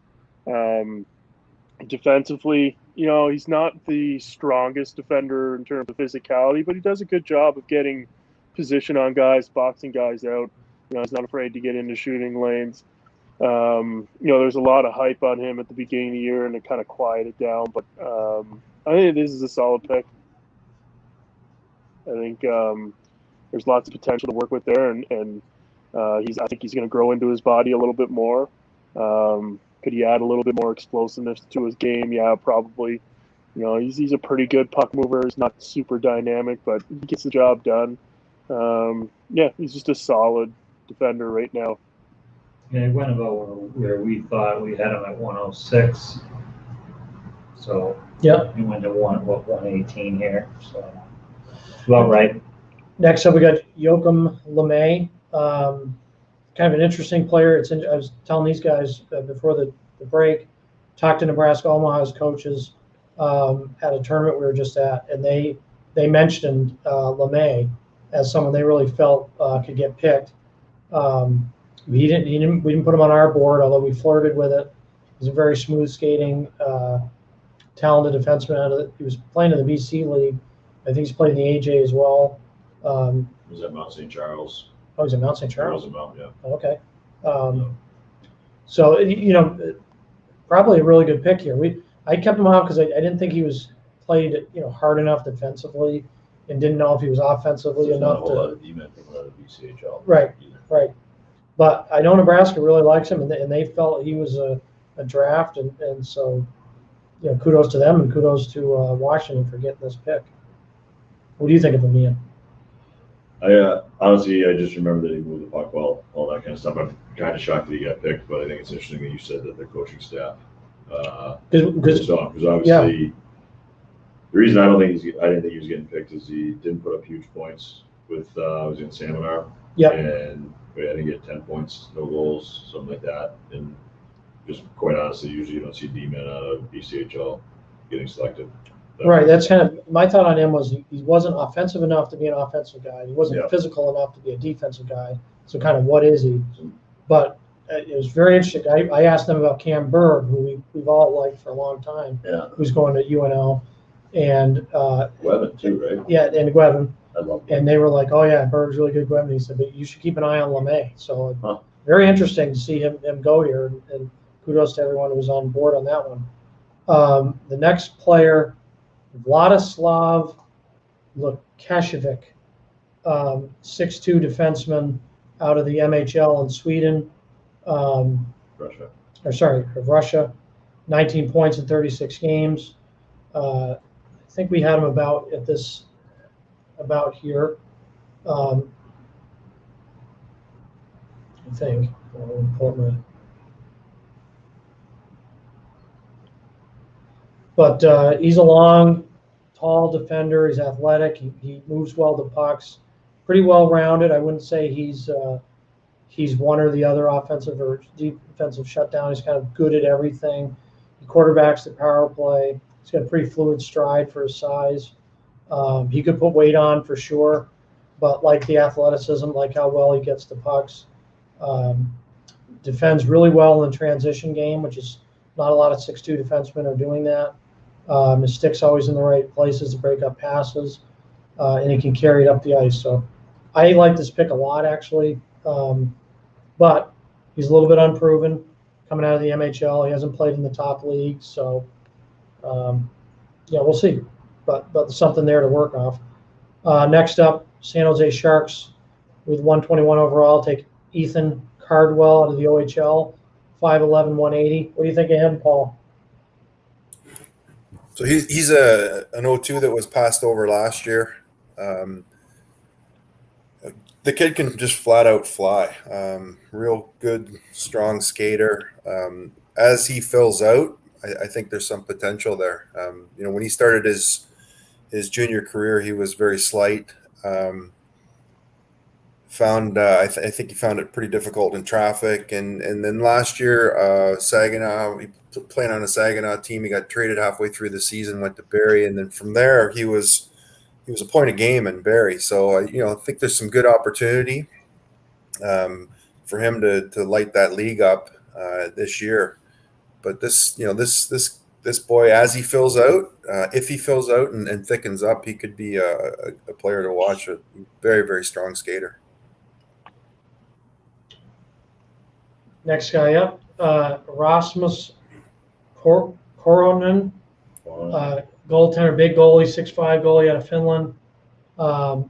Defensively, he's not the strongest defender in terms of physicality, but he does a good job of getting position on guys, boxing guys out. He's not afraid to get into shooting lanes. There's a lot of hype on him at the beginning of the year, and it kind of quieted down. But I think this is a solid pick. I think there's lots of potential to work with there, and I think he's going to grow into his body a little bit more. Could he add a little bit more explosiveness to his game? Yeah, probably. He's a pretty good puck mover. He's not super dynamic, but he gets the job done. He's just a solid defender right now. Yeah, he went about where we thought we had him at 106. So he went to 118 here. So about right. Next up, we got Joachim LeMay. Kind of an interesting player. I was telling these guys before the break, talked to Nebraska Omaha's coaches at a tournament we were just at, and they mentioned LeMay as someone they really felt could get picked. We didn't put him on our board, although we flirted with it. He's a very smooth skating, talented defenseman. He was playing in the BC League. I think he's played in the AJ as well. He was at Mount St. Charles. Oh, he's at Mount St. Charles. Roosevelt, yeah. Okay. So probably a really good pick here. I kept him out because I didn't think he was played hard enough defensively, and didn't know if he was offensively enough to. You meant from the BCHL. Right. But I know Nebraska really likes him, and they felt he was a draft, and so kudos to them and kudos to Washington for getting this pick. What do you think of him, Ian? Honestly, I just remember that he moved the puck well, all that kind of stuff. I'm kind of shocked that he got picked, but I think it's interesting that you said that their coaching staff. Because obviously, the reason I didn't think he was getting picked is he didn't put up huge points with was in Seminar. Yeah. And I think he had 10 points, no goals, something like that. And just quite honestly, usually you don't see D-men out of BCHL. getting selected. So, Right, that's kind of, my thought on him was he wasn't offensive enough to be an offensive guy. He wasn't Yeah. physical enough to be a defensive guy. So kind of what is he? But it was very interesting. I asked them about Cam Berg, who we've all liked for a long time, Yeah. who's going to UNL. And Webbing too, right? yeah, and Gwevin. I love And they were like, oh, yeah, Berg's really good, Gwevin. He said, but you should keep an eye on LeMay. So Huh. very interesting to see him go here. And kudos to everyone who was on board on that one. The next player, Vladislav Lukashevich, 6'2" defenseman out of the MHL in Sweden, Russia. of Russia, 19 points in 36 games. I think we had him about here. I think. I'll pull up But he's a long, tall defender. He's athletic. He moves well to pucks. Pretty well rounded. I wouldn't say he's one or the other, offensive or defensive shutdown. He's kind of good at everything. He quarterbacks the power play. He's got a pretty fluid stride for his size. He could put weight on for sure, but like the athleticism, like how well he gets the pucks. Defends really well in the transition game, which is not a lot of 6'2" defensemen are doing that. His stick's always in the right places to break up passes, and he can carry it up the ice. So I like this pick a lot, actually. But he's a little bit unproven coming out of the MHL. He hasn't played in the top league, so yeah, we'll see. But something there to work off. Next up, San Jose Sharks with 121 overall take Ethan Cardwell out of the OHL, 5'11", 180. What do you think of him, Paul? So he's an 0-2 that was passed over last year. The kid can just flat out fly. Real good, strong skater. As he fills out, I think there's some potential there. When he started his junior career, he was very slight. I think he found it pretty difficult in traffic. And then last year, Saginaw, he playing on a Saginaw team. He got traded halfway through the season, went to Barrie, and then from there he was a point a game in Barrie. So I think there's some good opportunity for him to light that league up this year. But this boy, as he fills out, if he fills out and thickens up, he could be a player to watch. A very, very strong skater. Next guy up, Rasmus Koronen, goaltender, big goalie, 6'5" goalie out of Finland. A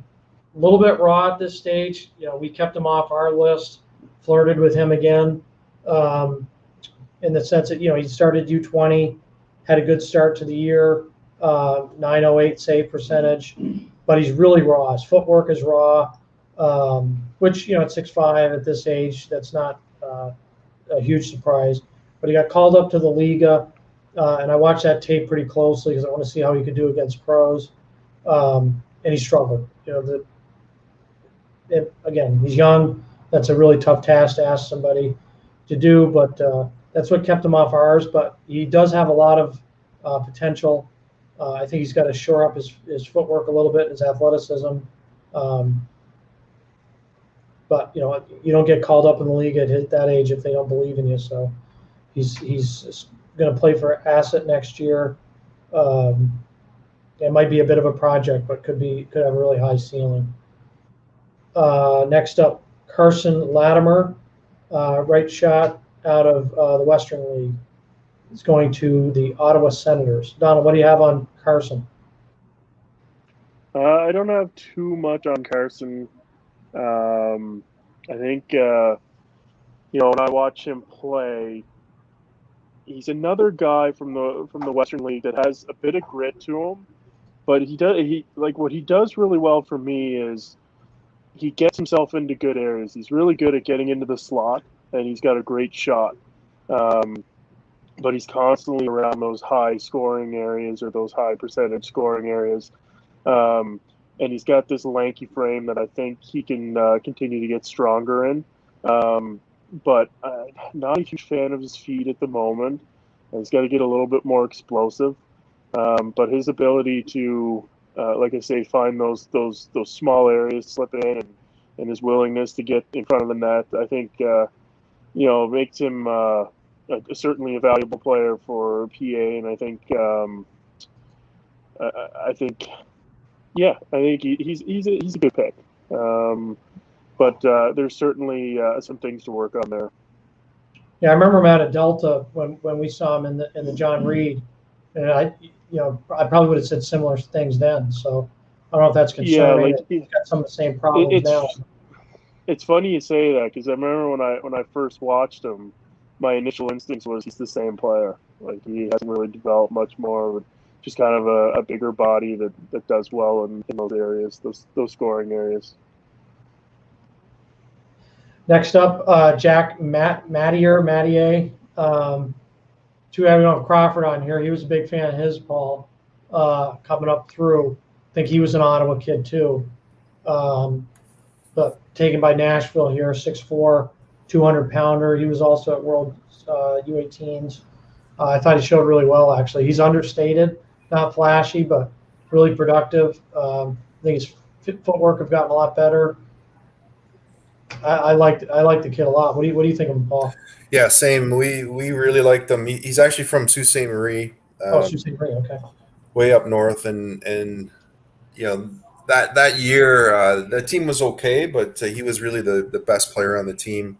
little bit raw at this stage. We kept him off our list, flirted with him again, in the sense that he started U20, had a good start to the year, 908 save percentage, but he's really raw. His footwork is raw, which at 6'5" at this age, that's not a huge surprise. But he got called up to the Liga, and I watched that tape pretty closely because I want to see how he could do against pros. And he struggled. Again, he's young. That's a really tough task to ask somebody to do, but that's what kept him off ours. But he does have a lot of potential. I think he's got to shore up his footwork a little bit, his athleticism. But you don't get called up in the league at that age if they don't believe in you. So he's going to play for Asset next year. It might be a bit of a project, but could have a really high ceiling. Next up, Carson Latimer, right shot out of the Western League. He's going to the Ottawa Senators. Donald, what do you have on Carson? I don't have too much on Carson. I think when I watch him play, he's another guy from the Western League that has a bit of grit to him. But what he does really well for me is he gets himself into good areas. He's really good at getting into the slot, and he's got a great shot. But he's constantly around those high scoring areas or those high percentage scoring areas. And he's got this lanky frame that I think he can continue to get stronger in. But not a huge fan of his feet at the moment. And he's got to get a little bit more explosive. But his ability to, like I say, find those small areas, slip in, and his willingness to get in front of the net, I think, makes him certainly a valuable player for PA. And I think, he's a good pick. But there's certainly some things to work on there. Yeah, I remember him out at Delta when we saw him in the John Reed, and I probably would have said similar things then. So I don't know if that's concerning. Yeah, He's got some of the same problems now. It's funny you say that, because I remember when I first watched him, my initial instincts was he's the same player. Like, he hasn't really developed much more, just kind of a bigger body that does well in those areas, those scoring areas. Next up, Jack Mattier. Too bad we don't have Crawford on here. He was a big fan of his, Paul, coming up through. I think he was an Ottawa kid too. But taken by Nashville here, 6'4", 200-pounder. He was also at World U18s. I thought he showed really well, actually. He's understated, not flashy, but really productive. I think his footwork have gotten a lot better. I like the kid a lot. What do you think of him, Paul? Yeah, same. We really liked him. He's actually from Sault Ste. Marie. Sault Ste. Marie, okay. Way up north, and that year the team was okay, but he was really the best player on the team.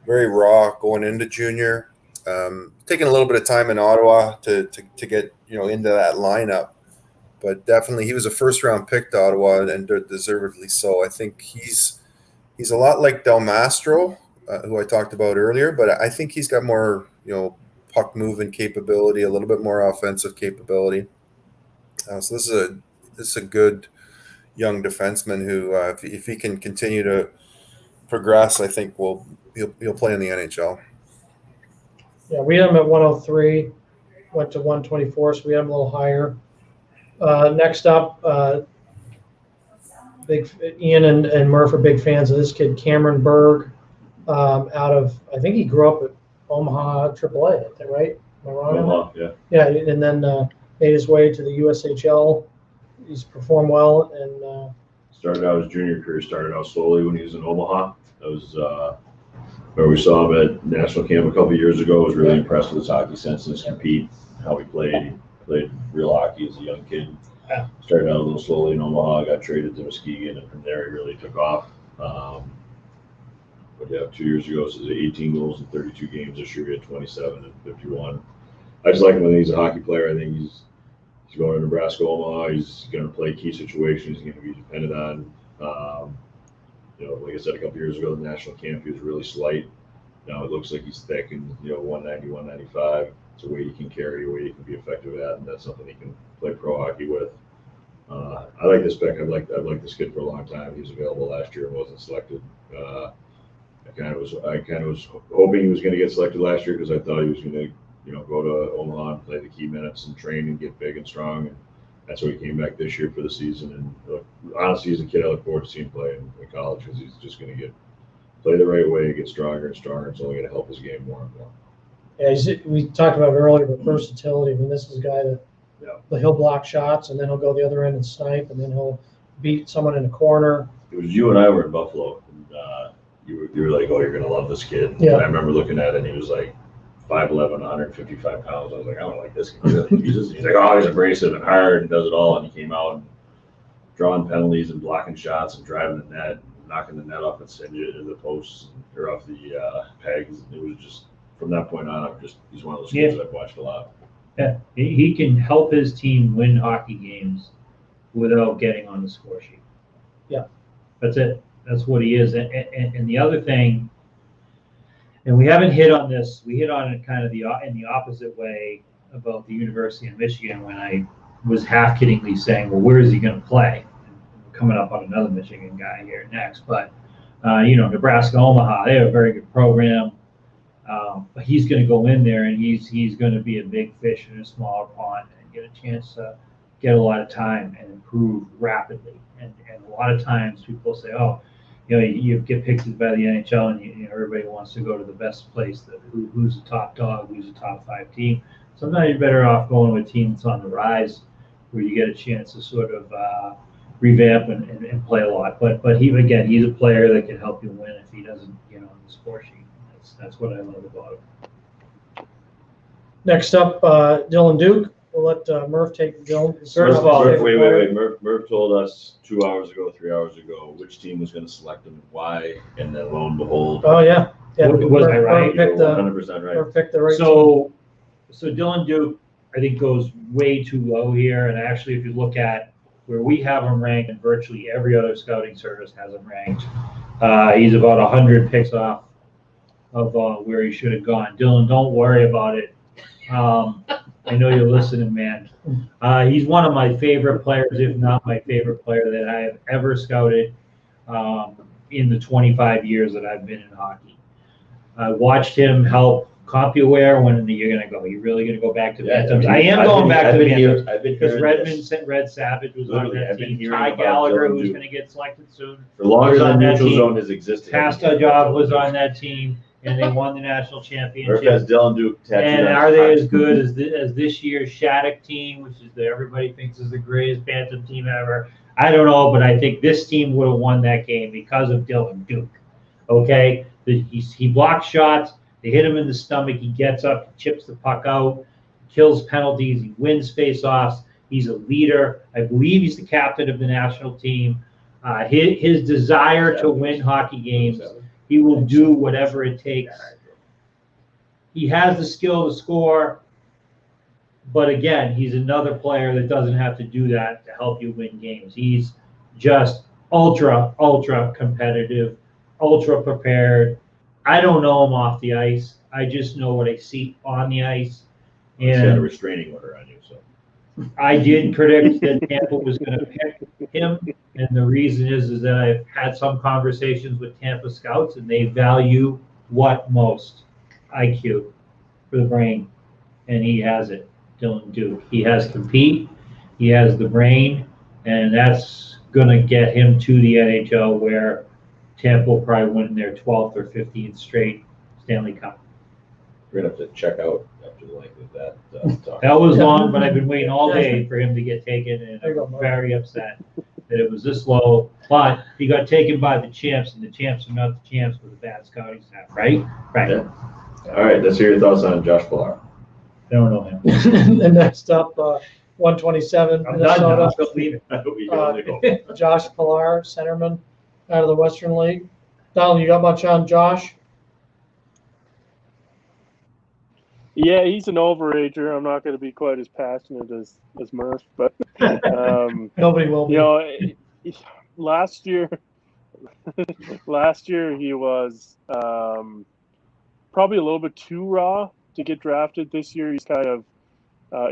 Very raw going into junior. Taking a little bit of time in Ottawa to get into that lineup, but definitely he was a first-round pick to Ottawa, and deservedly so. I think he's a lot like Del Mastro, who I talked about earlier, but I think he's got more puck moving capability, a little bit more offensive capability. So this is a good young defenseman who, if he can continue to progress, I think he'll play in the NHL. Yeah, we had him at 103, went to 124, so we had him a little higher. Next up, Ian and Murph are big fans of this kid, Cameron Berg, out of, I think he grew up at Omaha AAA, right? Am I wrong? Omaha, yeah. Yeah, and then made his way to the USHL. He's performed well, and Started out his junior career, started out slowly when he was in Omaha. That was where we saw him at national camp a couple of years ago. I was really impressed with his hockey sense and his compete, how he played. He played real hockey as a young kid. Yeah. Started out a little slowly in Omaha, got traded to Muskegon, and from there he really took off. But yeah, 2 years ago, so 18 goals in 32 games. This year he had 27 and 51. I just like him. I think he's a hockey player. I think he's going to Nebraska, Omaha. He's going to play key situations. He's going to be dependent on. Like I said a couple years ago, the national camp, he was really slight. Now it looks like he's thick and 190, 195. It's a weight he can carry, a weight he can be effective at, and that's something he can play pro hockey with. I like this pick. I've liked this kid for a long time. He was available last year and wasn't selected. I kind of was hoping he was going to get selected last year because I thought he was going to go to Omaha and play the key minutes and train and get big and strong. And that's why he came back this year for the season. And honestly, he's a kid I look forward to seeing play in college because he's just going to play the right way, get stronger and stronger. It's only going to help his game more and more. Yeah, we talked about it earlier, but versatility. I mean, this is a guy that he'll block shots, and then he'll go the other end and snipe, and then he'll beat someone in a corner. It was you and I were in Buffalo, and you were like, "Oh, you're going to love this kid." Yeah. And I remember looking at it, and he was like 5'11", 155 pounds. I was like, I don't like this kid. He's like, oh, he's abrasive and hard and does it all. And he came out and drawing penalties and blocking shots and driving the net, and knocking the net off and sending it into the posts or off the pegs. It was just, from that point on, he's one of those kids that I've watched a lot. Yeah, he can help his team win hockey games without getting on the score sheet. Yeah. That's it. That's what he is. And the other thing, and we haven't hit on this, we hit on it kind of in the opposite way about the University of Michigan when I was half-kiddingly saying, well, where is he going to play? And we're coming up on another Michigan guy here next. But, Nebraska, Omaha, they have a very good program. But he's going to go in there, and he's going to be a big fish in a smaller pond and get a chance to get a lot of time and improve rapidly. And a lot of times people say, oh, you get picked by the NHL, and everybody wants to go to the best place. Who's the top dog? Who's the top 5 team? sometimes you're better off going with a team that's on the rise, where you get a chance to sort of revamp and play a lot. But he's a player that can help you win if he doesn't, on the score sheet. That's what I love about him. Next up, Dylan Duke. We'll let Murph take Dylan. First of all, wait. Murph told us 3 hours ago, which team was going to select him and why, and then lo and behold. Oh yeah. Was I right? Murph picked 100% right. Murph picked the right team. So Dylan Duke, I think, goes way too low here. And actually, if you look at where we have him ranked, and virtually every other scouting service has him ranked, he's about 100 picks off of where he should have gone. Dylan, don't worry about it. I know you're listening, man. He's one of my favorite players, if not my favorite player that I have ever scouted in the 25 years that I've been in hockey. I watched him help CompuWare when you're going to go. You're really going to go back to Bantams. I am going back to Bantams because Red Savage was on that team. Ty Gallagher, who's going to get selected soon, for longer than Neutral Zone has existed. Pastajov was on that team, and they won the national championship. Murph has Dylan Duke tattooed. And are they as good as this year's Shattuck team, which is everybody thinks is the greatest Bantam team ever? I don't know, but I think this team would have won that game because of Dylan Duke. Okay, he blocks shots. They hit him in the stomach. He gets up, he chips the puck out, kills penalties. He wins face-offs. He's a leader. I believe he's the captain of the national team. His desire to win hockey games, he will do whatever it takes. He has the skill to score, but again, he's another player that doesn't have to do that to help you win games. He's just ultra, ultra competitive, ultra prepared. I don't know him off the ice. I just know what I see on the ice. He's got a And restraining order on you, so. I did predict that Tampa was going to pick him, and the reason is that I've had some conversations with Tampa scouts, and they value what most? IQ for the brain, and he has it. Dylan Duke. He has compete. He has the brain, and that's going to get him to the NHL, where Tampa will probably win their 12th or 15th straight Stanley Cup. We're going to have to check out after the length of that talk. That was long, but I've been waiting all day for him to get taken, and There you go, I'm Mark. very upset that it was this low. But he got taken by the champs, and the champs are not the champs with a bad scouting staff, right? Right. Yeah. All right, let's hear your thoughts on Josh Pilar. I don't know him. And next up, 127 I'm done now. Minnesota. Just leave it. We can only hope. Josh Pilar, centerman out of the Western League. Donald, you got much on Josh? Yeah, he's an overager. I'm not going to be quite as passionate as Murph, but Nobody will be. you know, last year he was probably a little bit too raw to get drafted. This year he's kind of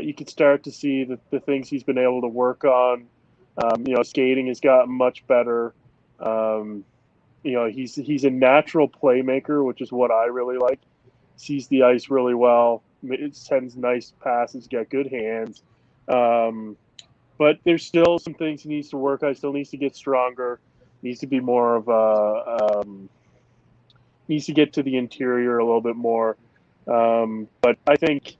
you could start to see the things he's been able to work on. You know, skating has gotten much better. You know, he's a natural playmaker, which is what I really like. Sees the ice really well. It sends nice passes, got good hands. But there's still some things he needs to work on. Still needs to get stronger. Needs to be more of a needs to get to the interior a little bit more. But I think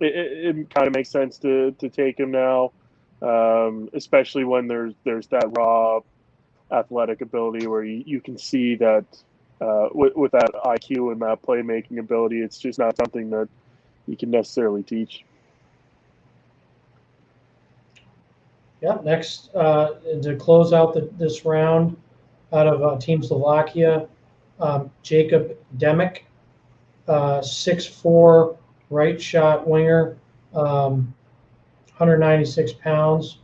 it kind of makes sense to take him now, especially when there's that raw athletic ability where you can see that with that IQ and that playmaking ability, it's just not something that you can necessarily teach. Yeah, next, to close out this round, out of Team Slovakia, Jacob Demick, 6'4", right shot winger, 196 pounds.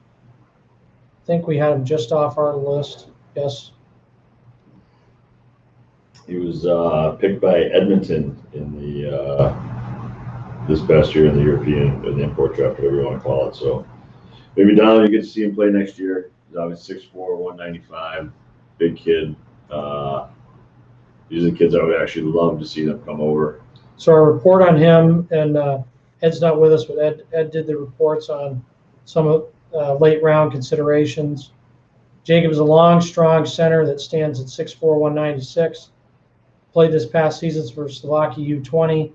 I think we had him just off our list. Yes. He was picked by Edmonton in the this past year in the European, in the import draft, whatever you want to call it. So maybe Donald, you get to see him play next year. He's obviously 6'4", 195, big kid. These are the kids I would actually love to see them come over. So our report on him, and Ed's not with us, but Ed did the reports on some of late round considerations. Jacob is a long, strong center that stands at 6'4", 196. Played this past season for Slovakia U20.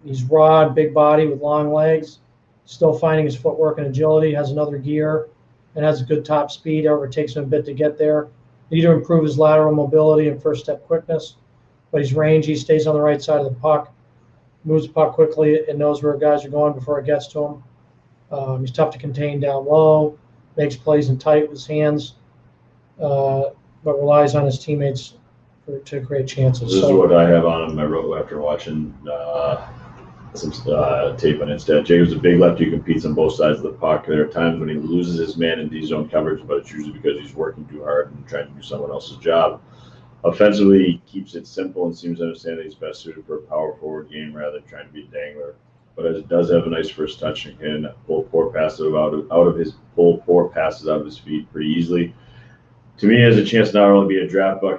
He's raw and big body with long legs, still finding his footwork and agility, has another gear, and has a good top speed. However, it takes him a bit to get there. Need to improve his lateral mobility and first step quickness, but he's rangy, stays on the right side of the puck, moves the puck quickly, and knows where guys are going before it gets to him. He's tough to contain down low, makes plays in tight with his hands, but relies on his teammates to create chances. This is what I have on him. I wrote after watching some tape on Instead. Jacob's a big lefty who competes on both sides of the puck. There are times when he loses his man in D-zone coverage, but it's usually because he's working too hard and trying to do someone else's job. Offensively, he keeps it simple and seems to understand that he's best suited for a power forward game rather than trying to be a dangler. But it does have a nice first touch and can pull poor passes out of his feet pretty easily. To me, he has a chance to not only be a draft pick,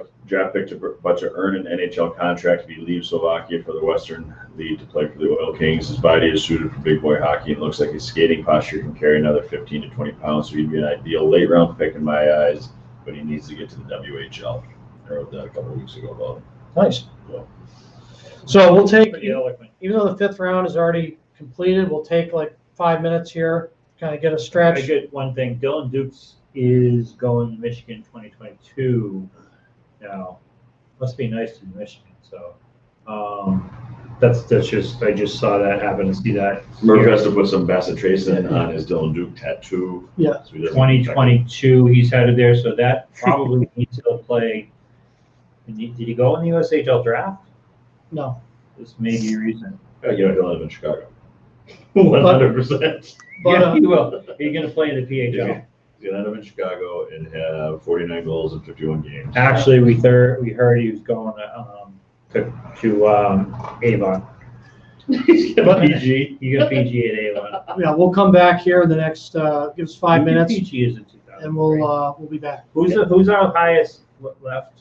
but to earn an NHL contract if he leaves Slovakia for the Western League to play for the Oil Kings. His body is suited for big boy hockey, and it looks like his skating posture can carry another 15 to 20 pounds, so he'd be an ideal late round pick in my eyes, but he needs to get to the WHL. I wrote that a couple of weeks ago about him. Nice. So we'll take, Pretty eloquent. even though the fifth round is already completed, we'll take like 5 minutes here, kind of get a I stretch. get one thing. Dylan Dukes is going to Michigan 2022 now. Must be nice to Michigan. So that's just, I just saw that happen to see that. Murph has to put some Bassett-Tracin on his Dylan Duke tattoo. Yeah. So he doesn't- 2022, he's headed there. So that probably means he'll play. Did he go in the USHL draft? No. This may be a reason. He'll live in Chicago. 100%. But, Yeah, he will. He's going to play in the PHL. He's going to end up in Chicago and have 49 goals in 51 games. Actually, we heard he was going to Avon. He's going to PG. He's going to PG at Avon. Yeah, we'll come back here in the next, give us 5 minutes, PG is in 2000. and we'll be back. Who's our highest left?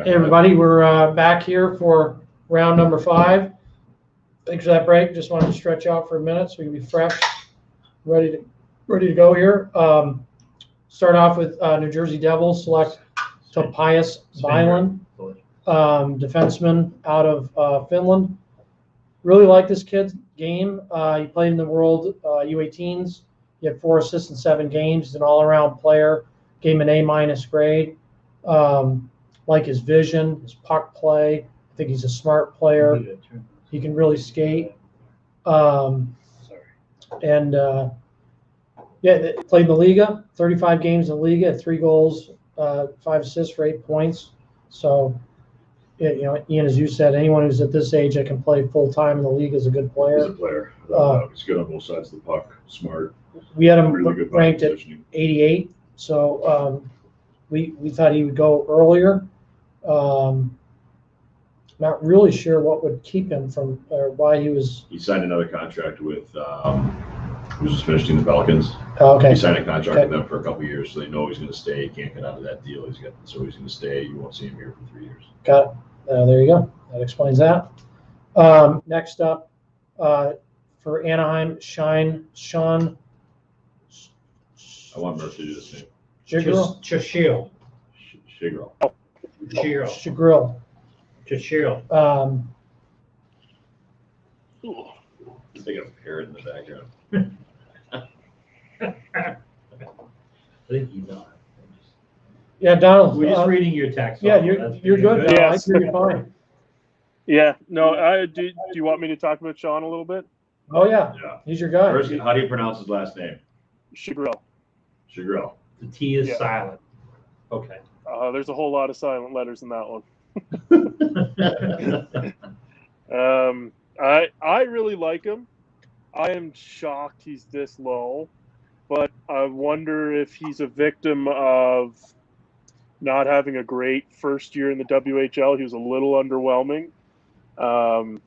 Hey everybody, we're back here for round number 5. Thanks for that break. Just wanted to stretch out for a minute so we can be fresh, ready to go here. Start off with New Jersey Devils select Topias Väylä, defenseman out of Finland. Really like this kid's game. He played in the World U18s. He had 4 assists in 7 games. He's an all-around player. Gave him an A- grade. Like his vision, his puck play. I think he's a smart player. He can really skate. Played in the Liga, 35 games in the Liga, had 3 goals, 5 assists for 8 points. So, Ian, as you said, anyone who's at this age that can play full time in the league is a good player. He's a player. He's good on both sides of the puck. Smart. We had him Really good ranked at positioning. 88, so we thought he would go earlier. Not really sure what would keep him from, or why he was. He signed another contract with. He was just finishing the Pelicans. Okay. He signed a contract with them for a couple of years, so they know he's going to stay. He can't get out of that deal. He's going to stay. You won't see him here for 3 years. Got it. There you go. That explains that. Next up, for Anaheim, Sean I want Murphy to do the same. Shigril. Chashil. Shigril. Shigril. Chashil. They got a parrot in the background. I think he's on. Yeah, Donald. We're just reading your text. Yeah, you're good. good. I Yes. think you're fine. Yeah, no, do you want me to talk about Sean a little bit? Oh yeah, Yeah. he's your guy. First, how do you pronounce his last name? Shigril. Shigril. The T is Yeah. silent. Okay. There's a whole lot of silent letters in that one. I really like him. I am shocked he's this low, but I wonder if he's a victim of not having a great first year in the WHL. He was a little underwhelming. But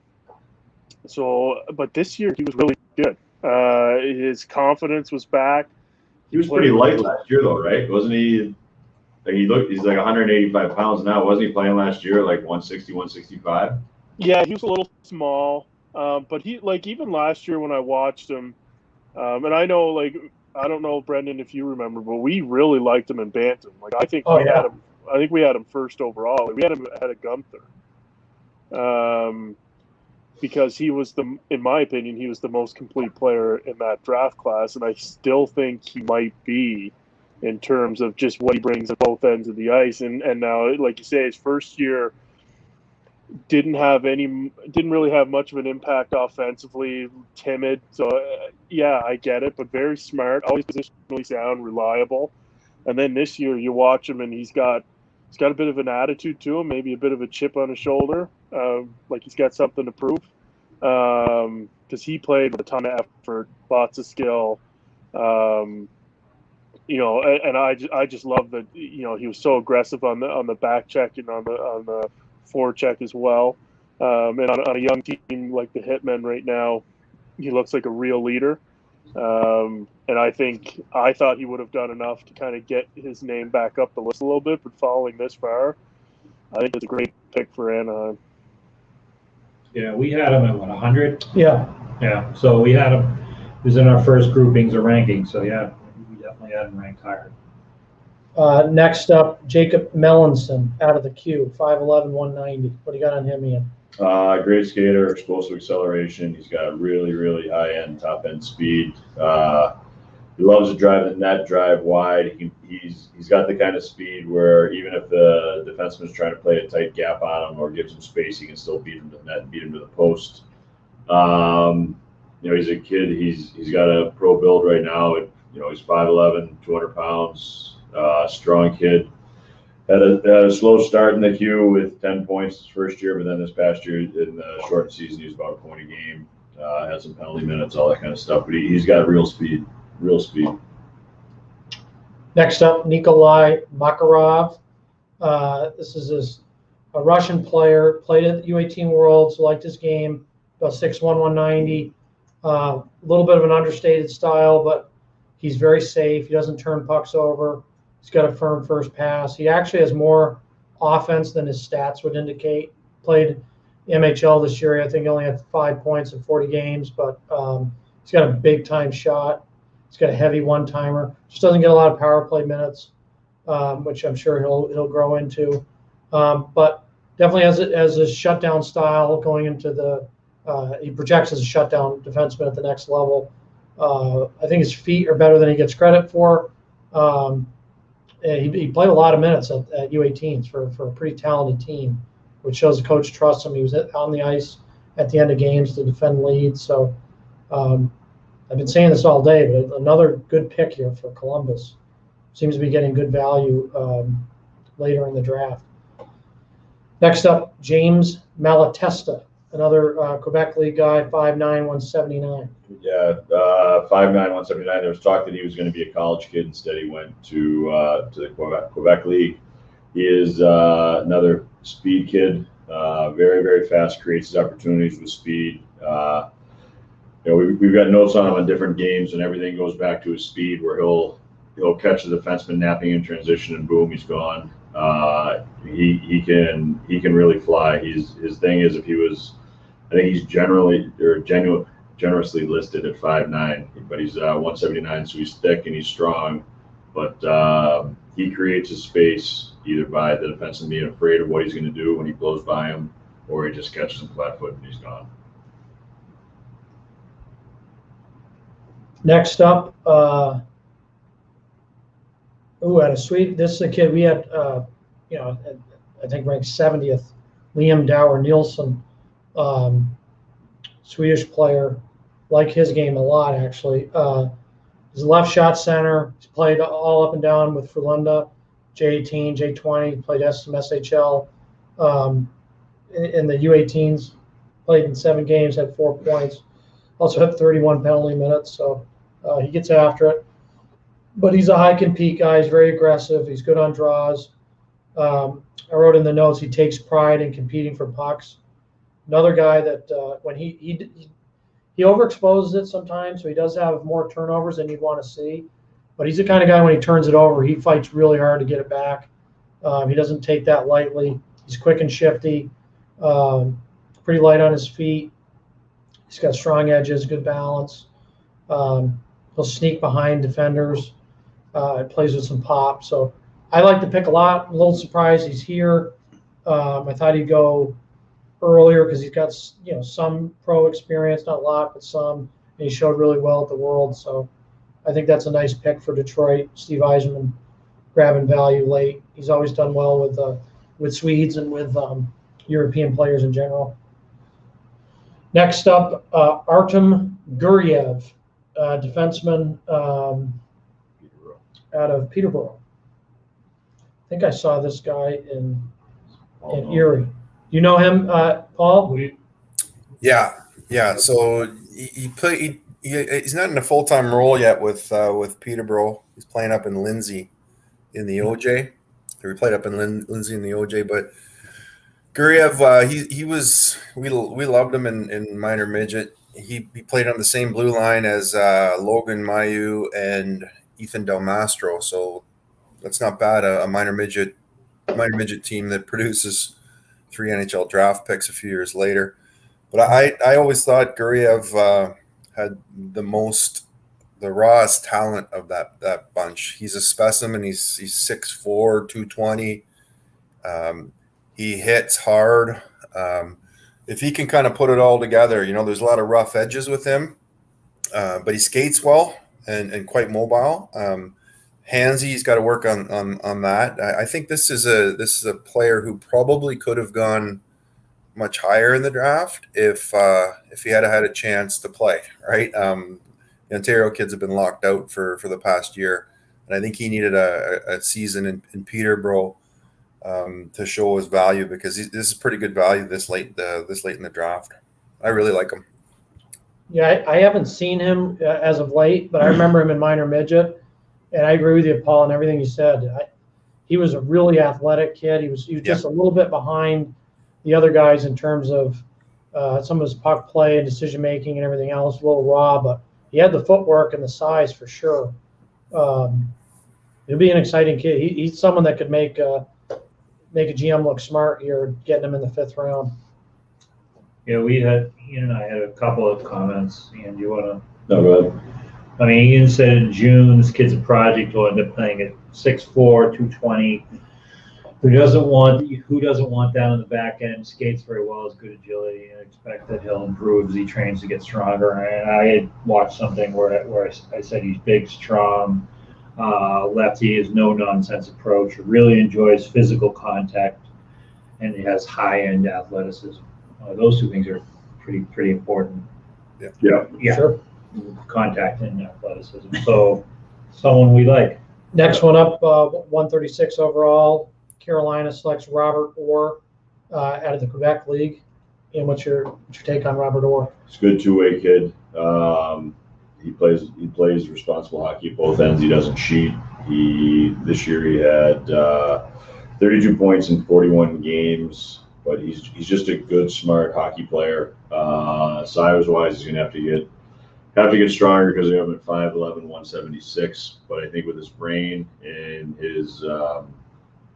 this year he was really good. His confidence was back. He was pretty light last year, though, right? Wasn't he? He's like 185 pounds now. Wasn't he playing last year like 160, 165? Yeah, he was a little small. But he, like, even last year when I watched him, and I know, like, I don't know, Brendan, if you remember, but we really liked him in Bantam. Like, I think we had him first overall. Like, we had him at a Gunther. Because he was in my opinion, he was the most complete player in that draft class, and I still think he might be in terms of just what he brings at both ends of the ice. And now, like you say, his first year didn't really have much of an impact offensively, timid. So yeah, I get it, but very smart, always positionally sound, reliable. And then this year you watch him and he's got a bit of an attitude to him, maybe a bit of a chip on his shoulder, like he's got something to prove. Because he played with a ton of effort, lots of skill. And I just love that. He was so aggressive on the back check and on the forecheck as well. And on a young team like the Hitmen right now, he looks like a real leader. And I thought he would have done enough to kind of get his name back up the list a little bit, but following this far, I think it's a great pick for Anaheim. Yeah, we had him at 100? Yeah. Yeah, so we had him, he was in our first groupings or rankings, so yeah, we definitely had him ranked higher. Next up, Jacob Mellinson out of the queue, 5'11", 190. What do you got on him, Ian? Great skater, explosive acceleration. He's got really, really high-end, top-end speed. He loves to drive the net, drive wide. He's got the kind of speed where even if the defenseman's trying to play a tight gap on him or gives him space, he can still beat him to the net and beat him to the post. He's a kid. He's got a pro build right now. He's 5'11", 200 pounds, strong kid. Had a slow start in the queue with 10 points his first year, but then this past year in the shortened season, he was about a point a game. Had some penalty minutes, all that kind of stuff. But he's got real speed. Next up, Nikolai Makarov. This is a Russian player, played at the U18 Worlds, liked his game, about 6'1", 190. A little bit of an understated style, but he's very safe. He doesn't turn pucks over. He's got a firm first pass. He actually has more offense than his stats would indicate. Played MHL this year. I think he only had 5 points in 40 games, but he's got a big-time shot. He's got a heavy one-timer. Just doesn't get a lot of power play minutes, which I'm sure he'll grow into. But definitely has a shutdown style going into the. He projects as a shutdown defenseman at the next level. I think his feet are better than he gets credit for. He played a lot of minutes at U18s for a pretty talented team, which shows the coach trusts him. He was on the ice at the end of games to defend leads. So I've been saying this all day, but another good pick here for Columbus. Seems to be getting good value later in the draft. Next up, James Malatesta, another Quebec League guy, 5'9", 179. Yeah, 5'9", 179. There was talk that he was going to be a college kid. Instead, he went to the Quebec League. He is another speed kid. Very, very fast. Creates his opportunities with speed. We've got notes on him on different games, and everything goes back to his speed, where he'll catch the defenseman napping in transition, and boom, he's gone. He can really fly. His thing is, I think he's generously listed at 5'9", but he's 179, so he's thick and he's strong. But he creates his space either by the defenseman being afraid of what he's going to do when he blows by him, or he just catches him flat-footed and he's gone. Next up, at a sweet. This is a kid we had, I think ranked 70th, Liam Dower Nielsen, Swedish player. Like his game a lot, actually. He's a left shot center. He's played all up and down with Frölunda, J18, J20. Played SMSHL in the U18s. Played in 7 games, had 4 points. Also had 31 penalty minutes, so he gets after it. But he's a high compete guy. He's very aggressive. He's good on draws. I wrote in the notes he takes pride in competing for pucks. Another guy that when he overexposes it sometimes, so he does have more turnovers than you'd want to see. But he's the kind of guy when he turns it over, he fights really hard to get it back. He doesn't take that lightly. He's quick and shifty, pretty light on his feet. He's got strong edges, good balance. He'll sneak behind defenders. Plays with some pop. So I like the pick a lot. I'm a little surprised he's here. I thought he'd go earlier because he's got some pro experience, not a lot, but some. And he showed really well at the World. So I think that's a nice pick for Detroit. Steve Yzerman grabbing value late. He's always done well with Swedes and with European players in general. Next up, Artem Guryev, defenseman out of Peterborough. I think I saw this guy in Erie. You know him, Paul? Yeah. So he's not in a full-time role yet with Peterborough. He's playing up in Lindsay in the OJ. He played up in Lindsay in the OJ, but Guryev, we loved him in minor midget. He played on the same blue line as Logan Mailloux and Ethan Del Mastro, so that's not bad. A minor midget team that produces 3 NHL draft picks a few years later. But I always thought Guryev had the rawest talent of that bunch. He's a specimen. He's 6'4", 220. He hits hard. If he can kind of put it all together, there's a lot of rough edges with him, but he skates well and quite mobile. Handsy, he's got to work on that. I think this is a player who probably could have gone much higher in the draft if he had had a chance to play. Right, the Ontario kids have been locked out for the past year, and I think he needed a season in Peterborough to show his value, because this is pretty good value this late in the draft. I really like him. Yeah, I haven't seen him as of late, but I remember him in minor midget, and I agree with you, Paul, and everything you said. He was a really athletic kid. He was just a little bit behind the other guys in terms of some of his puck play and decision making and everything else. A little raw, but he had the footwork and the size for sure. He'll be an exciting kid. He's someone that could make make a GM look smart here, getting him in the 5th round. Yeah, Ian and I had a couple of comments. Ian, do you want to? No, go ahead. I mean, Ian said in June, this kid's a project. He'll end up playing at 6'4", 220. Who doesn't want that on the back end? Skates very well, has good agility, and expect that he'll improve as he trains to get stronger. And I had watched something where I said he's big, strong, lefty, is no nonsense approach. Really enjoys physical contact, and he has high end athleticism. Those two things are pretty important. Yeah. Sure. Contact and athleticism. So someone we like. Next one up, 136 overall. Carolina selects Robert Orr out of the Quebec League. And what's your take on Robert Orr? He's a good two-way kid. He plays responsible hockey at both ends. He doesn't cheat. This year he had 32 points in 41 games. But he's just a good, smart hockey player. Size-wise, he's gonna have to get stronger because they have him at 5'11", 176. But I think with his brain and his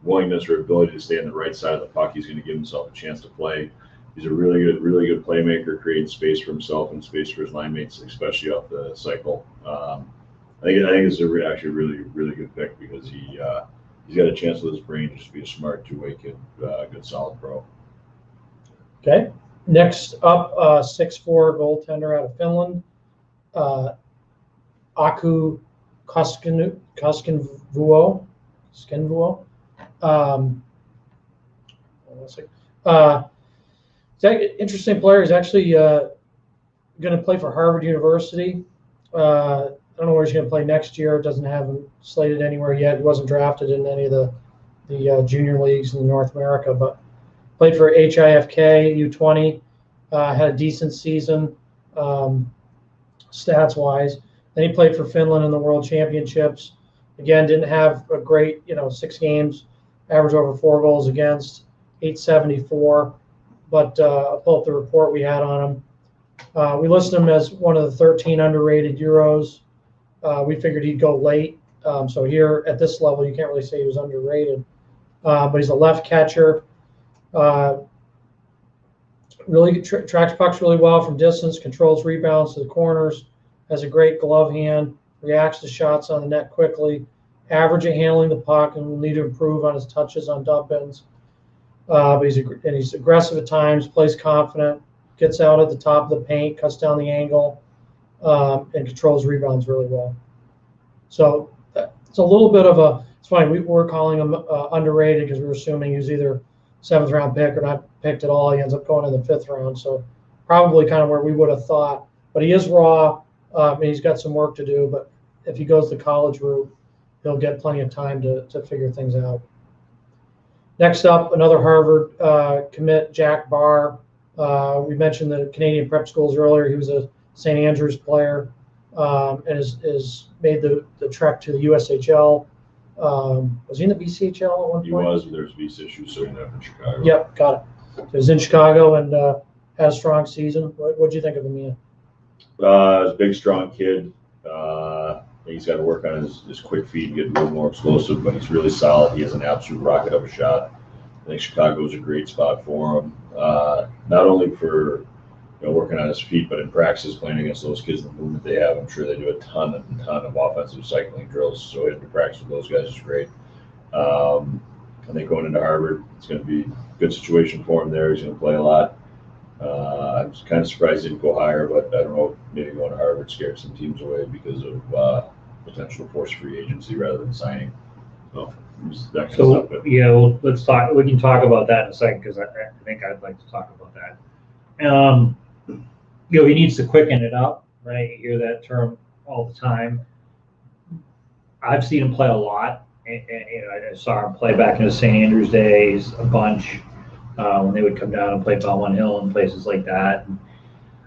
willingness or ability to stay on the right side of the puck, he's going to give himself a chance to play. He's a really good playmaker, creating space for himself and space for his line mates, especially off the cycle. I think it's actually a really good pick because he's got a chance with his brain to just be a smart two-way kid, good solid pro. Okay. Next up, 6'4" goaltender out of Finland, Aku Koskenvuo. Interesting player. He's actually going to play for Harvard University. I don't know where he's going to play next year. Doesn't have him slated anywhere yet. He wasn't drafted in any of the junior leagues in North America, but played for HIFK U20. Had a decent season stats-wise. Then he played for Finland in the World Championships. Again, didn't have a great, 6 games, average over 4 goals against, 874. But I'll pull up the report we had on him. We listed him as one of the 13 underrated Euros. We figured he'd go late. So here at this level, you can't really say he was underrated. But he's a left catcher. Really tracks pucks really well from distance, controls rebounds to the corners, has a great glove hand, reacts to shots on the net quickly, average at handling the puck, and will need to improve on his touches on dump ins. But he's aggressive at times, plays confident, gets out at the top of the paint, cuts down the angle, and controls rebounds really well. So it's a little bit of it's funny, we're calling him underrated because we're assuming he was either 7th round pick or not picked at all. He ends up going in the 5th round. So probably kind of where we would have thought. But he is raw, and he's got some work to do. But if he goes the college route, he'll get plenty of time to figure things out. Next up, another Harvard commit, Jack Barr. We mentioned the Canadian prep schools earlier. He was a St. Andrews player and has made the trek to the USHL. Was he in the BCHL at one point? He was, but there's visa issues, so he ended up in Chicago. Yep, got it. So he was in Chicago and had a strong season. What did you think of him, Ian? He's a big, strong kid. He's got to work on his quick feet and get a little more explosive, but he's really solid. He has an absolute rocket of a shot. I think Chicago is a great spot for him, not only for working on his feet, but in practice, playing against those kids, the movement they have. I'm sure they do a ton of offensive cycling drills, so him to practice with those guys is great. I think going into Harvard, it's going to be a good situation for him there. He's going to play a lot. I'm kind of surprised he didn't go higher, but I don't know, maybe going to Harvard scared some teams away because of potential forced free agency rather than signing. So that kind of stuff. But yeah, well, let's talk. We can talk about that in a second because I think I'd like to talk about that. He needs to quicken it up, right? You hear that term all the time. I've seen him play a lot, and I saw him play back in the St. Andrews days a bunch when they would come down and play Belmont Hill and places like that.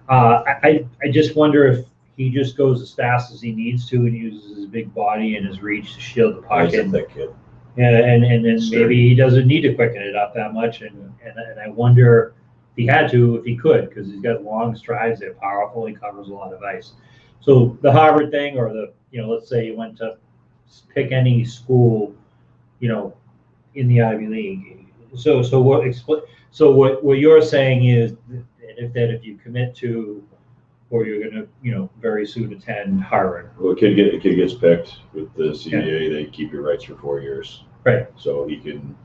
I just wonder if he just goes as fast as he needs to and uses his big body and his reach to shield the puck. he's a thick kid. And then maybe he doesn't need to quicken it up that much. And I wonder if he had to, if he could, because he's got long strides. They're powerful. He covers a lot of ice. So the Harvard thing, or let's say you went to pick any school, in the Ivy League, So what you're saying is that if you commit to, or you're gonna, very soon attend Harvard. Well, a kid gets picked with the CBA. They keep your rights for 4 years. Right. So he can.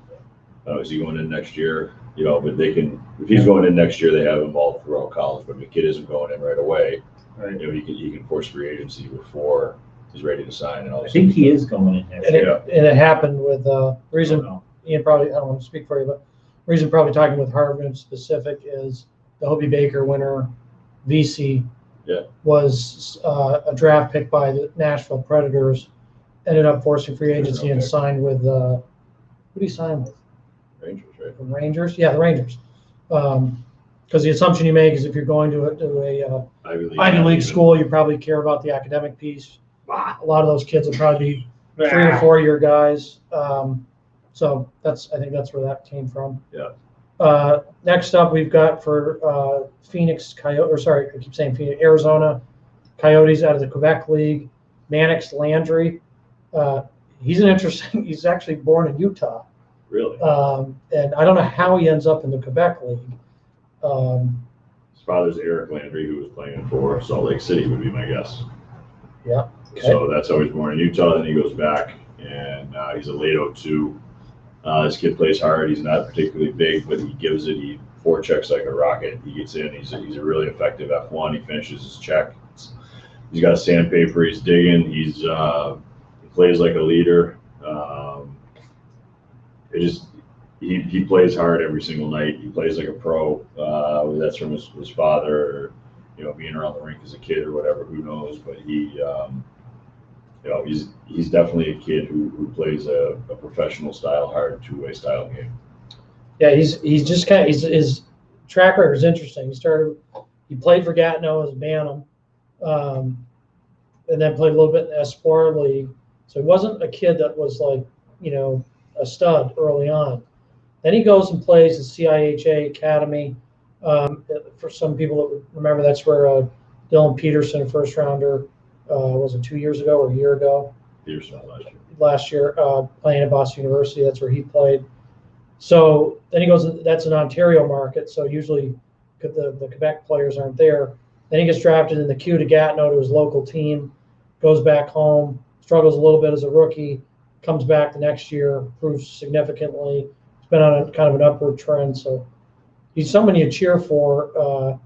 Is he going in next year? But they can. If he's going in next year, they have him all throughout college. But if a kid isn't going in right away, Right. he can force free agency before he's ready to sign and all. I think he is going in next And year. it happened with reason. No. Ian probably, I don't want to speak for you, but the reason probably talking with Harvard in specific is the Hobie Baker winner, VC, was a draft pick by the Nashville Predators, ended up forcing free agency and signed with, who did he sign with? Rangers, right? The Rangers? Yeah, the Rangers. Because the assumption you make is if you're going to a Ivy League school, you probably care about the academic piece. A lot of those kids will probably be 3 or 4 year guys. So I think that's where that came from. Yeah. Next up, we've got for Phoenix Coyote, or sorry, I keep saying Phoenix, Arizona Coyotes out of the Quebec League, Mannix Landry. He's he's actually born in Utah. Really? And I don't know how he ends up in the Quebec League. His father's Eric Landry, who was playing for Salt Lake City, would be my guess. Yeah. Okay. So that's how he's born in Utah. Then he goes back, and he's a late 02. This kid plays hard. He's not particularly big, but he gives it. He forechecks like a rocket. He gets in. He's a really effective F1. He finishes his check. He's got sandpaper. He's digging. He plays like a leader. He plays hard every single night. He plays like a pro. Whether that's from his father, or being around the rink as a kid or whatever. Who knows? But he's definitely a kid who plays a professional style, hard two-way style game. Yeah, he's just his track record is interesting. He played for Gatineau as a Bantam, and then played a little bit in the Espoir League. So he wasn't a kid that was like, a stud early on. Then he goes and plays the CIHA Academy. For some people that would remember, that's where Dylan Peterson, first rounder, was it 2 years ago or a year ago? Peterson last year, playing at Boston University. That's where he played. So then he goes, that's an Ontario market. So usually the Quebec players aren't there. Then he gets drafted in the queue to Gatineau to his local team, goes back home, struggles a little bit as a rookie, comes back the next year, improves significantly. He's been on a kind of an upward trend. So he's someone you cheer for,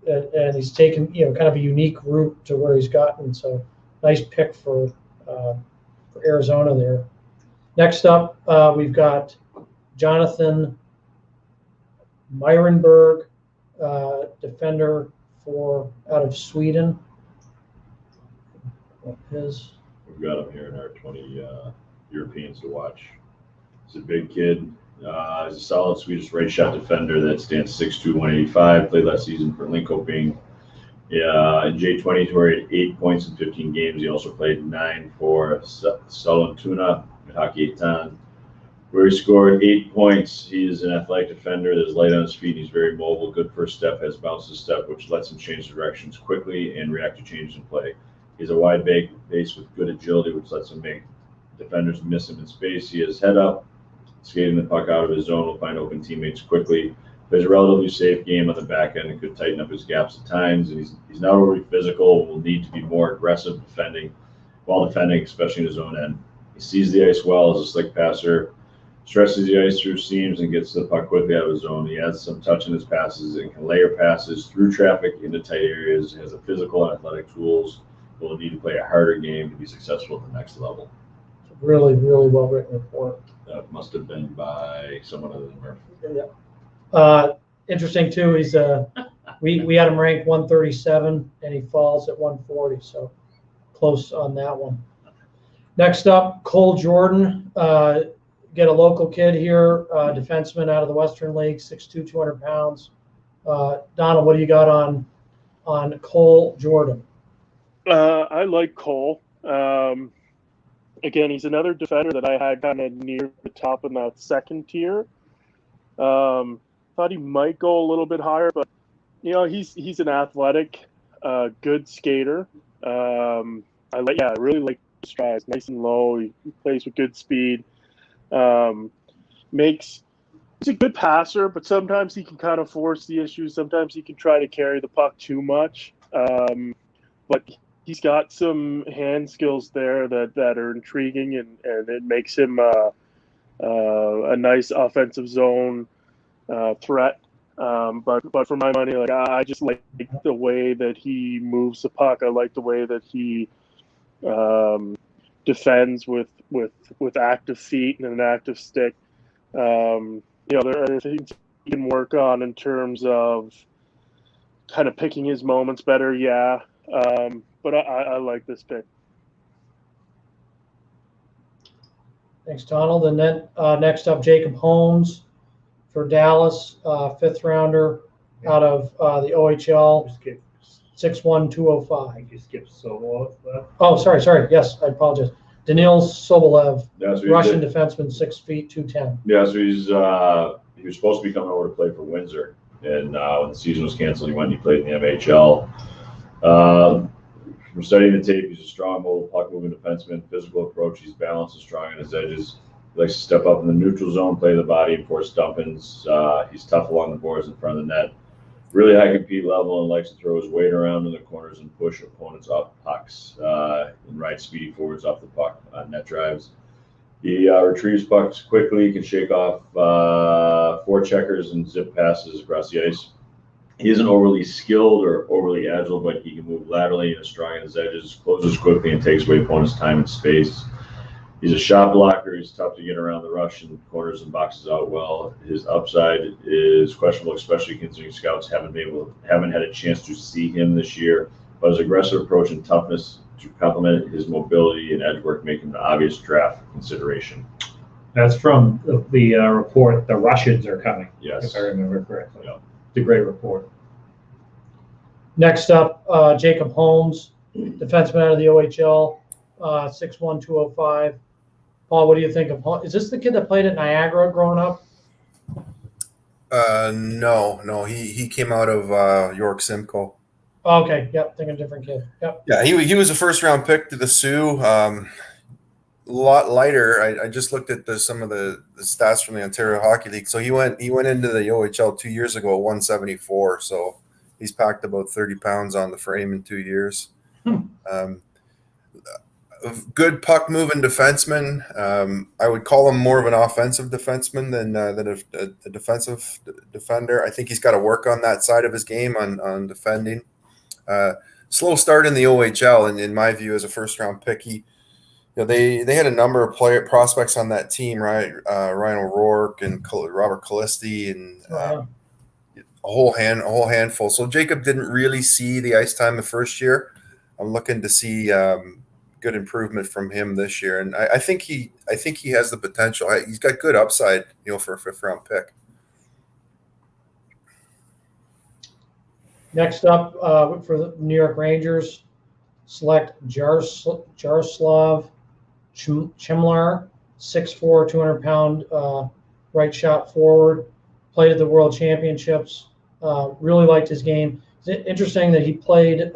and he's taken, kind of a unique route to where he's gotten. So nice pick for Arizona there. Next up, we've got Jonathan Myrenberg, defender out of Sweden. We've got him here in our 20 Europeans to watch. He's a big kid. He's a solid Swedish right shot defender that stands 6'2", 185. Played last season for Linköping. In J20 tour, he had 8 points in 15 games. He also played 9 for Sollentuna at Hockey 8 where he scored 8 points. He's an athletic defender that's light on his feet. He's very mobile. Good first step, has bounces step, which lets him change directions quickly and react to changes in play. He's a wide base with good agility, which lets him make defenders miss him in space. He has head up, skating the puck out of his zone, will find open teammates quickly. Plays a relatively safe game on the back end and could tighten up his gaps at times. And he's not overly physical, will need to be more aggressive while defending, especially in his own end. He sees the ice well as a slick passer, stretches the ice through seams and gets the puck quickly out of his zone. He has some touch in his passes and can layer passes through traffic into tight areas. He has the physical and athletic tools. Will need to play a harder game to be successful at the next level. Really, really well written report. That must have been by someone other than Murphy. Yeah. Interesting too. He's we had him ranked 137 and he falls at 140. So close on that one. Next up, Cole Jordan. Get a local kid here, defenseman out of the Western League, 6'2", 200 pounds. Donald, what do you got on Cole Jordan? I like Cole. Again, he's another defender that I had kind of near the top in that second tier. Thought he might go a little bit higher, but he's an athletic, good skater. I really like his strides, nice and low. He plays with good speed. Makes he's a good passer, but sometimes he can kind of force the issue. Sometimes he can try to carry the puck too much. But he's got some hand skills there that are intriguing, and it makes him a nice offensive zone threat. But for my money, like I just like the way that he moves the puck. I like the way that he defends with active feet and an active stick. There are things he can work on in terms of kind of picking his moments better. Yeah. But I like this pick. Thanks, Donald. And then next up, Jacob Holmes for Dallas, 5th rounder out of the OHL, 6'1", 205. I think you skipped Sobolev. Oh, sorry. Yes, I apologize. Danil Sobolev, Yeah, so Russian defenseman, 6 feet, 210. Yeah, so he was supposed to be coming over to play for Windsor, and when the season was canceled, he went and he played in the MHL. From studying the tape, he's a strong, mobile, puck-moving defenseman, physical approach. He's balanced and strong on his edges. He likes to step up in the neutral zone, play the body, and force dump-ins. He's tough along the boards in front of the net. Really high compete level, and likes to throw his weight around in the corners and push opponents off pucks and ride speedy forwards off the puck on net drives. He retrieves pucks quickly, can shake off forecheckers and zip passes across the ice. He isn't overly skilled or overly agile, but he can move laterally and is strong on his edges, closes quickly, and takes away opponents' time and space. He's a shot blocker. He's tough to get around the rush and corners and boxes out well. His upside is questionable, especially considering scouts haven't had a chance to see him this year. But his aggressive approach and toughness to complement his mobility and edge work make him an obvious draft consideration. That's from the report. The Russians are coming. Yes. If I remember correctly. Yeah. It's a great report. Next up, Jacob Holmes, defenseman out of the OHL, 6'1", 205. Paul, what do you think of Holmes? Is this the kid that played at Niagara growing up? No. He came out of York Simcoe. Oh, okay, yep, thinking different kid. Yep. Yeah, he was a first-round pick to the Sioux. A lot lighter. I just looked at some of the stats from the Ontario Hockey League. So he went into the OHL 2 years ago at 174. So he's packed about 30 pounds on the frame in 2 years. Good puck moving defenseman. I would call him more of an offensive defenseman than a defensive defender. I think he's got to work on that side of his game on defending. Slow start in the OHL, and in my view, as a first-round pick, they had a number of prospects on that team, right? Ryan O'Rourke and Robert Calisti and a whole handful. So Jacob didn't really see the ice time the first year. I'm looking to see good improvement from him this year, and I think he has the potential. He's got good upside, for a fifth-round pick. Next up, for the New York Rangers, select Jaroslav Chimlar, 6'4", 200-pound right shot forward. Played at the World Championships. Really liked his game. It's interesting that he played.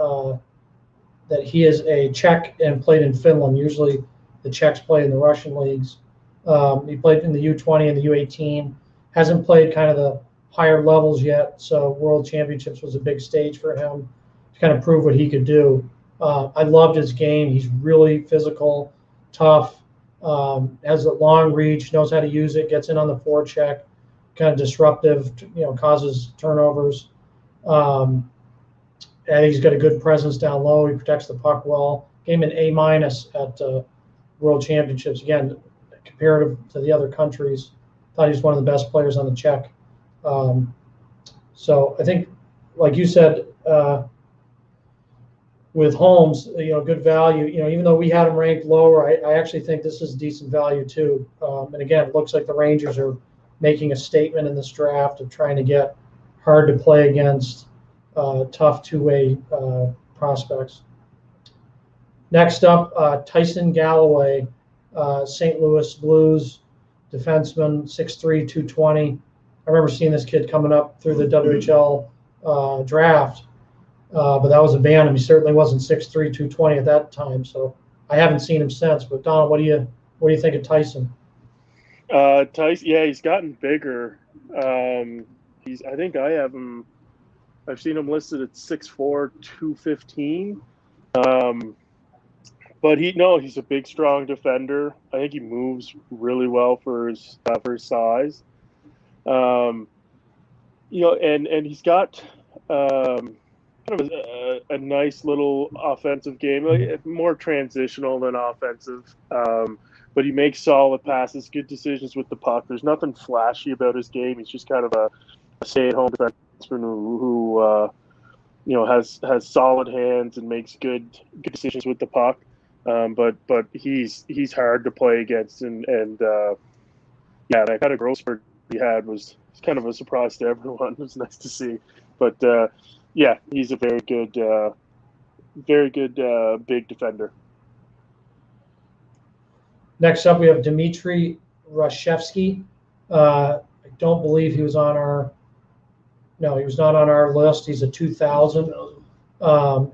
That he is a Czech and played in Finland. Usually, the Czechs play in the Russian leagues. He played in the U20 and the U18. Hasn't played kind of the higher levels yet, so World Championships was a big stage for him to kind of prove what he could do. I loved his game. He's really physical, tough, has a long reach, knows how to use it, gets in on the forecheck, kind of disruptive, causes turnovers. And he's got a good presence down low. He protects the puck well. Gave him an A- at World Championships. Again, comparative to the other countries, thought he was one of the best players on the Czech. So I think, like you said, with Holmes, good value. Even though we had him ranked lower, I actually think this is decent value too. And again, it looks like the Rangers are making a statement in this draft of trying to get hard to play against, tough two-way prospects. Next up, Tyson Galloway, St. Louis Blues defenseman, 6'3", 220. I remember seeing this kid coming up through the WHL draft, but that was a bantam. He certainly wasn't 6'3", 220 at that time, so I haven't seen him since. But Donald, what do you think of Tyson? Tyson, yeah, he's gotten bigger. I think I have him. I've seen him listed at 6'4", 215. But he's a big, strong defender. I think he moves really well for his size. And he's got kind of a nice little offensive game, like, more transitional than offensive. But he makes solid passes, good decisions with the puck. There's nothing flashy about his game. He's just kind of a stay-at-home defenseman who has solid hands and makes good decisions with the puck. But he's hard to play against, and that kind of growth spurt he had was kind of a surprise to everyone. It was nice to see, but he's a very good big defender. Next up, we have Dmitry Rashevsky. I don't believe he was on our. No, he was not on our list. He's a 2000,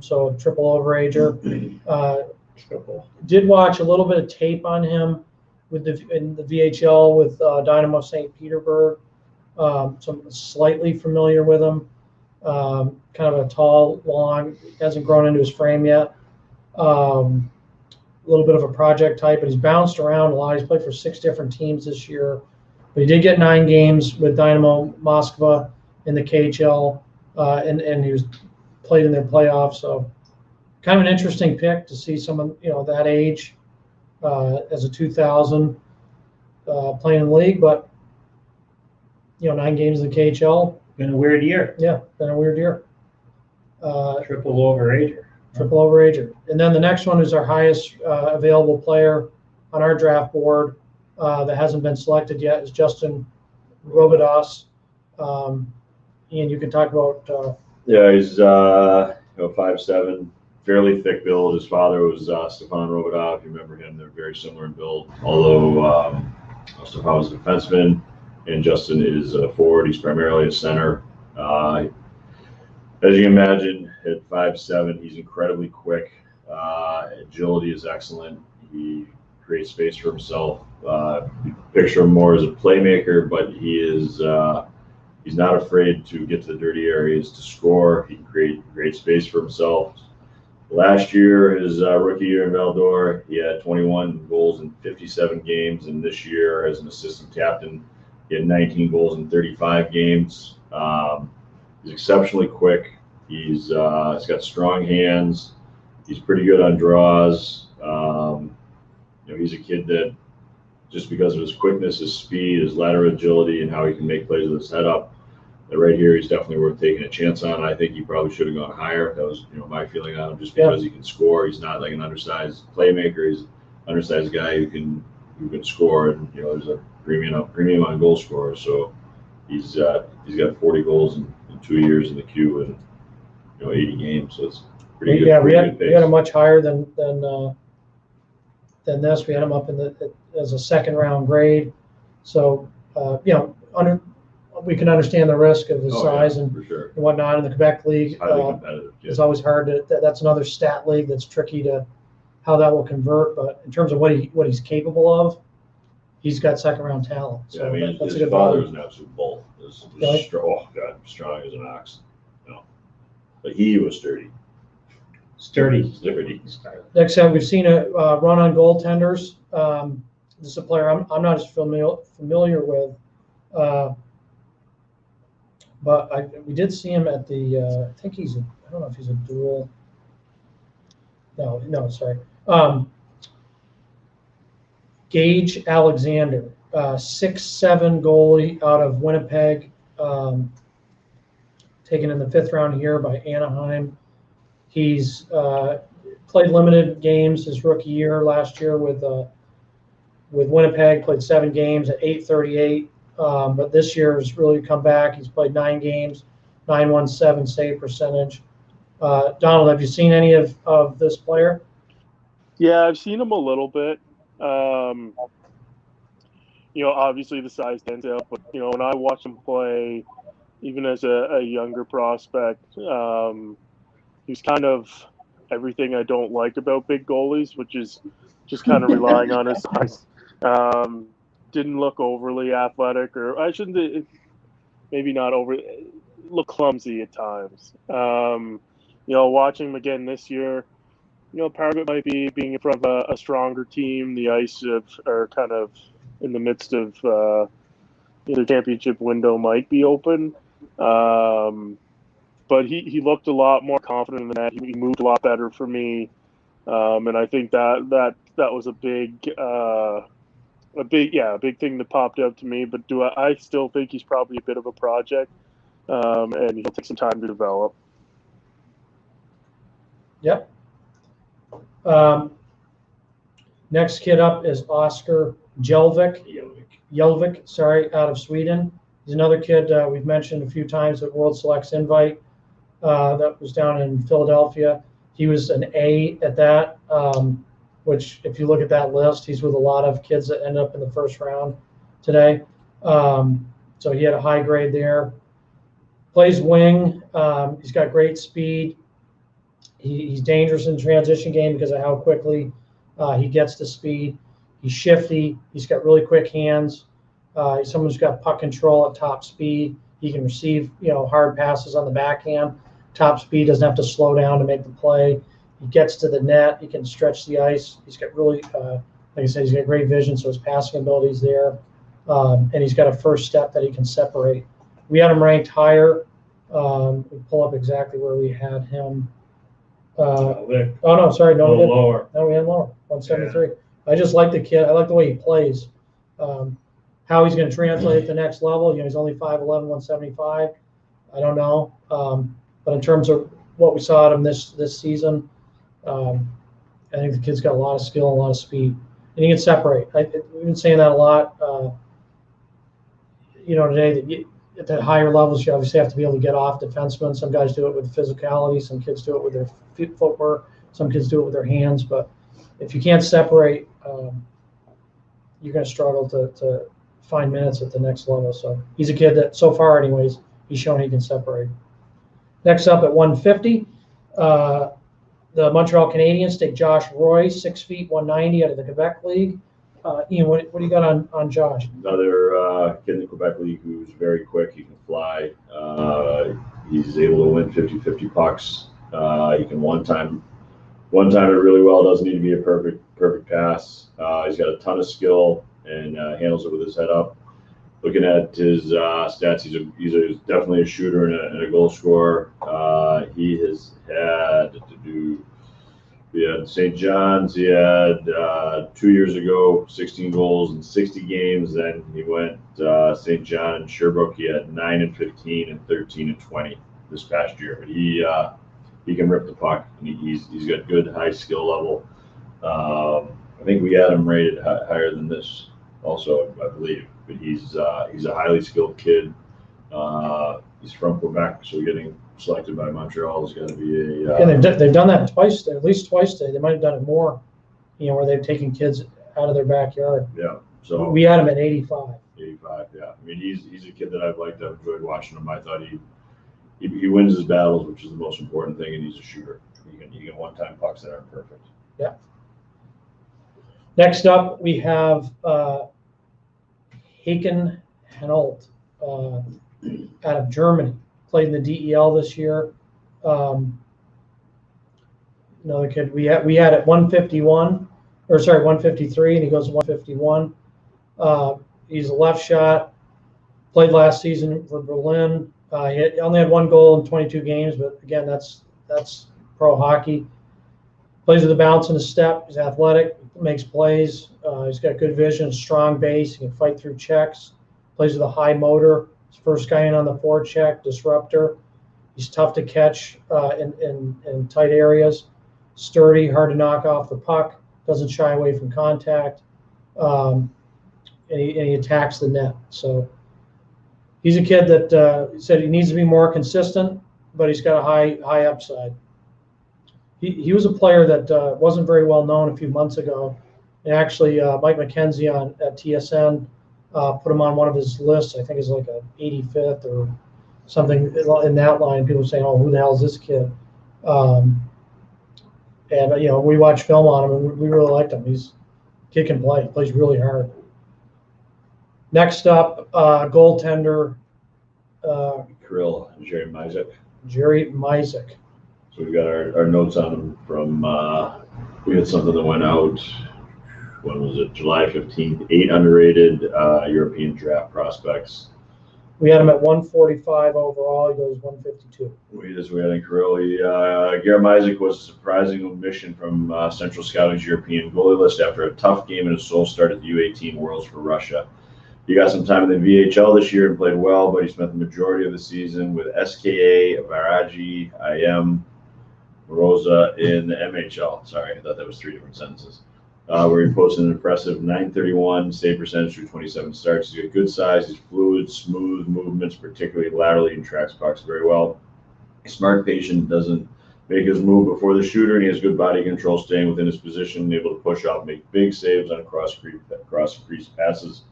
so a triple overager. Did watch a little bit of tape on him in the VHL with Dynamo St. Petersburg. So I'm slightly familiar with him. Kind of a tall, long, hasn't grown into his frame yet. A little bit of a project type, but he's bounced around a lot. He's played for 6 different teams this year, but he did get 9 games with Dynamo Moskva in the KHL, and he was played in their playoffs. So kind of an interesting pick to see someone that age as a 2000 playing in the league, but 9 games in the KHL. Been a weird year. Yeah, been a weird year. Triple overager. Triple overager. And then the next one is our highest available player on our draft board that hasn't been selected yet is Justin Robidas. Ian, you can talk about. Yeah, he's 5'7", fairly thick build. His father was Stefan Robidas. If you remember him, they're very similar in build. Although Stefan was a defenseman and Justin is a forward. He's primarily a center. As you can imagine, at 5'7", he's incredibly quick. Agility is excellent. He creates space for himself. You picture him more as a playmaker, but he's not afraid to get to the dirty areas to score. He can create great space for himself. Last year, his rookie year in Val-d'Or, he had 21 goals in 57 games, and this year, as an assistant captain, he had 19 goals in 35 games. He's exceptionally quick. He's got strong hands. He's pretty good on draws. He's a kid that, just because of his quickness, his speed, his lateral agility, and how he can make plays with his head up, that right here, he's definitely worth taking a chance on. I think he probably should have gone higher. That was, my feeling on him, just because he can score. He's not like an undersized playmaker. He's an undersized guy who can score, and there's a premium on goal scorers. So he's got 40 goals in 2 years in the queue and 80 games. So it's pretty good. Yeah, we had him much higher than this. We had him up as a second round grade. So we can understand the risk of his size and whatnot in the Quebec League. It's highly competitive. It's always hard to. That's another stat league that's tricky to how that will convert. But in terms of what he's capable of, he's got second round talent. So that's a good father value. was an absolute bull. Really? Strong as an ox. But he was sturdy. Sturdy. Next time, we've seen a run on goaltenders. This is a player I'm not as familiar with, but we did see him at the. I think I don't know if he's a dual. No, sorry. Gage Alexander, 6'7" goalie out of Winnipeg, taken in the 5th round here by Anaheim. He's played limited games his rookie year last year with Winnipeg. Played 7 games at .838, but this year has really come back. He's played 9 games, .917 save percentage. Donald, have you seen any of this player? Yeah, I've seen him a little bit. Obviously the size stands out, but when I watch him play, even as a younger prospect, he's kind of everything I don't like about big goalies, which is just kind of relying on his size. didn't look overly athletic, or I shouldn't, maybe not over, look clumsy at times. Watching him again this year, part of it might be being in front of a stronger team. The ice are kind of in the midst of the championship window might be open. But he looked a lot more confident in that. He moved a lot better for me. And I think that was a big thing that popped up to me. But I still think he's probably a bit of a project, and he'll take some time to develop. Yep. Next kid up is Oscar Jelvik, out of Sweden. He's another kid we've mentioned a few times at World Selects Invite that was down in Philadelphia. He was an A at that, which if you look at that list, he's with a lot of kids that end up in the first round today. So he had a high grade there. Plays wing. He's got great speed. He's dangerous in the transition game because of how quickly he gets to speed. He's shifty. He's got really quick hands. He's someone who's got puck control at top speed. He can receive, hard passes on the backhand. Top speed, doesn't have to slow down to make the play. He gets to the net. He can stretch the ice. He's got really, like I said, he's got great vision, so his passing ability is there. And he's got a first step that he can separate. We had him ranked higher. We pull up exactly where we had him. No, we didn't. Lower. No, we had lower, 173. Yeah. I just like the kid. I like the way he plays. How he's going to translate at the next level, he's only 5'11", 175. I don't know. But in terms of what we saw at him this season, I think the kid's got a lot of skill and a lot of speed. And he can separate. We've been saying that a lot, today, that at the higher levels, you obviously have to be able to get off defensemen. Some guys do it with physicality. Some kids do it with their footwork. Some kids do it with their hands. But if you can't separate, you're going to struggle to find minutes at the next level. So he's a kid that, so far anyways, he's shown he can separate. Next up at 150, the Montreal Canadiens take Josh Roy, 6 feet, 190 out of the Quebec League. Ian, what do you got on Josh? Another kid in the Quebec League who's very quick. He can fly. He's able to win 50-50 pucks. He can one time it really well. Doesn't need to be a perfect pass. He's got a ton of skill and handles it with his head up. Looking at his stats, he's definitely a shooter and a goal scorer. He has had we had St. John's. He had 2 years ago 16 goals in 60 games. Then he went St. John and Sherbrooke. He had 9 and 15 and 13 and 20 this past year. But he can rip the puck. And he's got good high skill level. I think we had him rated higher than this also, I believe. But he's a highly skilled kid. He's from Quebec, so getting selected by Montreal is going to be a. And they've done that twice, at least twice today. They might have done it more, where they've taken kids out of their backyard. Yeah. So we had him at 85. 85, yeah. I mean, he's a kid that I've liked. I've enjoyed watching him. I thought he wins his battles, which is the most important thing, and he's a shooter. He can one-time pucks that aren't perfect. Yeah. Next up, we have Haken Hanolt out of Germany. Played in the DEL this year. Another kid we had at 153, and he goes to 151. He's a left shot. Played last season for Berlin. He only had 1 goal in 22 games, but again, that's pro hockey. Plays with a bounce and a step. He's athletic, makes plays. He's got good vision, strong base. He can fight through checks. Plays with a high motor. He's first guy in on the forecheck, disruptor. He's tough to catch in tight areas. Sturdy, hard to knock off the puck. Doesn't shy away from contact. And he attacks the net. So he's a kid that said he needs to be more consistent, but he's got a high upside. He was a player that wasn't very well known a few months ago. And actually, Mike McKenzie at TSN put him on one of his lists. I think it's like a 85th or something in that line. People were saying, "Oh, who the hell is this kid?" And we watched film on him, and we really liked him. Kid can play. He plays really hard. Next up, goaltender Krill and Jerry Mizek. Jerry Mizek. So we've got our notes on him from, we had something that went out, when was it, July 15th, 8 underrated European draft prospects. We had him at 145 overall. He goes 152. We had in Krill. Garrett Mizek was a surprising omission from Central Scouting's European goalie list after a tough game in his sole start at the U18 Worlds for Russia. He got some time in the VHL this year and played well, but he spent the majority of the season with SKA, Varaji, IM, Rosa in the MHL. Sorry, I thought that was 3 different sentences. Where he posted an impressive .931 save percentage through 27 starts. He's got good size. He's fluid, smooth movements, particularly laterally, and tracks pucks very well. He's smart, patient, doesn't make his move before the shooter, and he has good body control, staying within his position, able to push off, make big saves on cross-crease passes.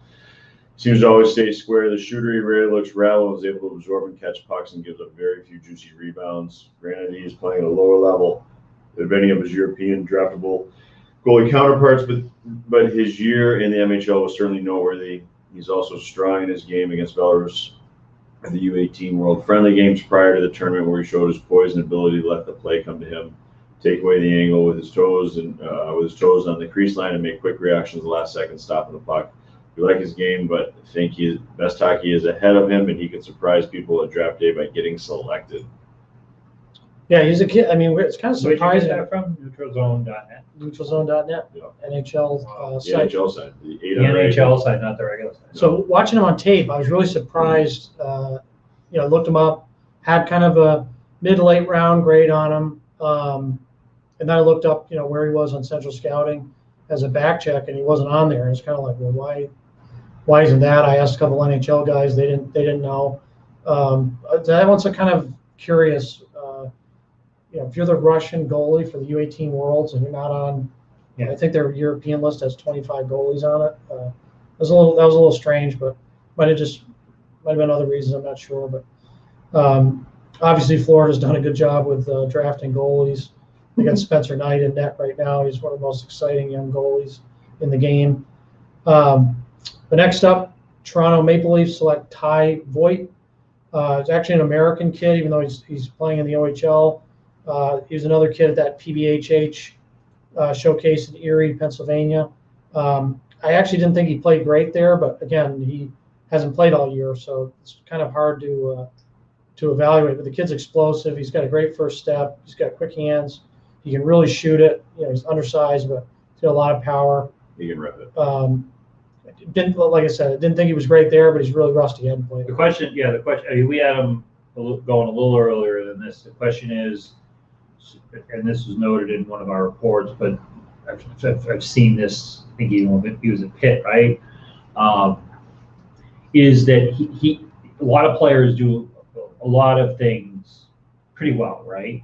Seems to always stay square. The shooter, he rarely looks rattled, is able to absorb and catch pucks, and gives up very few juicy rebounds. Granted, he is playing at a lower level than many of his European draftable goalie counterparts, but his year in the MHL was certainly noteworthy. He's also strong in his game against Belarus at the U18 World Friendly Games prior to the tournament, where he showed his poise and ability to let the play come to him, take away the angle with his toes and with his toes on the crease line, and make quick reactions the last second, stopping the puck. We like his game, but I think best hockey is ahead of him, and he can surprise people at draft day by getting selected. Yeah, he's a kid. I mean, it's kind of Where'd you get surprising. that from? Neutralzone.net. Neutralzone.net, Yeah. NHL The site. NHL side, the The NHL side, not the regular side. So watching him on tape, I was really surprised. Looked him up, had kind of a mid to late round grade on him, and then I looked up, where he was on Central Scouting as a back check, and he wasn't on there. And it's kind of like, well, why isn't that? I asked a couple NHL guys, they didn't know. That one's a kind of curious. If you're the Russian goalie for the U18 Worlds and you're not on, I think their European list has 25 goalies on it. That was a little strange, but might have been other reasons. I'm not sure, but obviously Florida's done a good job with drafting goalies. They got Spencer Knight in net right now. He's one of the most exciting young goalies in the game. But next up, Toronto Maple Leafs select Ty Voigt. He's actually an American kid, even though he's playing in the OHL. He was another kid at that PBHH showcase in Erie, Pennsylvania. I actually didn't think he played great there, but again, he hasn't played all year, so it's kind of hard to evaluate. But the kid's explosive. He's got a great first step. He's got quick hands. He can really shoot it. He's undersized, but he's got a lot of power. He can rip it. Like I said, I didn't think he was great there, but he's really rusty. He hadn't played. The question, I mean, we had him going a little earlier than this. The question is, and this was noted in one of our reports, but I've seen this. I think he was a Pitt, right? Is that he a lot of players do a lot of things pretty well, right?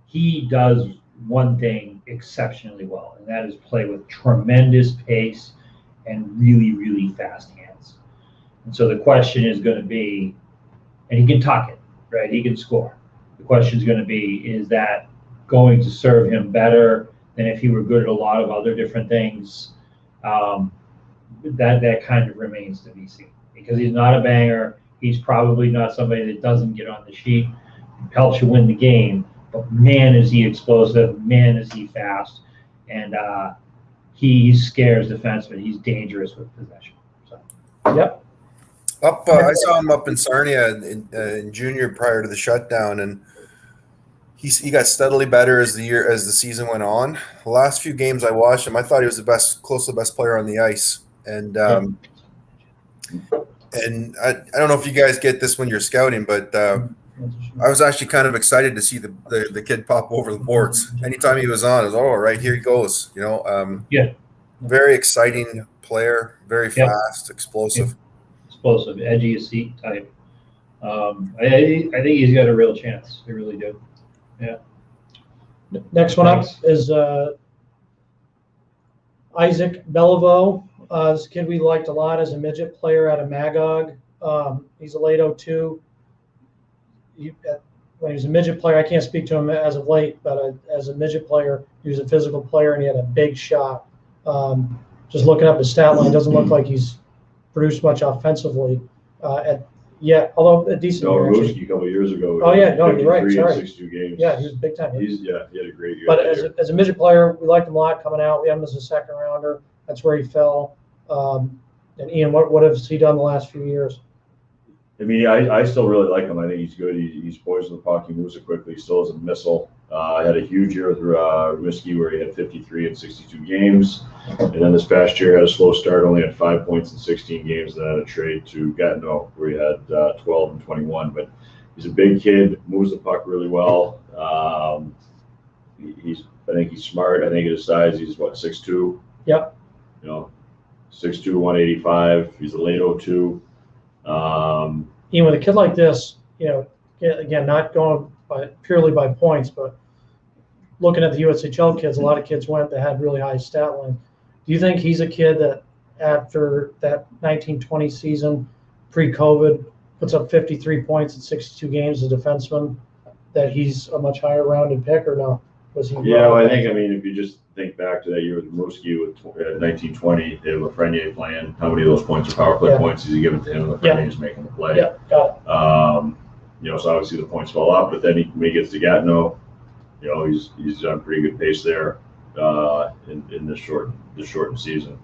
He does one thing exceptionally well, and that is play with tremendous pace and really, really fast hands. And so the question is going to be, and he can tuck it, right? He can score. The question is going to be, is that going to serve him better than if he were good at a lot of other different things? That kind of remains to be seen, because he's not a banger. He's probably not somebody that doesn't get on the sheet, helps you win the game. But man, is he explosive. Man, is he fast. And he scares defensemen. He's dangerous with possession. So. Yep. I saw him up in Sarnia in junior prior to the shutdown, and he got steadily better as the season went on. The last few games I watched him, I thought he was close to the best player on the ice. And and I don't know if you guys get this when you're scouting, but I was actually kind of excited to see the kid pop over the boards. Anytime he was on, it was, oh, right, here he goes. Very exciting player, very fast, explosive. Explosive, edgy as seat type. I think he's got a real chance. They really do. Yeah. Next one up is Isaac Beliveau. This kid we liked a lot as a midget player out of Magog. He's a late 02. When he was a midget player, I can't speak to him as of late, but as a midget player, he was a physical player and he had a big shot. Just looking up his stat line, doesn't look like he's produce much offensively. Although a decent No, year, actually. Ruski a couple of years ago. Oh, yeah, no, you're right, 53 in sorry. 62 games. Yeah, he was big time. He had a great year. But that as year. a midget player, we liked him a lot coming out. We had him as a second rounder. That's where he fell. And Ian, what has he done the last few years? I mean, I still really like him. I think he's good. He's poised with the puck. He moves it quickly. He still has a missile. I had a huge year with Risky where he had 53 in 62 games. And then this past year had a slow start, only had 5 points in 16 games. Then had a trade to Gatineau where he had 12 and 21. But he's a big kid, moves the puck really well. I think he's smart. I think at his size, he's 6'2". Yep. 6'2", 185. He's a late 02. Ian, with a kid like this, again, not going purely by points, but looking at the USHL kids, a lot of kids that had really high stat line. Do you think he's a kid that after that 1920 season, pre-COVID, puts up 53 points in 62 games as a defenseman, that he's a much higher rounded pick, or no? Was he? Yeah, well, if you just think back to that year with Mooski with 1920, they have Lafreniere playing. How many of those points are power play points? Is he giving to him? Lafreniere's making the play. Yeah, got it. So obviously the points fall off, but then when he gets to Gatineau, he's on pretty good pace there in this shortened season.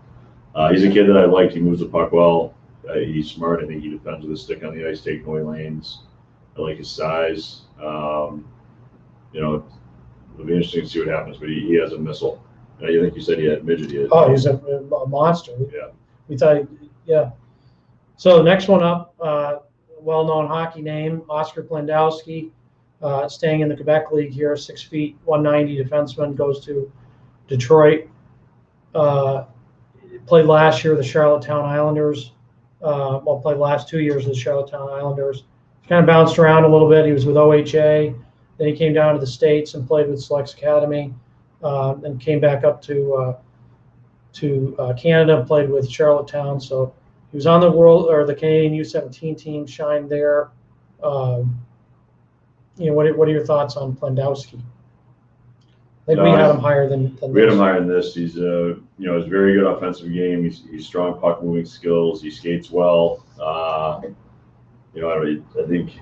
He's a kid that I liked. He moves the puck well. He's smart. I think he defends with his stick on the ice, taking away lanes. I like his size. It'll be interesting to see what happens, but he has a missile. I think you said he had midget. He's a monster. Yeah. We thought, yeah. So next one up, well-known hockey name, Oscar Plandowski, staying in the Quebec League here, 6 feet, 190 defenseman, goes to Detroit. Played last year with the Charlottetown Islanders. Played last 2 years with the Charlottetown Islanders. Kind of bounced around a little bit. He was with OHA. Then he came down to the States and played with Selects Academy, and came back up to Canada and played with Charlottetown. So he was on the Canadian U17 team, shined there. What are your thoughts on Plandowski? I think we had him higher than we had him higher than this. He's he's a very good offensive game. He's strong puck moving skills. He skates well. I think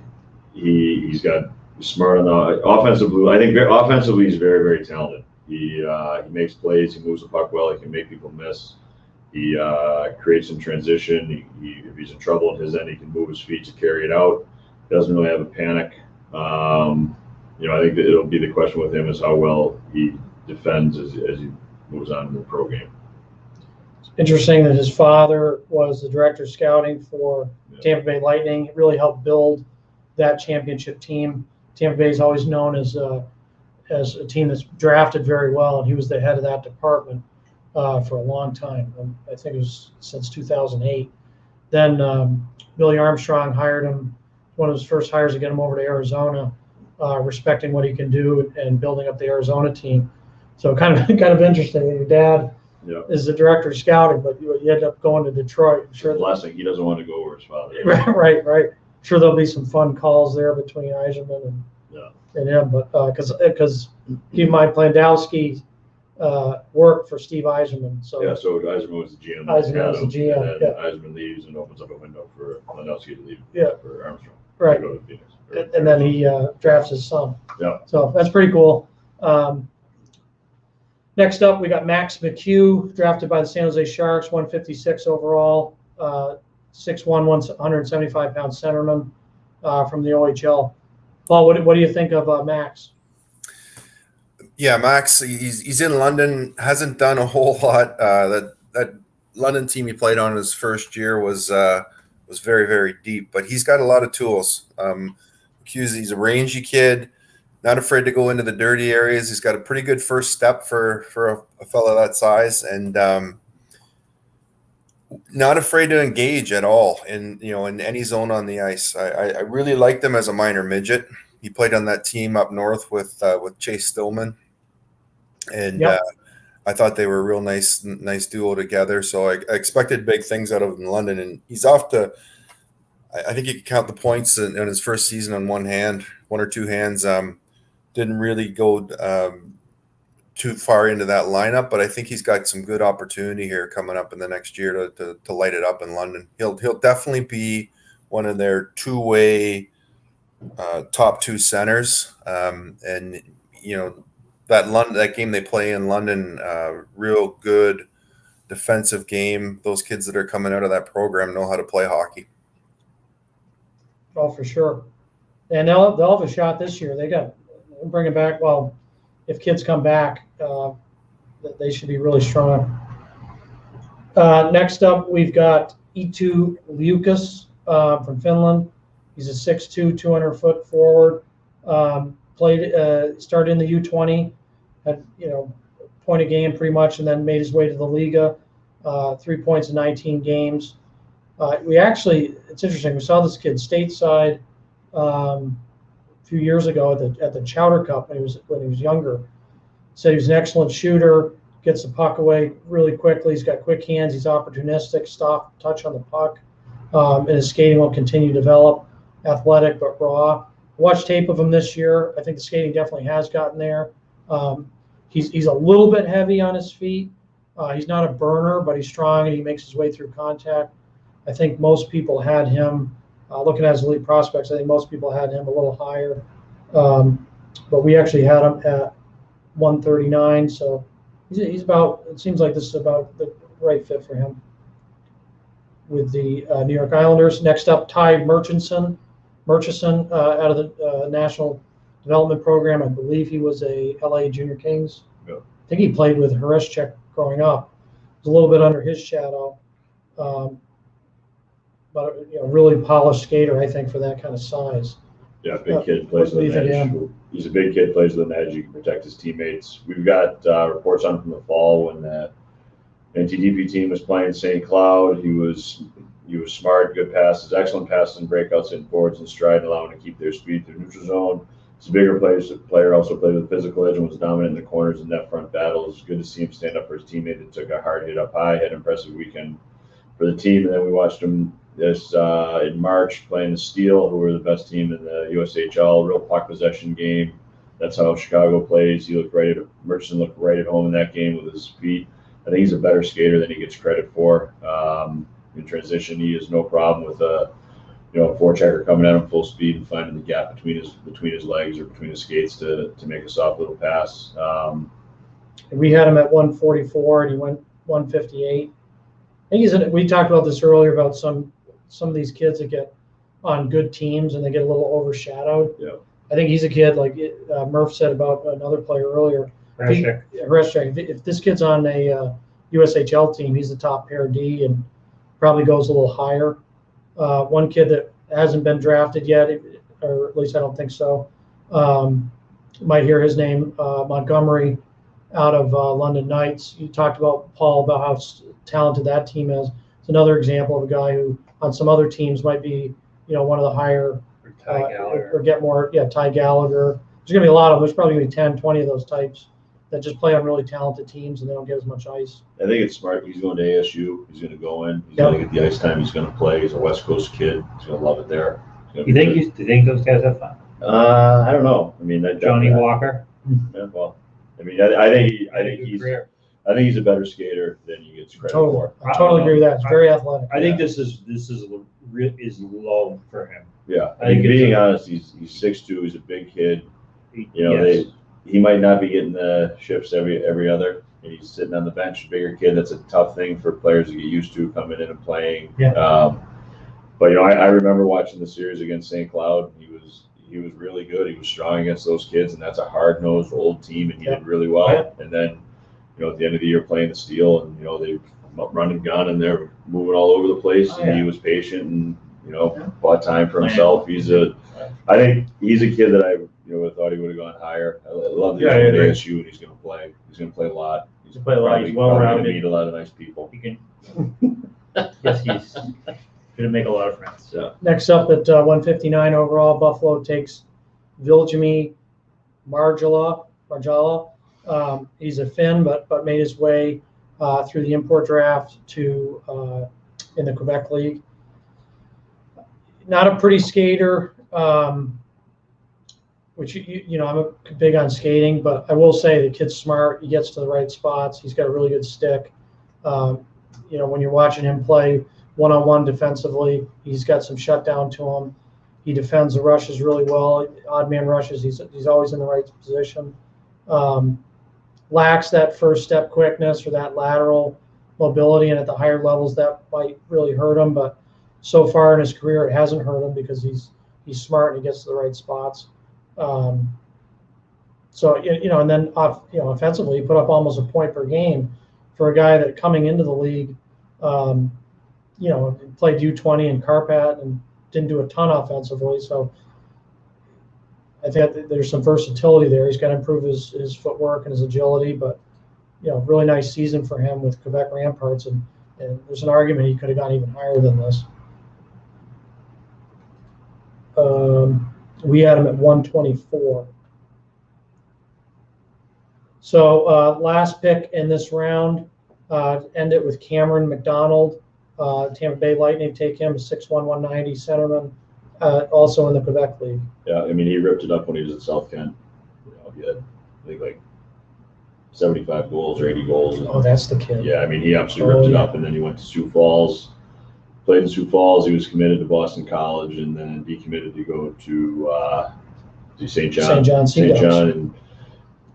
he's got smart on the offensive blue. I think offensively he's very, very talented. He makes plays. He moves the puck well. He can make people miss. He creates in transition. If he's in trouble at his end, he can move his feet to carry it out. Doesn't really have a panic. I think that it'll be the question with him is how well he defends as he moves on in the pro game. It's interesting that his father was the director of scouting for Tampa Bay Lightning. It really helped build that championship team. Tampa Bay is always known as a team that's drafted very well, and he was the head of that department for a long time. I think it was since 2008. Then Billy Armstrong hired him, one of his first hires to get him over to Arizona, respecting what he can do and building up the Arizona team. So kind of interesting. Your dad is the director of scouting, but you end up going to Detroit. I'm sure the last thing, he doesn't want to go where his father is. Right. Sure, there'll be some fun calls there between Eiserman and him, but because keep in mind Plandowski worked for Steve Eiserman. So Eiserman was the GM. Eiserman was the GM. And then Eiserman leaves and opens up a window for Plandowski to leave. For Armstrong. Right. To go to Phoenix. And then he drafts his son. Yeah. So that's pretty cool. Next up, we got Max McHugh, drafted by the San Jose Sharks, 156 overall, 6'1", 175-pound centerman from the OHL. Paul, what do you think of Max? Yeah, Max, he's in London, hasn't done a whole lot. That London team he played on his first year was very, very deep, but he's got a lot of tools. He's a rangy kid, not afraid to go into the dirty areas. He's got a pretty good first step for a fellow that size, and not afraid to engage at all in any zone on the ice. I really liked him as a minor midget. He played on that team up north with Chase Stillman, and I thought they were a real nice duo together. So I expected big things out of him in London, and he's off to. I think you can count the points in his first season on one or two hands. Didn't really go too far into that lineup, but I think he's got some good opportunity here coming up in the next year to light it up in London. He'll definitely be one of their two-way top two centers, and that game they play in London, real good defensive game. Those kids that are coming out of that program know how to play hockey. Oh, for sure. And they'll have a shot this year. They'll bring it back. Well, if kids come back, they should be really strong. Next up, we've got Eetu Liukas from Finland. He's a 6'2", 200-foot forward. Started in the U20, had point a game pretty much, and then made his way to the Liga. 3 points in 19 games. It's interesting. We saw this kid stateside a few years ago at the Chowder Cup when he was younger. Said he was an excellent shooter, gets the puck away really quickly. He's got quick hands. He's opportunistic, touch on the puck, and his skating will continue to develop. Athletic but raw. Watched tape of him this year. I think the skating definitely has gotten there. He's a little bit heavy on his feet. He's not a burner, but he's strong and he makes his way through contact. I think most people had him, looking at his elite prospects, I think most people had him a little higher. But we actually had him at 139, so he's about, it seems like this is about the right fit for him with the New York Islanders. Next up, Ty Murchison out of the National Development Program. I believe he was a LA Junior Kings. Yeah. I think he played with Horishchek growing up. It was a little bit under his shadow. But really polished skater, I think, for that kind of size. Yeah, big kid, plays with an edge. He's a big kid, plays with an edge. He can protect his teammates. We've got reports on him from the fall when the NTDP team was playing St. Cloud. He was smart, good passes, excellent passes and breakouts in forwards and stride, allowing to keep their speed through neutral zone. He's a bigger player, also played with physical edge and was dominant in the corners and net front battles. Good to see him stand up for his teammate that took a hard hit up high. Had an impressive weekend for the team, and then we watched him in March playing the Steel, who were the best team in the USHL. Real puck possession game. That's how Chicago plays. Murchison looked right at home in that game with his feet. I think he's a better skater than he gets credit for. In transition, he has no problem with a forechecker coming at him full speed and finding the gap between his legs or between his skates to make a soft little pass. We had him at 144 and he went 158. I think we talked about this earlier about some of these kids that get on good teams and they get a little overshadowed. Yeah. I think he's a kid like Murph said about another player earlier. Horishchek. If this kid's on a USHL team, he's the top pair D and probably goes a little higher. One kid that hasn't been drafted yet, or at least I don't think so, might hear his name, Montgomery out of London Knights. You talked about, Paul, about how talented that team is. It's another example of a guy who on some other teams might be, one of the higher, or get more, Ty Gallagher. There's going to be a lot of them. There's probably going to be 10, 20 of those types that just play on really talented teams and they don't get as much ice. I think it's smart. He's going to ASU. He's going to go in. He's going to get the ice time. He's going to play. He's a West Coast kid. He's going to love it there. Do you think those guys have fun? I don't know. I mean, Johnny Walker. Yeah, well, I mean, I think he's a better skater than he gets credit for. I totally agree with that. It's very athletic. I think this is low for him. Yeah, I think being honest, he's 6'2". He's a big kid. He might not be getting the shifts every other. And he's sitting on the bench, bigger kid. That's a tough thing for players to get used to coming in and playing. Yeah. But I remember watching the series against St. Cloud. He was really good. He was strong against those kids, and that's a hard-nosed old team, and he did really well. Yeah. And then, at the end of the year playing the Steel, and they run and gun, and they're moving all over the place. And he was patient and bought time for himself. I think he's a kid that I thought he would have gone higher. I love the ASU, and he's going to play. He's going to play a lot. He's well-rounded. Meet a lot of nice people. He can. Yes, he's going to make a lot of friends. Yeah. Next up at 159 overall, Buffalo takes Viljami Marjala. He's a Finn, but made his way through the import draft to in the Quebec League. Not a pretty skater. which, I'm a big on skating, but I will say the kid's smart. He gets to the right spots. He's got a really good stick. When you're watching him play one-on-one defensively, he's got some shutdown to him. He defends the rushes really well. Odd man rushes, he's always in the right position. Lacks that first step quickness or that lateral mobility, and at the higher levels that might really hurt him. But so far in his career, it hasn't hurt him because he's smart and he gets to the right spots. And then offensively, he put up almost a point per game for a guy that coming into the league, played U20 and Carpat and didn't do a ton offensively. So I think that there's some versatility there. He's got to improve his footwork and his agility, but really nice season for him with Quebec Ramparts, and there's an argument he could have gone even higher than this. We had him at 124. So last pick in this round, end it with Cameron McDonald, Tampa Bay Lightning take him, 6'1", 190 centerman, also in the Quebec League. Yeah, I mean, he ripped it up when he was at South Kent. He had, I think, like 75 goals or 80 goals. Oh, that's the kid. Yeah, I mean, he absolutely ripped it up, and then he went to Sioux Falls. Played in Sioux Falls. He was committed to Boston College, and then decommitted to go to St. John. St. John, and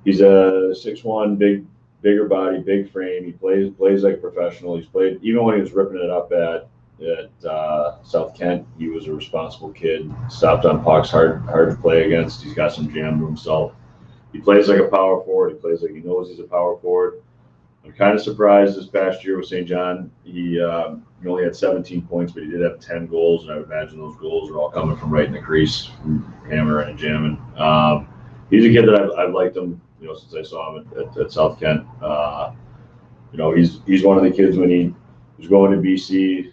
he's a 6'1", bigger body, big frame. He plays like a professional. He's played even when he was ripping it up at South Kent. He was a responsible kid. Stopped on pucks, hard to play against. He's got some jam to himself. He plays like a power forward. He plays like he knows he's a power forward. I'm kind of surprised this past year with St. John. He only had 17 points, but he did have 10 goals, and I would imagine those goals are all coming from right in the crease, hammering and jamming. He's a kid that I've liked him, since I saw him at South Kent. He's one of the kids when he was going to BC.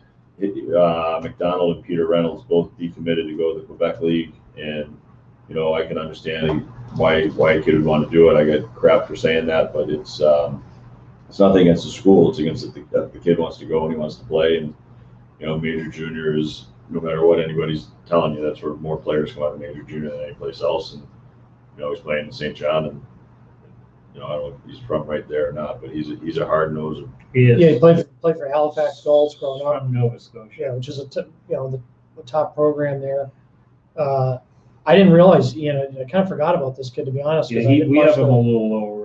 McDonald and Peter Reynolds both decommitted to go to the Quebec League, and I can understand why a kid would want to do it. I get crap for saying that, but it's nothing against the school. It's against the kid wants to go and he wants to play. And major junior is, no matter what anybody's telling you, that's where more players come out of major junior than any place else. And he's playing in St. John, and I don't know if he's from right there or not, but he's a hard noser. He is. Yeah, he played for Halifax Gulls growing up. From Nova Scotia. Yeah, which is the top program there. I didn't realize, I kind of forgot about this kid, to be honest. Yeah, we have him a little lower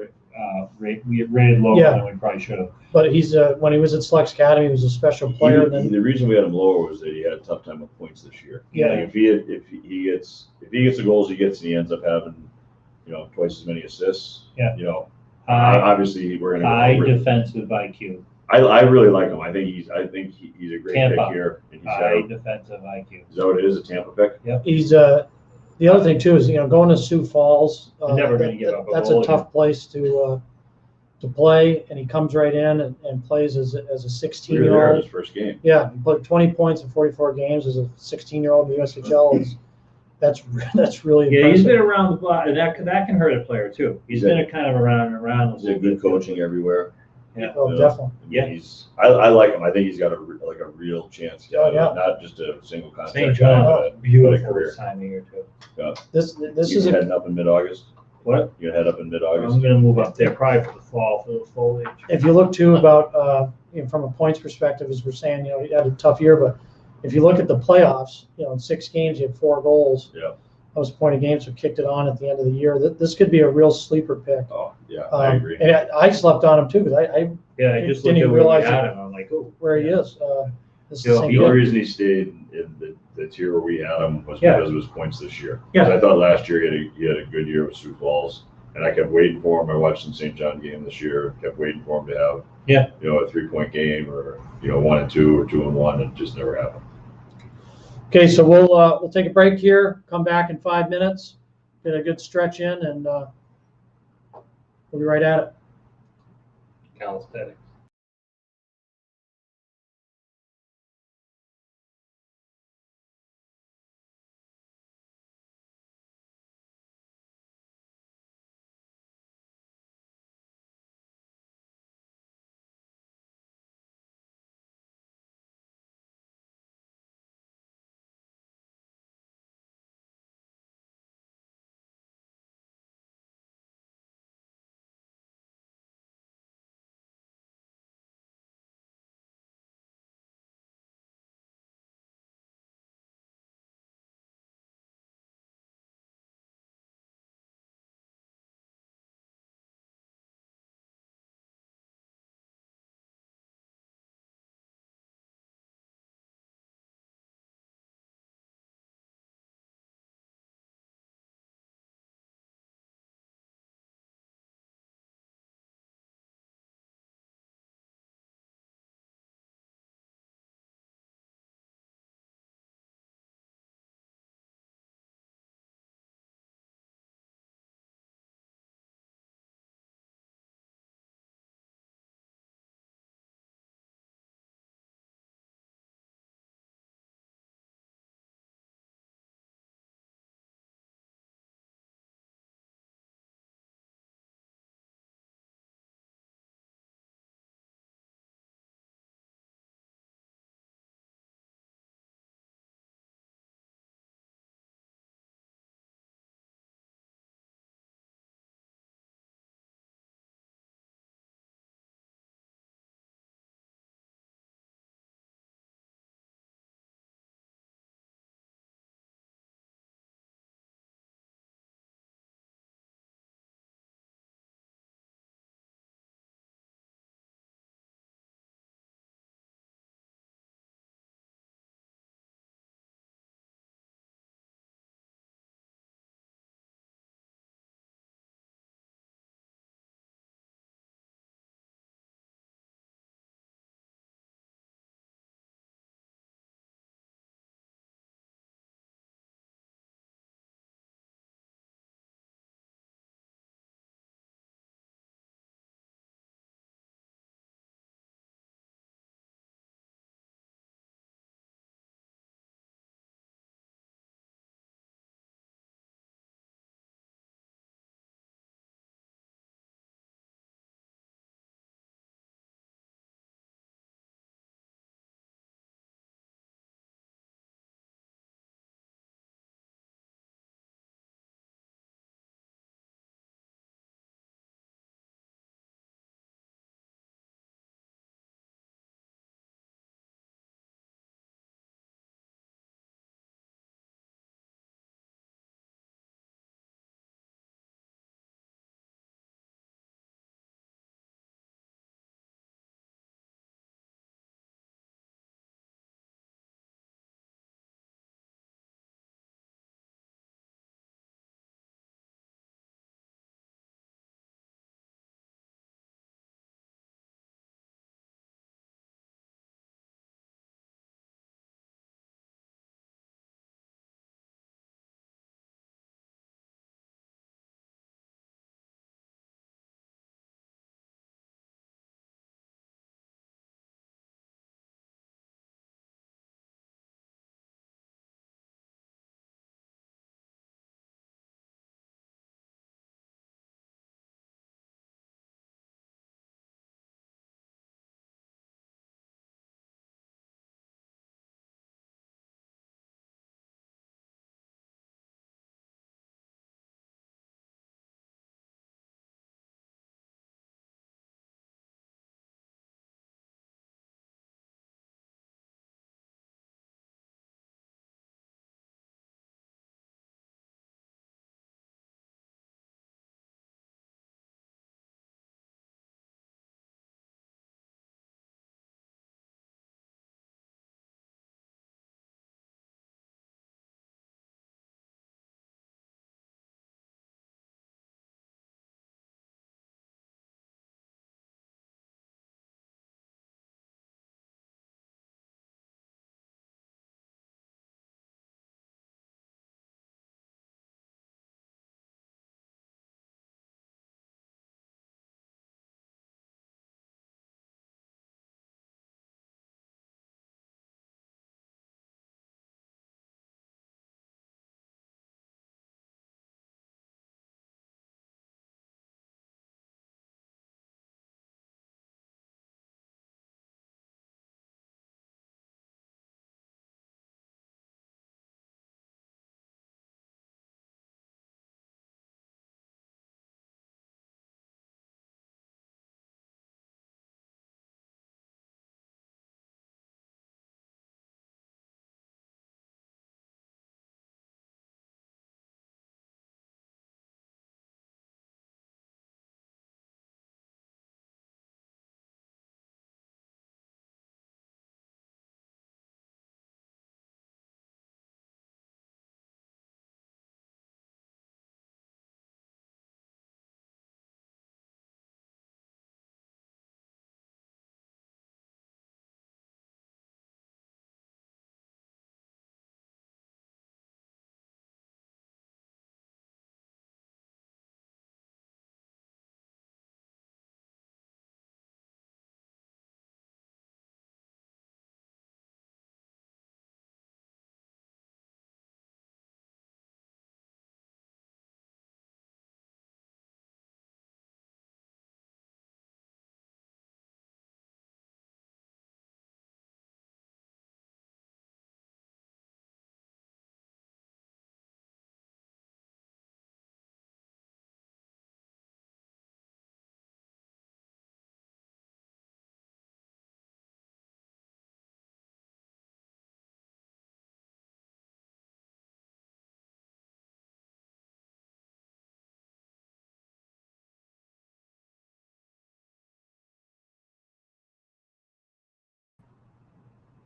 rate. We rated lower than we probably should have. But he's when he was at Selects Academy, he was a special player. The reason we had him lower was that he had a tough time with points this year. Yeah. Like if he gets the goals he gets, and he ends up having twice as many assists. Yeah. Obviously we're gonna go high over it. defensive IQ. I really like him. I think he's a great Tampa. pick here. And he's High defensive IQ. Is that what it is? A Tampa pick? Yep. He's the other thing too is going to Sioux Falls. Never going to give up a That's goal a tough place to play, and he comes right in and plays as a We were there 16-year-old. his first game. Yeah, he played 20 points in 44 games as a 16-year-old in the USHL. That's really impressive. Yeah, he's been around the block. That can hurt a player too. He's been kind of around and around. He's a good coaching everywhere. Yeah. Oh, definitely. Yeah. I like him. I think he's got a real chance. Oh, yeah. Not just a single contract. St. guy, John, but a beautiful career. time of year too. This You is heading up in mid-August? What? You head up in mid-August? I'm going to move up there probably for the fall for the foliage. if you look too about from a points perspective, as we're saying, he had a tough year, but if you look at the playoffs, in 6 games he had 4 goals. Yeah. That was a point of game, so kicked it on at the end of the year. This could be a real sleeper pick. Oh, yeah, I agree. And I slept on him too because I Yeah, I just didn't looked even at realize where we had him. I'm like, oh, where he is. This is Yeah, the same The only kid. reason he stayed in the tier where we had him was Yeah. because of his points this year. Yeah. 'Cause I thought last year he had a good year with Sioux Falls, and I kept waiting for him. I watched some St. John game this year. Kept waiting for him to have a 3-point game or 1 and 2 or 2 and 1, and it just never happened. Okay, so we'll take a break here. Come back in 5 minutes. Get a good stretch in, and we'll be right at it. calisthenics.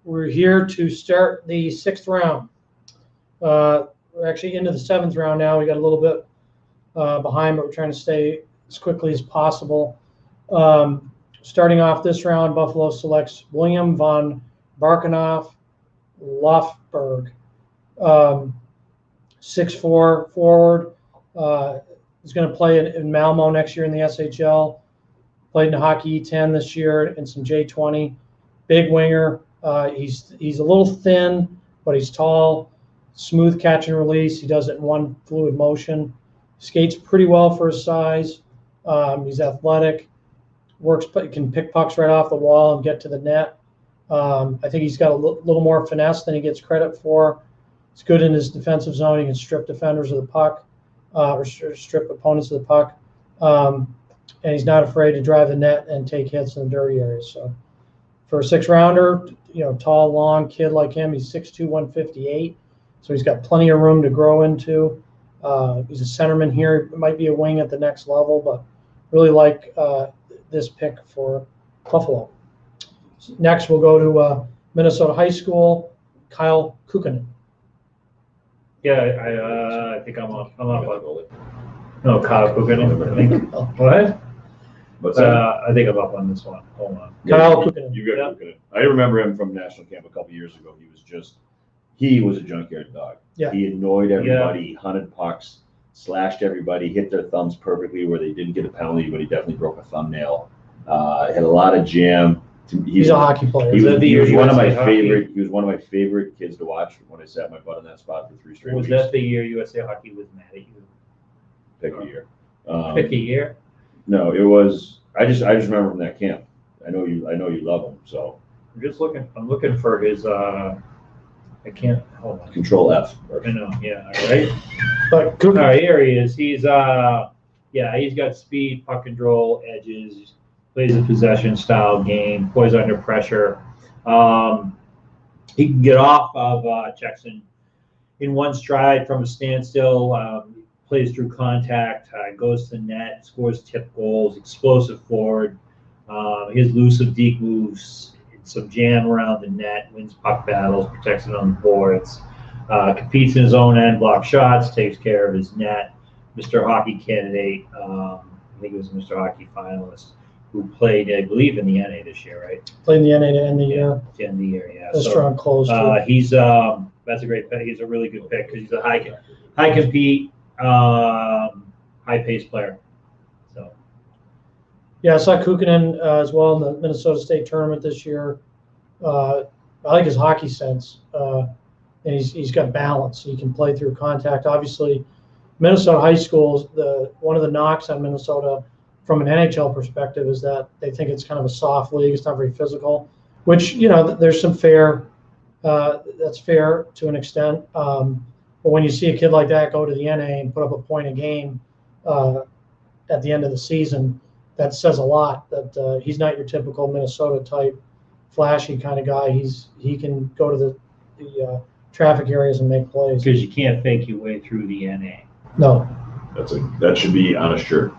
we're here to start the 6th round. We're actually into the 7th round now. We got a little bit behind, but we're trying to stay as quickly as possible. Starting off this round, Buffalo selects William von Barkenoff Lofberg, 6'4" forward. He's going to play in Malmo next year in the SHL. Played in Hockey E10 this year and some J20. Big winger. He's a little thin, but he's tall. Smooth catch and release. He does it in one fluid motion. Skates pretty well for his size. He's athletic. Can pick pucks right off the wall and get to the net. I think he's got a little more finesse than he gets credit for. He's good in his defensive zone. He can strip defenders of the puck, or strip opponents of the puck. And he's not afraid to drive the net and take hits in the dirty areas. So for a 6-rounder, tall, long kid like him, he's 6'2", 158. So he's got plenty of room to grow into. He's a centerman here. Might be a wing at the next level, but really like this pick for Buffalo. Next, we'll go to Minnesota High School, Kyle Kukkonen. Yeah, I think I'm up. No, Kyle Kukkonen, I think. What? What's that? I think I'm up on this one. Hold on. Kyle Kukkonen. You got Kukkonen. I remember him from national camp a couple years ago. He was a junkyard dog. Yeah. He annoyed everybody, hunted pucks, slashed everybody, hit their thumbs perfectly where they didn't get a penalty, but he definitely broke a thumbnail. Had a lot of jam. He's a hockey player. He was one of my USA favorite. He was one of my favorite kids to watch when I sat my butt in that spot for 3 straight Was weeks. that the year USA Hockey was mad at you? Pick a year. Pick a year? No, it was. I just remember from that camp. I know you love him. So I'm looking for his. I can't. Hold on. Control F. I know. Yeah. All right. But All Kukkonen, right. Here he is. He's he's got speed, puck control, edges. Plays a possession style game. Plays under pressure. He can get off of checks in one stride from a standstill. Plays through contact. Goes to net. Scores tip goals. Explosive forward. He has elusive deep moves. Some jam around the net. Wins puck battles. Protects it on the boards. Competes in his own end. Blocks shots. Takes care of his net. Mr. Hockey candidate. I think he was a Mr. Hockey finalist. Who played, I believe, in the NA this year, right? played in the NA to end the year. To end the year, yeah. A strong close. He's that's a great pick. He's a really good pick because he's a high compete, high pace player. So Yeah, I saw Kukkonen as well in the Minnesota State tournament this year. I like his hockey sense, and he's got balance. He can play through contact. Obviously, Minnesota high schools, one of the knocks on Minnesota from an NHL perspective is that they think it's kind of a soft league. It's not very physical, which, there's some that's fair to an extent. But when you see a kid like that go to the NA and put up a point a game at the end of the season, that says a lot that he's not your typical Minnesota type, flashy kind of guy. He can go to the traffic areas and make plays. because you can't fake your way through the NA. No. That should be on a shirt.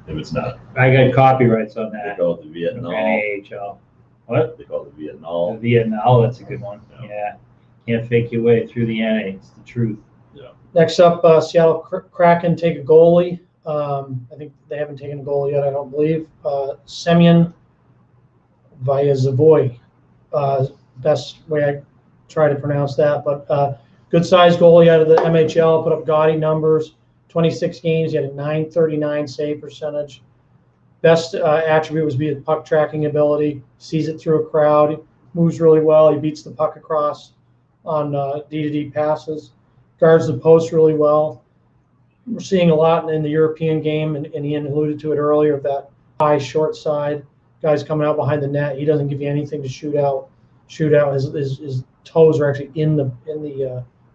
If it's not, I got copyrights on they that. call it the Vietnam. NAHL. What? They call it the The Vietnam. Vietnam. Oh, that's a good one. Yeah. Can't fake your way through the NA. It's the truth. Next up, Seattle Kraken take a goalie. I think they haven't taken a goal yet, I don't believe. Semyon Vyazavoy. Best way I try to pronounce that. But good sized goalie out of the MHL, put up gaudy numbers. 26 games, he had a .939 save percentage. Best attribute was his puck tracking ability. Sees it through a crowd, moves really well. He beats the puck across on D-to-D passes. Guards the post really well. We're seeing a lot in the European game, and Ian alluded to it earlier, of that high short side, guys coming out behind the net. He doesn't give you anything to shoot out. His toes are actually in the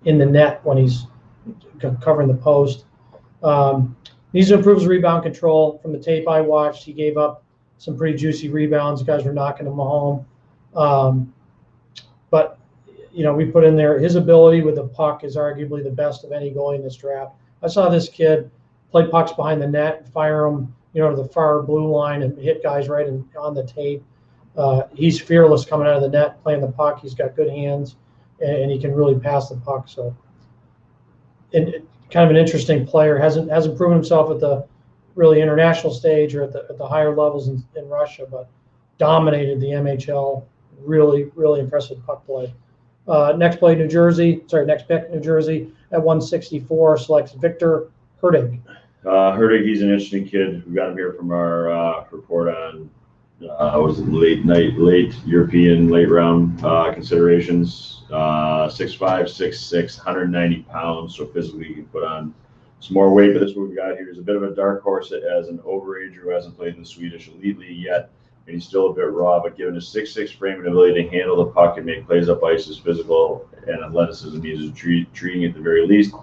net when he's covering the post. Needs to improve his rebound control. From the tape I watched, he gave up some pretty juicy rebounds. Guys were knocking him home. But we put in there his ability with the puck is arguably the best of any goalie in this draft. I saw this kid play pucks behind the net, fire them, to the far blue line and hit guys right on the tape. He's fearless coming out of the net, playing the puck. He's got good hands, and he can really pass the puck. So, and kind of an interesting player. Hasn't proven himself at the really international stage or at the higher levels in Russia, but dominated the MHL. Really, really impressive puck play. Next pick, New Jersey at 164 selects Victor Hurtig. Hurtig, he's an interesting kid. We got him here from our report on was it late European late round considerations. 6'5", 6'6", 190 pounds, so physically he can put on some more weight. But this is what we got here. He's a bit of a dark horse as an overager who hasn't played in the Swedish Elite League yet, and he's still a bit raw. But given his 6'6" frame and ability to handle the puck and make plays up ice, his physical and athleticism, he is treating at the very least.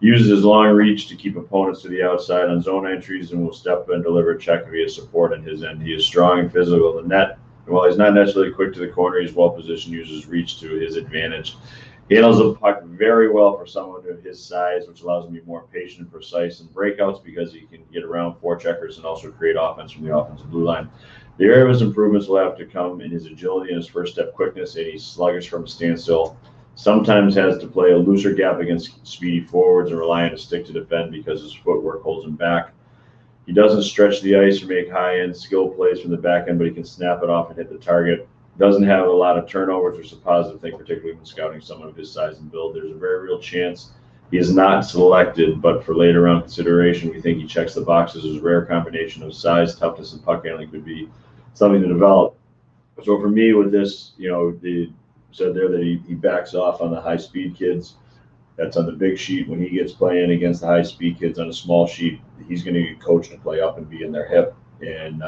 He uses his long reach to keep opponents to the outside on zone entries and will step and deliver a check via support on his end. He is strong and physical in the net, and while he's not necessarily quick to the corner, he's well positioned, uses reach to his advantage. He handles the puck very well for someone of his size, which allows him to be more patient and precise in breakouts because he can get around forecheckers and also create offense from the offensive blue line. The area of his improvements will have to come in his agility and his first step quickness, and he's sluggish from a standstill. Sometimes has to play a looser gap against speedy forwards and rely on his stick to defend because his footwork holds him back. He doesn't stretch the ice or make high-end skill plays from the back end, but he can snap it off and hit the target. Doesn't have a lot of turnovers, which is a positive thing, particularly when scouting someone of his size and build. There's a very real chance he is not selected, but for later round consideration, we think he checks the boxes. His rare combination of size, toughness, and puck handling could be something to develop. So for me, with this, the said there that he backs off on the high-speed kids. That's on the big sheet. When he gets playing against the high-speed kids on a small sheet, he's going to get coached to play up and be in their hip. And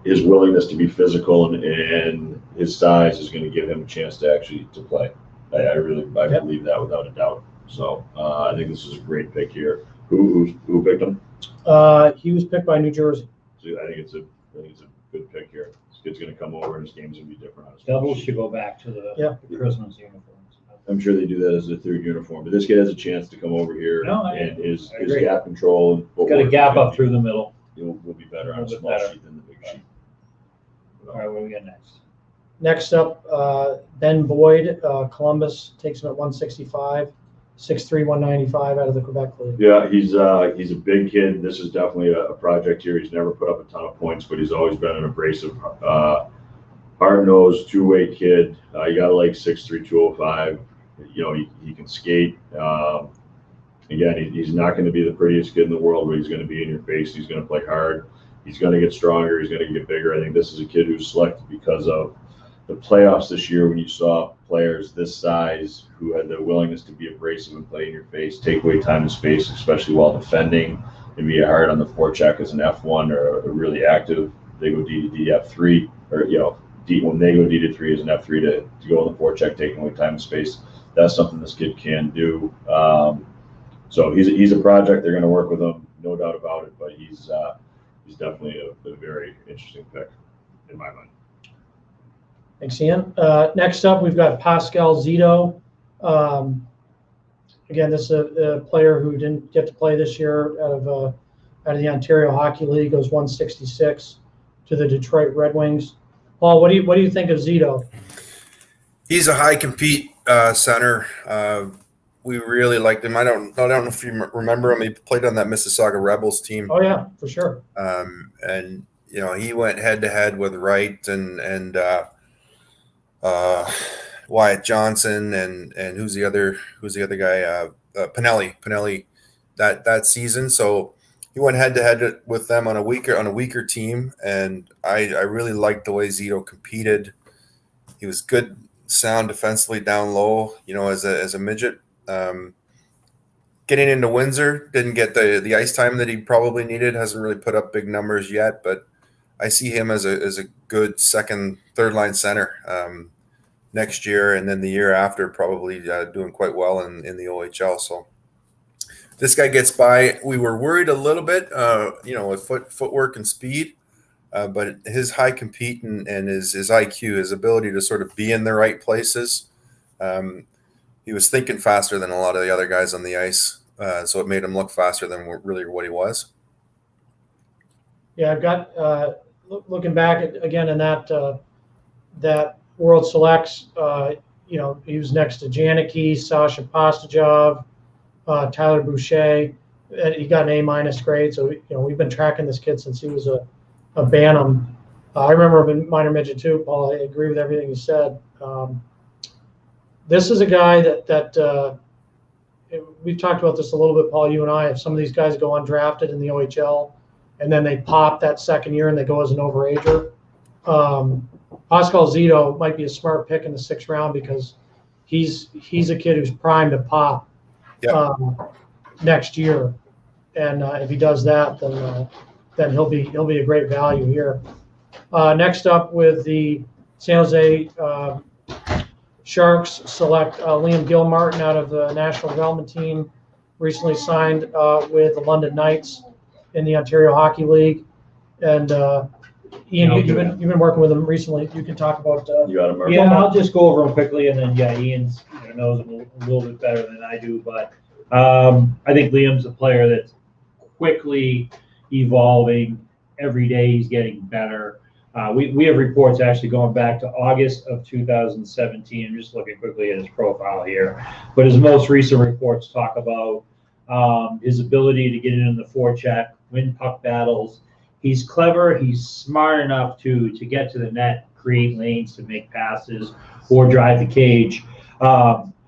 his willingness to be physical and his size is going to give him a chance to actually to play. I believe that without a doubt. So I think this is a great pick here. Who picked him? He was picked by New Jersey. So I think it's a good pick here. This kid's going to come over, and his game's going to be different. Doubles should go back to the Christmas uniforms. I'm sure they do that as a third uniform, but this kid has a chance to come over here and his gap control. And got a gap up through the middle. Will be better on a small sheet than the big sheet. All right, what do we got next? Next up, Ben Boyd, Columbus, takes him at 165, 6'3", 195 out of the Quebec League. Yeah, he's a big kid. This is definitely a project here. He's never put up a ton of points, but he's always been an abrasive, hard-nosed, two-way kid. You got to like 6'3", 205. He can skate. Again, he's not going to be the prettiest kid in the world, but he's going to be in your face. He's going to play hard. He's going to get stronger. He's going to get bigger. I think this is a kid who's selected because of the playoffs this year when you saw players this size who had the willingness to be abrasive and play in your face, take away time and space, especially while defending, and be hard on the forecheck as an F1 or a really active. They go D to D, F3, or when they go D to 3 as an F3 to go on the forecheck, taking away time and space. That's something this kid can do. So he's a project. They're going to work with him, no doubt about it. But he's definitely a very interesting pick in my mind. Thanks, Ian. Next up, we've got Pascal Zito. Again, this is a player who didn't get to play this year out of the Ontario Hockey League. Goes 166 to the Detroit Red Wings. Paul, what do you think of Zito? He's a high compete center. We really liked him. I don't know if you remember him. He played on that Mississauga Rebels team. Oh yeah, for sure. And he went head to head with Wright and Wyatt Johnson and who's the other guy? Pinelli that season. So he went head to head with them on a weaker team, and I really liked the way Zito competed. He was good, sound defensively down low. As a midget. Getting into Windsor, didn't get the ice time that he probably needed. Hasn't really put up big numbers yet, but I see him as a good second, third line center next year, and then the year after probably doing quite well in the OHL. So this guy gets by. We were worried a little bit, with footwork and speed, but his high compete and his IQ, his ability to sort of be in the right places. He was thinking faster than a lot of the other guys on the ice, so it made him look faster than really what he was. Yeah, I've got looking back again in that World Selects, he was next to Janicki, Sasha Pastajov, Tyler Boucher. And he got an A- grade. So we've been tracking this kid since he was a bantam. I remember him in minor midget too, Paul. I agree with everything you said. This is a guy that we've talked about this a little bit, Paul. You and I. If some of these guys go undrafted in the OHL, and then they pop that second year and they go as an overager, Pascal Zito might be a smart pick in the 6th round because he's a kid who's primed to pop next year, and if he does that, then he'll be a great value here. Next up with the San Jose Sharks, select Liam Gilmartin out of the National Development Team, recently signed with the London Knights in the Ontario Hockey League, and Ian, you've been working with him recently. You can talk about. You got him, Mark? Yeah, I'll just go over them quickly, and then Ian's knows them a little bit better than I do. But I think Liam's a player that's quickly evolving. Every day he's getting better. We have reports actually going back to August of 2017. I'm just looking quickly at his profile here, but his most recent reports talk about his ability to get in the forecheck, win puck battles. He's clever. He's smart enough to get to the net, create lanes to make passes, or drive the cage.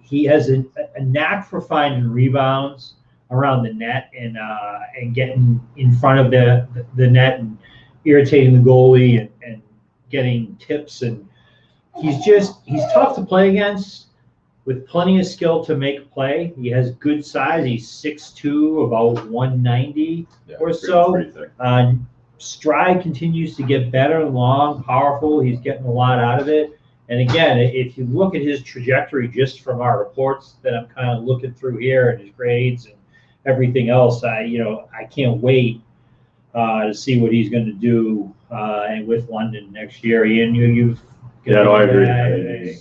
He has a knack for finding rebounds around the net and getting in front of the net and irritating the goalie and getting tips. And he's tough to play against with plenty of skill to make play. He has good size. He's 6'2", about 190 or so. Pretty thick. Stride continues to get better, long, powerful. He's getting a lot out of it. And again, if you look at his trajectory just from our reports that I'm kind of looking through here and his grades and everything else, I can't wait to see what he's going to do and with London next year. Ian, you've I agree.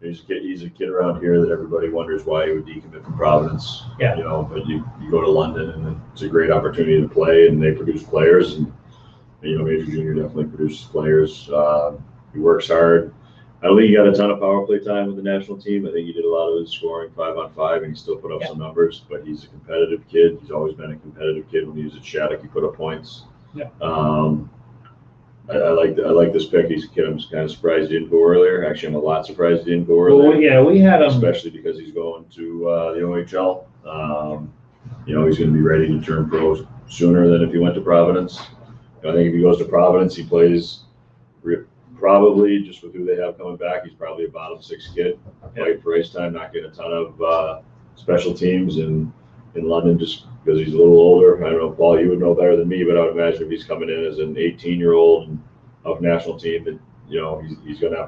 He's a kid around here that everybody wonders why he would decommit from Providence. Yeah. But you go to London and it's a great opportunity to play, and they produce players, and Major Junior definitely produces players. He works hard. I don't think he got a ton of power play time with the national team. I think he did a lot of his scoring 5-on-5, and he still put up some numbers. But he's a competitive kid. He's always been a competitive kid. When he was at Shattuck, he put up points. Yeah. I like this pick. He's a kid I'm kind of surprised he didn't go earlier. Actually, I'm a lot surprised he didn't go earlier. Well, yeah, we had him. Especially because he's going to the OHL. He's going to be ready to turn pro sooner than if he went to Providence. I think if he goes to Providence, he plays probably, just with who they have coming back, he's probably a bottom 6 kid. Fight for ice time, not getting a ton of special teams. And in London, just because he's a little older, I don't know, Paul, you would know better than me, but I would imagine if he's coming in as an 18-year-old and of national team, that he's going to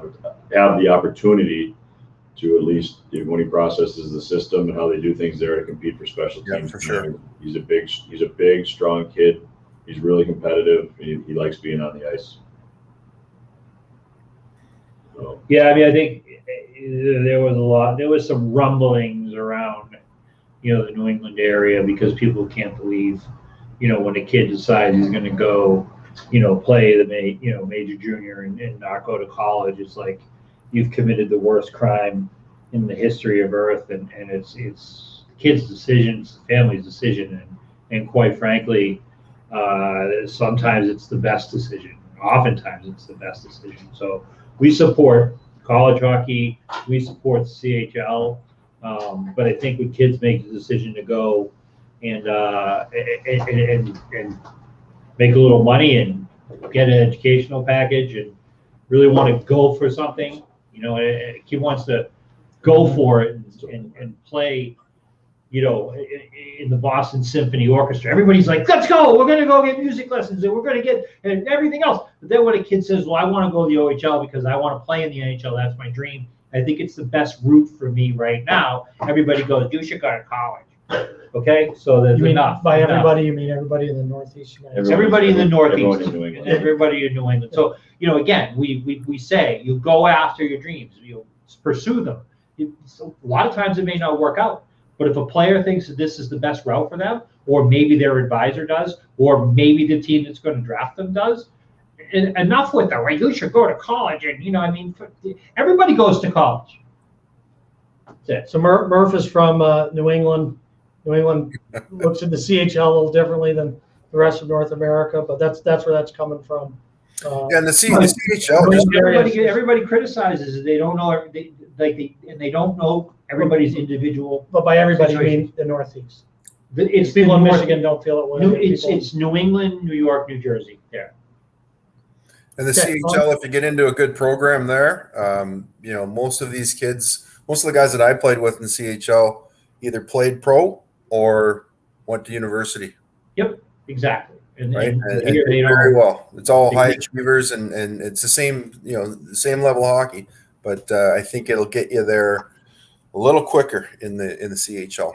have the opportunity to, at least when he processes the system and how they do things there, to compete for special teams. Yeah, for sure. He's a big, strong kid. He's really competitive. He likes being on the ice. So. Yeah, I think there was some rumblings around, the New England area, because people can't believe, when a kid decides he's going to go, play the major junior and not go to college. It's like you've committed the worst crime in the history of Earth, and it's the kid's decision, it's the family's decision, and quite frankly, sometimes it's the best decision. Oftentimes it's the best decision. So we support college hockey, we support the CHL, but I think when kids make the decision to go and make a little money and get an educational package and really want to go for something, a kid wants to go for it and play, in the Boston Symphony Orchestra. Everybody's like, let's go, we're going to go get music lessons and we're going to get and everything else. But then when a kid says, well, I want to go to the OHL because I want to play in the NHL, that's my dream, I think it's the best route for me right now. Everybody goes, you should go to college. Okay, so there's enough. By everybody, you mean everybody in the Northeast United States? Everybody in the Northeast. Everyone in New England. Everybody in New England. So, again, we say you go after your dreams, you pursue them. A lot of times it may not work out, but if a player thinks that this is the best route for them, or maybe their advisor does, or maybe the team that's going to draft them does, enough with the, well, you should go to college. And, you know, I mean, everybody goes to college. That's it. So Murph is from New England. New England looks at the CHL a little differently than the rest of North America, but that's where that's coming from. Yeah, and the CHL. Everybody criticizes it. They don't know, and they don't know everybody's individual. But by everybody, I situation. mean the Northeast. It's People in North- Michigan don't feel it way. It's New England, New York, New Jersey. There. And the Okay, CHL, if you get into a good program there, you know, most of these kids, most of the guys that I played with in the CHL either played pro or went to university. Yep, exactly. And, Right, and here did they very don't. well. It's all They high get- achievers, and it's the same, you know, the same level hockey. But I think it'll get you there a little quicker in the CHL.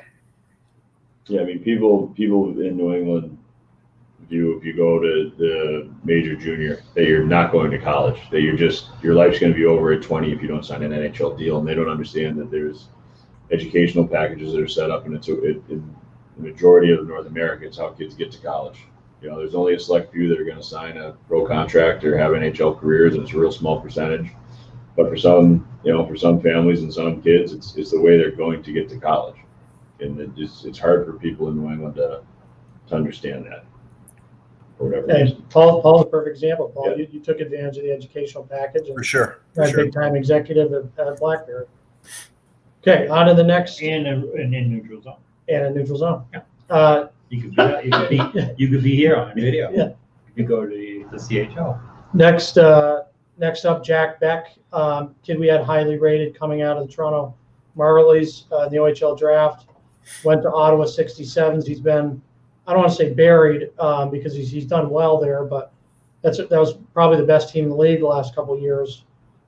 Yeah, I mean, people in New England view, if you go to the major junior, that you're not going to college, that your life's going to be over at 20 if you don't sign an NHL deal, and they don't understand that there's educational packages that are set up, and in the majority of North America, it's how kids get to college. You know, there's only a select few that are going to sign a pro contract or have NHL careers, and it's a real small percentage. But for some, you know, for some families and some kids, it's the way they're going to get to college, and it's hard for people in New England to understand that. For whatever Hey, reason. Paul's a perfect example. Paul, Yeah. you took advantage of the educational package and For sure. you're a big time executive at BlackBerry. Okay, on to the next And in neutral zone. and a neutral zone. Yeah. You could be here on video. Yeah. You could go to the CHL. Next up, Jack Beck, kid we had highly rated coming out of the Toronto Marlies in the OHL draft. Went to Ottawa 67s. He's been, I don't want to say buried because he's done well there, but that was probably the best team in the league the last couple of years.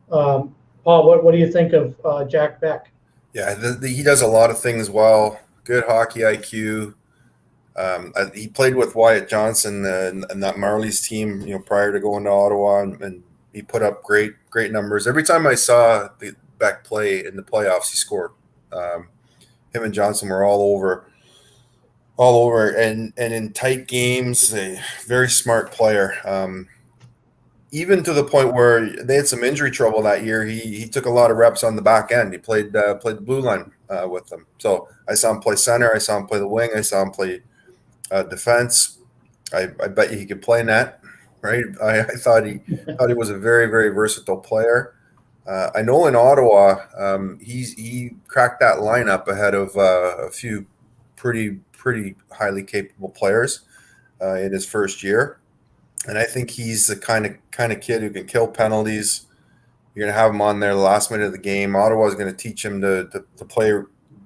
Paul, what do you think of Jack Beck? Yeah, he does a lot of things well. Good hockey IQ. He played with Wyatt Johnson and that Marlies team, you know, prior to going to Ottawa, and he put up great numbers. Every time I saw the Beck play in the playoffs, he scored. Him and Johnson were all over, and in tight games, a very smart player. Even to the point where they had some injury trouble that year, he took a lot of reps on the back end. He played the blue line with them. So I saw him play center. I saw him play the wing. I saw him play defense. I bet you he could play net, right? I thought he was a very, very versatile player. I know in Ottawa, he cracked that lineup ahead of a few pretty highly capable players in his first year. And I think he's the kind of kid who can kill penalties. You're going to have him on there the last minute of the game. Ottawa's going to teach him to play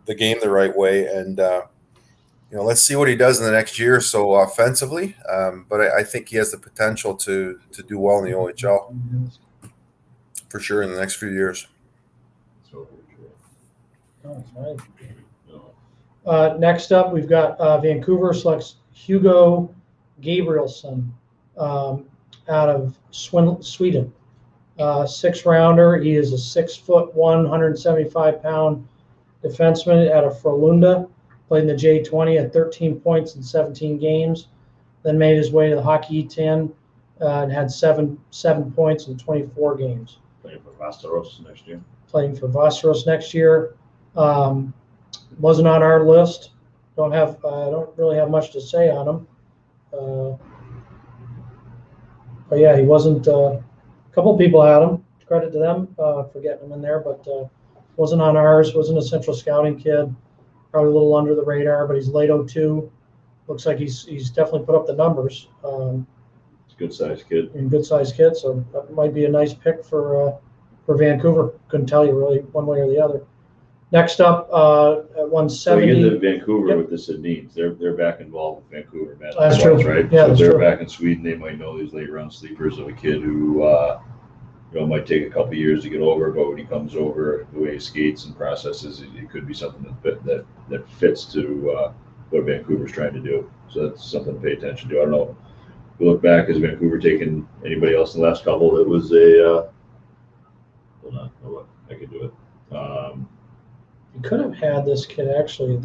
the game the right way. And, you know, let's see what he does in the next year or so offensively. But I think he has the potential to do well in the OHL for sure in the next few years. So, Oh, nice. Next up, we've got Vancouver selects Hugo Gabrielson out of Sweden. 6th rounder. He is a 6'1", 175-pound defenseman out of Frölunda. Played in the J20 at 13 points in 17 games. Then made his way to the Hockey E10 and had seven points in 24 games. playing for Vasteros next year. Playing for Vasteros next year. Wasn't on our list. Don't really have much to say on him. But yeah, he wasn't. A couple of people had him. Credit to them for getting him in there, but wasn't on ours. Wasn't a Central Scouting kid. Probably a little under the radar, but he's late 02. Looks like he's definitely put up the numbers. He's a good sized kid. And good sized kid, so that might be a nice pick for Vancouver. Couldn't tell you really one way or the other. Next up, at 170. So you get to Vancouver Yep. with the Sedins. They're back involved with Vancouver, man. That's true. Right? Yeah, so that's they're true. back in Sweden. They might know these late round sleepers of a kid who might take a couple years to get over, but when he comes over, the way he skates and processes, it could be something that fits to what Vancouver's trying to do. So that's something to pay attention to. I don't know. If we look back, has Vancouver taken anybody else in the last couple that was a hold on, oh, I could do it. You could have had this kid actually.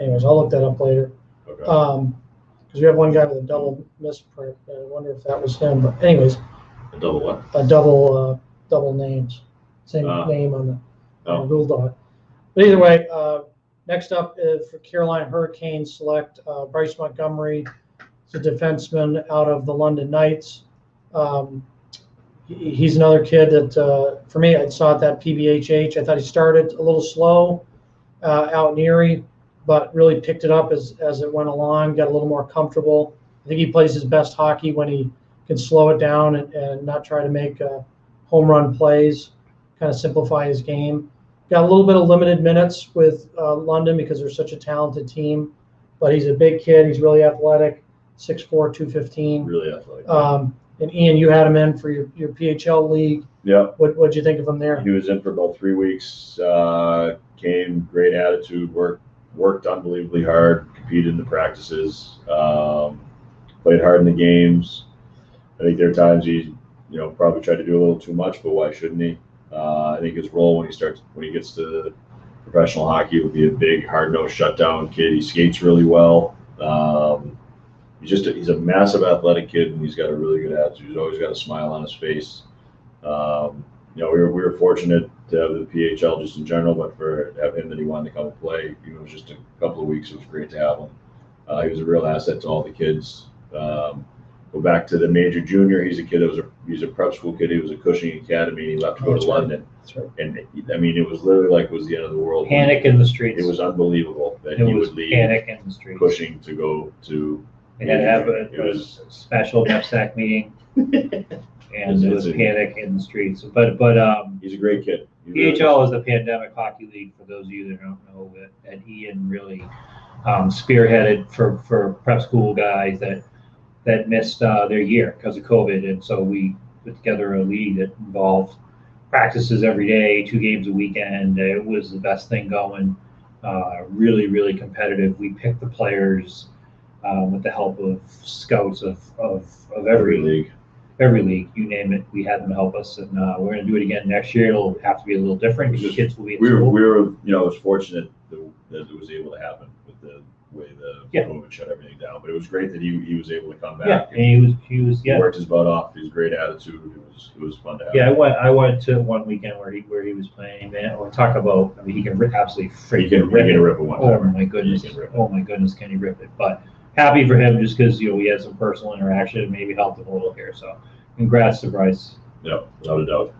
Anyways, I'll look that up later. Okay. Because we have one guy with a double misprint. I wonder if that was him. But anyways, A double what? a double names, same name on the Bulldog. But either way, next up for Carolina Hurricanes, select Bryce Montgomery. He's a defenseman out of the London Knights. He's another kid that, for me, I saw at that PBHH. I thought he started a little slow out in Erie, but really picked it up as it went along, got a little more comfortable. I think he plays his best hockey when he can slow it down and not try to make home run plays, kind of simplify his game. Got a little bit of limited minutes with London because they're such a talented team, but he's a big kid. He's really athletic, 6'4", 215. Really athletic. And Ian, you had him in for your PHL league. Yeah. What'd you think of him there? He was in for about 3 weeks. Came, great attitude, worked unbelievably hard, competed in the practices, played hard in the games. I think there are times he, probably tried to do a little too much, but why shouldn't he? I think his role when he gets to professional hockey will be a big, hard-nosed shutdown kid. He skates really well. He's a massive athletic kid, and he's got a really good attitude. He's always got a smile on his face. We were fortunate to have the PHL just in general, but for him that he wanted to come and play, it was just a couple of weeks. It was great to have him. He was a real asset to all the kids. Go back to the major junior. He's a kid he's a prep school kid. He was a Cushing Academy, and he left to go to London. That's right. And it was literally like it was the end of the world. Panic in the streets. It was unbelievable that It he was would leave panic in the streets. Cushing to go to. They had to have It was a special NEPSAC meeting, and it was panic in the streets. But he's a great kid. PHL is the pandemic hockey league, for those of you that don't know, that Ian really spearheaded for prep school guys that missed their year because of COVID. And so we put together a league that involved practices every day, 2 games a weekend. It was the best thing going, really, really competitive. We picked the players with the help of scouts of every league. Every league, you name it, we had them help us, and we're going to do it again next year. It'll have to be a little different because the kids will be in school. We were, it was fortunate that it was able to happen with the way the COVID shut everything down. But it was great that he was able to come back. Yeah, and he worked his butt off. He was a great attitude. It was fun to have. Yeah, I went to one weekend where he was playing. Man, we'll talk about. He can absolutely freaking rip it one time. Oh my goodness! Oh my goodness, can he rip it? But happy for him just because we had some personal interaction and maybe helped him a little here. So congrats to Bryce. Yeah, without a doubt.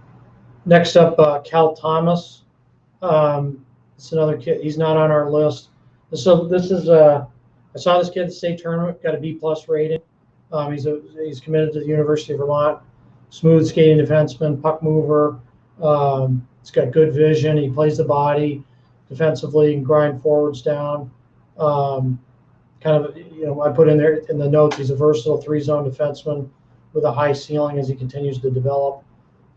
Next up, Cal Thomas. It's another kid. He's not on our list. So this is I saw this kid at the state tournament, got a B+ rating. He's committed to the University of Vermont. Smooth skating defenseman, puck mover. He's got good vision. He plays the body defensively and grind forwards down. Kind of, I put in there in the notes, he's a versatile 3-zone defenseman with a high ceiling as he continues to develop.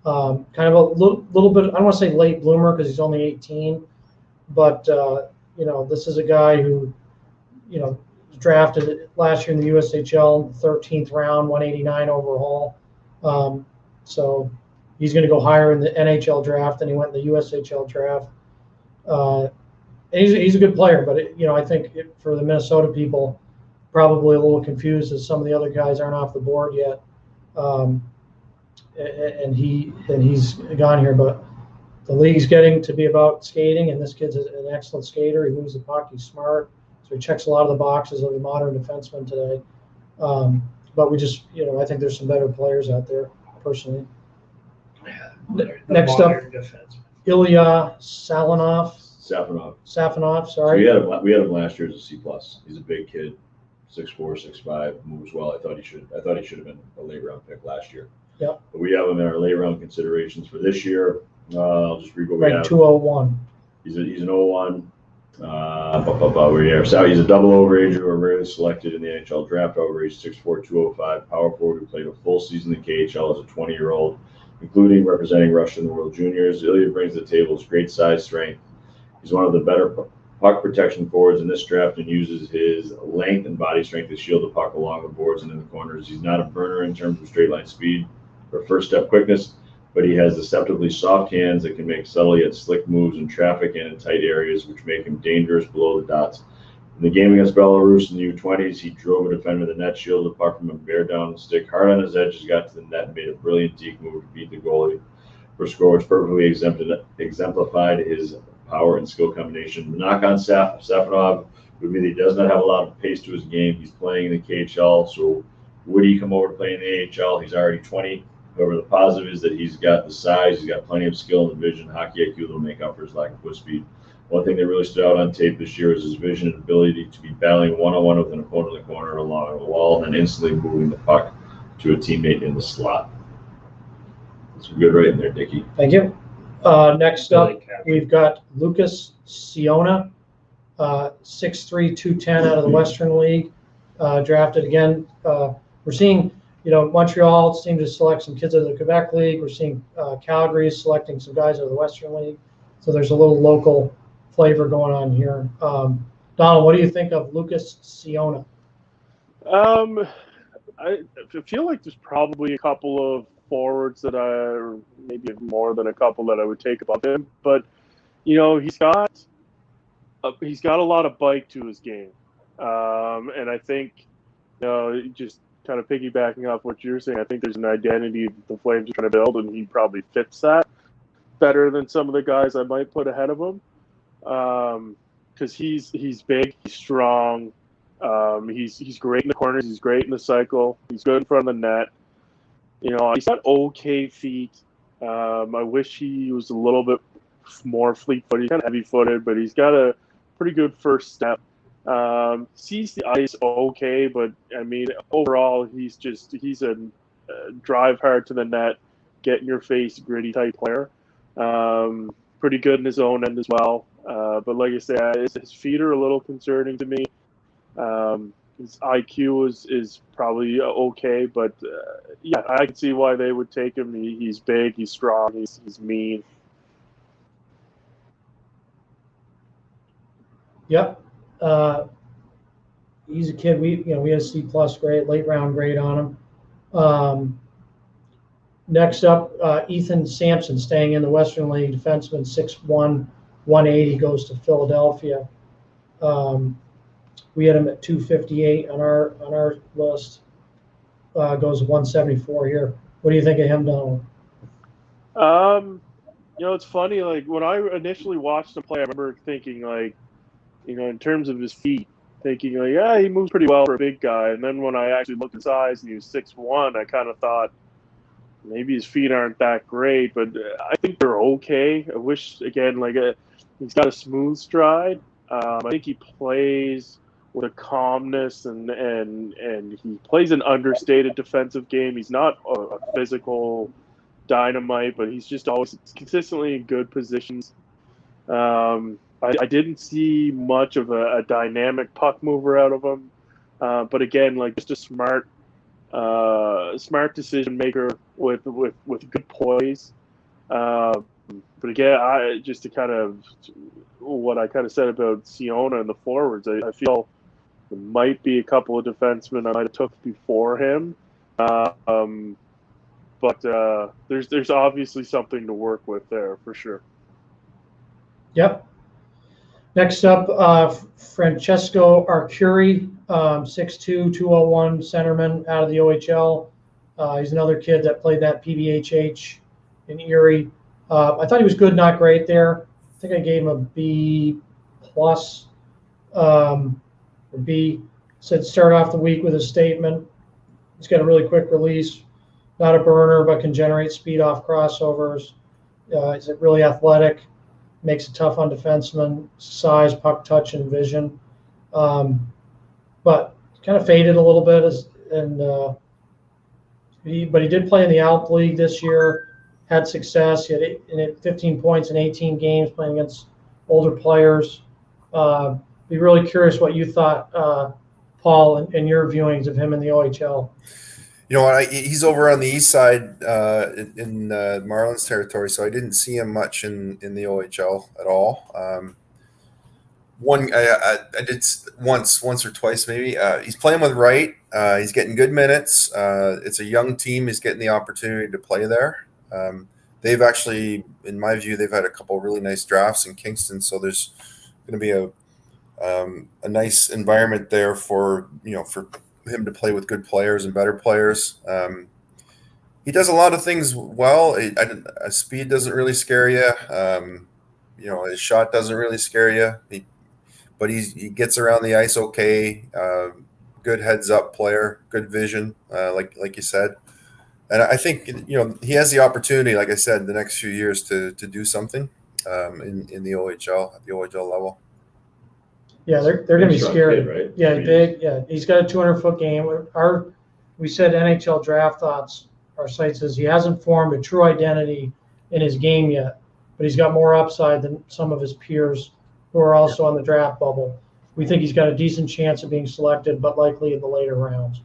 Kind of a little bit, I don't want to say late bloomer because he's only 18, but this is a guy who, was drafted last year in the USHL, 13th round, 189 overall. So he's going to go higher in the NHL draft than he went in the USHL draft. And he's a good player, but I think for the Minnesota people, probably a little confused as some of the other guys aren't off the board yet. And he's gone here, but the league's getting to be about skating, and this kid's an excellent skater. He moves the puck, he's smart, so he checks a lot of the boxes of a modern defenseman today. But we just, I think there's some better players out there, personally. Next up, Ilya Safonov, sorry. So we had him last year as a C+. He's a big kid, 6'4", 6'5", moves well. I thought he should have been a late round pick last year. Yeah. But we have him in our late round considerations for this year. I'll just read what we have. 201. He's an 01. He's a double overager or rarely selected in the NHL draft. Overage 6'4", 205, power forward who played a full season in KHL as a 20-year-old, including representing Russia in the World Juniors. Ilya brings to the table his great size, strength. He's one of the better puck protection forwards in this draft and uses his length and body strength to shield the puck along the boards and in the corners. He's not a burner in terms of straight line speed or first step quickness, but he has deceptively soft hands that can make subtle yet slick moves in traffic and in tight areas, which make him dangerous below the dots. In the game against Belarus in the U20s, he drove a defender to the net, shielded the puck from a bear down the stick, hard on his edges, got to the net, and made a brilliant deke move to beat the goalie for a score, which perfectly exemplified his power and skill combination. The knock on Safonov would be that he does not have a lot of pace to his game. He's playing in the KHL, so would he come over to play in the AHL? He's already 20. However, the positive is that he's got the size, he's got plenty of skill and vision, hockey IQ that will make up for his lack of foot speed. One thing that really stood out on tape this year is his vision and ability to be battling one-on-one with an opponent in the corner along the wall and then instantly moving the puck to a teammate in the slot. That's good right in there, Dickie. Thank you. Next up, we've got Lucas Siona, 6'3", 210 out of the Western League, drafted again. We're seeing, Montreal seemed to select some kids out of the Quebec League. We're seeing Calgary selecting some guys out of the Western League. So there's a little local flavor going on here. Donald, what do you think of Lucas Siona? I feel like there's probably a couple of forwards that or maybe more than a couple that I would take above him, but he's got a lot of bite to his game, and I think just kind of piggybacking off what you're saying, I think there's an identity that the Flames are trying to build, and he probably fits that better than some of the guys I might put ahead of him, because he's big, he's strong, he's great in the corners, he's great in the cycle, he's good in front of the net. He's got okay feet. I wish he was a little bit more fleet-footed. He's kind of heavy-footed, but he's got a pretty good first step. Sees the ice okay, but I mean, overall, he's a drive hard to the net, get in your face, gritty type player. Pretty good in his own end as well. But like I said, his feet are a little concerning to me. His IQ is probably okay, but yeah, I can see why they would take him. He's big, he's strong, he's mean. Yep. He's a kid. We had a C+ grade, late round grade on him. Next up, Ethan Sampson, staying in the Western League, defenseman, 6'1", 180, goes to Philadelphia. We had him at 258 on our list. Goes to 174 here. What do you think of him, Donald? It's funny. Like when I initially watched him play, I remember thinking in terms of his feet, thinking yeah, he moves pretty well for a big guy. And then when I actually looked at his size and he was 6'1", I kind of thought maybe his feet aren't that great, but I think they're okay. I wish again, he's got a smooth stride. I think he plays with a calmness and he plays an understated defensive game. He's not a physical dynamite, but he's just always consistently in good positions. I didn't see much of a dynamic puck mover out of him, but again, just a smart decision maker with good poise. But again, just to kind of what I kind of said about Siona and the forwards, I feel there might be a couple of defensemen I might have took before him, but there's obviously something to work with there for sure. Yep. Next up, Francesco Arcuri, 6'2", 201 centerman out of the OHL. He's another kid that played that PBHH in Erie. I thought he was good, not great there. I think I gave him a B+, or B. Said start off the week with a statement. He's got a really quick release, not a burner, but can generate speed off crossovers. He's really athletic, makes it tough on defensemen, size, puck touch, and vision. But kind of faded a little bit, but he did play in the Alp League this year. Had success. He had 15 points in 18 games playing against older players. Be really curious what you thought, Paul, and your viewings of him in the OHL. You know what? He's over on the east side in Marlins territory, so I didn't see him much in the OHL at all. I did once or twice maybe. He's playing with Wright. He's getting good minutes. It's a young team. He's getting the opportunity to play there. They've actually, in my view, they've had a couple of really nice drafts in Kingston, so there's going to be a a nice environment there for him to play with good players and better players. He does a lot of things well. Speed doesn't really scare you. His shot doesn't really scare you. But he gets around the ice okay. Good heads up player, good vision, like you said. And I think he has the opportunity, like I said, the next few years to do something in the OHL at the OHL level. Yeah, they're going to be Strong scary. kid, right? Yeah, big. Yeah, he's got a 200-foot game. We said NHL Draft Thoughts. Our site says he hasn't formed a true identity in his game yet, but he's got more upside than some of his peers who are also on the draft bubble. We think he's got a decent chance of being selected, but likely in the later rounds.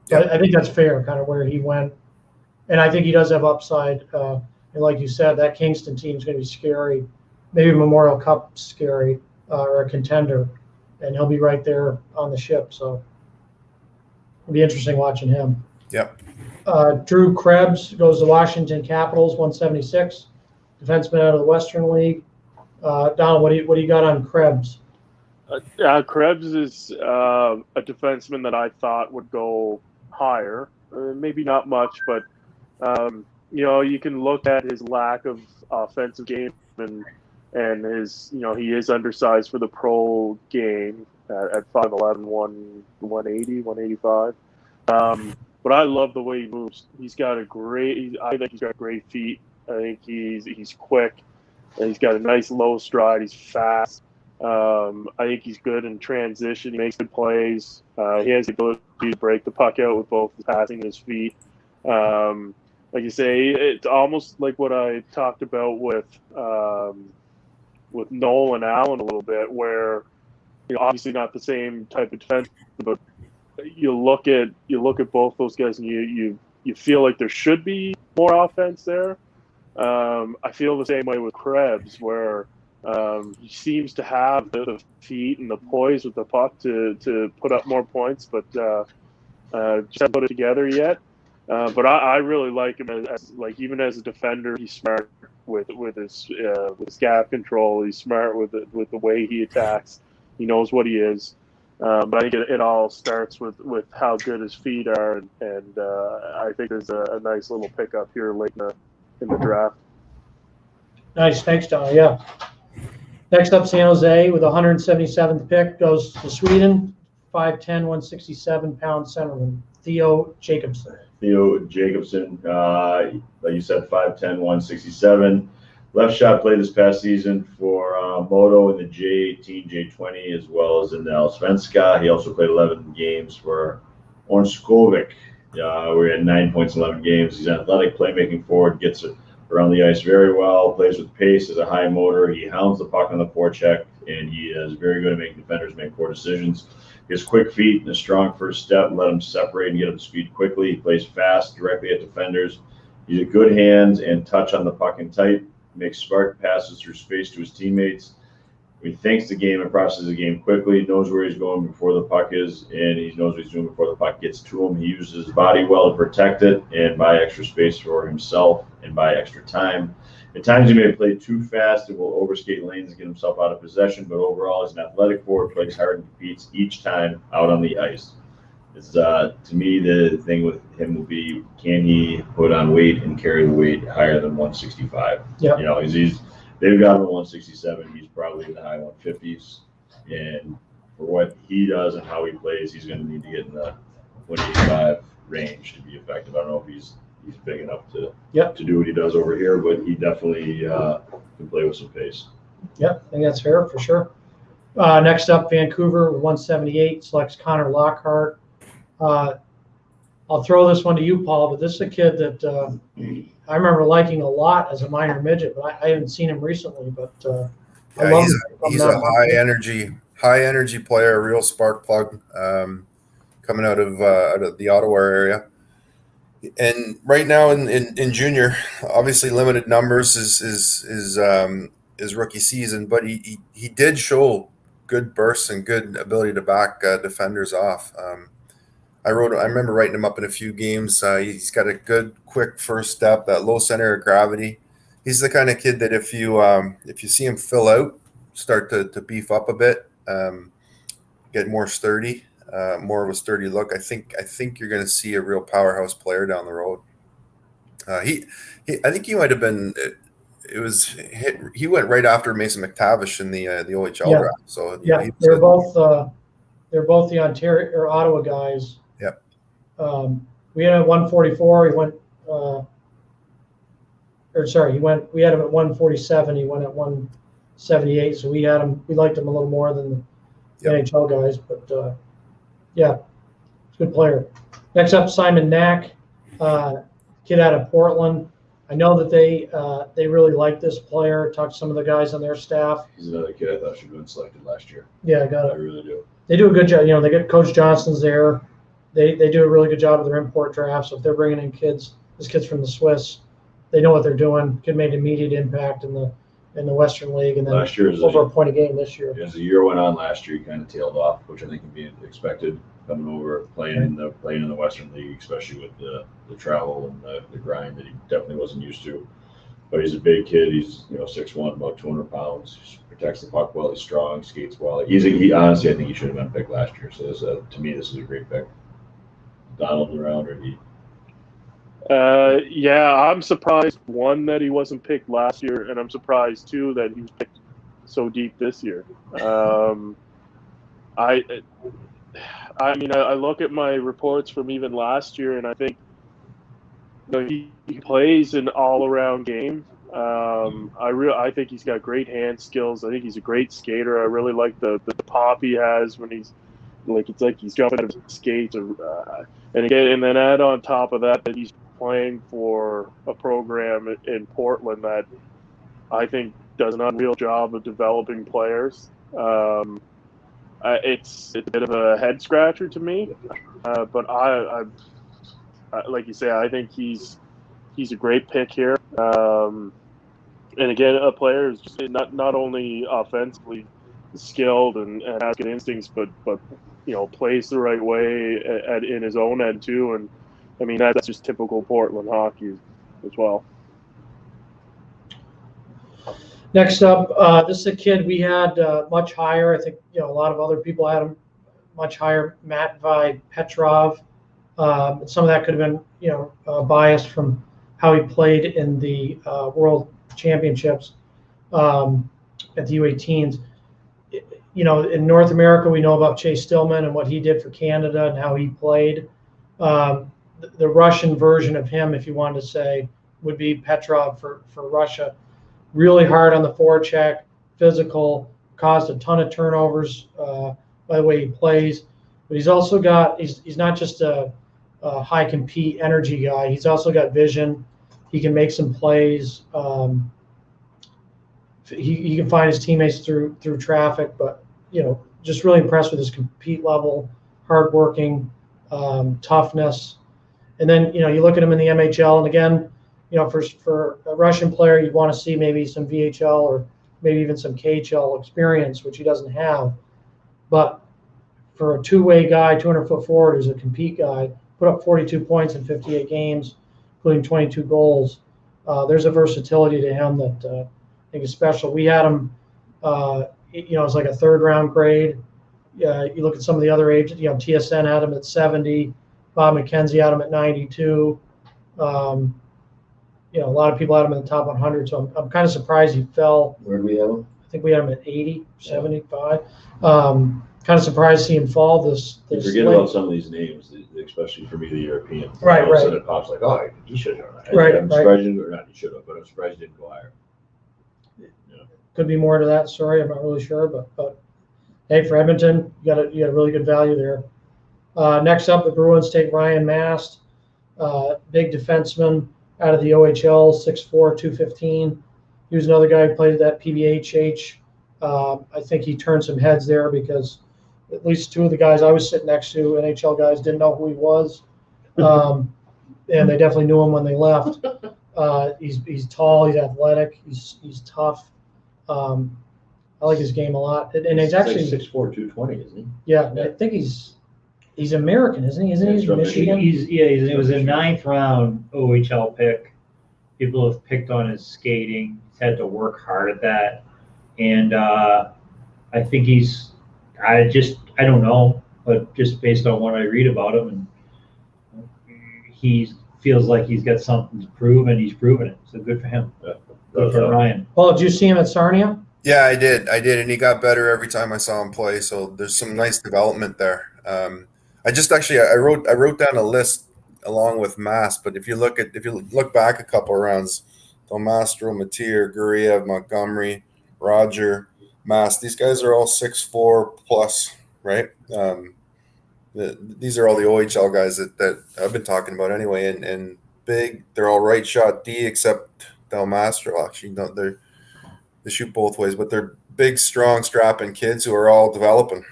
So I think that's fair, kind of where he went. And I think he does have upside. And like you said, that Kingston team is going to be scary, maybe Memorial Cup scary, or a contender. And he'll be right there on the ship. So it'll be interesting watching him. Yep. Drew Krebs goes to Washington Capitals, 176, defenseman out of the Western League. Donald, what do you got on Krebs? Krebs is a defenseman that I thought would go higher. Maybe not much, but you can look at his lack of offensive game and his he is undersized for the pro game at 5'11", 180, 185. But I love the way he moves. I think he's got great feet. I think he's quick. And he's got a nice low stride. He's fast. I think he's good in transition. He makes good plays. He has the ability to break the puck out with both his passing and his feet. Like you say, it's almost like what I talked about with Nolan Allen a little bit, where obviously not the same type of defense, but you look at both those guys and you feel like there should be more offense there. I feel the same way with Krebs, where he seems to have the feet and the poise with the puck to put up more points, but just haven't put it together yet. But I really like him as even as a defender, he's smart with his gap control. He's smart with the way he attacks. He knows what he is. But I think it all starts with how good his feet are, and I think there's a nice little pickup here late in the draft. Nice, thanks, Don. Yeah. Next up, San Jose with the 177th pick goes to Sweden, 5'10", 167-pound centerman, Theo Jacobson. Like you said, 5'10", 167. Left shot played this past season for Modo in the J18, J20, as well as in the Allsvenska. He also played 11 games for Ornskovic. We had 9 points in 11 games. He's an athletic playmaking forward, gets it around the ice very well, plays with pace, has a high motor. He hounds the puck on the forecheck, and he is very good at making defenders make poor decisions. His quick feet and a strong first step let him separate and get up to speed quickly. He plays fast, directly at defenders. He's a good hands and touch on the puck and tight. Makes smart passes through space to his teammates. He thinks the game and processes the game quickly, knows where he's going before the puck is, and he knows what he's doing before the puck gets to him. He uses his body well to protect it and buy extra space for himself and buy extra time. At times he may play too fast and will overskate lanes and get himself out of possession, but overall he's an athletic forward, plays hard and competes each time out on the ice. It's, to me, the thing with him will be, can he put on weight and carry the weight higher than 165? Yeah. They've got him at 167. He's probably in the high 150s. And for what he does and how he plays, he's going to need to get in the 185 range to be effective. I don't know if he's big enough to do what he does over here, but he definitely can play with some pace. Yep, I think that's fair for sure. Next up, Vancouver with 178 selects Connor Lockhart. I'll throw this one to you, Paul, but this is a kid that I remember liking a lot as a minor midget, but I haven't seen him recently. But I love him. He's a high energy player, a real spark plug, coming out of the Ottawa area. And right now in junior, obviously limited numbers is rookie season, but he did show good bursts and good ability to back defenders off. I remember writing him up in a few games. He's got a good, quick first step, that low center of gravity. He's the kind of kid that if you see him fill out, start to beef up a bit, get more sturdy, more of a sturdy look. I think you're going to see a real powerhouse player down the road. I think he might have been. He went right after Mason McTavish in the OHL Yeah. draft. So Yeah, they're both the Ontario or Ottawa guys. Yep. We had him at 144. He went. We had him at 147. He went at 178. So we liked him a little more than the NHL guys. But yeah, he's a good player. Next up, Simon Knack, kid out of Portland. I know that they really like this player. Talked to some of the guys on their staff. He's another kid I thought should have been selected last year. Yeah, I got I it. really do. They do a good job. They get Coach Johnson's there. They do a really good job of their import draft. So if they're bringing in kids from the Swiss, they know what they're doing. Kid made immediate impact in the Western League, and then Last year over a point a game this year. As the year went on last year, he kind of tailed off, which I think can be expected coming over, playing in the Western League, especially with the travel and the grind that he definitely wasn't used to. But he's a big kid. He's 6'1", about 200 pounds. He protects the puck well. He's strong, skates well. He honestly, I think he should have been picked last year. So to me, this is a great pick. Donald around or he. Yeah, I'm surprised, one, that he wasn't picked last year, and I'm surprised, two, that he was picked so deep this year. I mean, I look at my reports from even last year, and I think he plays an all-around game. I think he's got great hand skills. I think he's a great skater. I really like the pop he has when he's it's like he's jumping out of his skates. And then add on top of that he's playing for a program in Portland that I think does an unreal job of developing players. It's a bit of a head scratcher to me, but I like you say, I think he's a great pick here. And again, a player who's just not only offensively skilled and has good instincts, but plays the right way in his own end too. And I mean, that's just typical Portland hockey as well. Next up, this is a kid we had much higher. I think a lot of other people had him much higher. Matvei Petrov. Some of that could have been biased from how he played in the World Championships at the U18s. In North America, we know about Chase Stillman and what he did for Canada and how he played. The Russian version of him, if you wanted to say, would be Petrov for Russia. Really hard on the forecheck, physical, caused a ton of turnovers by the way he plays. But he's also he's not just a high compete energy guy. He's also got vision. He can make some plays. He can find his teammates through traffic, but just really impressed with his compete level, hardworking, toughness. And then you look at him in the MHL, and again, for a Russian player, you want to see maybe some VHL or maybe even some KHL experience, which he doesn't have. But for a two-way guy, 200-foot forward, who's a compete guy, put up 42 points in 58 games, including 22 goals. There's a versatility to him that I think is special. We had him, it's like a third-round grade. You look at some of the other ages, TSN had him at 70, Bob McKenzie had him at 92. A lot of people had him in the top 100, so I'm kind of surprised he fell. Where did we have him? I think we had him at 80, 75. Kind of surprised to see him fall this You forget late. about some of these names, especially for me, the European. Right, All of a sudden right. it pops like, oh, he should have. Right, I'm right. surprised he didn't, or not he should have, but I'm surprised he didn't go higher. Could be more to that story. I'm not really sure, but hey, for Edmonton, you got a really good value there. Next up, the Bruins take Ryan Mast, big defenseman out of the OHL, 6'4", 215. He was another guy who played at that PBHH. I think he turned some heads there because at least two of the guys I was sitting next to, NHL guys, didn't know who he was. And they definitely knew him when they left. He's tall, he's athletic, he's tough. I like his game a lot. And he's actually like 6'4", 220, isn't he? Yeah, I think he's American, isn't he? Isn't he? He's from Michigan? It was a 9th round OHL pick. People have picked on his skating. He's had to work hard at that, and I think he's I don't know, but just based on what I read about him, and he feels like he's got something to prove, and he's proven it. So good for him. Yeah. Good for Ryan. Paul, did you see him at Sarnia? Yeah, I did, and he got better every time I saw him play. So there's some nice development there. I just actually I wrote down a list along with Mass, but if you look back a couple of rounds, Del Mastro, Mateer, Guriev, Montgomery, Roger, Mass, these guys are all 6'4" plus, right? These are all the OHL guys that I've been talking about anyway, and big. They're all right shot D except Del Mastro. Actually, no, they shoot both ways, but they're big, strong, strapping kids who are all developing.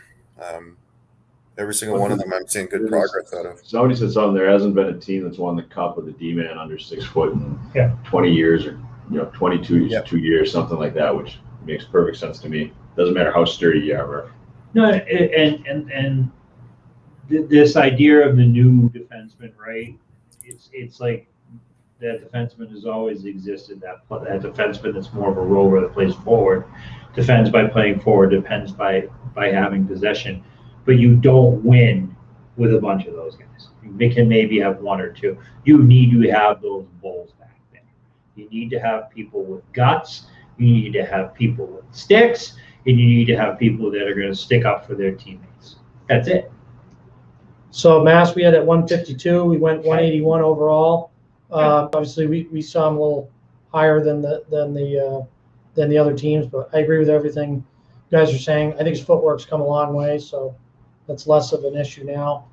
Every single one of them, I'm seeing good progress out of. Somebody said something. There hasn't been a team that's won the cup with a D-man under 6 foot in 20 years, or 22 2 years, something like that, which makes perfect sense to me. Doesn't matter how sturdy you are. No, and this idea of the new defenseman, right? It's like that defenseman has always existed. That defenseman that's more of a rover that plays forward, defends by playing forward, defends by having possession. But you don't win with a bunch of those guys. You can maybe have one or two. You need to have those bulls back there. You need to have people with guts. You need to have people with sticks. And you need to have people that are going to stick up for their teammates. That's it. So Mass, we had at 152. We went 181 overall. Obviously, we saw him a little higher than the other teams, but I agree with everything you guys are saying. I think his footwork's come a long way, so that's less of an issue now.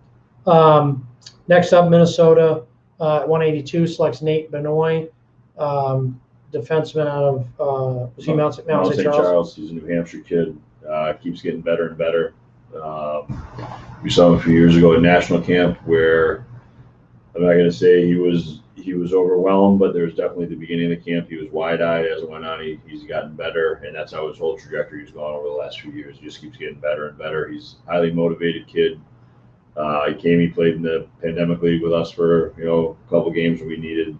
Next up, Minnesota at 182 selects Nate Benoit, defenseman out of was he Mount St. Charles? He's a New Hampshire kid. Keeps getting better and better. We saw him a few years ago at national camp, where I'm not going to say he was overwhelmed, but there was definitely at the beginning of the camp he was wide-eyed. As it went on, he's gotten better, and that's how his whole trajectory has gone over the last few years. He just keeps getting better and better. He's a highly motivated kid. He played in the pandemic league with us for a couple games when we needed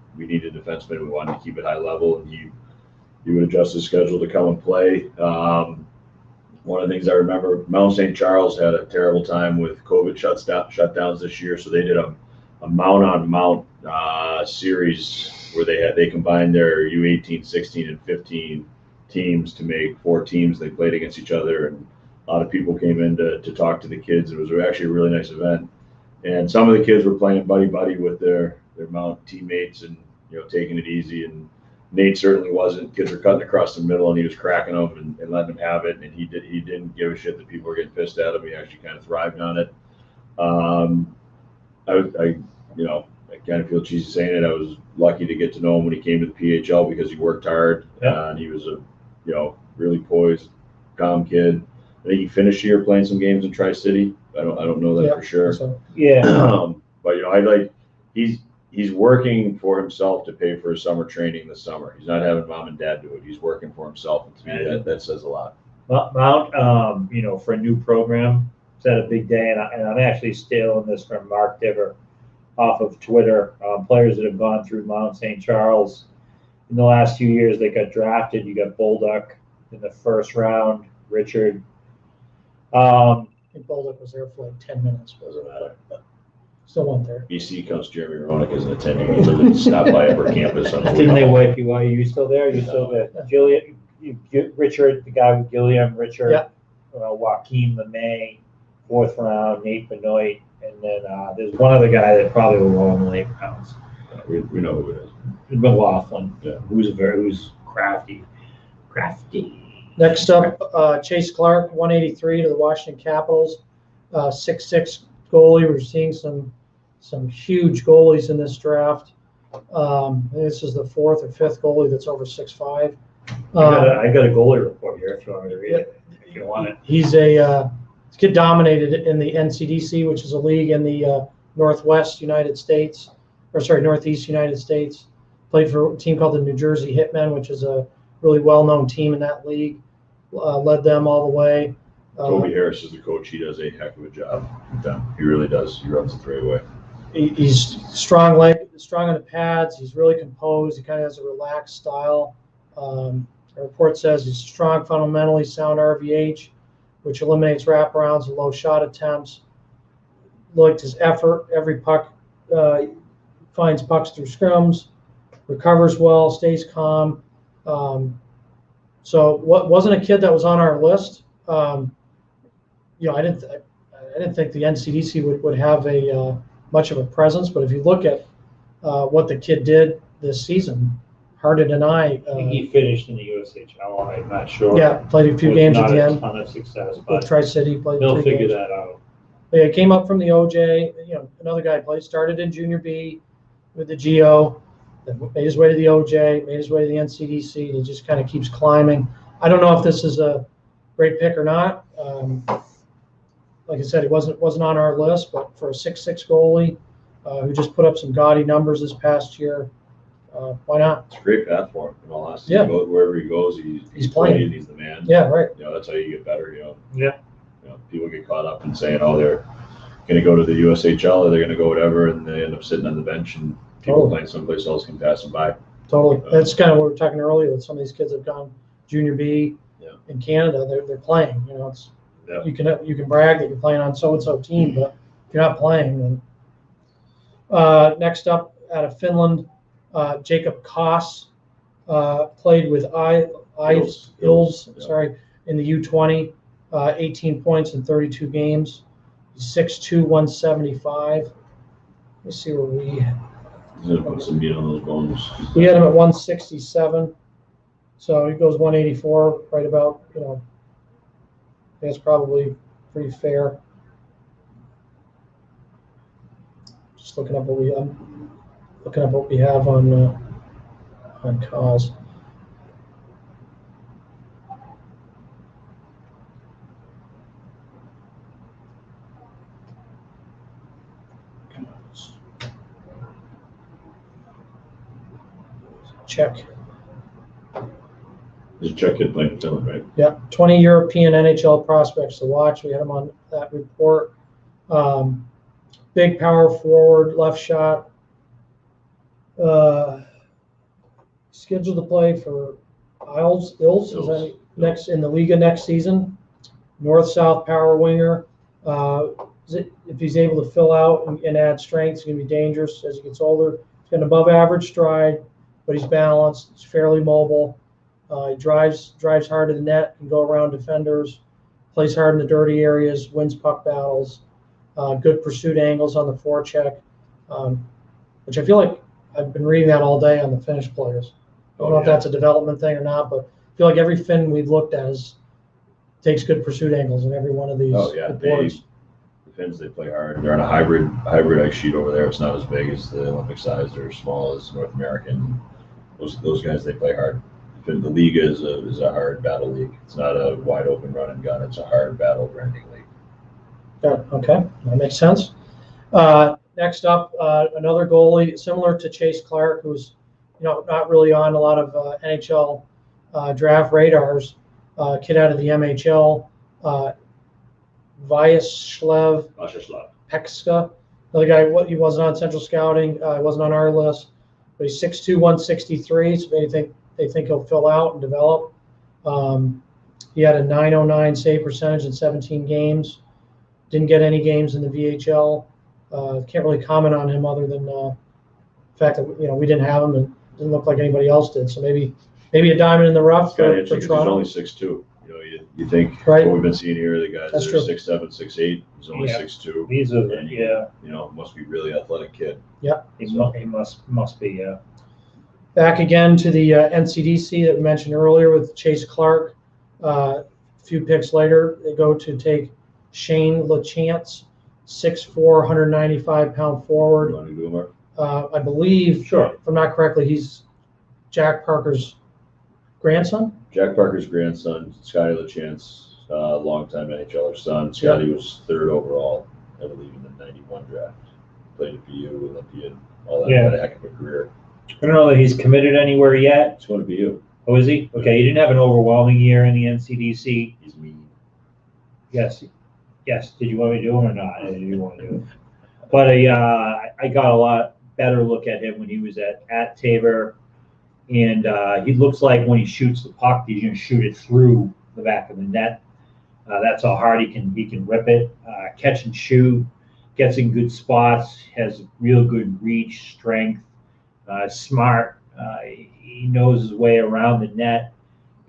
defensemen. We wanted to keep it high level, and he would adjust his schedule to come and play. One of the things I remember, Mount St. Charles had a terrible time with COVID shutdowns this year, so they did a mount-on-mount series where they combined their U18, 16, and 15 teams to make 4 teams. They played against each other, and a lot of people came in to talk to the kids. It was actually a really nice event, and some of the kids were playing buddy with their mount teammates and taking it easy. And Nate certainly wasn't. Kids were cutting across the middle, and he was cracking them and letting them have it. And he didn't give a shit that people were getting pissed at him. He actually kind of thrived on it. I kind of feel cheesy saying it. I was lucky to get to know him when he came to the PHL because he worked hard, and he was a really poised, calm kid. I think he finished the year playing some games in Tri-City. I don't know that for sure. So. But he's working for himself to pay for his summer training this summer. He's not having mom and dad do it. He's working for himself, and to me that says a lot. Mount, for a new program, set a big day, and I'm actually stealing this from Mark Diver off of Twitter. Players that have gone through Mount St. Charles in the last few years, they got drafted. You got Bolduc in the first round, Richard. I think Bolduc was there for like 10 minutes. Doesn't matter, but still went there. BC comes Jeremy Roenick as an attending. He lived and stopped by upper campus. Didn't they wipe you out? Are you still there? You still there? Gilliam, Richard, the guy with Gilliam, Richard, yeah. Joaquin LeMay, 4th round, Nate Benoit, and then there's one other guy that probably will roll in the late rounds. We know who it is. McLaughlin, Yeah. who's crafty. Next up, Chase Clark, 183 to the Washington Capitals, 6'6" goalie. We're seeing some huge goalies in this draft. This is the 4th or 5th goalie that's over 6'5". I got a goalie report here if you want me to read it. If you want it. He's a kid dominated in the NCDC, which is a league in the Northeast United States. Played for a team called the New Jersey Hitmen, which is a really well-known team in that league. Led them all the way. Toby Harris is the coach. He does a heck of a job with them. He really does. He runs the 3-way. He's strong on the pads. He's really composed. He kind of has a relaxed style. The report says he's strong, fundamentally sound RVH, which eliminates wraparounds and low shot attempts. Liked his effort. Every puck finds pucks through scrums, recovers well, stays calm. So what wasn't a kid that was on our list. I didn't think the NCDC would have a much of a presence, but if you look at what the kid did this season, hard to deny. I think he finished in the USHL. I'm not sure. Yeah, played a few games at the Not a end. ton of success, With but Tri-City, played they'll 3 figure games. that out. Yeah, he came up from the OJ. Another guy started in Junior B with the GO, then made his way to the OJ, made his way to the NCDC, and he just kind of keeps climbing. I don't know if this is a great pick or not. Like I said, he wasn't on our list, but for a 6'6" goalie who just put up some gaudy numbers this past year, why not? It's a great path for him. In all honesty, Yeah. Wherever he goes, he's playing. playing. He's the man. Yeah, right. That's how you get better. Yeah. People get caught up in saying, "Oh, they're going to go to the USHL or they're going to go whatever," and they end up sitting on the bench, and people playing someplace else can pass them by. Totally. That's kind of what we were talking earlier. That some of these kids have gone Junior B in Canada. They're playing. It's you can brag that you're playing on so and so team, but if you're not playing, then next up out of Finland, Jacob Koss played with Ilves, sorry, in the U20, 18 points in 32 games. He's 6'2", 175. Let me see where He's going to put some meat on those bones. we had him at 167, so he goes 184, right about, that's probably pretty fair. Just looking up what we have on cause. Check. There's a Czech kid playing for Finland, right? Yeah, 20 European NHL prospects to watch. We had him on that report. Big power forward, left shot. Scheduled to play for Ilves. Is that next in the Liga next season? North-south power winger. If he's able to fill out and add strength, he's going to be dangerous as he gets older. He's got an above-average stride, but he's balanced. He's fairly mobile. He drives hard to the net, can go around defenders, plays hard in the dirty areas, wins puck battles, good pursuit angles on the forecheck, which I feel like I've been reading that all day on the Finnish players. I don't know if that's a development thing or not, but I feel like every Finn we've looked at takes good pursuit angles in every one of these reports. The Finns, they play hard. They're on a hybrid ice sheet over there. It's not as big as the Olympic size. They're as small as North American. Those guys, they play hard. The league is a hard battle league. It's not a wide open run and gun. It's a hard battle grinding league. Yeah, okay, that makes sense. Next up, another goalie similar to Chase Clark, who's not really on a lot of NHL draft radars. Kid out of the MHL, Vyacheslav Pekska. Another guy, he wasn't on Central Scouting. He wasn't on our list, but he's 6'2", 163. So they think he'll fill out and develop. He had a .909 save percentage in 17 games. Didn't get any games in the VHL. Can't really comment on him other than the fact that we didn't have him and didn't look like anybody else did. So maybe a diamond in the rough for Toronto. He's only 6'2". You think right. What we've been seeing here, the guys That's that are true. 6'7", 6'8". He's only 6'2". He's must be really athletic kid. Yeah, he must be. Yeah. Back again to the NCDC that we mentioned earlier with Chase Clark. A few picks later, they go to take Shane LaChance, 6'4", 195-pound forward. You want to do him, Mark? I believe, Sure. if I'm not correctly, he's Jack Parker's grandson. Jack Parker's grandson, Scotty LaChance, longtime NHLer son. Scotty was 3rd overall, I believe, in the '91 draft. Played at BU, Olympian, all that. Had a heck of a career. I don't know that he's committed anywhere yet. He's going to BU. Oh, is he? Okay, he didn't have an overwhelming year in the NCDC. He's mean. Yes. Did you want me to do him or not? I didn't want to do him. But I got a lot better look at him when he was at Tabor. And he looks like when he shoots the puck, he's going to shoot it through the back of the net. That's how hard he can whip it. Catch and shoot, gets in good spots, has real good reach, strength, smart. He knows his way around the net,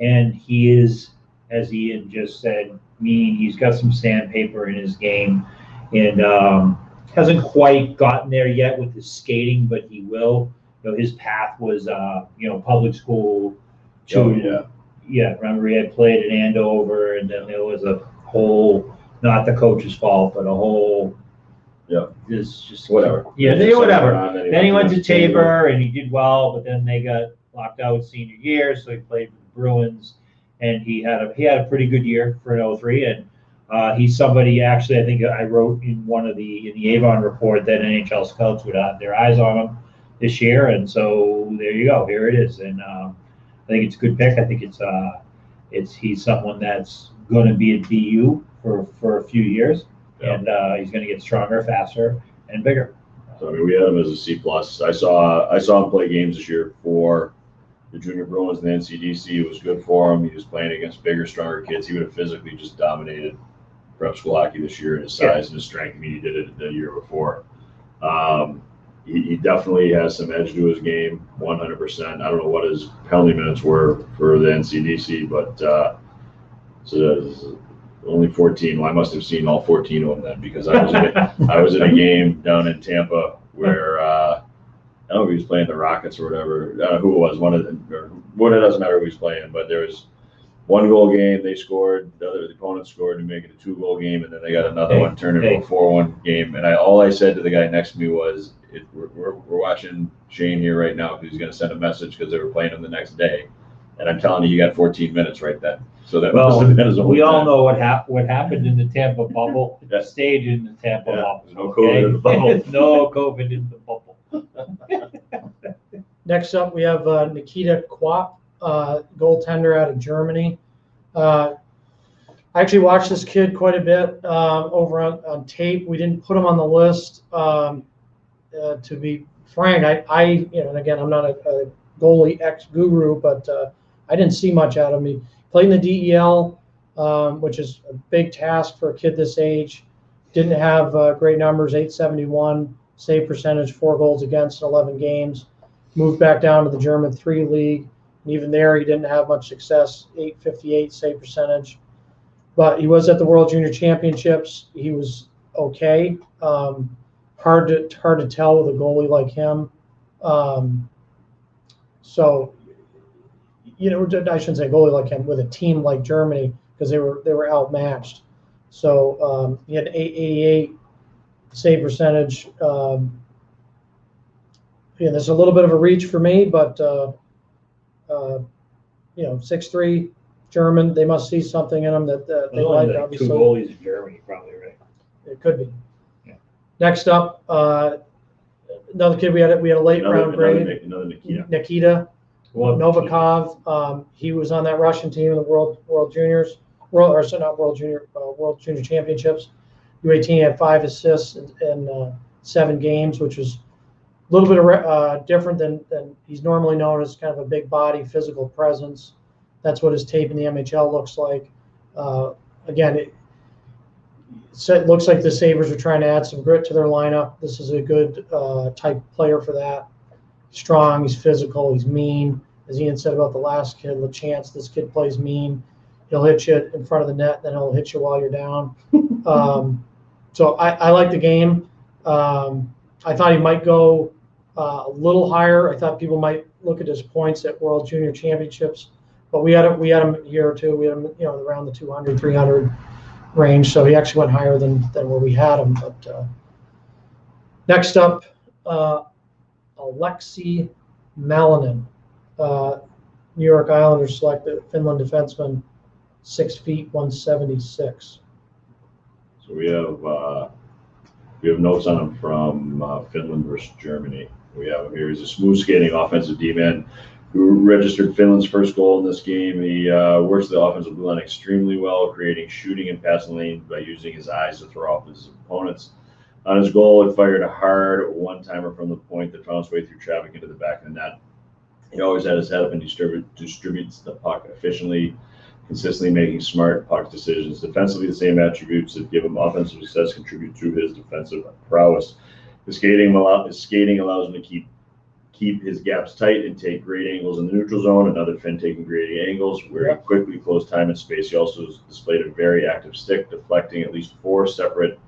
and he is, as Ian just said, mean. He's got some sandpaper in his game, and hasn't quite gotten there yet with his skating, but he will. His path was, public school to, remember he had played at Andover, and then there was a whole, not the coach's fault, but a whole, this just whatever. Yeah, whatever. Then he went to Tabor, and he did well, but then they got locked out senior year, so he played with the Bruins, and he had a pretty good year for an 03, and he's somebody, actually, I think I wrote in the Avon report that NHL scouts would have their eyes on him this year, and so there you go. Here it is, and I think it's a good pick. I think he's someone that's going to be at BU for a few years, and he's going to get stronger, faster, and bigger. So I mean, we had him as a C+. I saw him play games this year for the Junior Bruins and the NCDC. It was good for him. He was playing against bigger, stronger kids. He would have physically just dominated prep school hockey this year in his size and his strength. I mean, he did it the year before. He definitely has some edge to his game, 100%. I don't know what his penalty minutes were for the NCDC, but so only 14. Well, I must have seen all 14 of them then, because I was in a game down in Tampa where I don't know if he was playing the Rockets or whatever. I don't know who it was. It doesn't matter who he's playing, but there was 1-goal game. They scored. The opponent scored to make it a 2-goal game, and then they got another one, turned into a 4-1 game. And all I said to the guy next to me was, we're watching Shane here right now because he's going to send a message because they were playing him the next day. And I'm telling you, you got 14 minutes right then. So that we all know what happened in the Tampa bubble. Stayed in the Tampa bubble. No COVID in the bubble. No COVID in the bubble. Next up, we have Nikita Kwap, goaltender out of Germany. I actually watched this kid quite a bit over on tape. We didn't put him on the list. To be frank, and again, I'm not a goalie ex-guru, but I didn't see much out of him. He played in the DEL, which is a big task for a kid this age. Didn't have great numbers, 871 save percentage, 4 goals against in 11 games. Moved back down to the German 3 league. And even there, he didn't have much success, 858 save percentage. But he was at the World Junior Championships. He was okay. Hard to tell with a goalie like him. So, I shouldn't say goalie like him, with a team like Germany, because they were outmatched. So he had 888 save percentage. There's a little bit of a reach for me, but 6'3", German. They must see something in him that they like. Obviously, 2 goalies in Germany, probably, right? It could be. Yeah. Next up, another kid we had a late round grade. Another Nikita Novikov. He was on that Russian team in the World Junior Championships. U18 had 5 assists in 7 games, which was a little bit different than he's normally known as, kind of a big body, physical presence. That's what his tape in the MHL looks like. Again, it looks like the Sabres are trying to add some grit to their lineup. This is a good type player for that. Strong, he's physical, he's mean. As Ian said about the last kid, LaChance, this kid plays mean. He'll hit you in front of the net, then he'll hit you while you're down. So I like the game. I thought he might go a little higher. I thought people might look at his points at World Junior Championships, but we had him here too. We had him, around the 200, 300 range. So he actually went higher than where we had him. But next up, Alexei Malinin, New York Islanders selected, Finland defenseman, 6 feet, 176. So we have notes on him from Finland versus Germany. We have him here. He's a smooth skating offensive D-man who registered Finland's first goal in this game. He works the offensive blue line extremely well, creating shooting and passing lanes by using his eyes to throw off his opponents. On his goal, it fired a hard one-timer from the point that found its way through traffic into the back of the net. He always had his head up and distributes the puck efficiently. consistently making smart puck decisions. Defensively, the same attributes that give him offensive success contribute to his defensive prowess. His skating allows him to keep his gaps tight and take great angles in the neutral zone. Another Finn taking great angles where he quickly closed time and space. He also displayed a very active stick, deflecting at least 4 separate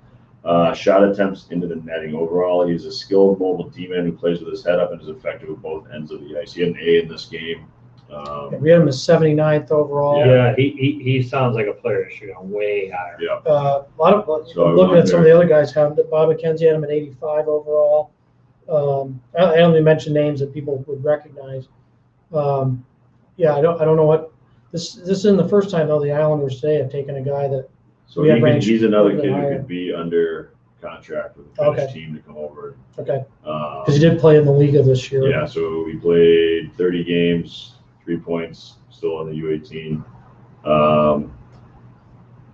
shot attempts into the netting. Overall, he's a skilled mobile D-man who plays with his head up and is effective at both ends of the ice. He had an A in this game. We had him as 79th overall. Yeah, he sounds like a player that should go way higher. Yeah. A lot of So looking at some of the other guys, Bob McKenzie had him at 85 overall. I only mention names that people would recognize. Yeah, I don't know what this isn't the first time though the Islanders today have taken a guy that. So he's another kid who could be under contract with a Finnish team to come over. Okay. Because he did play in the Liga this year. Yeah, so he played 30 games, 3 points, still on the U18.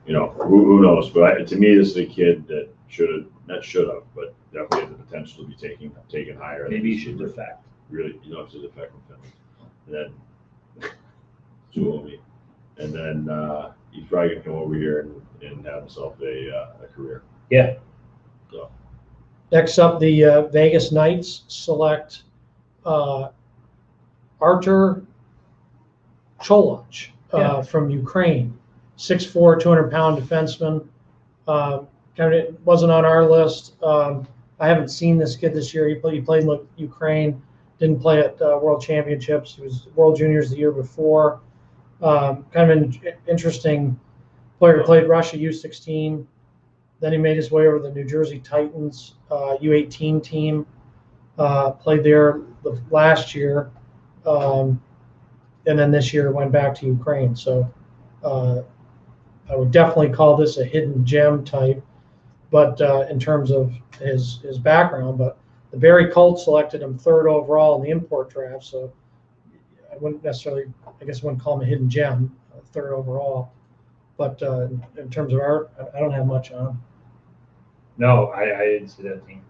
Who knows? But to me, this is a kid that not should have, but definitely has the potential to be taken higher. Maybe he should defect. Really, it's a defect from Finland. And then Suomi. And then he's probably going to come over here and have himself a career. Yeah. So. Next up, the Vegas Knights select Artur Cholach from Ukraine, 6'4", 200-pound defenseman. Kind of wasn't on our list. I haven't seen this kid this year. He played in Ukraine, didn't play at World Championships. He was World Juniors the year before. Kind of an interesting player. Played Russia U16. Then he made his way over to the New Jersey Titans U18 team. Played there last year. And then this year went back to Ukraine. So I would definitely call this a hidden gem type, but in terms of his background. But the Barrie Colts selected him 3rd overall in the import draft. So I wouldn't necessarily, I guess I wouldn't call him a hidden gem, 3rd overall. But in terms of art, I don't have much on him. No, I didn't see that team.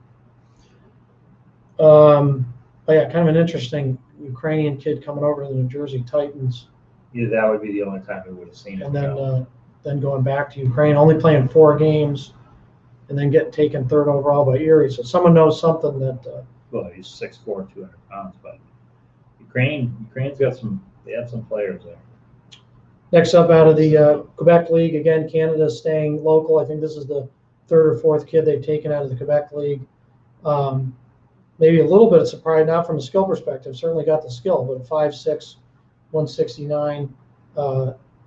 But yeah, kind of an interesting Ukrainian kid coming over to the New Jersey Titans. Yeah, that would be the only time we would have seen it. And then going back to Ukraine, only playing 4 games, and then getting taken 3rd overall by Erie. So someone knows something that. Well, he's 6'4", 200 pounds, but Ukraine's got they have some players there. Next up, out of the Quebec League, again, Canada's staying local. I think this is the 3rd or 4th kid they've taken out of the Quebec League. Maybe a little bit of surprise, not from a skill perspective, certainly got the skill, but 5'6", 169,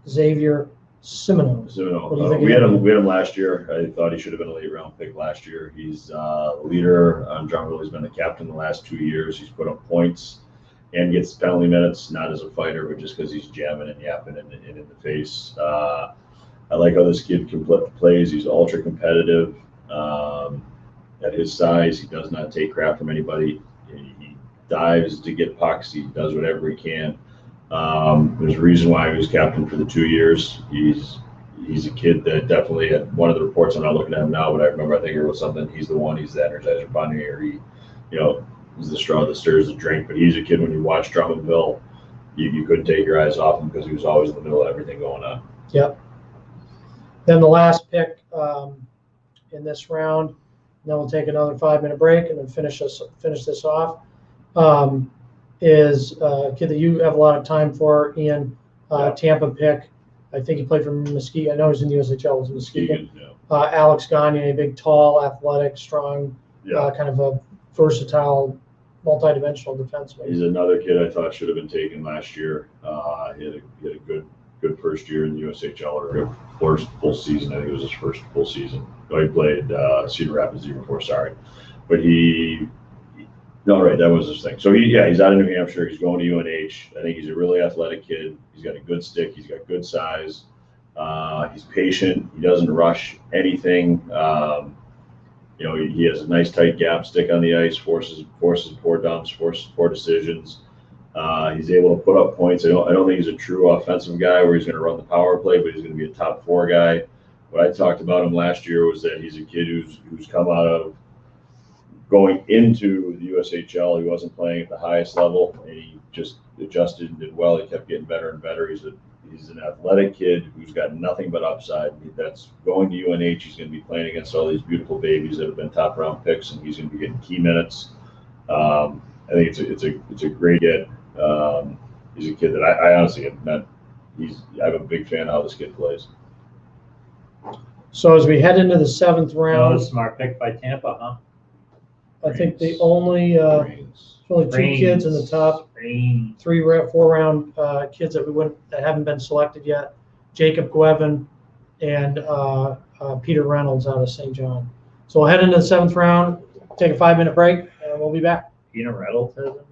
Xavier Simoneau. We had him last year. I thought he should have been a late round pick last year. He's a leader. Drummond has been the captain the last 2 years. He's put up points and gets penalty minutes, not as a fighter, but just because he's jamming and yapping and in the face. I like how this kid plays. He's ultra competitive. At his size, he does not take crap from anybody. He dives to get pucks. He does whatever he can. There's a reason why he was captain for the 2 years. He's a kid that definitely had one of the reports. I'm not looking at him now, but I remember I think it was something. He's the one. He's the Energizer Bunny, or he's the straw that stirs the drink. But he's a kid. When you watch Drummondville, you couldn't take your eyes off him because he was always in the middle of everything going on. Yep. Then the last pick in this round, and then we'll take another 5-minute break and then finish this off. Is a kid that you have a lot of time for, Ian, Tampa pick. I think he played for Muskegon. I know he's in the USHL. Was Muskegon. Alex Gagne, big, tall, athletic, strong, kind of a versatile, multi-dimensional defenseman. He's another kid I thought should have been taken last year. He had a good first year in the USHL, or first full season. I think it was his first full season. He played Cedar Rapids the year before. Sorry, but that was his thing. So he's out of New Hampshire. He's going to UNH. I think he's a really athletic kid. He's got a good stick. He's got good size. He's patient. He doesn't rush anything. He has a nice tight gap stick on the ice. Forces poor dumps. Forces poor decisions. He's able to put up points. I don't think he's a true offensive guy where he's going to run the power play, but he's going to be a top 4 guy. What I talked about him last year was that he's a kid who's come out of going into the USHL. He wasn't playing at the highest level, and he just adjusted and did well. He kept getting better and better. He's a He's an athletic kid who's got nothing but upside. That's going to UNH. He's going to be playing against all these beautiful babies that have been top round picks, and he's going to be getting key minutes. I think it's a great kid. He's a kid that I honestly have met. I'm a big fan of how this kid plays. So as we head into the 7th That round, was a smart pick by Tampa, huh? I think the only two kids in the top Reigns. 4 round kids that haven't been selected yet: Jacob Guevin and Peter Reynolds out of St. John. So we'll head into the 7th round, take a 5-minute break, and we'll be back. Peter Reynolds has him.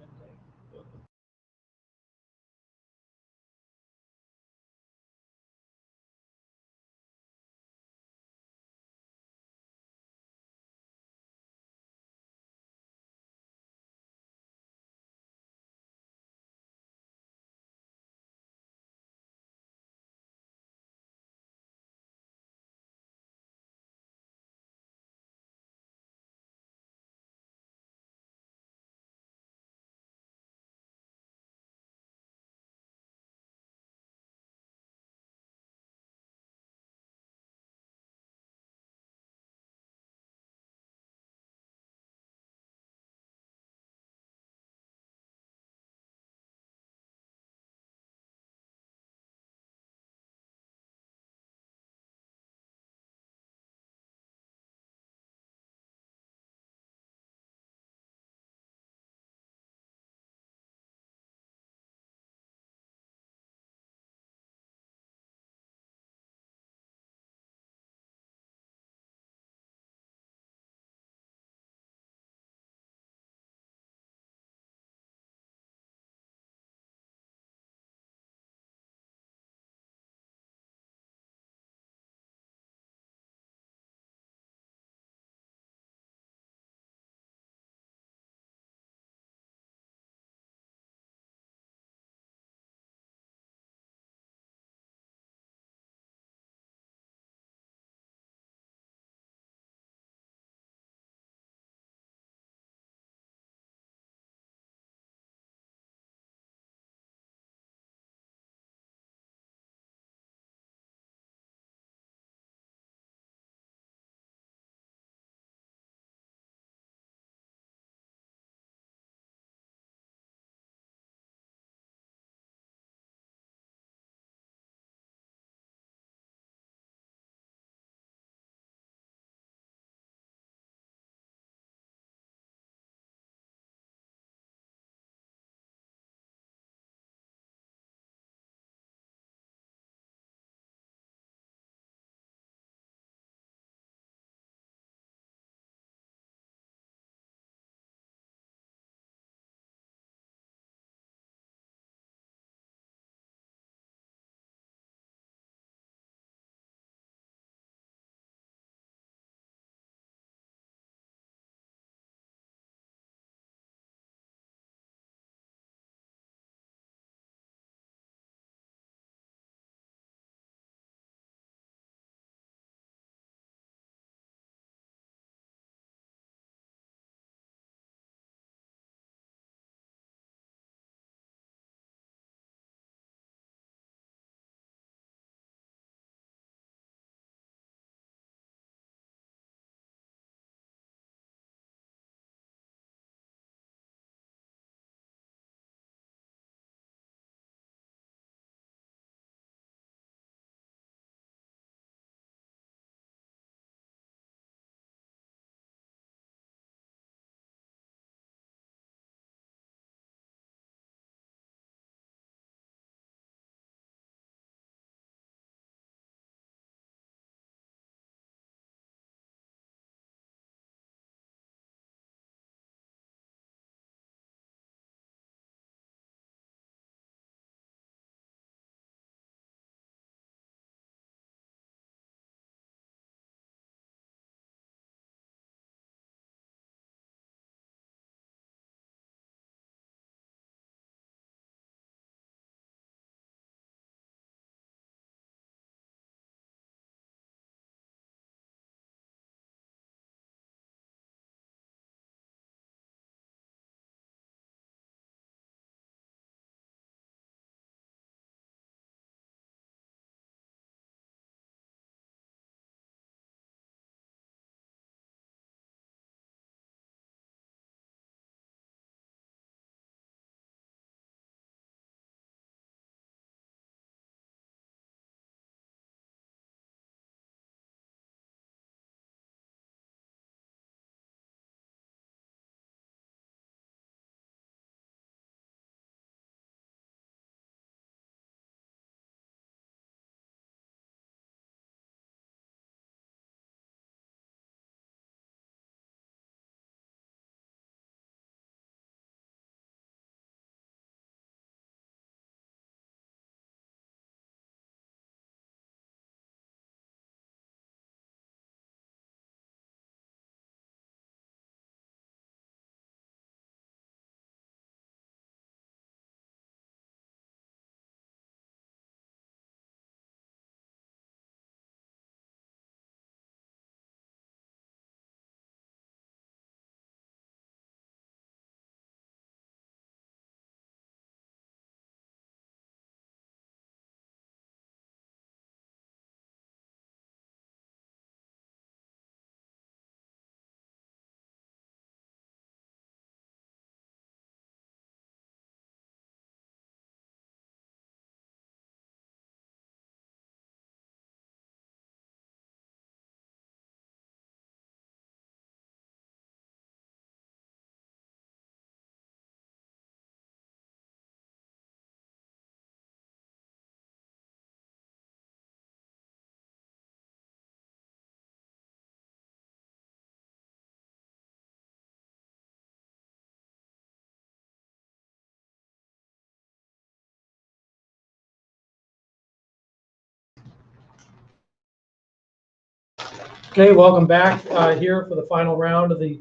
Okay, welcome back here for the final round of the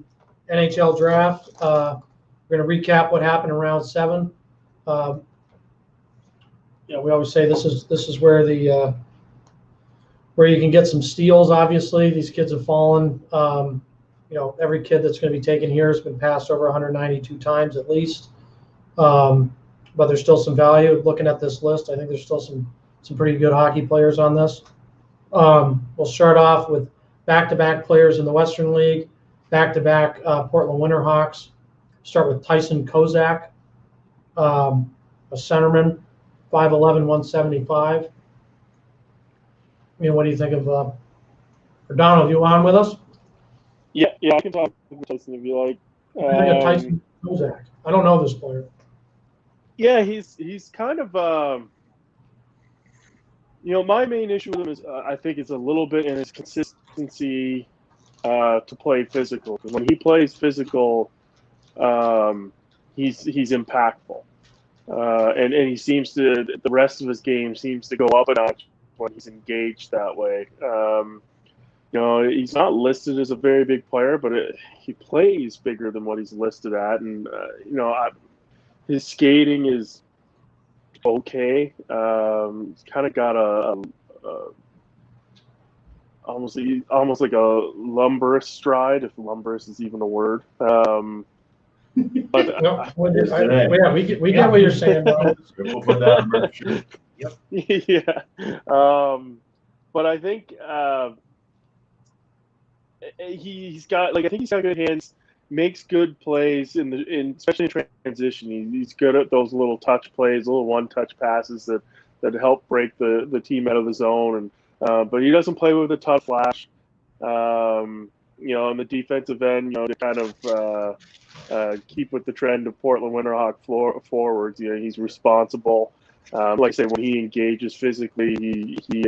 NHL Draft. We're going to recap what happened in round 7. We always say this is where the where you can get some steals. Obviously, these kids have fallen. Every kid that's going to be taken here has been passed over 192 times at least. But there's still some value. Looking at this list, I think there's still some pretty good hockey players on this. We'll start off with back-to-back players in the Western League, back-to-back Portland Winterhawks. Start with Tyson Kozak, a centerman, 5'11", 175. What do you think of Donald? You on with us? Yeah, I can talk to Tyson if you like. I think of Tyson Kozak. I don't know this player. Yeah, he's kind of my main issue with him is I think it's a little bit in his consistency to play physical. When he plays physical, he's impactful, and he seems to, the rest of his game seems to go up a notch when he's engaged that way. He's not listed as a very big player, but he plays bigger than what he's listed at, and his skating is okay. He's kind of got a almost like a lumberous stride, if lumberous is even a word. We get what you're saying, bro. We'll put that in merch. Yep. Yeah. But I think he's got good hands, makes good plays especially in transition. He's good at those little touch plays, little one-touch passes that help break the team out of the zone. And but he doesn't play with a ton of flash. On the defensive end, to kind of keep with the trend of Portland Winterhawk forwards. He's responsible. Like I say, when he engages physically, he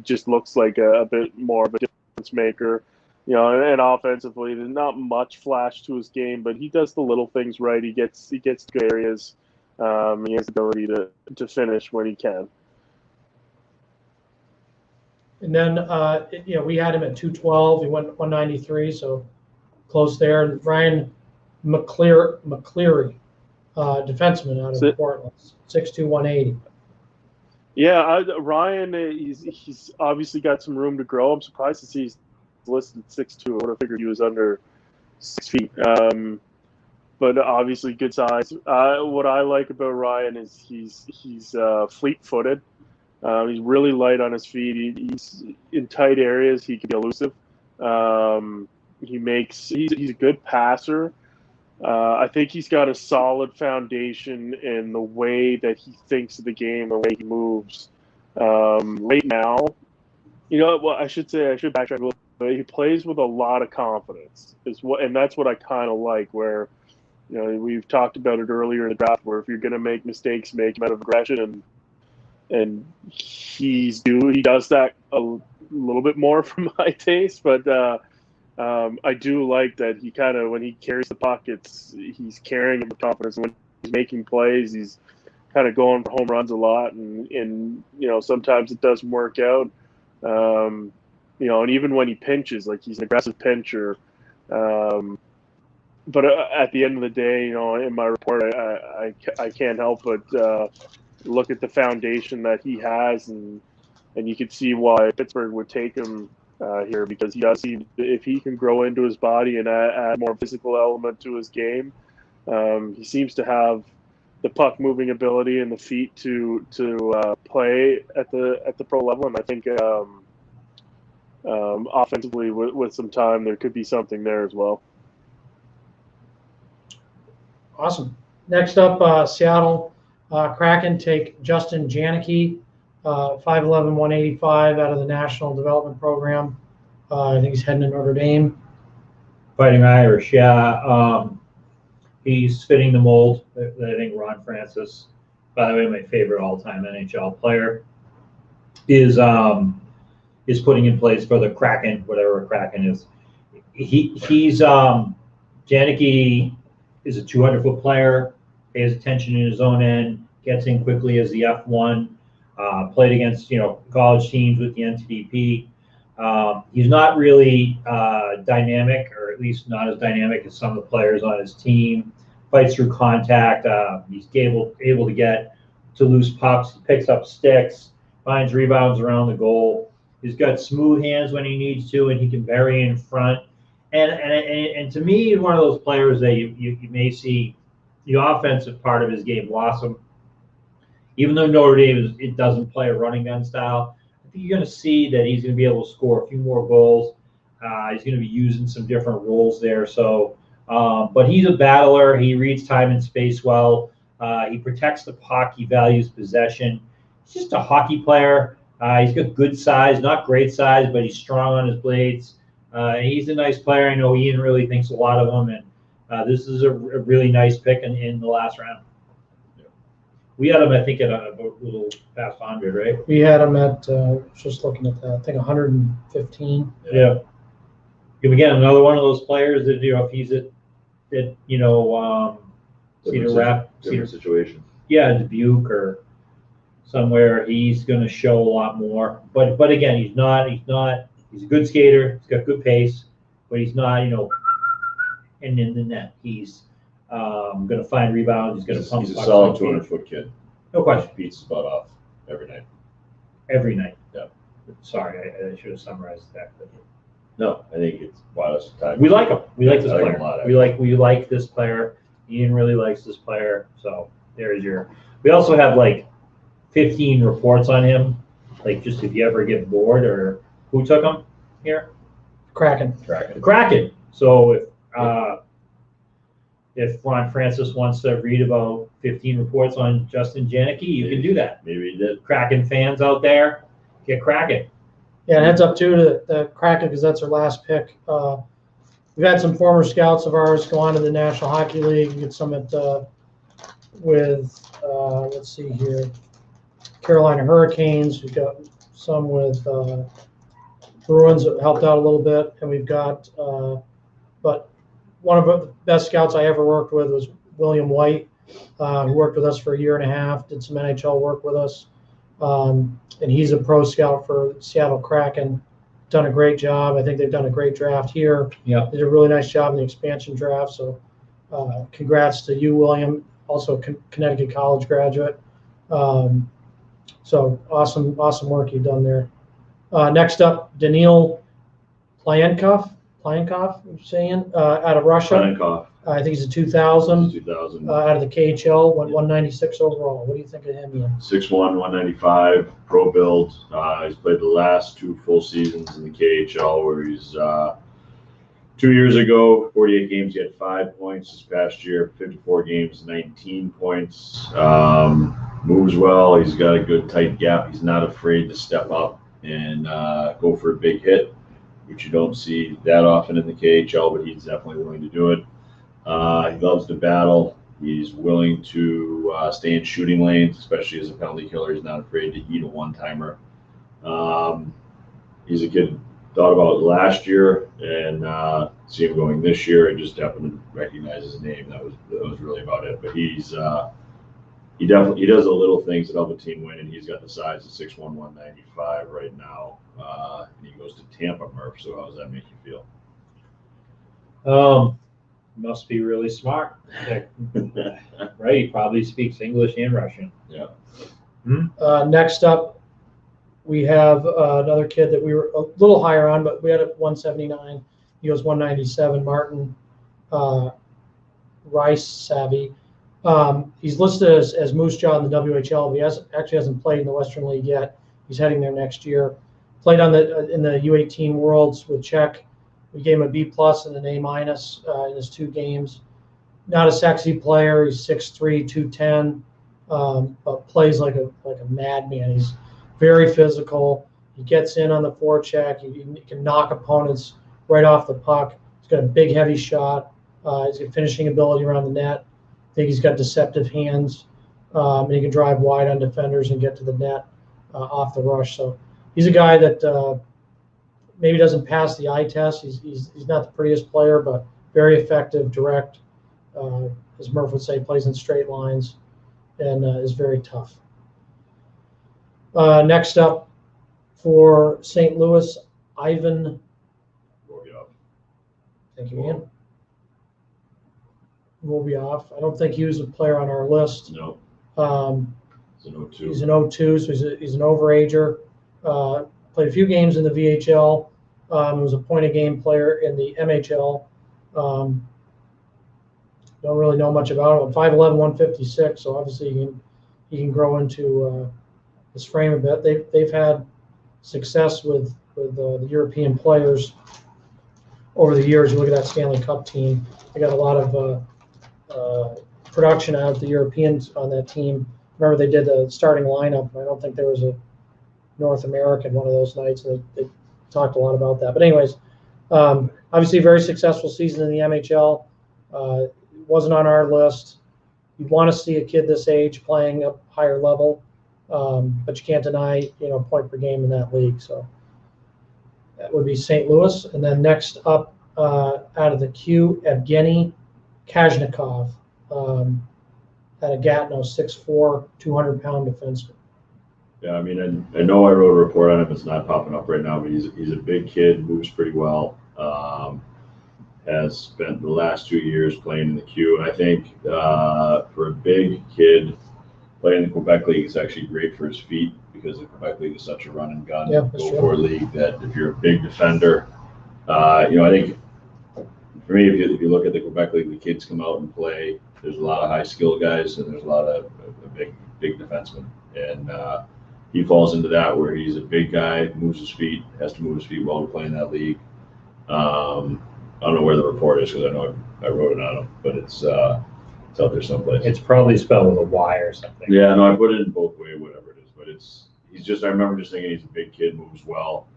just looks like a bit more of a difference maker. And offensively, there's not much flash to his game, but he does the little things right. He gets good areas. He has the ability to finish when he can. And then, we had him at 212. He went 193, so close there. And Ryan McCleary, defenseman out of Portland, 6'2", 180. Yeah, Ryan, he's obviously got some room to grow. I'm surprised to see he's listed 6'2". I would have figured he was under 6 feet. But obviously good size. What I like about Ryan is he's fleet-footed. He's really light on his feet. He's in tight areas. He can be elusive. He's a good passer. I think he's got a solid foundation in the way that he thinks of the game, the way he moves. Right now, I should backtrack a little bit. He plays with a lot of confidence, and that's what I kind of like. Where, we've talked about it earlier in the draft, where if you're going to make mistakes, make them out of aggression, and he does that a little bit more for my taste, but I do like that he kind of, when he carries the puck, he's carrying it with confidence. When he's making plays, he's kind of going for home runs a lot, and sometimes it doesn't work out. And even when he pinches, like he's an aggressive pincher. But at the end of the day, in my report, I can't help but look at the foundation that he has, and you can see why Pittsburgh would take him here, because if he can grow into his body and add more physical element to his game, he seems to have the puck moving ability and the feet to play at the pro level. And I think offensively, with some time, there could be something there as well. Awesome. Next up, Seattle Kraken take Justin Janicki, 5'11", 185, out of the National Development Program. I think he's heading to Notre Dame. Fighting Irish, yeah. He's fitting the mold that I think Ron Francis, by the way, my favorite all-time NHL player, is putting in place for the Kraken, whatever a Kraken is. He's Janicki is a 200-foot player, pays attention in his own end, gets in quickly as the F1, played against college teams with the NTDP. He's not really dynamic, or at least not as dynamic as some of the players on his team. Fights through contact. He's able to get to loose pucks. He picks up sticks, finds rebounds around the goal. He's got smooth hands when he needs to, and he can bury in front. And to me, he's one of those players that you may see the offensive part of his game blossom. Even though Notre Dame it doesn't play a running gun style, I think you're going to see that he's going to be able to score a few more goals. He's going to be using some different roles there. So, but he's a battler. He reads time and space well. He protects the puck. He values possession. He's just a hockey player. He's got good size, not great size, but he's strong on his blades. He's a nice player. I know Ian really thinks a lot of him, and this is a really nice pick in the last round. We had him, I think, at a little past 100, right? We had him at, just looking at that, I think 115. Yeah. Again, another one of those players that, if he's at Cedar situation. Yeah, Dubuque or somewhere, he's going to show a lot more. But again, he's a good skater. He's got good pace, but he's not, and in the net, he's going to find rebounds. He's going to pump. He's a solid 200-foot kid. No question. Beats his butt off every night. Every night. Yeah. Sorry, I should have summarized that. No, I think it's wireless time. We like him. We like this I like player. him a lot, We like this player. Ian really likes this player. So there's your. We also have like 15 reports on him. Like, just if you ever get bored, or who took him here? Kraken. The Kraken. So if Ron Francis wants to read about 15 reports on Justin Janicki, you can do that. Maybe he did. Kraken fans out there, get Kraken. Yeah, and heads up too to the Kraken, because that's our last pick. We've had some former scouts of ours go on to the National Hockey League. You get some at let's see here, Carolina Hurricanes. We've got some with Bruins that helped out a little bit, and we've got but one of the best scouts I ever worked with was William White, who worked with us for 1.5 years, did some NHL work with us. And he's a pro scout for Seattle Kraken. Done a great job. I think they've done a great draft here. Yeah. They did a really nice job in the expansion draft. So congrats to you, William, also Connecticut College graduate. So awesome work you've done there. Next up, Daniil Plyankov, you're saying, out of Russia. Plyankov. I think he's a 2000. 2000. Out of the KHL, went 196 overall. What do you think of him, Ian? 6'1", 195, pro build. He's played the last 2 full seasons in the KHL, where he's 2 years ago, 48 games, he had 5 points. This past year, 54 games, 19 points. Moves well. He's got a good tight gap. He's not afraid to step up and go for a big hit, which you don't see that often in the KHL, but he's definitely willing to do it. He loves to battle. He's willing to stay in shooting lanes, especially as a penalty killer. He's not afraid to eat a one-timer. He's a kid thought about last year, and see him going this year. I just happened to recognize his name. That was really about it. But he does the little things that help a team win, and he's got the size of 6'1", 195 right now. And he goes to Tampa, Murph. So how does that make you feel? Must be really smart, right? He probably speaks English and Russian. Yeah. Next up, we have another kid that we were a little higher on, but we had at 179. He goes 197. Martin Rice Savvy. He's listed as Moose Jaw in the WHL, but he hasn't played in the Western League yet. He's heading there next year. Played in the U18 Worlds with Czech. We gave him a B+ and an A- in his 2 games. Not a sexy player. He's 6'3", 210, but plays like a madman. He's very physical. He gets in on the forecheck. He can knock opponents right off the puck. He's got a big, heavy shot. He's got finishing ability around the net. I think he's got deceptive hands, and he can drive wide on defenders and get to the net off the rush. So he's a guy that maybe doesn't pass the eye test. He's not the prettiest player, but very effective, direct. As Murph would say, plays in straight lines, and is very tough. Next up for St. Louis, Ivan. We'll get up. Thank you, Ian. Will be off. I don't think he was a player on our list. No, Um, it's an 0-2. he's an 0-2, so he's an overager. Played a few games in the VHL. Was a point-a-game player in the MHL. Don't really know much about him. 5'11", 156, so obviously he can grow into his frame a bit. They've had success with the European players over the years. You look at that Stanley Cup team; they got a lot of production out of the Europeans on that team. Remember, they did the starting lineup. I don't think there was a North American one of those nights. They talked a lot about that. But anyways, obviously a very successful season in the MHL. Wasn't on our list. You'd want to see a kid this age playing a higher level, but you can't deny, point per game in that league. So that would be St. Louis. And then next up out of the queue, Evgeny Kazhnikov, out of Gatineau, 6'4", 200-pound defenseman. Yeah, I mean, I know I wrote a report on him. It's not popping up right now, but he's a big kid, moves pretty well. Has spent the last 2 years playing in the Q, and I think for a big kid playing in the Quebec League, it's actually great for his feet because the Quebec League is such a run and gun go-for league that if you're a big defender, I think for me, if you look at the Quebec League, the kids come out and play. There's a lot of high skill guys, and there's a lot of big defensemen, and he falls into that where he's a big guy, moves his feet, has to move his feet well to play in that league. I don't know where the report is because I know I wrote it on him, but it's out there someplace. It's probably spelled with a Y or something. Yeah, no, I put it in both ways, whatever it is, but he's just, I remember just thinking he's a big kid, moves well.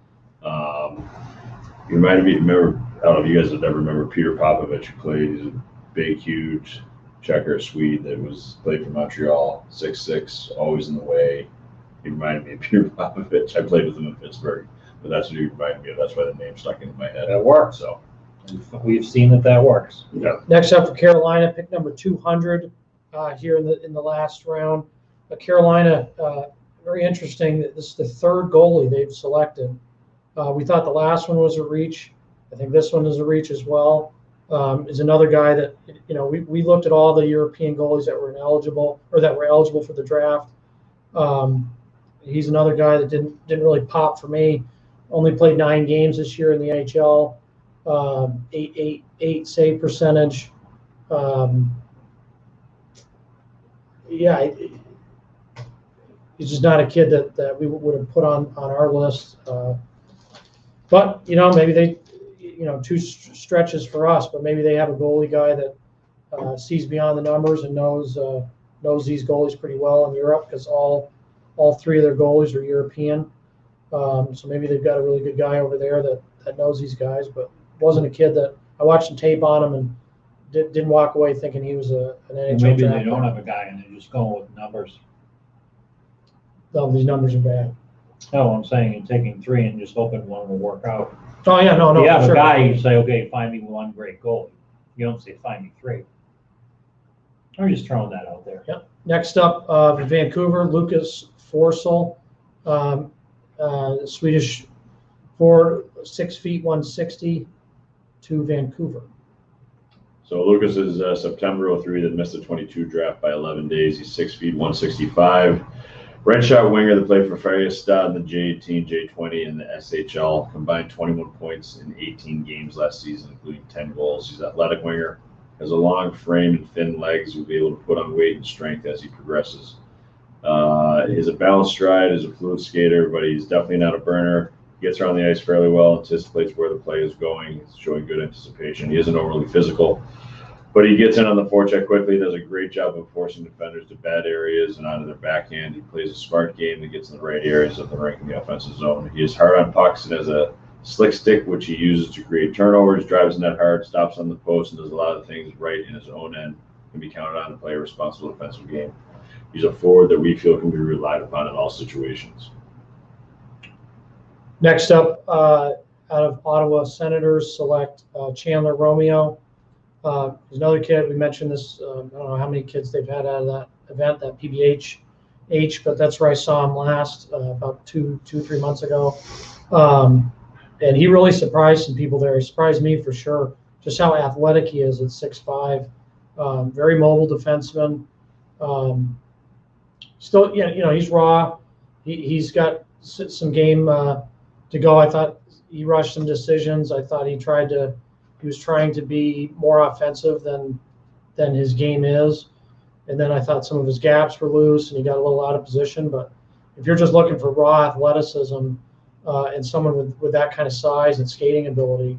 He reminded me, I don't know if you guys would ever remember Peter Popovich, who played. He's a big, huge Checker Swede that played for Montreal, 6'6", always in the way. He reminded me of Peter Popovich. I played with him in Pittsburgh, but that's what he reminded me of. That's why the name stuck into my head. That works. So we've seen that works. yeah. Next up for Carolina, pick number 200 here in the last round. Carolina, very interesting. This is the third goalie they've selected. We thought the last one was a reach. I think this one is a reach as well. Is another guy that we looked at all the European goalies that were eligible for the draft. He's another guy that didn't really pop for me. Only played 9 games this year in the NHL. 8 save percentage. He's just not a kid that we would have put on our list. But maybe they, 2 stretches for us. But maybe they have a goalie guy that sees beyond the numbers and knows these goalies pretty well in Europe because all 3 of their goalies are European. So maybe they've got a really good guy over there that knows these guys, but wasn't a kid that I watched some tape on him and didn't walk away thinking he was an NHL Maybe draft they don't pick. have a guy and they're just going with numbers. No, these numbers are bad. No, I'm saying you're taking 3 and just hoping one will work out. Oh yeah, no, You have sure. a guy, you say, okay, find me 1 great goalie. You don't say find me 3. I'm just throwing that out there. Yep. Next up, Vancouver, Lucas Forsell, Swedish forward, 6 feet 160 to Vancouver. So Lucas is September 03 that missed the 22 draft by 11 days. He's 6 feet 165. Red shot winger that played for Färjestad in the J18, J20, and the SHL. Combined 21 points in 18 games last season, including 10 goals. He's an athletic winger, has a long frame and thin legs. Will be able to put on weight and strength as he progresses. He has a balanced stride, is a fluid skater, but he's definitely not a burner. He gets around the ice fairly well, anticipates where the play is going. He's showing good anticipation. He isn't overly physical, but he gets in on the forecheck quickly, does a great job of forcing defenders to bad areas and onto their backhand. He plays a smart game that gets in the right areas of the rink in the offensive zone. He is hard on pucks and has a slick stick, which he uses to create turnovers, drives net hard, stops on the post, and does a lot of things right in his own end. Can be counted on to play a responsible defensive game. He's a forward that we feel can be relied upon in all situations. Next up, out of Ottawa Senators, select Chandler Romeo. He's another kid. We mentioned this. I don't know how many kids they've had out of that event, that PBH, but that's where I saw him last, about 2-3 months ago. And he really surprised some people there. He surprised me for sure, just how athletic he is at 6'5". Very mobile defenseman. Still, he's raw. He's got some game to go. I thought he rushed some decisions. I thought he was trying to be more offensive than his game is. And then I thought some of his gaps were loose and he got a little out of position. But if you're just looking for raw athleticism and someone with that kind of size and skating ability,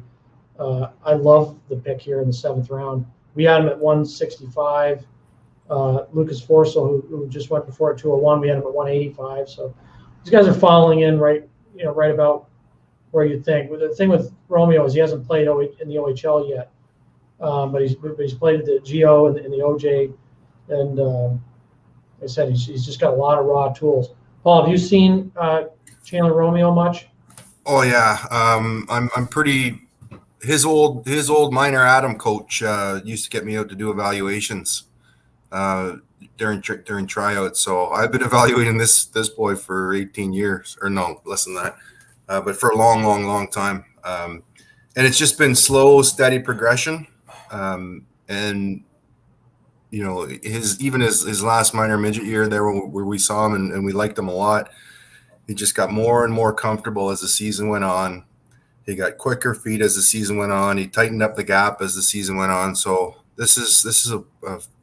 I love the pick here in the 7th round. We had him at 165. Lucas Forsell, who just went before at 201, we had him at 185. So these guys are falling in right about where you'd think. The thing with Romeo is he hasn't played in the OHL yet, but he's played at the GO and the OJ, and like I said, he's just got a lot of raw tools. Paul, have you seen Chandler Romeo much? Oh yeah, I'm pretty. His old minor Adam coach used to get me out to do evaluations during tryouts. So I've been evaluating this boy for 18 years, or no, less than that, but for a long time. And it's just been slow, steady progression. And his last minor midget year there where we saw him and we liked him a lot. He just got more and more comfortable as the season went on. He got quicker feet as the season went on. He tightened up the gap as the season went on. So this is a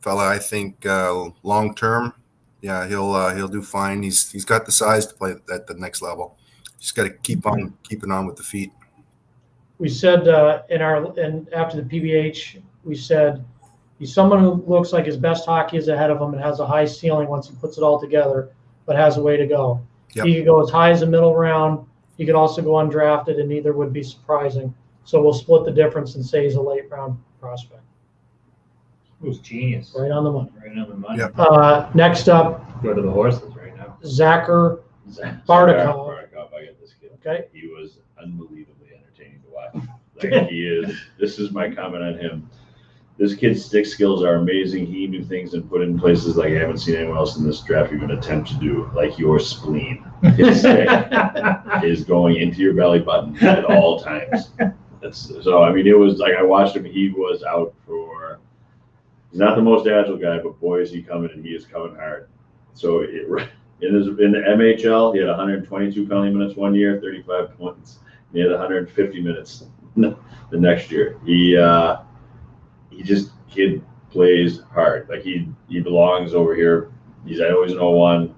fella I think long term, yeah, he'll do fine. He's got the size to play at the next level. Just got to keep on keeping on with the feet. We said after the PBH, we said he's someone who looks like his best hockey is ahead of him and has a high ceiling once he puts it all together, but has a way to go. Yep. He could go as high as the middle round. He could also go undrafted, and neither would be surprising. So we'll split the difference and say he's a late round prospect. It was genius. Right on the money. Right on the money. Yep. Next up, Go to the horses right now. Zachar Bardakov. I get this kid. Okay. He was unbelievably entertaining to watch. Like he is. This is my comment on him. This kid's stick skills are amazing. He knew things and put it in places like I haven't seen anyone else in this draft even attempt to do. Like your spleen, his stick is going into your belly button at all times. So I mean, it was like I watched him. He was out for. He's not the most agile guy, but boy is he coming, and he is coming hard. So in the MHL, he had 122 penalty minutes one year, 35 points. And he had 150 minutes the next year. Kid plays hard. Like he belongs over here. He's always an 01.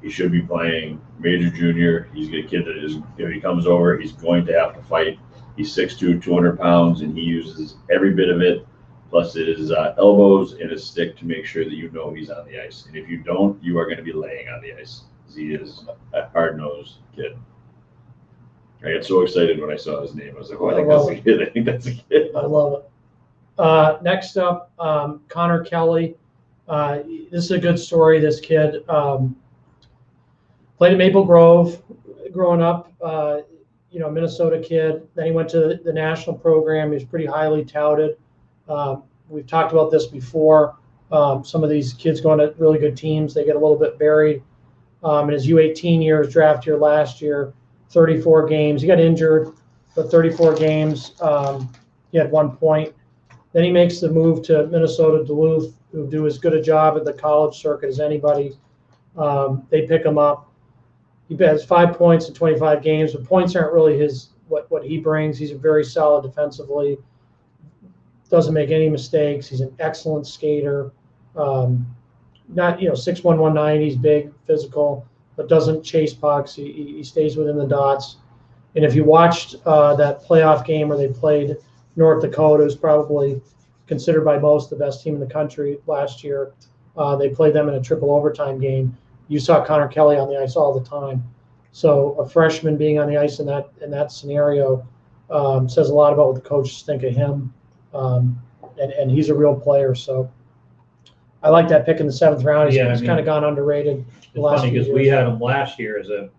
He should be playing major junior. He's a kid that is, if he comes over, he's going to have to fight. He's 6'2", 200 pounds, and he uses every bit of it, plus his elbows and his stick to make sure that you know he's on the ice. And if you don't, you are going to be laying on the ice. He is a hard-nosed kid. I got so excited when I saw his name. I was like, oh, I think that's a kid. I think that's a kid. I love it. Next up, Connor Kelly. This is a good story. This kid played at Maple Grove growing up, Minnesota kid. Then he went to the national program. He was pretty highly touted. We've talked about this before. Some of these kids going to really good teams, they get a little bit buried. In his U18 years, draft year last year, 34 games. He got injured, but 34 games. He had 1 point. Then he makes the move to Minnesota Duluth, who do as good a job at the college circuit as anybody. They pick him up. He has 5 points in 25 games, but points aren't really what he brings. He's very solid defensively. Doesn't make any mistakes. He's an excellent skater. Not 6'1", 190. He's big, physical, but doesn't chase pucks. He stays within the dots. And if you watched that playoff game where they played North Dakota, who's probably considered by most the best team in the country last year. They played them in a triple overtime game. You saw Connor Kelly on the ice all the time. So a freshman being on the ice in that scenario says a lot about what the coaches think of him. And he's a real player. So I like that pick in the 7th round. He's kind of gone underrated. It's funny because we had him last year as a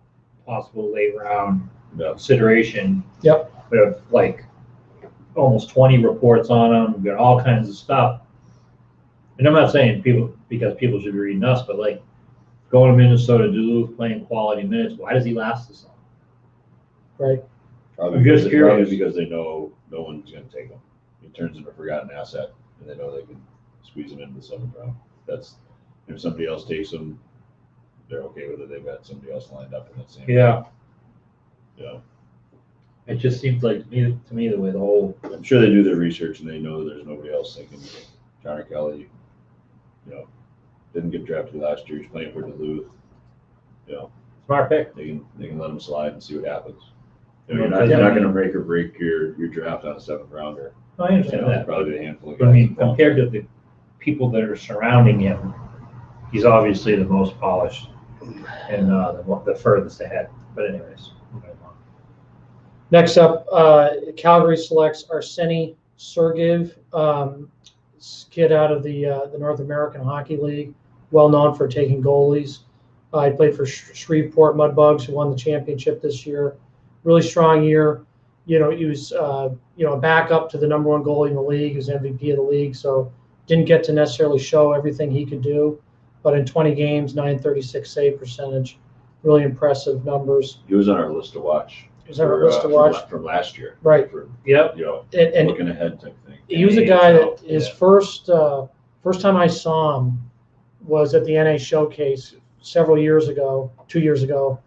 possible late round consideration. Yep. We have like almost 20 reports on him. We've got all kinds of stuff. And I'm not saying people should be reading us, but like going to Minnesota Duluth, playing quality minutes, why does he last this long? Right. Probably I'm just probably curious. because they know no one's going to take him. He turns into a forgotten asset, and they know they can squeeze him into the 7th round. That's if somebody else takes him, they're okay with it. They've got somebody else lined up in that same. Yeah. Yeah. It just seems like to me the way the whole. I'm sure they do their research and they know there's nobody else thinking. Connor Kelly, didn't get drafted last year. He's playing for Duluth. Smart pick. They can let him slide and see what happens. Yeah, You're not going to make or break your draft on a 7th rounder. I understand that. Probably a handful of But guys. I mean, compared to the people that are surrounding him, he's obviously the most polished and the furthest ahead. But anyways. Next up, Calgary selects Arseny Sergeyev, kid out of the North American Hockey League, well known for taking goalies. He played for Shreveport Mudbugs, who won the championship this year. Really strong year. He was a backup to the #1 goalie in the league. He was MVP of the league, so didn't get to necessarily show everything he could do. But in 20 games, .936 save percentage, really impressive numbers. He was on our list to watch. Is our list to watch from last year? Right. Yep. And Looking ahead type thing. he was a guy that his first time I saw him was at the NA Showcase several years ago, 2 years ago,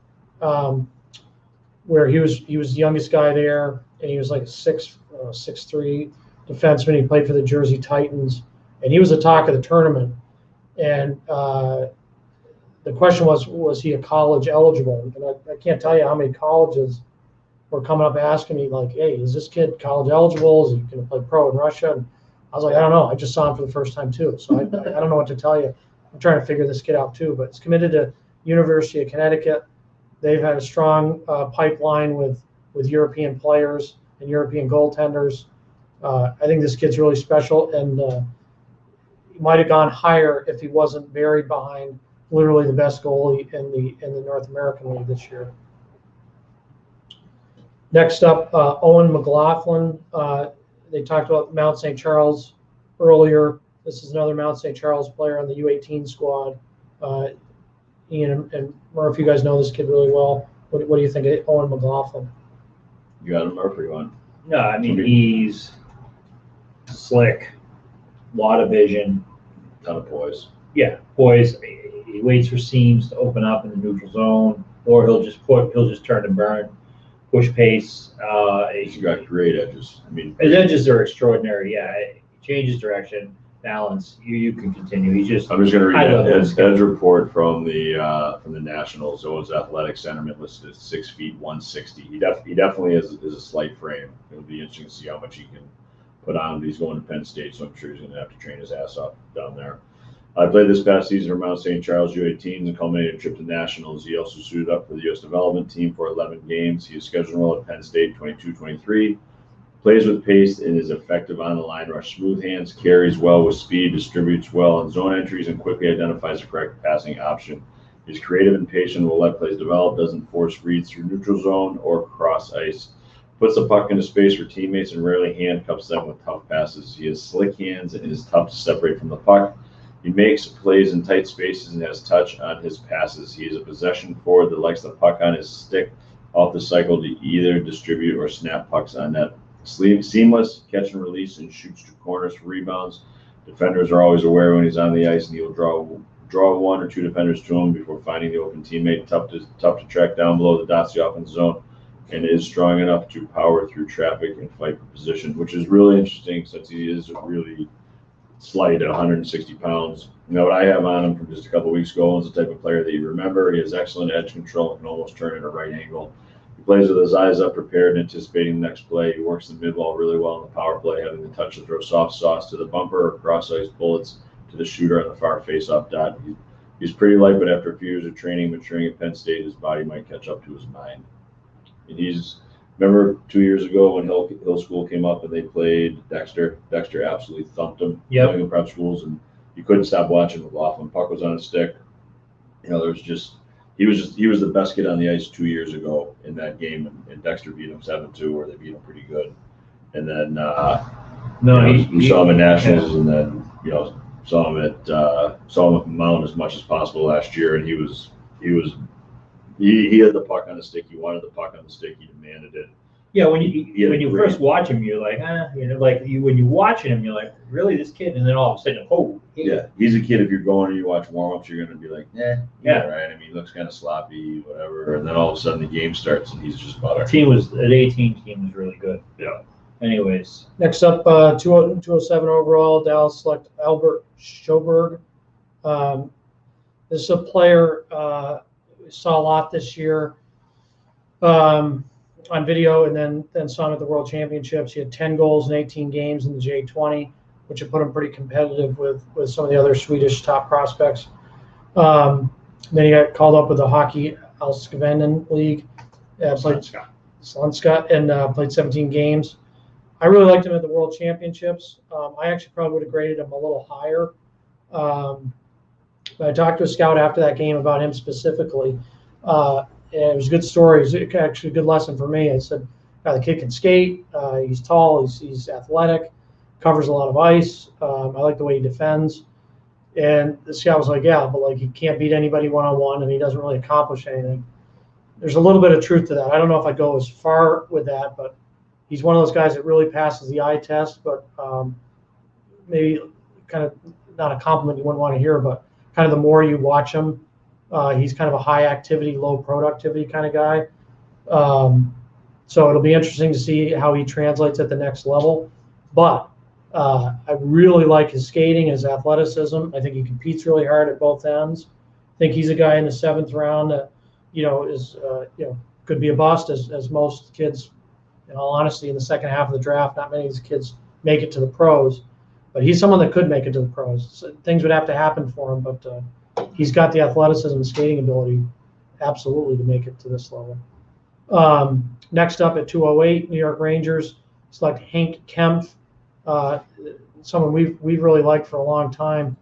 where he was the youngest guy there, and he was like a 6'3" defenseman. He played for the Jersey Titans, and he was the talk of the tournament. And the question was he a college eligible? And I can't tell you how many colleges were coming up asking me, like, hey, is this kid college eligible? Is he going to play pro in Russia? And I was like, I don't know. I just saw him for the first time too. So I don't know what to tell you. I'm trying to figure this kid out too, but it's committed to University of Connecticut. They've had a strong pipeline with European players and European goaltenders. I think this kid's really special, and he might have gone higher if he wasn't buried behind literally the best goalie in the North American League this year. Next up, Owen McLaughlin. They talked about Mount St. Charles earlier. This is another Mount St. Charles player on the U18 squad. Ian and Murph, you guys know this kid really well. What do you think of Owen McLaughlin? You got him, Murphy one. No, I mean, he's slick, a lot of vision. Ton of poise. Yeah, poise. He waits for seams to open up in the neutral zone, or he'll just turn and burn, push pace. He's got great edges. I mean, His edges are extraordinary. Yeah, he changes direction, balance. You can continue. He's just. I'm just going to high read level his skill. edge report from the Nationals. Owen's athletic sentiment listed at 6 feet 160. He definitely is a slight frame. It'll be interesting to see how much he can put on. He's going to Penn State, so I'm sure he's going to have to train his ass off down there. I played this past season for Mount St. Charles U18s and culminated a trip to Nationals. He also suited up for the U.S. development team for 11 games. He is scheduled to enroll at Penn State 22-23. Plays with pace and is effective on the line rush. Smooth hands, carries well with speed, distributes well in zone entries, and quickly identifies the correct passing option. He's creative and patient, will let plays develop, doesn't force reads through neutral zone or cross ice. Puts the puck into space for teammates and rarely handcuffs them with tough passes. He has slick hands and is tough to separate from the puck. He makes plays in tight spaces and has touch on his passes. He is a possession forward that likes the puck on his stick off the cycle to either distribute or snap pucks on net. Seamless, catch and release, and shoots to corners for rebounds. Defenders are always aware when he's on the ice, and he will draw one or two defenders to him before finding the open teammate. Tough to track down below the dots the offense zone, and is strong enough to power through traffic and fight for position, which is really interesting since he is really slight at 160 pounds. You know what I have on him from just a couple weeks ago is the type of player that you remember. He has excellent edge control and can almost turn at a right angle. He plays with his eyes up, prepared, anticipating the next play. He works the mid-wall really well in the power play, having the touch to throw soft sauce to the bumper or cross-ice bullets to the shooter on the far face-off dot. He's pretty light, but after a few years of training, maturing at Penn State, his body might catch up to his mind. And remember 2 years ago when Hill School came up and they played Dexter? Dexter absolutely thumped him. Yep. Playing in prep schools, and you couldn't stop watching McLaughlin. Puck was on his stick. He was the best kid on the ice 2 years ago in that game, and Dexter beat him 7-2, or they beat him pretty good. And then we saw him in Nationals, and then saw him at Mount as much as possible last year, and he had the puck on the stick. He wanted the puck on the stick. He demanded it. Yeah, when Yeah, you great. first watch him, you're like, when you're watching him, you're like, really, this kid? And then all of a sudden, oh, Yeah, he's a kid. If you're going and you watch warm-ups, you're going to be like, Yeah. right. I mean, he looks kind of sloppy, whatever. And then all of a sudden the game starts and he's just butter. the 18 team was really good. Yeah. Anyways, Next up, 207 overall, Dallas select Albert Schoberg. This is a player we saw a lot this year on video, and then saw him at the World Championships. He had 10 goals in 18 games in the J20, which had put him pretty competitive with some of the other Swedish top prospects. Then he got called up with the Hockey Allsvenskan League, played Svenska, and played 17 games. I really liked him at the World Championships. I actually probably would have graded him a little higher. But I talked to a scout after that game about him specifically. And it was a good story. It was actually a good lesson for me. I said, the kid can skate. He's tall. He's athletic. Covers a lot of ice. I like the way he defends. And the scout was like, yeah, but like he can't beat anybody one-on-one, and he doesn't really accomplish anything. There's a little bit of truth to that. I don't know if I'd go as far with that, but he's one of those guys that really passes the eye test, but maybe kind of not a compliment you wouldn't want to hear, but kind of the more you watch him, he's kind of a high activity, low productivity kind of guy. So it'll be interesting to see how he translates at the next level. But I really like his skating, his athleticism. I think he competes really hard at both ends. I think he's a guy in the 7th round that, is could be a bust, as most kids, in all honesty, in the second half of the draft. Not many of these kids make it to the pros, but he's someone that could make it to the pros. So things would have to happen for him, but he's got the athleticism and skating ability absolutely to make it to this level. Next up at 208, New York Rangers select Hank Kempf, someone we've really liked for a long time.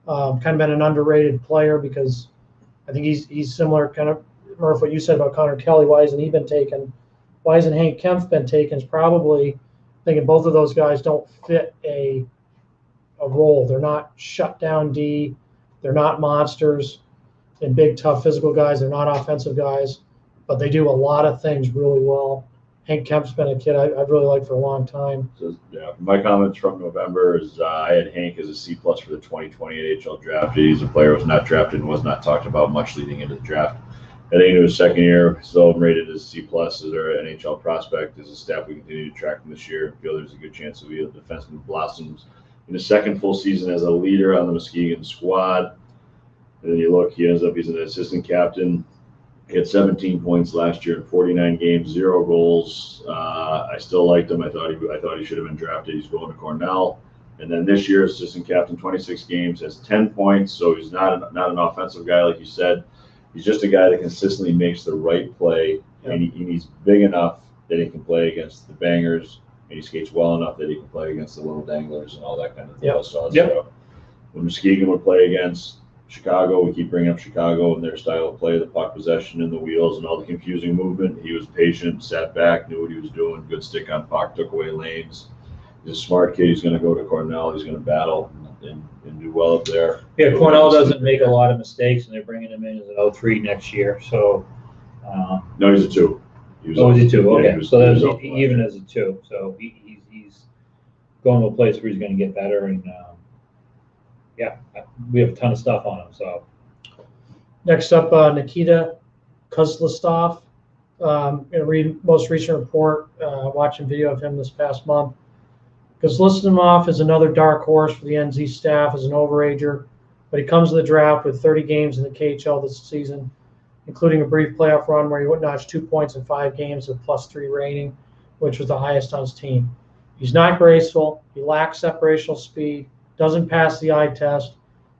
Kind of been an underrated player because I think he's similar, kind of, Murph, what you said about Connor Kelly. Why hasn't he been taken? Why hasn't Hank Kempf been taken? Is probably thinking both of those guys don't fit a role. They're not shut down D. They're not monsters and big, tough physical guys. They're not offensive guys, but they do a lot of things really well. Hank Kemp's been a kid I've really liked for a long time. So, yeah, my comments from November is I had Hank as a C+ for the 2020 NHL Draft. He's a player who was not drafted and was not talked about much leading into the draft. Heading into his second year, still rated as C+ as our NHL prospect. As a staff, we continue to track him this year. I feel there's a good chance he'll be a defenseman who blossoms in his second full season as a leader on the Muskegon squad. And then you look, he's an assistant captain. He had 17 points last year in 49 games, 0 goals. I still liked him. I thought he should have been drafted. He's going to Cornell. And then this year, assistant captain, 26 games, has 10 points. So he's not an offensive guy, like you said. He's just a guy that consistently makes the right play, and he's big enough that he can play against the bangers, and he skates well enough that he can play against the little danglers and all that kind of thing. So when Muskegon would play against Chicago, we keep bringing up Chicago and their style of play, the puck possession and the wheels and all the confusing movement. He was patient, sat back, knew what he was doing, good stick on puck, took away lanes. He's a smart kid. He's going to go to Cornell. He's going to battle and do well up there. Yeah, Cornell doesn't make a lot of mistakes, and they're bringing him in as an 03 next year. So no, he's a 2. He's a 2. Okay, Yeah, so that's even as a 2. So he's going to a place where he's going to get better, and we have a ton of stuff on him. So Next up, Nikita Kozlastov. Read most recent report, watching video of him this past month. Kozlastov is another dark horse for the NZ staff as an overager, but he comes to the draft with 30 games in the KHL this season, including a brief playoff run where he notched 2 points in 5 games with +3 rating, which was the highest on his team. He's not graceful. He lacks separational speed, doesn't pass the eye test,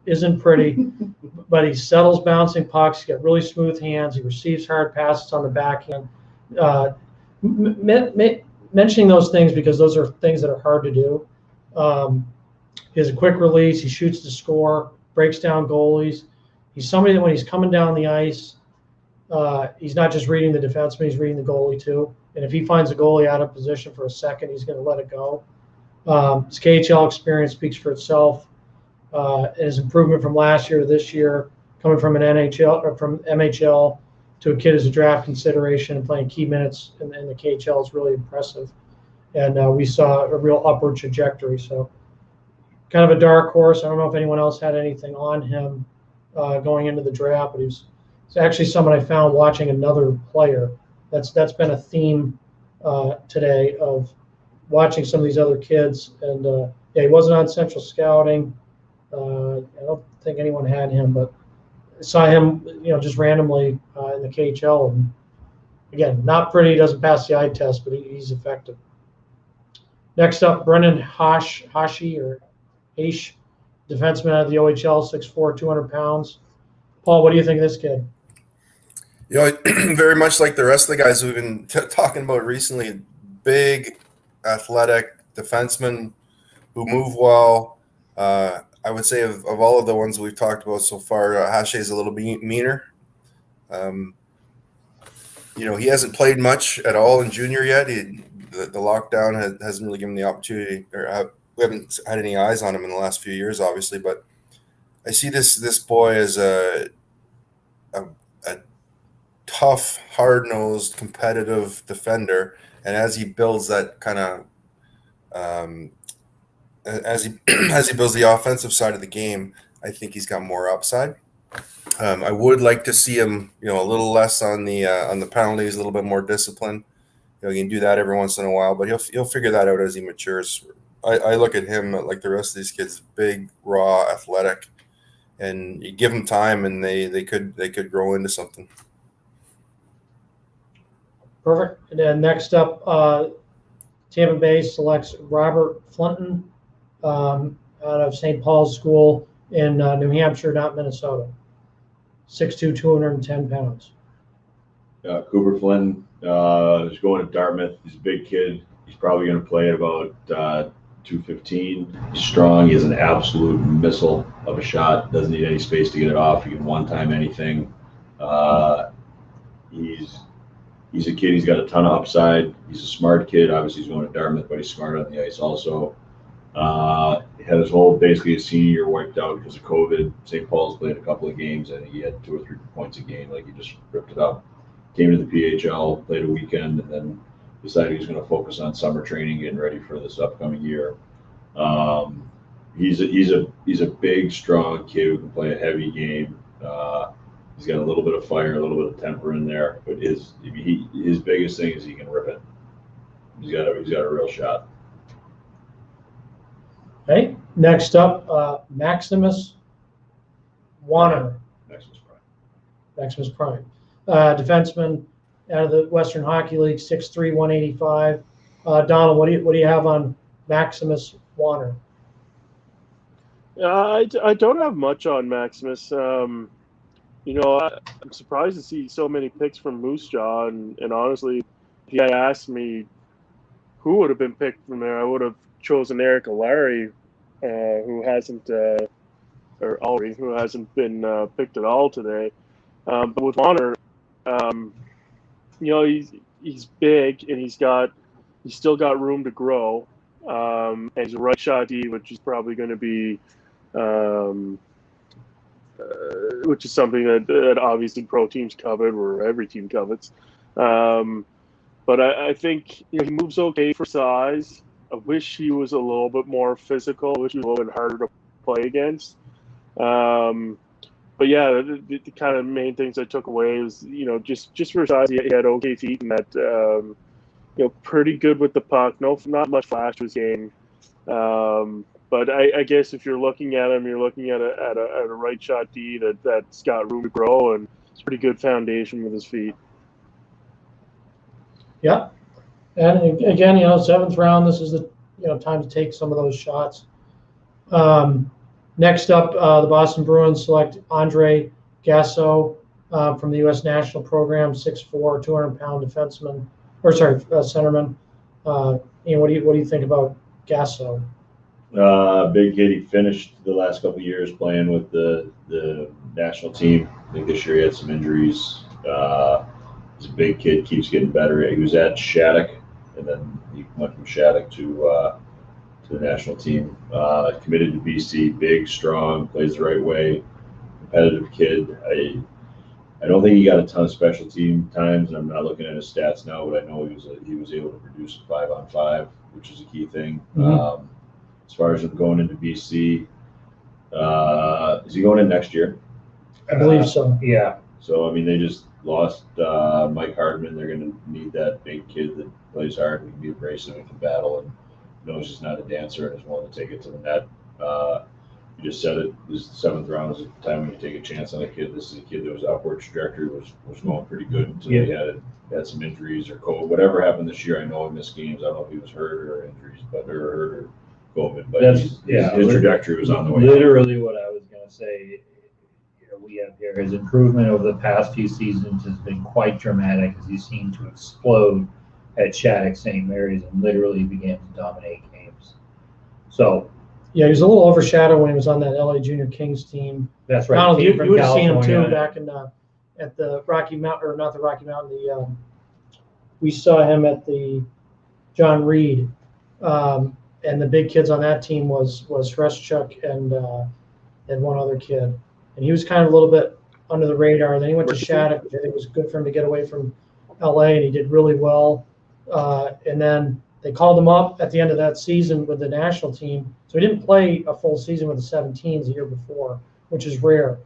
isn't pretty, but he settles bouncing pucks. He's got really smooth hands. He receives hard passes on the backhand. Mentioning those things because those are things that are hard to do. He has a quick release. He shoots to score, breaks down goalies. He's somebody that when he's coming down the ice, he's not just reading the defenseman, he's reading the goalie too. And if he finds a goalie out of position for a second, he's going to let it go. His KHL experience speaks for itself. His improvement from last year to this year, coming from an NHL or from MHL to a kid as a draft consideration and playing key minutes in the KHL is really impressive. And we saw a real upward trajectory. So kind of a dark horse. I don't know if anyone else had anything on him going into the draft, but it's actually someone I found watching another player. That's been a theme today of watching some of these other kids. And yeah, he wasn't on Central Scouting. I don't think anyone had him, but I saw him, just randomly in the KHL. And again, not pretty, doesn't pass the eye test, but he's effective. Next up, Brendan Hashi, defenseman out of the OHL, 6'4", 200 pounds. Paul, what do you think of this kid? Very much like the rest of the guys we've been talking about recently, big, athletic defenseman who move well. I would say of all of the ones we've talked about so far, Hache is a little bit meaner. He hasn't played much at all in junior yet. The lockdown hasn't really given him the opportunity, or we haven't had any eyes on him in the last few years, obviously. But I see this boy as a tough, hard-nosed, competitive defender, and as he builds that kind of as he builds the offensive side of the game, I think he's got more upside. I would like to see him, a little less on the penalties, a little bit more discipline. He can do that every once in a while, but he'll figure that out as he matures. I look at him like the rest of these kids, big, raw, athletic, and you give them time, and they could grow into something. Perfect. And then next up, Tampa Bay selects Robert Flinton out of St. Paul's School in New Hampshire, not Minnesota. 6'2", 210 pounds. Cooper Flynn is going to Dartmouth. He's a big kid. He's probably going to play at about 215. He's strong. He has an absolute missile of a shot. Doesn't need any space to get it off. He can one-time anything. He's a kid. He's got a ton of upside. He's a smart kid. Obviously, he's going to Dartmouth, but he's smart on the ice also. He had his basically his senior year wiped out because of COVID. St. Paul's played a couple of games, and he had 2 or 3 points a game. Like, he just ripped it up. Came to the PHL, played a weekend, and then decided he was going to focus on summer training, getting ready for this upcoming year. He's a big, strong kid who can play a heavy game. He's got a little bit of fire, a little bit of temper in there, but his biggest thing is he can rip it. He's got a real shot. Okay. Next up, Maximus Warner. Maximus Prime. Defenseman out of the Western Hockey League, 6'3", 185. Donald, what do you have on Maximus Warner? I don't have much on Maximus. I'm surprised to see so many picks from Moose Jaw, and honestly, if you had asked me who would have been picked from there, I would have chosen Eric Allari, who hasn't been picked at all today. But with Warner, he's big, and he's still got room to grow. And he's a right shot D, which is probably going to be, which is something that obviously pro teams covet, or every team covets. But I think he moves okay for size. I wish he was a little bit more physical. I wish he was a little bit harder to play against. But yeah, the kind of main things I took away was, just for size, he had okay feet, and that, pretty good with the puck. Not much flash to his game. But I guess if you're looking at him, you're looking at a right shot D that's got room to grow, and it's a pretty good foundation with his feet. Yeah. And again, 7th round, this is the time to take some of those shots. Next up, the Boston Bruins select Andre Gasso from the U.S. National Program, 6'4", 200-pound defenseman, centerman. Ian, what do you think about Gasso? Big kid. He finished the last couple of years playing with the national team. I think this year he had some injuries. He's a big kid, keeps getting better. He was at Shattuck, and then he went from Shattuck to the national team. Committed to BC, big, strong, plays the right way, competitive kid. I don't think he got a ton of special team times, and I'm not looking at his stats now, but I know he was able to produce a 5-on-5, which is a key thing. Mhm. As far as him going into BC, is he going in next year? I believe so. Yeah. So I mean, they just lost Mike Hardman. They're going to need that big kid that plays hard and can be abrasive and can battle and knows he's not a dancer and is willing to take it to the net. You just said it. This is the 7th round is the time when you take a chance on a kid. This is a kid that was upward trajectory, was going pretty good until he had some injuries or COVID. Whatever happened this year, I know he missed games. I don't know if he was hurt or injuries, but or hurt or COVID. But his trajectory was on the way. Literally, what I was going to say. We have here his improvement over the past few seasons has been quite dramatic as he seemed to explode at Shattuck St. Mary's and literally began to dominate games. So Yeah, he was a little overshadowed when he was on that LA Junior Kings team. that's right. Donald, you Came from would have seen him too California. back in at the Rocky Mountain, or not the Rocky Mountain. We saw him at the John Reed, and the big kids on that team was Shrestchuk and one other kid. And he was kind of a little bit under the radar. Then he went to Shattuck, which I think was good for him to get away from LA, and he did really well. And then they called him up at the end of that season with the national team. So he didn't play a full season with the 17s the year before, which is rare.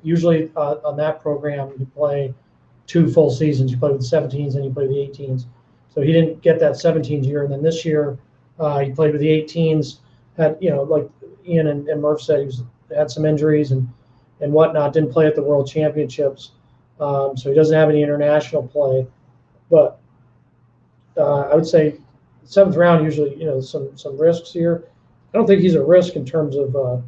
Usually on that program, you play 2 full seasons. You play with the 17s and you play with the 18s. So he didn't get that 17s year. And then this year, he played with the 18s. Had, like Ian and Murph said, had some injuries and whatnot. Didn't play at the World Championships. So he doesn't have any international play. But I would say 7th round, usually, some risks here. I don't think he's a risk in terms of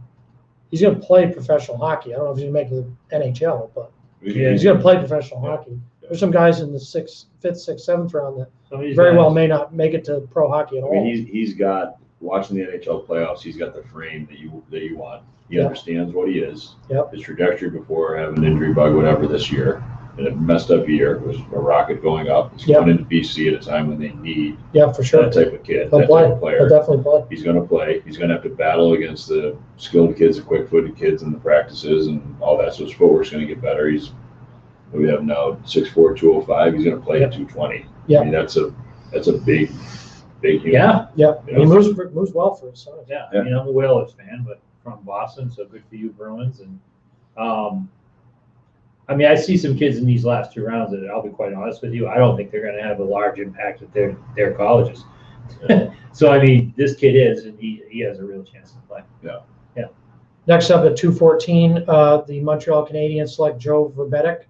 he's going to play professional hockey. I don't know if he's going to make the NHL, but he's going to play professional hockey. There's some guys in the 5th, 6th, 7th round that very well may not make it to pro hockey at all. I mean, he's got, watching the NHL playoffs, he's got the frame that you want. He understands what he is. Yep. His trajectory before having an injury bug, whatever, this year, and a messed up year, was a rocket going up. He's going into BC at a time when they need for sure that type of kid, He'll that play. type of player. He'll definitely play. He's going to play. He's going to have to battle against the skilled kids, the quick-footed kids in the practices and all that. So his footwork's going to get better. We have now 6'4", 205. He's going to play at 220. Yeah. I mean, that's a big human. Yeah. Yeah. You know? He moves well for his size. Yeah. I mean, I'm a Whalers fan, but from Boston, so good for you, Bruins. And I mean, I see some kids in these last 2 rounds that, I'll be quite honest with you, I don't think they're going to have a large impact at their colleges. So I mean, this kid is, and he has a real chance to play. Yeah. Next up at 214, the Montreal Canadiens select Joe Verbetic,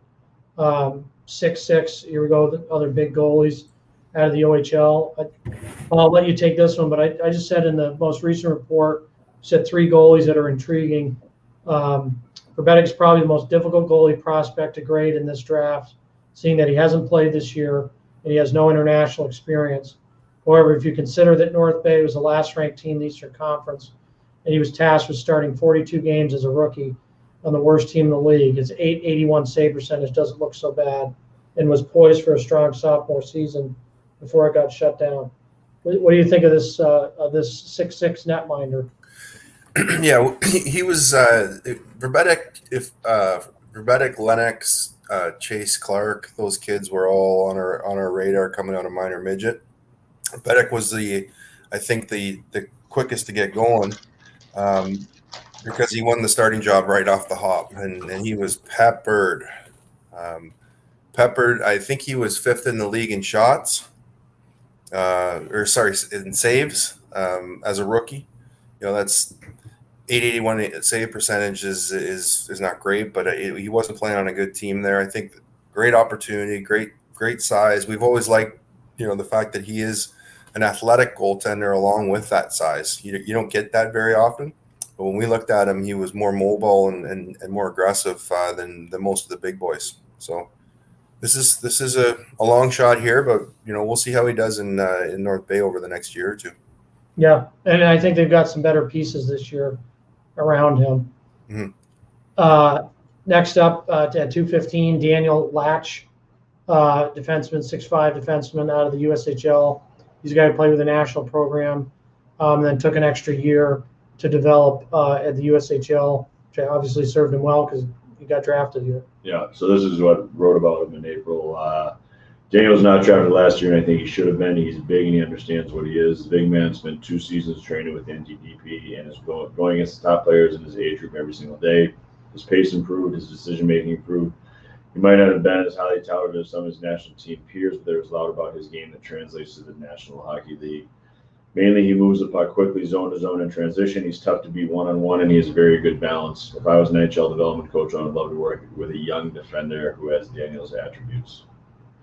6'6". Here we go, the other big goalies out of the OHL. I'll let you take this one, but I just said in the most recent report, said 3 goalies that are intriguing. Verbetic's probably the most difficult goalie prospect to grade in this draft, seeing that he hasn't played this year and he has no international experience. However, if you consider that North Bay was the last-ranked team in the Eastern Conference, and he was tasked with starting 42 games as a rookie on the worst team in the league, his .881 save percentage doesn't look so bad, and was poised for a strong sophomore season before it got shut down. What do you think of this 6'6" netminder? Yeah, he was Verbetic. Verbetic, Lennox, Chase Clark, those kids were all on our radar coming out of minor midget. Verbetic was the quickest to get going because he won the starting job right off the hop, and he was peppered. I think he was 5th in the league in shots, in saves as a rookie. That's .881 save percentage is not great, but he wasn't playing on a good team there. I think great opportunity, great size. We've always liked, the fact that he is an athletic goaltender along with that size. You don't get that very often, but when we looked at him, he was more mobile and more aggressive than most of the big boys. So this is a long shot here, but we'll see how he does in North Bay over the next year or 2. Yeah, and I think they've got some better pieces this year around him. Mm-hmm. Next up at 215, Daniel Latch, defenseman, 6'5" defenseman out of the USHL. He's a guy who played with the national program, then took an extra year to develop at the USHL, which obviously served him well because he got drafted here. Yeah, so this is what wrote about him in April. Daniel was not drafted last year, and I think he should have been. He's big and he understands what he is. The big man spent 2 seasons training with NTDP and is going against the top players in his age group every single day. His pace improved, his decision-making improved. He might not have been as highly touted as some of his national team peers, but there was a lot about his game that translates to the National Hockey League. Mainly, he moves the puck quickly, zone to zone, in transition. He's tough to beat one-on-one, and he has very good balance. If I was an NHL development coach, I would love to work with a young defender who has Daniel's attributes.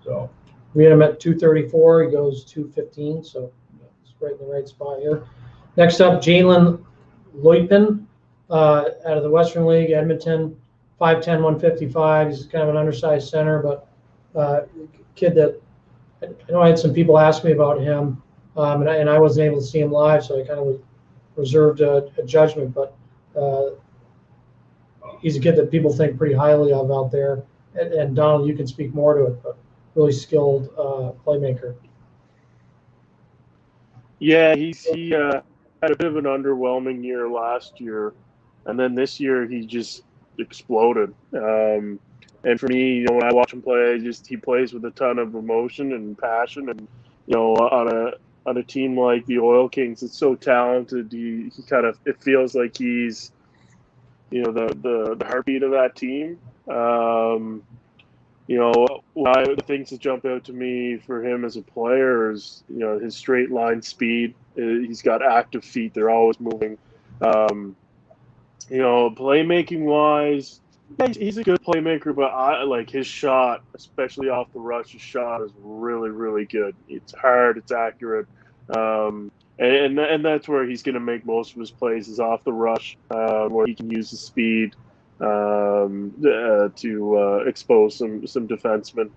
So We had him at 234. He goes 215, so it's right in the right spot here. Next up, Jalen Leupin out of the Western League, Edmonton, 5'10", 155. He's kind of an undersized center, but kid that I know I had some people ask me about him, and I wasn't able to see him live, so I kind of reserved a judgment. But he's a kid that people think pretty highly of out there. And Donald, you can speak more to it, but really skilled playmaker. Yeah, he had a bit of an underwhelming year last year, and then this year he just exploded. And for me, when I watch him play, he plays with a ton of emotion and passion. And on a team like the Oil Kings, it's so talented. He kind of, it feels like he's the heartbeat of that team. The things that jump out to me for him as a player is, his straight line speed. He's got active feet. They're always moving. Playmaking wise, he's a good playmaker, but I like his shot, especially off the rush. His shot is really, really good. It's hard. It's accurate. And that's where he's going to make most of his plays is off the rush, where he can use his speed to expose some defensemen.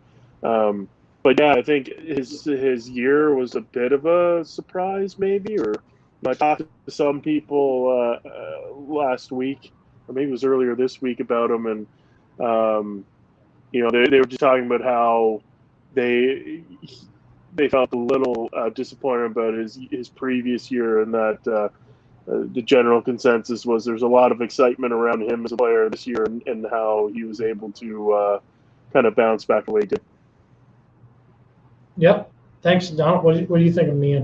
But yeah, I think his year was a bit of a surprise, maybe. Or I talked to some people last week, or maybe it was earlier this week, about him, and they were just talking about how they felt a little disappointed about his previous year, and that the general consensus was there's a lot of excitement around him as a player this year, and how he was able to kind of bounce back the way he did. Yep. Thanks, Donald. What do you think of me?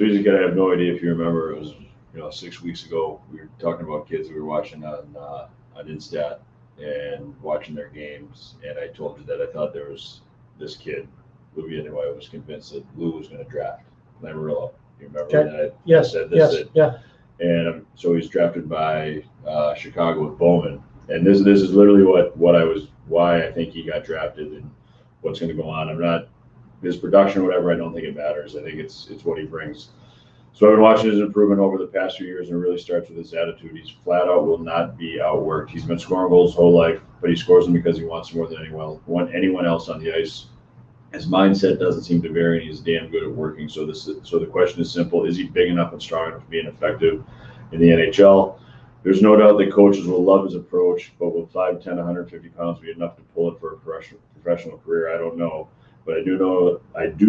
he's a kid. I have no idea if you remember. It was 6 weeks ago. We were talking about kids we were watching on Instat and watching their games, and I told you that I thought there was this kid, Louis, anyway. I was convinced that Lou was going to draft Lamorello. You remember that? Yes. Said this. Yeah. And so he's drafted by Chicago with Bowman, and this is literally why I think he got drafted and what's going to go on. I'm not his production or whatever. I don't think it matters. I think it's what he brings. So I've been watching his improvement over the past few years, and it really starts with his attitude. He's flat out will not be outworked. He's been scoring goals his whole life, but he scores them because he wants more than anyone else on the ice. His mindset doesn't seem to vary, and he's damn good at working. So the question is simple: is he big enough and strong enough to be effective in the NHL? There's no doubt that coaches will love his approach, but will 5'10", 150 pounds be enough to pull it for a professional career? I don't know. But I do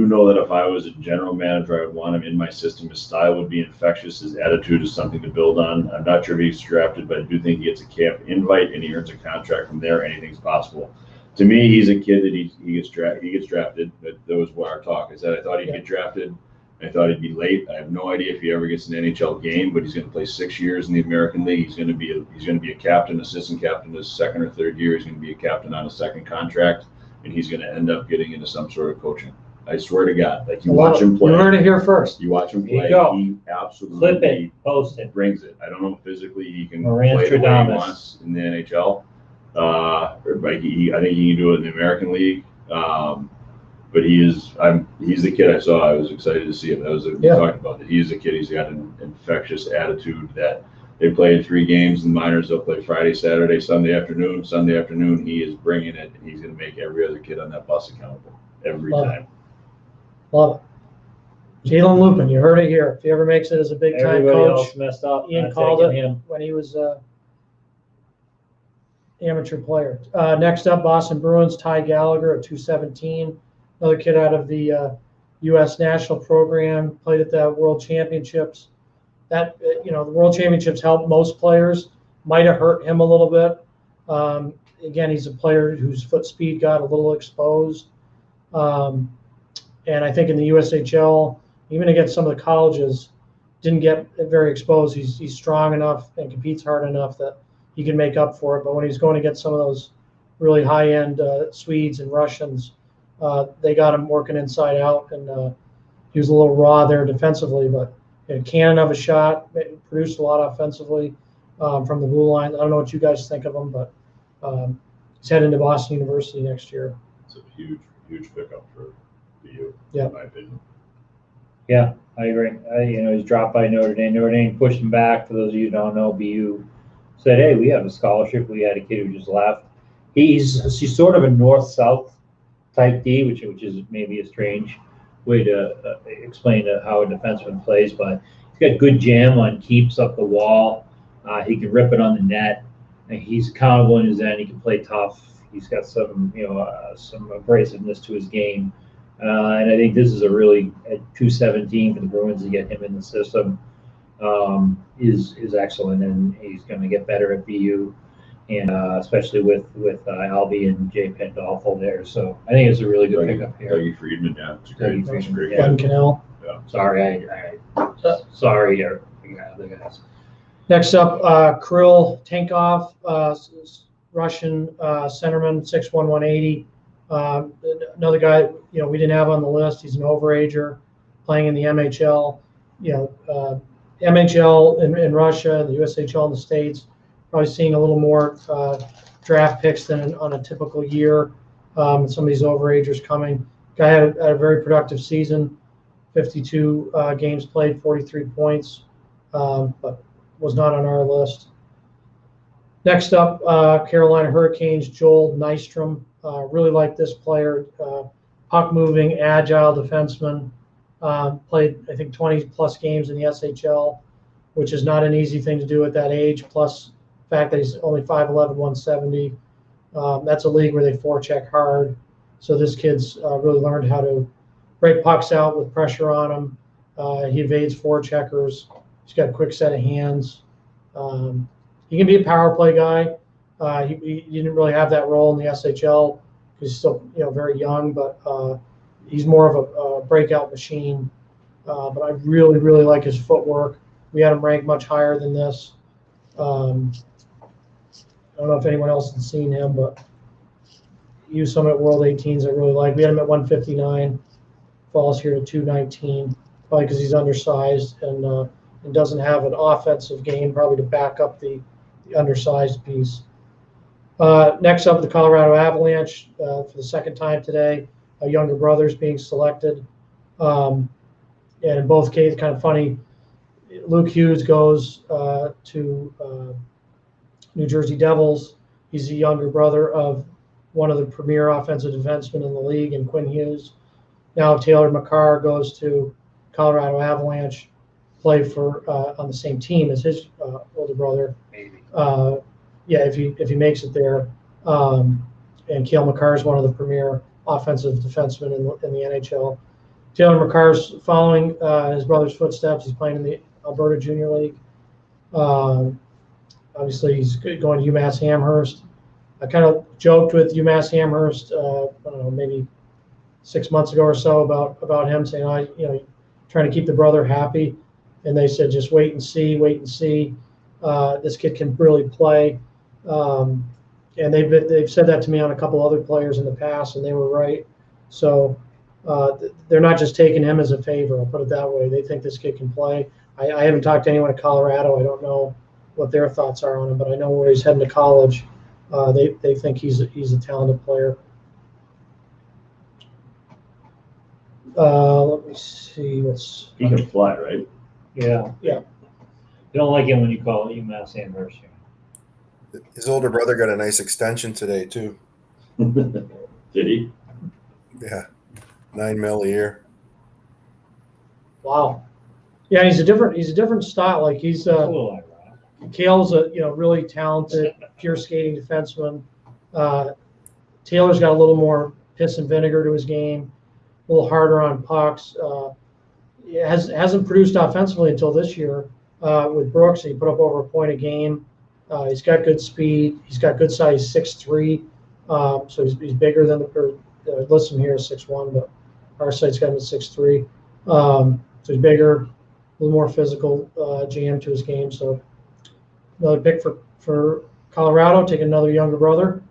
know that if I was a general manager, I would want him in my system. His style would be infectious. His attitude is something to build on. I'm not sure if he's drafted, but I do think he gets a camp invite and he earns a contract from there. Anything's possible. To me, he's a kid that he gets drafted. That was what our talk is. That I thought he'd get drafted. I thought he'd be late. I have no idea if he ever gets an NHL game, but he's going to play 6 years in the American League. He's going to be a captain, assistant captain his second or third year. He's going to be a captain on a second contract, and he's going to end up getting into some sort of coaching. I swear to God, like you watch him play. You heard it here first. You watch him play. He absolutely Clip it, post it. Brings it. I don't know if physically he can Moran play the way he Stradamus. wants in the NHL. But I think he can do it in the American League. But he's the kid I saw. I was excited to see him. We talked about that. He's a kid. He's got an infectious attitude that they play 3 games in the minors. They'll play Friday, Saturday, Sunday afternoon. Sunday afternoon, he is bringing it, and he's going to make every other kid on that bus accountable every time. Love it. Jalen Leupin, you heard it here. If he ever makes it as a big-time Everybody coach, else messed up. Ian not called taking it him. when he was amateur player. Next up, Boston Bruins, Ty Gallagher at 217. Another kid out of the U.S. national program, played at the World Championships. The World Championships helped most players. Might have hurt him a little bit. again, he's a player whose foot speed got a little exposed. And I think in the USHL, even against some of the colleges, didn't get very exposed. He's strong enough and competes hard enough that he can make up for it. But when he's going to get some of those really high-end Swedes and Russians, they got him working inside out, and he was a little raw there defensively, but a cannon of a shot, produced a lot offensively from the blue line. I don't know what you guys think of him, but he's heading to Boston University next year. It's a huge pickup for you, Yeah. in my opinion. Yeah, I agree. He's dropped by Notre Dame. Notre Dame pushed him back. For those of you who don't know, BU said, "Hey, we have a scholarship. We had a kid who just left." He's sort of a north-south type D, which is maybe a strange way to explain how a defenseman plays, but he's got good jam on keeps up the wall. He can rip it on the net. And he's accountable in his end. He can play tough. He's got some abrasiveness to his game. And I think this is a really, at 217 for the Bruins to get him in the system is excellent, and he's going to get better at BU, and especially with Albie and Jay Pandolfo there. So I think it's a really good pickup here. Dougie Friedman, yeah, it's a great, Dougie it's a great Friedman, Glenn kid. Cannell. Yeah. Sorry, sorry, other guys. Next up, Kirill Tankov, Russian centerman, 6'1", 180. Another guy, we didn't have on the list. He's an overager playing in the MHL. MHL in Russia, the USHL in the States, probably seeing a little more draft picks than on a typical year. Some of these overagers coming. Guy had a very productive season, 52 games played, 43 points, but was not on our list. Next up, Carolina Hurricanes, Joel Nystrom. Really like this player. Puck-moving, agile defenseman. Played, I think, 20-plus games in the SHL, which is not an easy thing to do at that age, plus the fact that he's only 5'11", 170. That's a league where they forecheck hard. So this kid's really learned how to break pucks out with pressure on him. He evades forecheckers. He's got a quick set of hands. He can be a power play guy. He didn't really have that role in the SHL because he's still very young, but he's more of a breakout machine. But I really, really like his footwork. We had him ranked much higher than this. I don't know if anyone else has seen him, but he used some at World 18s I really like. We had him at 159, falls here to 219, probably because he's undersized and doesn't have an offensive game probably to back up the undersized piece. Next up, the Colorado Avalanche for the second time today. Younger brothers being selected. And in both cases, kind of funny, Luke Hughes goes to New Jersey Devils. He's the younger brother of one of the premier offensive defensemen in the league, and Quinn Hughes. Now Taylor McCarr goes to Colorado Avalanche, play for on the same team as his older brother. Maybe. If he makes it there. And Cale McCarr is one of the premier offensive defensemen in the NHL. Taylor McCarr's following his brother's footsteps. He's playing in the Alberta Junior League. Obviously, he's going to UMass Amherst. I kind of joked with UMass Amherst, I don't know, maybe 6 months ago or so about him, saying, trying to keep the brother happy. And they said, just wait and see. This kid can really play. And they've said that to me on a couple other players in the past, and they were right. So they're not just taking him as a favor. I'll put it that way. They think this kid can play. I haven't talked to anyone at Colorado. I don't know what their thoughts are on him, but I know where he's heading to college. They think he's a talented player. Let me see what's. He can fly, right? Yeah. Yeah. You don't like it when you call it UMass Amherst. His older brother got a nice extension today too. Did he? Yeah, $9 million a year. Wow. Yeah, he's a different style. Like he's A little ironic. Cale's a really talented pure skating defenseman. Taylor's got a little more piss and vinegar to his game, a little harder on pucks. Hasn't produced offensively until this year with Brooks. He put up over a point a game He's got good speed. He's got good size, 6'3". So he's bigger than the listen here is 6'1", but our site's got him at 6'3". So he's bigger, a little more physical GM to his game. So another pick for Colorado. Take another younger brother.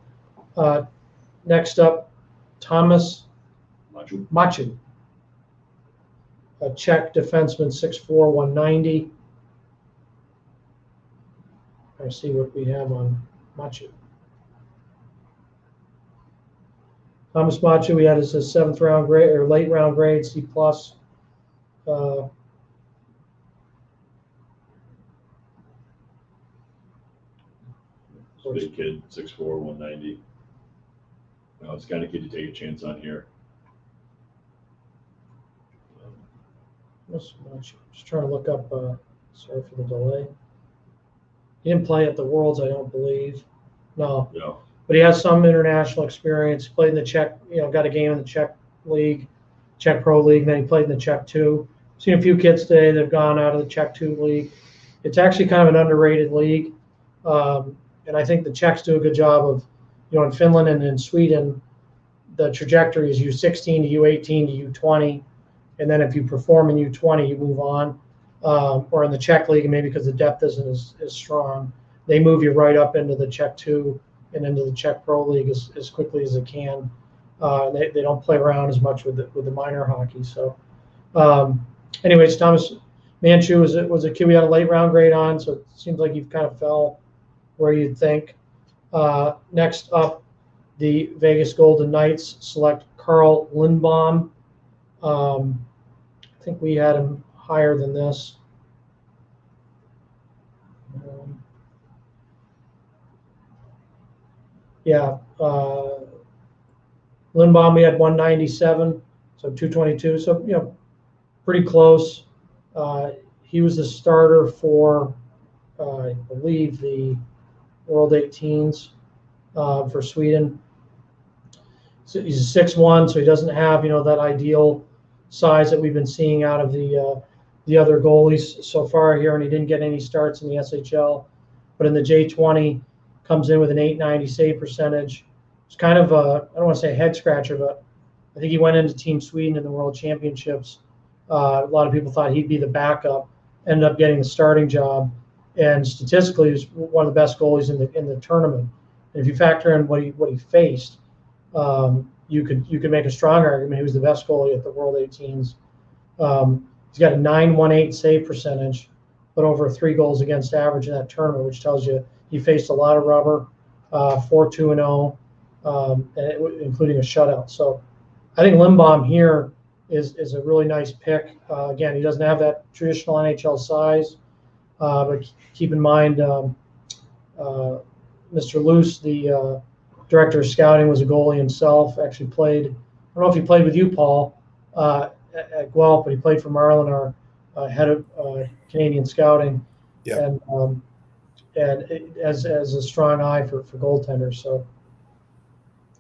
Next up, Thomas Machu, a Czech defenseman, 6'4", 190. I see what we have on Machu. Thomas Machu, we had as a 7th round grade or late round grade, C+. Big kid, 6'4", 190. No, it's the kind of kid you take a chance on here. Just trying to look up. Sorry for the delay. He didn't play at the Worlds, I don't believe. No. Yeah. But he has some international experience. Played in the Czech, got a game in the Czech League, Czech Pro League. Then he played in the Czech 2. Seen a few kids today that have gone out of the Czech 2 league. It's actually kind of an underrated league. And I think the Czechs do a good job of, in Finland and in Sweden, the trajectory is U16 to U18 to U20. And then if you perform in U20, you move on. Or in the Czech league, maybe because the depth isn't as strong, they move you right up into the Czech 2 and into the Czech Pro League as quickly as they can. They don't play around as much with the minor hockey. So anyways, Thomas Manchu was a kid we had a late round grade on, so it seems like he kind of fell where you'd think. Next up, the Vegas Golden Knights select Carl Lindbaum. I think we had him higher than this. Lindbaum, we had 197, so 222. So, pretty close. He was the starter for, I believe, the World 18s for Sweden. So he's a 6'1", so he doesn't have, that ideal size that we've been seeing out of the other goalies so far here, and he didn't get any starts in the SHL. But in the J20, comes in with an .890 save percentage. It's kind of I don't want to say a head scratcher, but I think he went into Team Sweden in the World Championships. A lot of people thought he'd be the backup, ended up getting the starting job, and statistically, he was one of the best goalies in the tournament. And if you factor in what he faced, you could make a strong argument he was the best goalie at the World 18s. He's got a .918 save percentage, but over 3 goals against average in that tournament, which tells you he faced a lot of rubber, 4-2-0, including a shutout. So I think Lindbaum here is a really nice pick. Again, he doesn't have that traditional NHL size, but keep in mind Mr. Luce, the director of scouting, was a goalie himself. Actually played, I don't know if he played with you, Paul, at Guelph, but he played for Marlin, our head of Canadian scouting. Yeah. And it, as a strong eye for goaltenders. So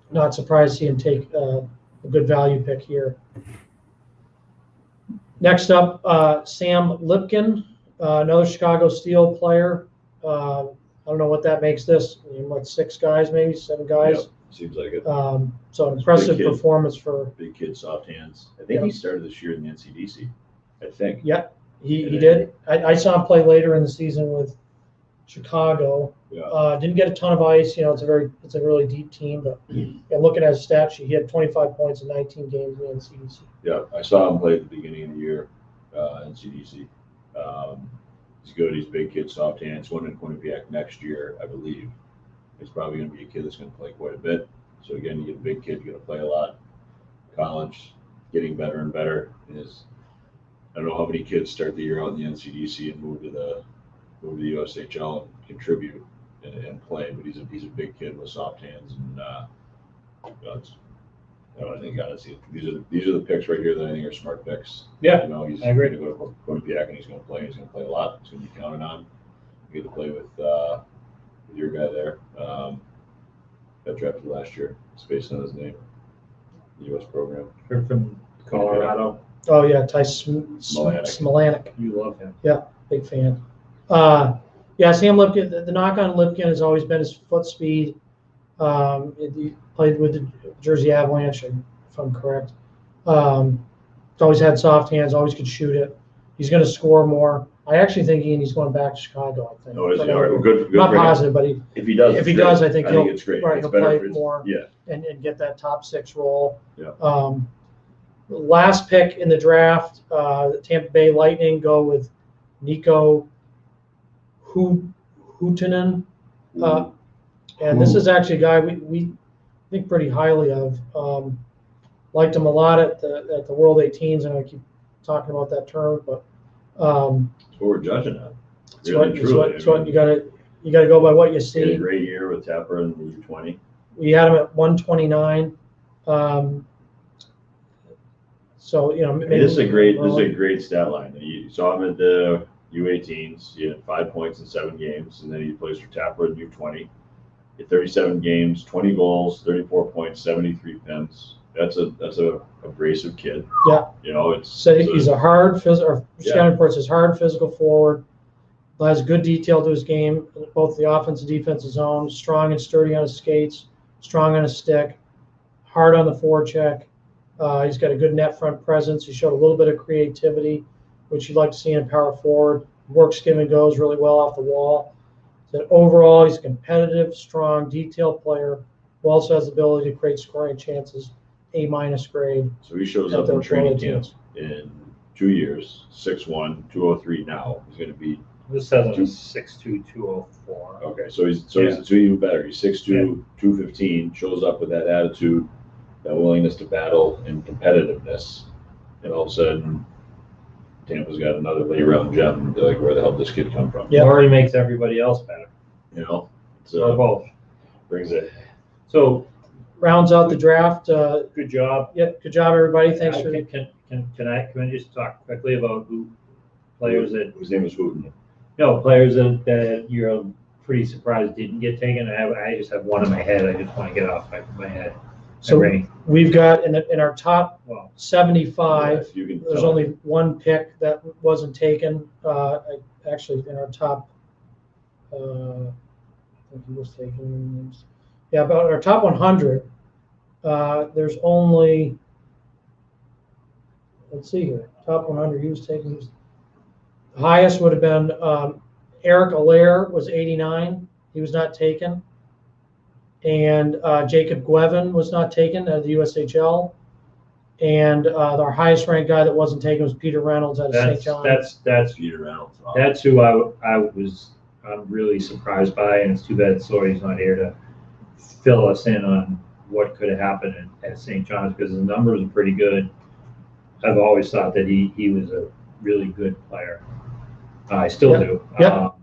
not surprised to see him take a good value pick here. Next up, Sam Lipkin, another Chicago Steel player. I don't know what that makes this. 6 guys, maybe 7 guys. Yep, seems like it. So impressive performance for big kid, soft hands. I think he started this year in the NCDC. I think. Yeah, he did. I saw him play later in the season with Chicago. Yeah. Didn't get a ton of ice. It's a really deep team. But looking at his stat sheet, he had 25 points in 19 games in the NCDC. Yeah, I saw him play at the beginning of the year, NCDC. He's good. He's a big kid, soft hands. Going to Quinnipiac next year, I believe. He's probably going to be a kid that's going to play quite a bit. So again, you get a big kid, you're going to play a lot. College, getting better and better. I don't know how many kids start the year out in the NCDC and move to the USHL and contribute and play, but he's a big kid with soft hands, and I think honestly these are the picks right here that I think are smart picks. Yeah, He's I agree. going to go to Quinnipiac and he's going to play. He's going to play a lot. He's going to be counted on. You get to play with your guy there. Got drafted last year. Spacing on his name. The U.S. program. You're from Colorado. Oh yeah, Ty Smolanic. You love him. Yeah, big fan. Yeah, Sam Lipkin. The knock on Lipkin has always been his foot speed. He played with the Jersey Avalanche, if I'm correct. He's always had soft hands, always could shoot it. He's going to score more. I actually think he's going back to Chicago. I think. Oh, is he? All right, well, good. Not for him. positive, but If he does, if it's he great. does, I think he'll it's great. right, It's he'll better play for his, more. Yeah. And get that top 6 role. Yeah. Last pick in the draft, the Tampa Bay Lightning go with Nico Huhtinen. And this is actually a guy we think pretty highly of. Liked him a lot at the World 18s, and I keep talking about that term, but That's what we're judging on. it's what you gotta go by what you He had a see. great year with Tapper in the U20. We had him at 129. So maybe This is a great stat line. You saw him at the U18s. He had 5 points in 7 games, and then he plays for Tapper in U20. He had 37 games, 20 goals, 34 points, 73 pins. That's a abrasive kid. Yeah. He's a hard physical. Scouting reports his hard physical forward. Has good detail to his game, both the offensive and defensive zone. Strong and sturdy on his skates. Strong on his stick. Hard on the forecheck. He's got a good net front presence. He showed a little bit of creativity, which you'd like to see in a power forward. Works, give and goes really well off the wall. So overall, he's a competitive, strong, detailed player who also has the ability to create scoring chances. A- grade. So he shows up in training camps in 2 years, 6'1", 203 now. He's going to be. This says him 6'2", 204. Okay, so he's even better. He's 6'2", 215, shows up with that attitude, that willingness to battle and competitiveness, and all of a sudden, Tampa's got another late round gem. And be like, where the hell did this kid come from? Yeah. Or he makes everybody else better. So Or both. brings it. So Rounds out the draft. good job. Yep, good job, everybody. Thanks for Can I just talk quickly about players His name was Hooten. players that you're pretty surprised didn't get taken? I just have one in my head. I just want to get off my head. So Brain. we've got in our top Well, 75. You can There's tell. only one pick that wasn't taken. Actually, in our top, I think he was taken. Yeah, about our top 100. There's only. Let's see here. Top 100. He was taken. The highest would have been Eric Allaire was 89. He was not taken. And Jacob Guevin was not taken out of the USHL. And our highest ranked guy that wasn't taken was Peter Reynolds out of St. John. That's Peter Reynolds. Wow. That's who I'm really surprised by, and it's too bad Sawyer's not here to fill us in on what could have happened at St. John's, because the numbers are pretty good. I've always thought that he was a really good player. I still do. Yep.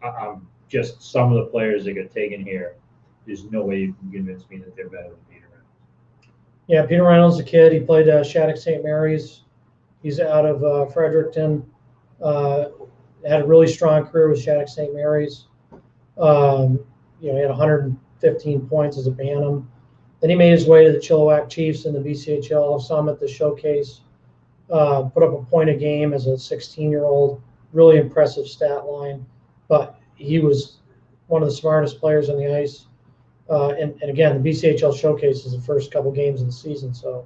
I'm just some of the players that get taken here, there's no way you can convince me that they're better than Peter Reynolds. Yeah, Peter Reynolds, a kid. He played Shattuck St. Mary's. He's out of Fredericton. Had a really strong career with Shattuck St. Mary's. He had 115 points as a Bantam. Then he made his way to the Chilliwack Chiefs in the BCHL. Saw him at the showcase. Put up a point a game as a 16-year-old. Really impressive stat line. But he was one of the smartest players on the ice. And again, the BCHL showcase is the first couple games of the season. So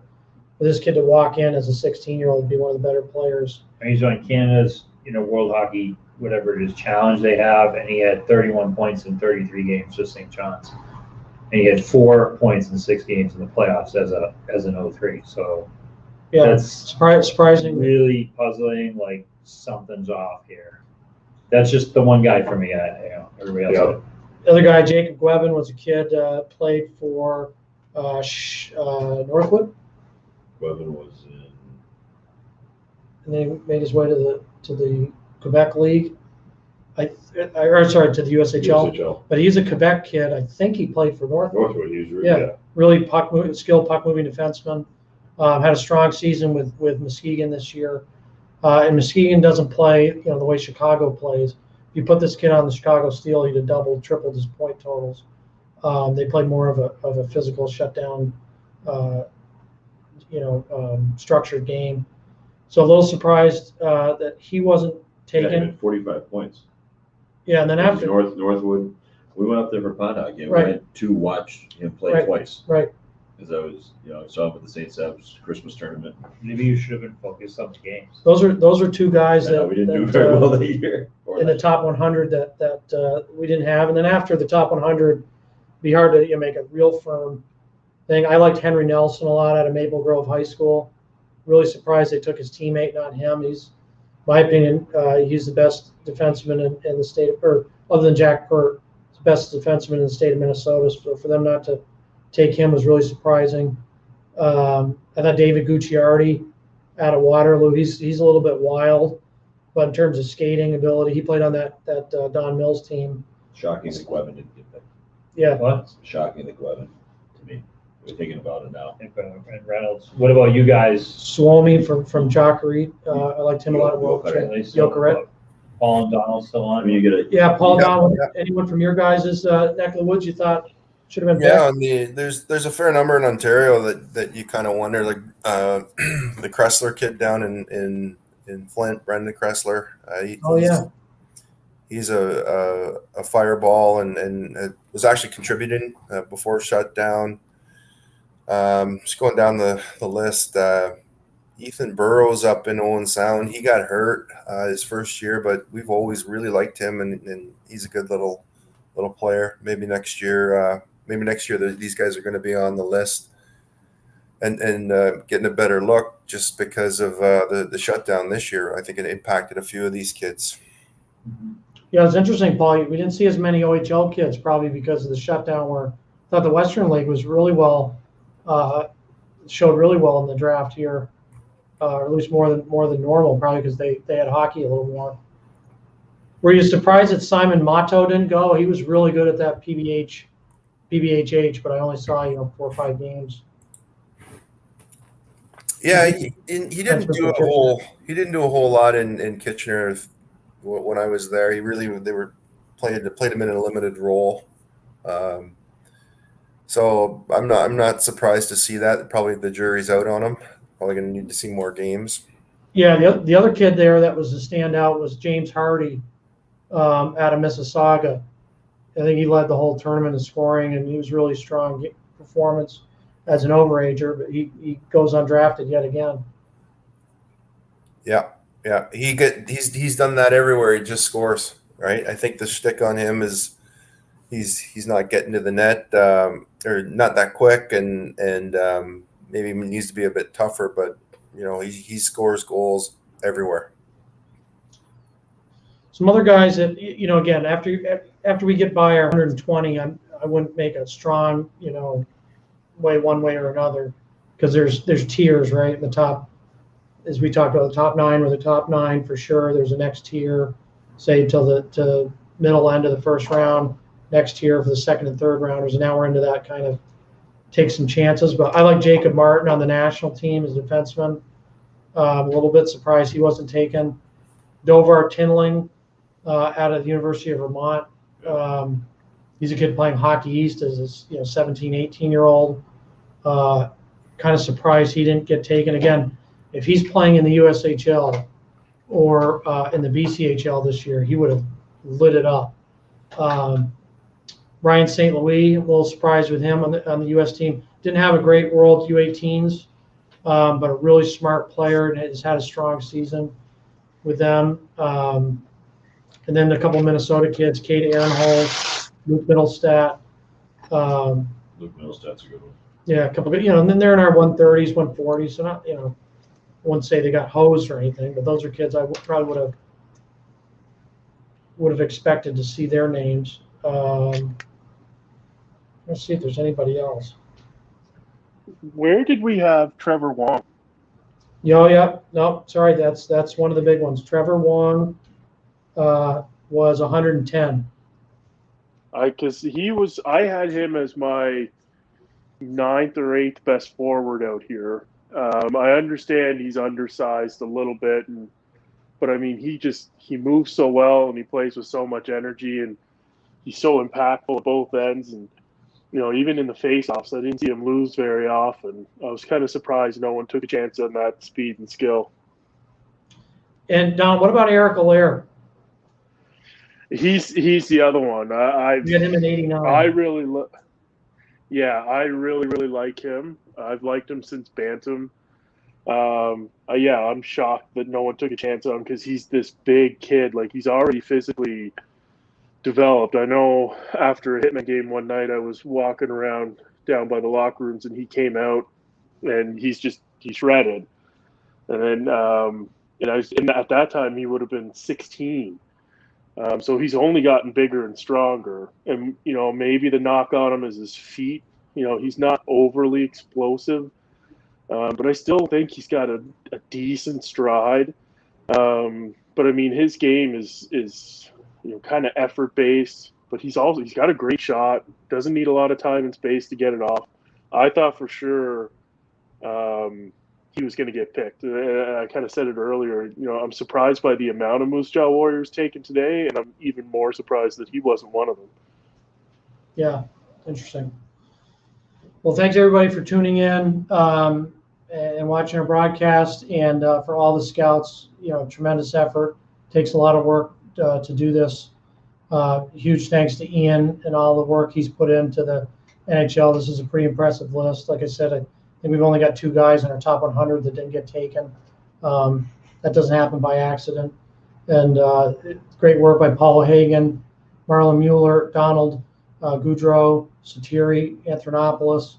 for this kid to walk in as a 16-year-old and be one of the better players. And he's on Canada's, World Hockey, whatever it is, challenge they have, and he had 31 points in 33 games for St. John's. And he had 4 points in 6 games in the playoffs as an 03. So Yeah, that's surprising. really puzzling. Like something's off here. That's just the one guy for me. Everybody else. Yeah. The other guy, Jacob Guevin, was a kid, played for Northwood, Guevin was in. and then he made his way to the Quebec League. To the USHL. USHL. But he's a Quebec kid. I think he played for Northwood. Northwood, he was Yeah. Really skilled puck moving defenseman. Had a strong season with Muskegon this year. And Muskegon doesn't play, the way Chicago plays. If you put this kid on the Chicago Steel, he'd have doubled, tripled his point totals. They played more of a physical shutdown, structured game. So a little surprised that he wasn't Yeah, he taken. had 45 points. Yeah, and then after, Northwood, we went up there for pot hockey. And Right. we went to watch him play Right. twice. right, Because I was, saw him at the St. Sab's Christmas tournament. Maybe you should have been focused on the games. those are two guys I know that we didn't do that, very well that year. Or in the that- top 100 that we didn't have. And then after the top 100, be hard to make a real firm thing. I liked Henry Nelson a lot out of Maple Grove High School. Really surprised they took his teammate, not him. He's, my opinion, he's the best defenseman in the state, or other than Jack Pert, the best defenseman in the state of Minnesota. So for them not to take him was really surprising. I thought David Gucciardi out of Waterloo, he's a little bit wild, but in terms of skating ability, he played on that Don Mills team. Shocking that Gwevin didn't get that. Yeah, What? Shocking that Gwevin, to me. We're thinking about it now. And Reynolds. What about you guys? Suomi from Jokerit, I liked him a lot. Jokerit. Paul and Donald still I on? mean, you get a Yeah, Paul Yeah. Donald. Anyone from your guys' neck of the woods you thought should have been Yeah, picked? and there's a fair number in Ontario that you kind of wonder, like the Kressler kid down in Flint, Brendan Kressler. He's a fireball and was actually contributing before shutdown. Just going down the list, Ethan Burrows up in Owen Sound. He got hurt his first year, but we've always really liked him, and he's a good little player. Maybe next year these guys are going to be on the list and getting a better look just because of the shutdown this year. I think it impacted a few of these kids. Yeah, it's interesting, Paul. We didn't see as many OHL kids probably because of the shutdown. Where I thought the Western League was really well, showed really well in the draft here, or at least more than normal, probably because they had hockey a little more. Were you surprised that Simon Mato didn't go? He was really good at that PBHH, but I only saw 4 or 5 games. Yeah, he didn't do a whole lot in Kitchener when I was there. They played him in a limited role. So I'm not surprised to see that. Probably the jury's out on him. Probably going to need to see more games. Yeah, the other kid there that was a standout was James Hardy out of Mississauga. I think he led the whole tournament in scoring, and he was really strong performance as an overager, but he goes undrafted yet again. Yeah. He's done that everywhere. He just scores, right? I think the shtick on him is he's not getting to the net or not that quick, and maybe needs to be a bit tougher. But he scores goals everywhere. Some other guys that again after we get by our 120, I wouldn't make a strong way one way or another because there's tiers right in the top. As we talked about, the top 9 or the top 9 for sure. There's a next tier, say till the middle end of the first round. Next tier for the second and third rounders. And now we're into that kind of take some chances. But I like Jacob Martin on the national team as a defenseman. A little bit surprised he wasn't taken. Dovar Tinling out of the University of Vermont. He's a kid playing Hockey East as a 17, 18-year-old. Kind of surprised he didn't get taken. Again, if he's playing in the USHL or in the BCHL this year, he would have lit it up. Ryan St. Louis, a little surprised with him on the U.S. team. Didn't have a great World U18s, but a really smart player and has had a strong season with them. And then a couple of Minnesota kids, Kate Ehrenholz, Luke Middlestat. Luke Middlestat's a good one. Yeah, a couple of, and then they're in our 130s, 140s. So not, I wouldn't say they got hosed or anything, but those are kids I probably would have expected to see their names. Let's see if there's anybody else. Where did we have Trevor Wong? Yeah. No, sorry, that's one of the big ones. Trevor Wong was 110. Because I had him as my 9th or 8th best forward out here. I understand he's undersized a little bit, but I mean he moves so well and he plays with so much energy and he's so impactful at both ends, and even in the face-offs, I didn't see him lose very often. I was kind of surprised no one took a chance on that speed and skill. And Don, what about Eric Allaire? He's the other one. You get him in '89. I really really like him. I've liked him since Bantam. I'm shocked that no one took a chance on him because he's this big kid. Like, he's already physically developed. I know after a Hitman game one night, I was walking around down by the locker rooms, and he came out, and he's shredded. And then, at that time, he would have been 16. So he's only gotten bigger and stronger. And, maybe the knock on him is his feet. He's not overly explosive. But I still think he's got a decent stride. But I mean, his game is kind of effort based, but he's got a great shot. Doesn't need a lot of time and space to get it off. I thought for sure he was going to get picked. I kind of said it earlier. I'm surprised by the amount of Moose Jaw Warriors taken today, and I'm even more surprised that he wasn't one of them. Yeah, interesting. Well, thanks everybody for tuning in and watching our broadcast, and for all the scouts. Tremendous effort. Takes a lot of work to do this. Huge thanks to Ian and all the work he's put into the NHL. This is a pretty impressive list. Like I said, I think we've only got 2 guys in our top 100 that didn't get taken. That doesn't happen by accident. And great work by Paul Hagan, Marlon Mueller, Donald Goudreau, Satiri, Anthronopoulos.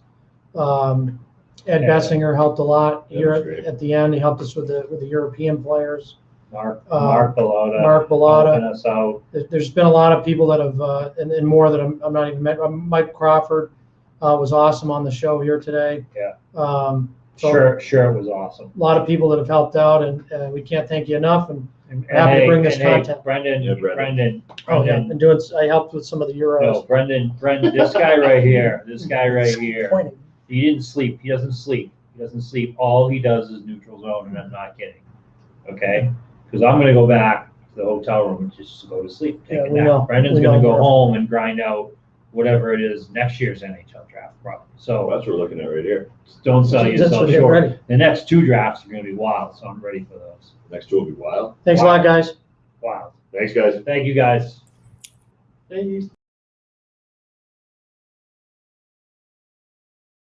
Ed Bessinger helped a lot here at the end. He helped us with the European players. Mark Bellotta. Mark Bellotta. helping us out. There's been a lot of people that have, and more that I'm not even met. Mike Crawford was awesome on the show here today. Yeah. So Sure, it was awesome. a lot of people that have helped out, and we can't thank you enough. And happy to bring this content. Brendan. Oh yeah, and I helped with some of the Euros. No, Brendan, this guy right here, Pointing. he didn't sleep. He doesn't sleep. All he does is neutral zone, and I'm not kidding. Okay? Because I'm going to go back to the hotel room and just go to sleep. Take a nap. Brendan's going to go home and grind out whatever it is next year's NHL draft, probably. So That's what we're looking at right here. don't sell That's yourself what you're short. ready. The next 2 drafts are going to be wild, so I'm ready for those. Next 2 will be wild. Thanks a lot, guys. Wild. Thanks, guys. Thank you, guys. Hey.